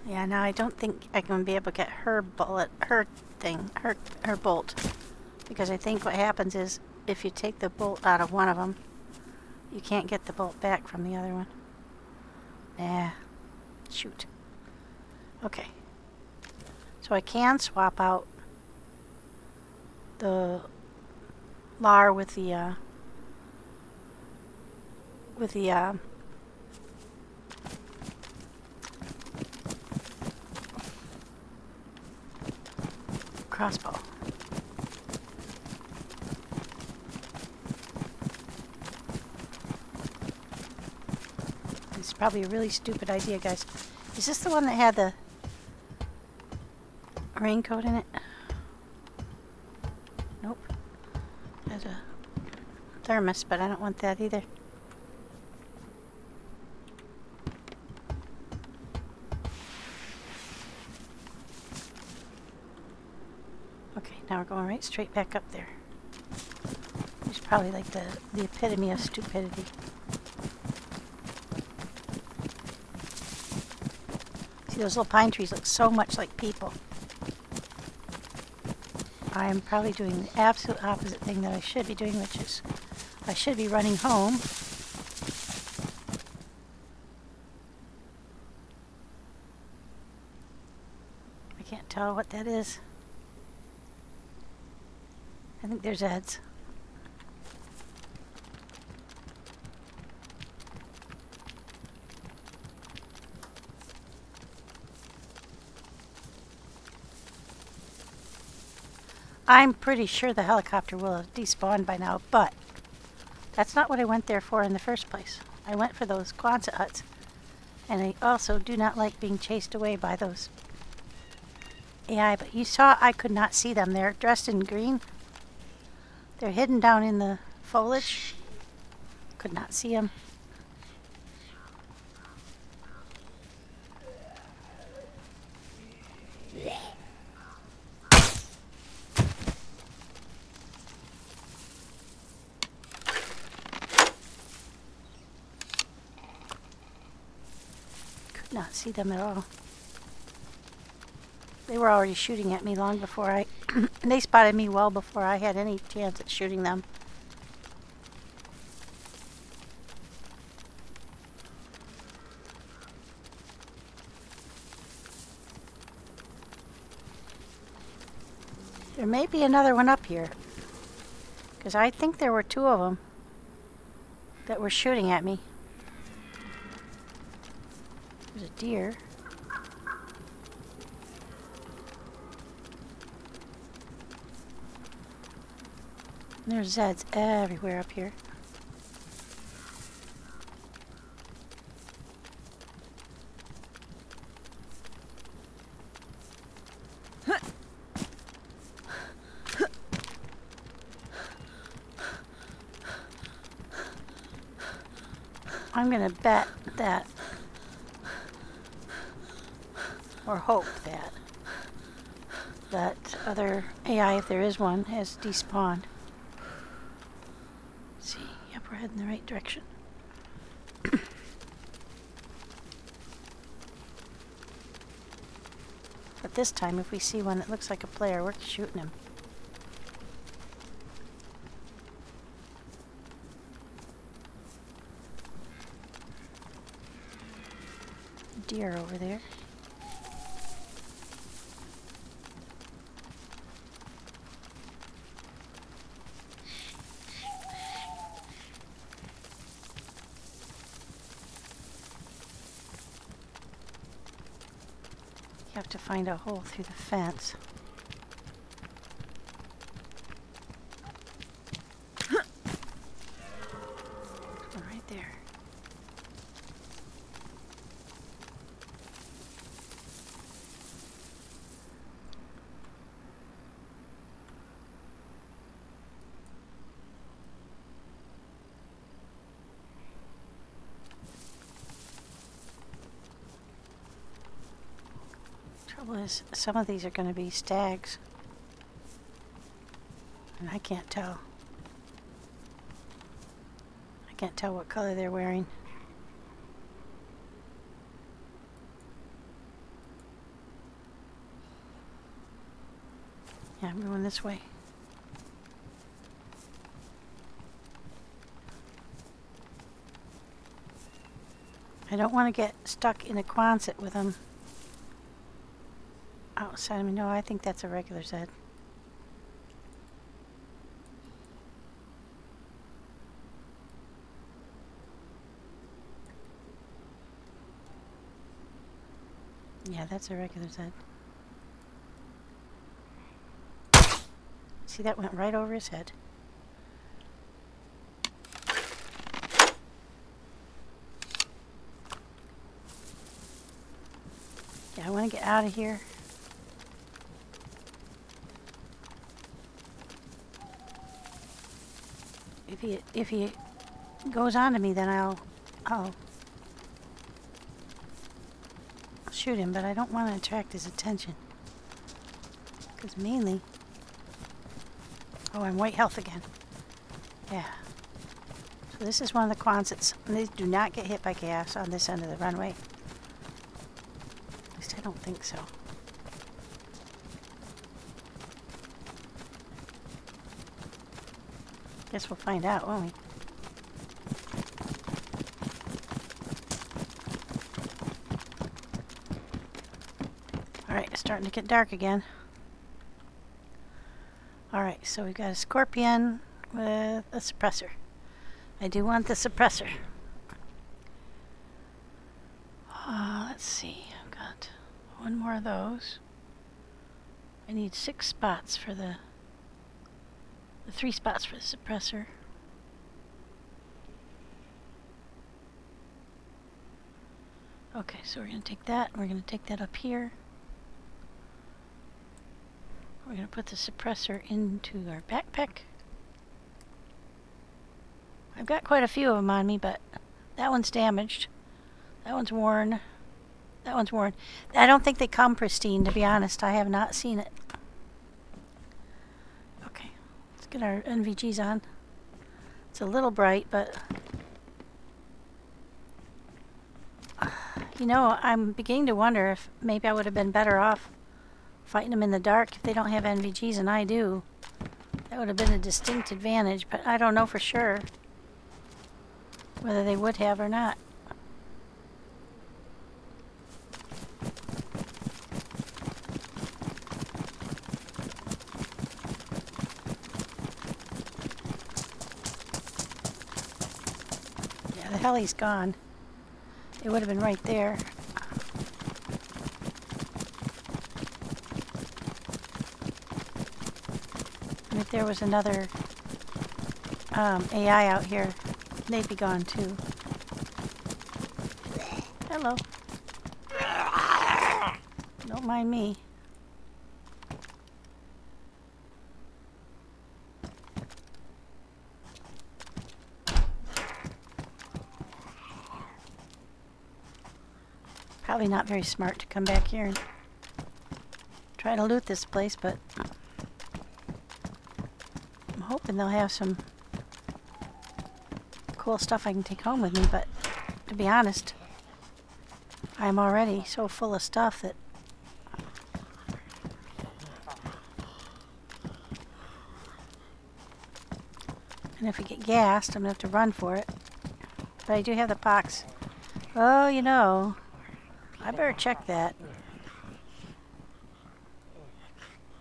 Yeah, now I don't think I can be able to get her bullet, her bolt. Because I think what happens is if you take the bolt out of one of them, you can't get the bolt back from the other one. Shoot. Okay. So I can swap out the LAR with the crossbow. It's probably a really stupid idea, guys. Is this the one that had the raincoat in it? Nope. There's a thermos, but I don't want that either. Okay, now we're going right straight back up there. It's probably like the epitome of stupidity. See, those little pine trees look so much like people. I'm probably doing the absolute opposite thing that I should be doing, which is I should be running home. I can't tell what that is. I think there's Ed's. I'm pretty sure the helicopter will have despawned by now, but that's not what I went there for in the first place. I went for those Quonset huts, and I also do not like being chased away by those AI, but you saw I could not see them. They're dressed in green. They're hidden down in the foliage. Could not see them. Could not see them at all. They were already shooting at me long before they spotted me well before I had any chance at shooting them. There may be another one up here, because I think there were two of them that were shooting at me. There's a deer. And there's Zeds everywhere up here. I'm gonna bet that, or hope that other AI, if there is one, has despawned. Let's see, yep, we're heading in the right direction. But this time, if we see one that looks like a player, we're shooting him. Deer over there. You have to find a hole through the fence. Right there. Trouble is, some of these are going to be stags. And I can't tell. I can't tell what color they're wearing. Yeah, I'm going this way. I don't want to get stuck in a Quonset with them outside. I mean, no, I think that's a regular Zed. Yeah, that's a regular Zed. See, that went right over his head. Yeah, I want to get out of here. If he goes on to me, then I'll shoot him, but I don't want to attract his attention. Because mainly... Oh, I'm white health again. Yeah. So this is one of the Quonsets. They do not get hit by gas on this end of the runway. At least I don't think so. Guess we'll find out, won't we? Alright, it's starting to get dark again. Alright, so we've got a scorpion with a suppressor. I do want the suppressor. Let's see, I've got one more of those. I need 6 spots for the 3 spots for the suppressor. Okay, so we're going to take that, and we're going to take that up here. We're going to put the suppressor into our backpack. I've got quite a few of them on me, but that one's damaged. That one's worn. That one's worn. I don't think they come pristine, to be honest. I have not seen it. Okay, let's get our NVGs on. It's a little bright, but... You know, I'm beginning to wonder if maybe I would have been better off fighting them in the dark if they don't have NVGs and I do. That would have been a distinct advantage, but I don't know for sure whether they would have or not. Yeah, the heli's gone. It would have been right there. And if there was another AI out here, they'd be gone too. Hello. Don't mind me. Probably not very smart to come back here and try to loot this place, but I'm hoping they'll have some cool stuff I can take home with me, but to be honest, I'm already so full of stuff that and if we get gassed, I'm going to have to run for it. But I do have the pox. Oh, you know, I better check that.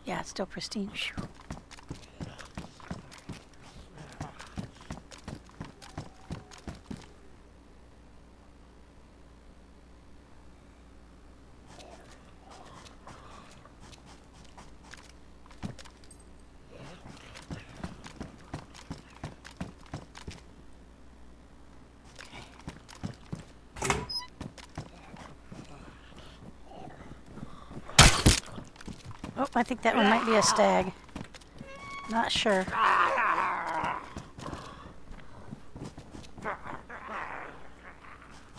Yeah, it's still pristine. Whew. Oh, I think that one might be a stag. Not sure.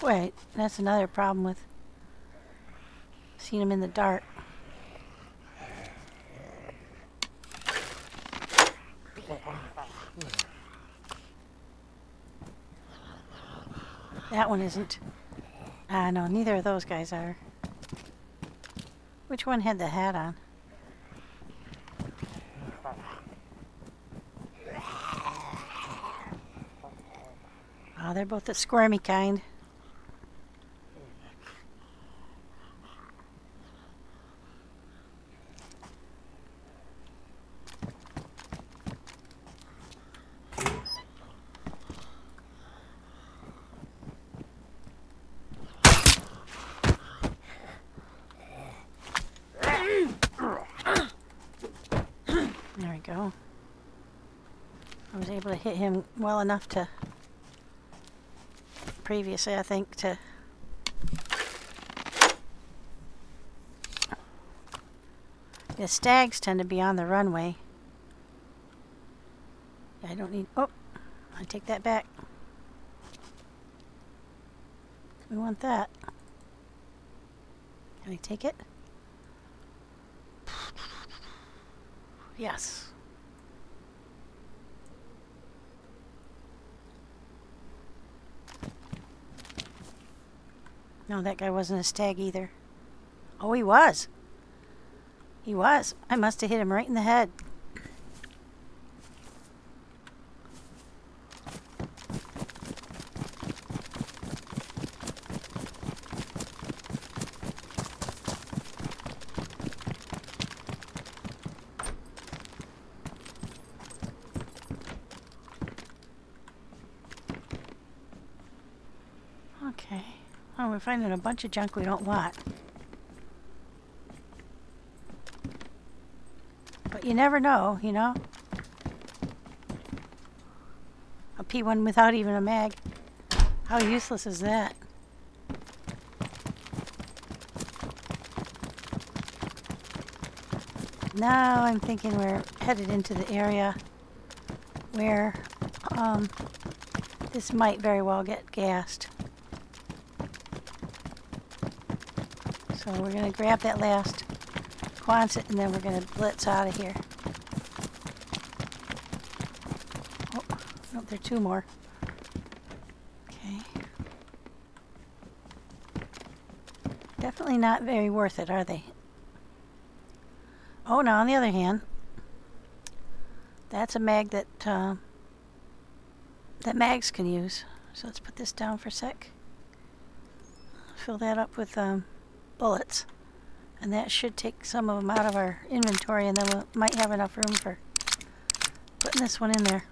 Wait, that's another problem with seeing them in the dark. That one isn't. No, neither of those guys are. Which one had the hat on? Oh, they're both the squirmy kind. There we go. I was able to hit him well enough to previously, I think, to the stags tend to be on the runway. I don't need, oh, I take that back. We want that. Can I take it? Yes. No, that guy wasn't a stag either. Oh, he was. He was. I must have hit him right in the head. Okay. Oh, we're finding a bunch of junk we don't want. But you never know, you know? A P1 without even a mag. How useless is that? Now I'm thinking we're headed into the area where this might very well get gassed. So we're going to grab that last Quonset and then we're going to blitz out of here. Oh, nope, there are two more. Okay. Definitely not very worth it, are they? Oh, now on the other hand, that's a mag that that mags can use. So let's put this down for a sec. Fill that up with bullets, and that should take some of them out of our inventory, and then we might have enough room for putting this one in there.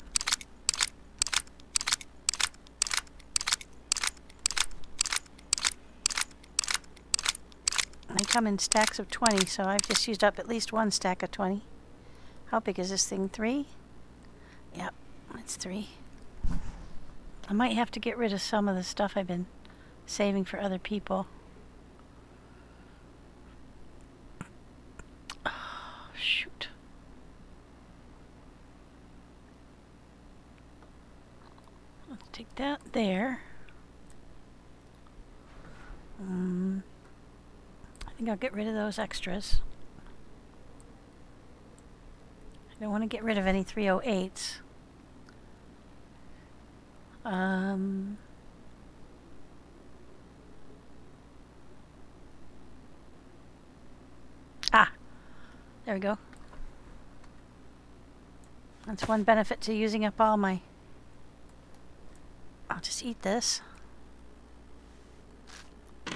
They come in stacks of 20, so I've just used up at least one stack of 20. How big is this thing? 3? Yep, it's 3. I might have to get rid of some of the stuff I've been saving for other people. Oh, shoot. Let's take that there. I think I'll get rid of those extras. I don't want to get rid of any 308s. There we go. That's one benefit to using up all my... I'll just eat this. I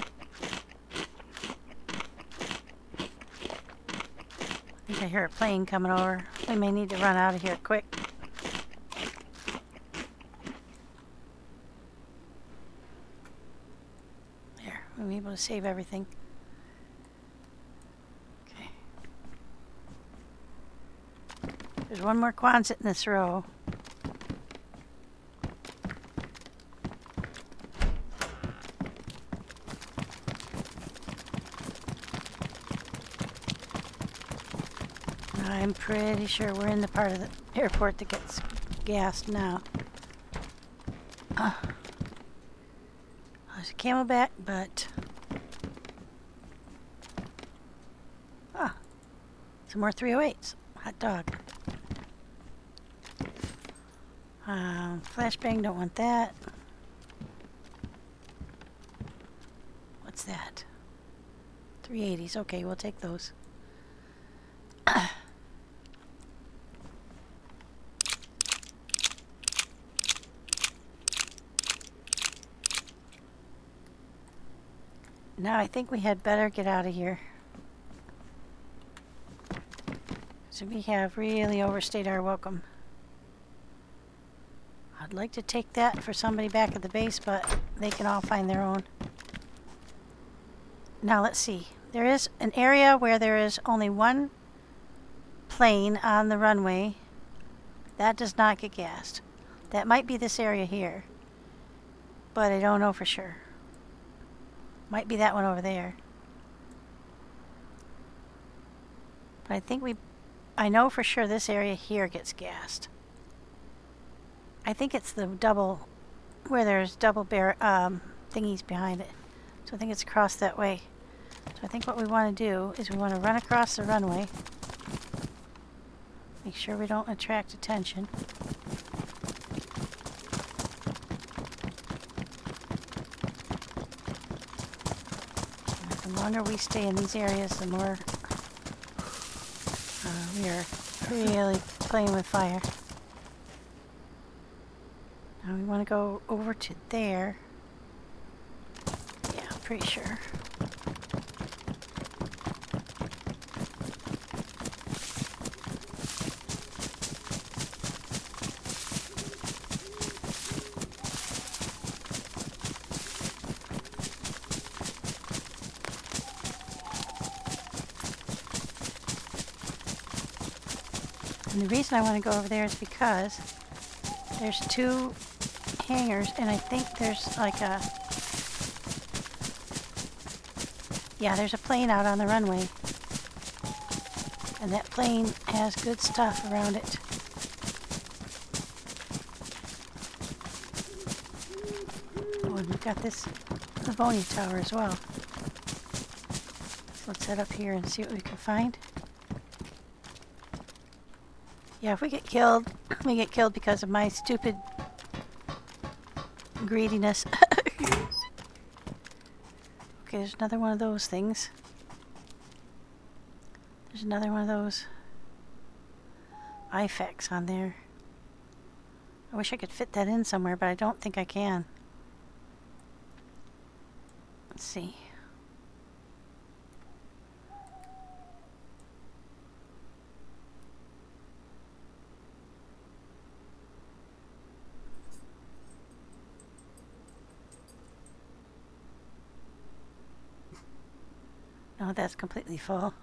think I hear a plane coming over. We may need to run out of here quick. There, we'll be able to save everything. Okay. There's one more Quonset in this row. I'm pretty sure we're in the part of the airport that gets gassed now. There's a camelback, but... some more 308s. Hot dog. Flashbang, don't want that. What's that? 380s. Okay, we'll take those. Now I think we had better get out of here. So we have really overstayed our welcome. I'd like to take that for somebody back at the base, but they can all find their own. Now let's see. There is an area where there is only one plane on the runway. That does not get gassed. That might be this area here, but I don't know for sure. Might be that one over there. But I know for sure this area here gets gassed. I think it's the double, where there's double thingies behind it. So I think it's across that way. So I think what we want to do is we want to run across the runway. Make sure we don't attract attention. The longer we stay in these areas, the more we are really playing with fire. Now we want to go over to there. Yeah, I'm pretty sure. And the reason I want to go over there is because there's two hangars, and I think there's like there's a plane out on the runway. And that plane has good stuff around it. Oh, and we've got this Livonia tower as well. So let's head up here and see what we can find. Yeah, if we get killed, we get killed because of my stupid greediness. Okay, there's another one of those things. There's another one of those IFAKs on there. I wish I could fit that in somewhere, but I don't think I can. Let's see. No, that's completely full.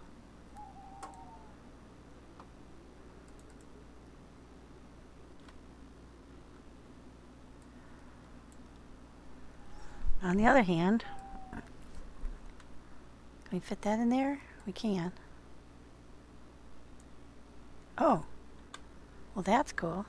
On the other hand, can we fit that in there? We can. Oh, well that's cool.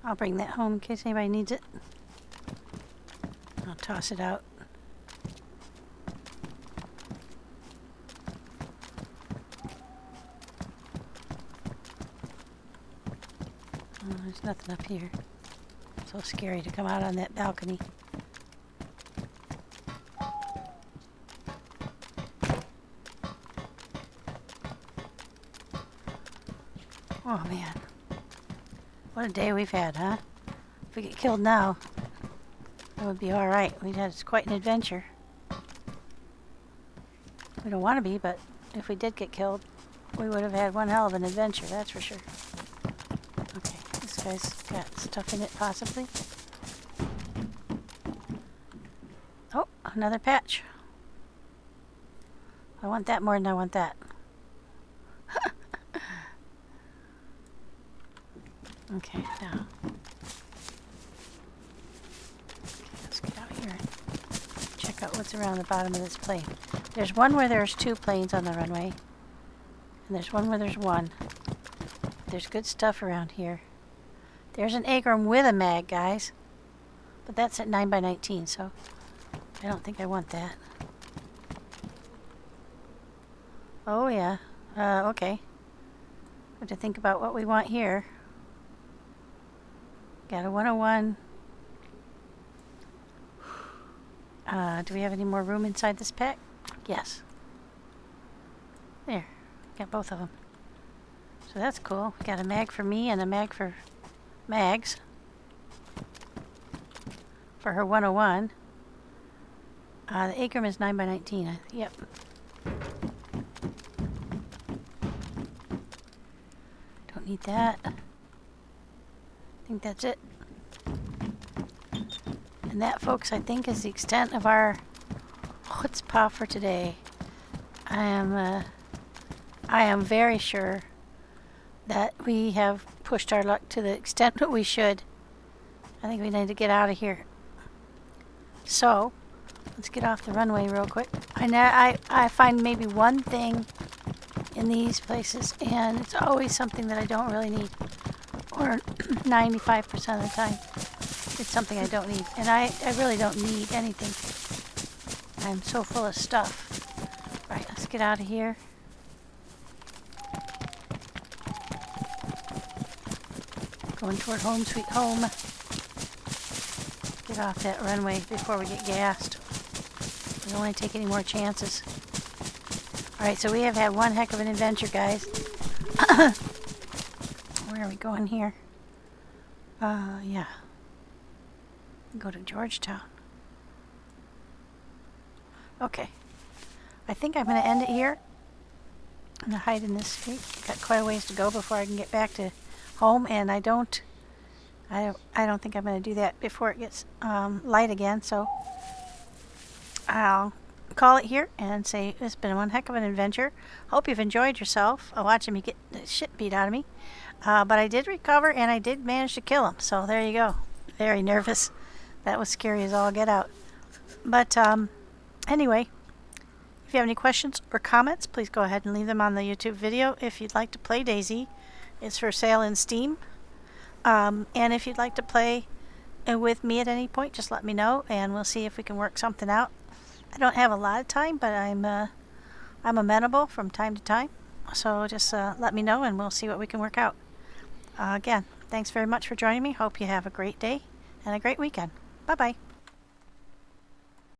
I'll bring that home in case anybody needs it. I'll toss it out. Oh, there's nothing up here. So scary to come out on that balcony. Oh man. What a day we've had, huh? If we get killed now, it would be alright. We'd had quite an adventure. We don't want to be, but if we did get killed, we would have had one hell of an adventure, that's for sure. Okay, this guy's got stuff in it, possibly. Oh, another patch. I want that more than I want that. Okay, now. Okay, let's get out here and check out what's around the bottom of this plane. There's one where there's 2 planes on the runway. And there's one where there's 1. There's good stuff around here. There's an Agram with a mag, guys. But that's at 9x19, so I don't think I want that. Oh, yeah. Okay. We have to think about what we want here. Got a 101. Do we have any more room inside this pack? Yes. There. Got both of them. So that's cool. We got a mag for me and a mag for Mags. For her 101. The Agram is 9x19. Yep. Don't need that. I think that's it. And that, folks, I think is the extent of our chutzpah for today. I am very sure that we have pushed our luck to the extent that we should. I think we need to get out of here. So, let's get off the runway real quick. I find maybe one thing in these places, and it's always something that I don't really need. Or 95% of the time, it's something I don't need. And I really don't need anything. I'm so full of stuff. Right, let's get out of here. Going toward home sweet home. Get off that runway before we get gassed. We don't want to take any more chances. Alright, so we have had one heck of an adventure, guys. Where are we going here? Yeah. Go to Georgetown. Okay. I think I'm going to end it here. I'm going to hide in this street. Got quite a ways to go before I can get back to home, and I don't think I'm going to do that before it gets light again, so I'll call it here and say it's been one heck of an adventure. Hope you've enjoyed yourself watching me get the shit beat out of me. But I did recover, and I did manage to kill him, so there you go. Very nervous. That was scary as all get out. But anyway, if you have any questions or comments, please go ahead and leave them on the YouTube video. If you'd like to play DayZ, it's for sale in Steam. And if you'd like to play with me at any point, just let me know, and we'll see if we can work something out. I don't have a lot of time, but I'm amenable from time to time. So just let me know, and we'll see what we can work out. Again, thanks very much for joining me. Hope you have a great day and a great weekend. Bye-bye.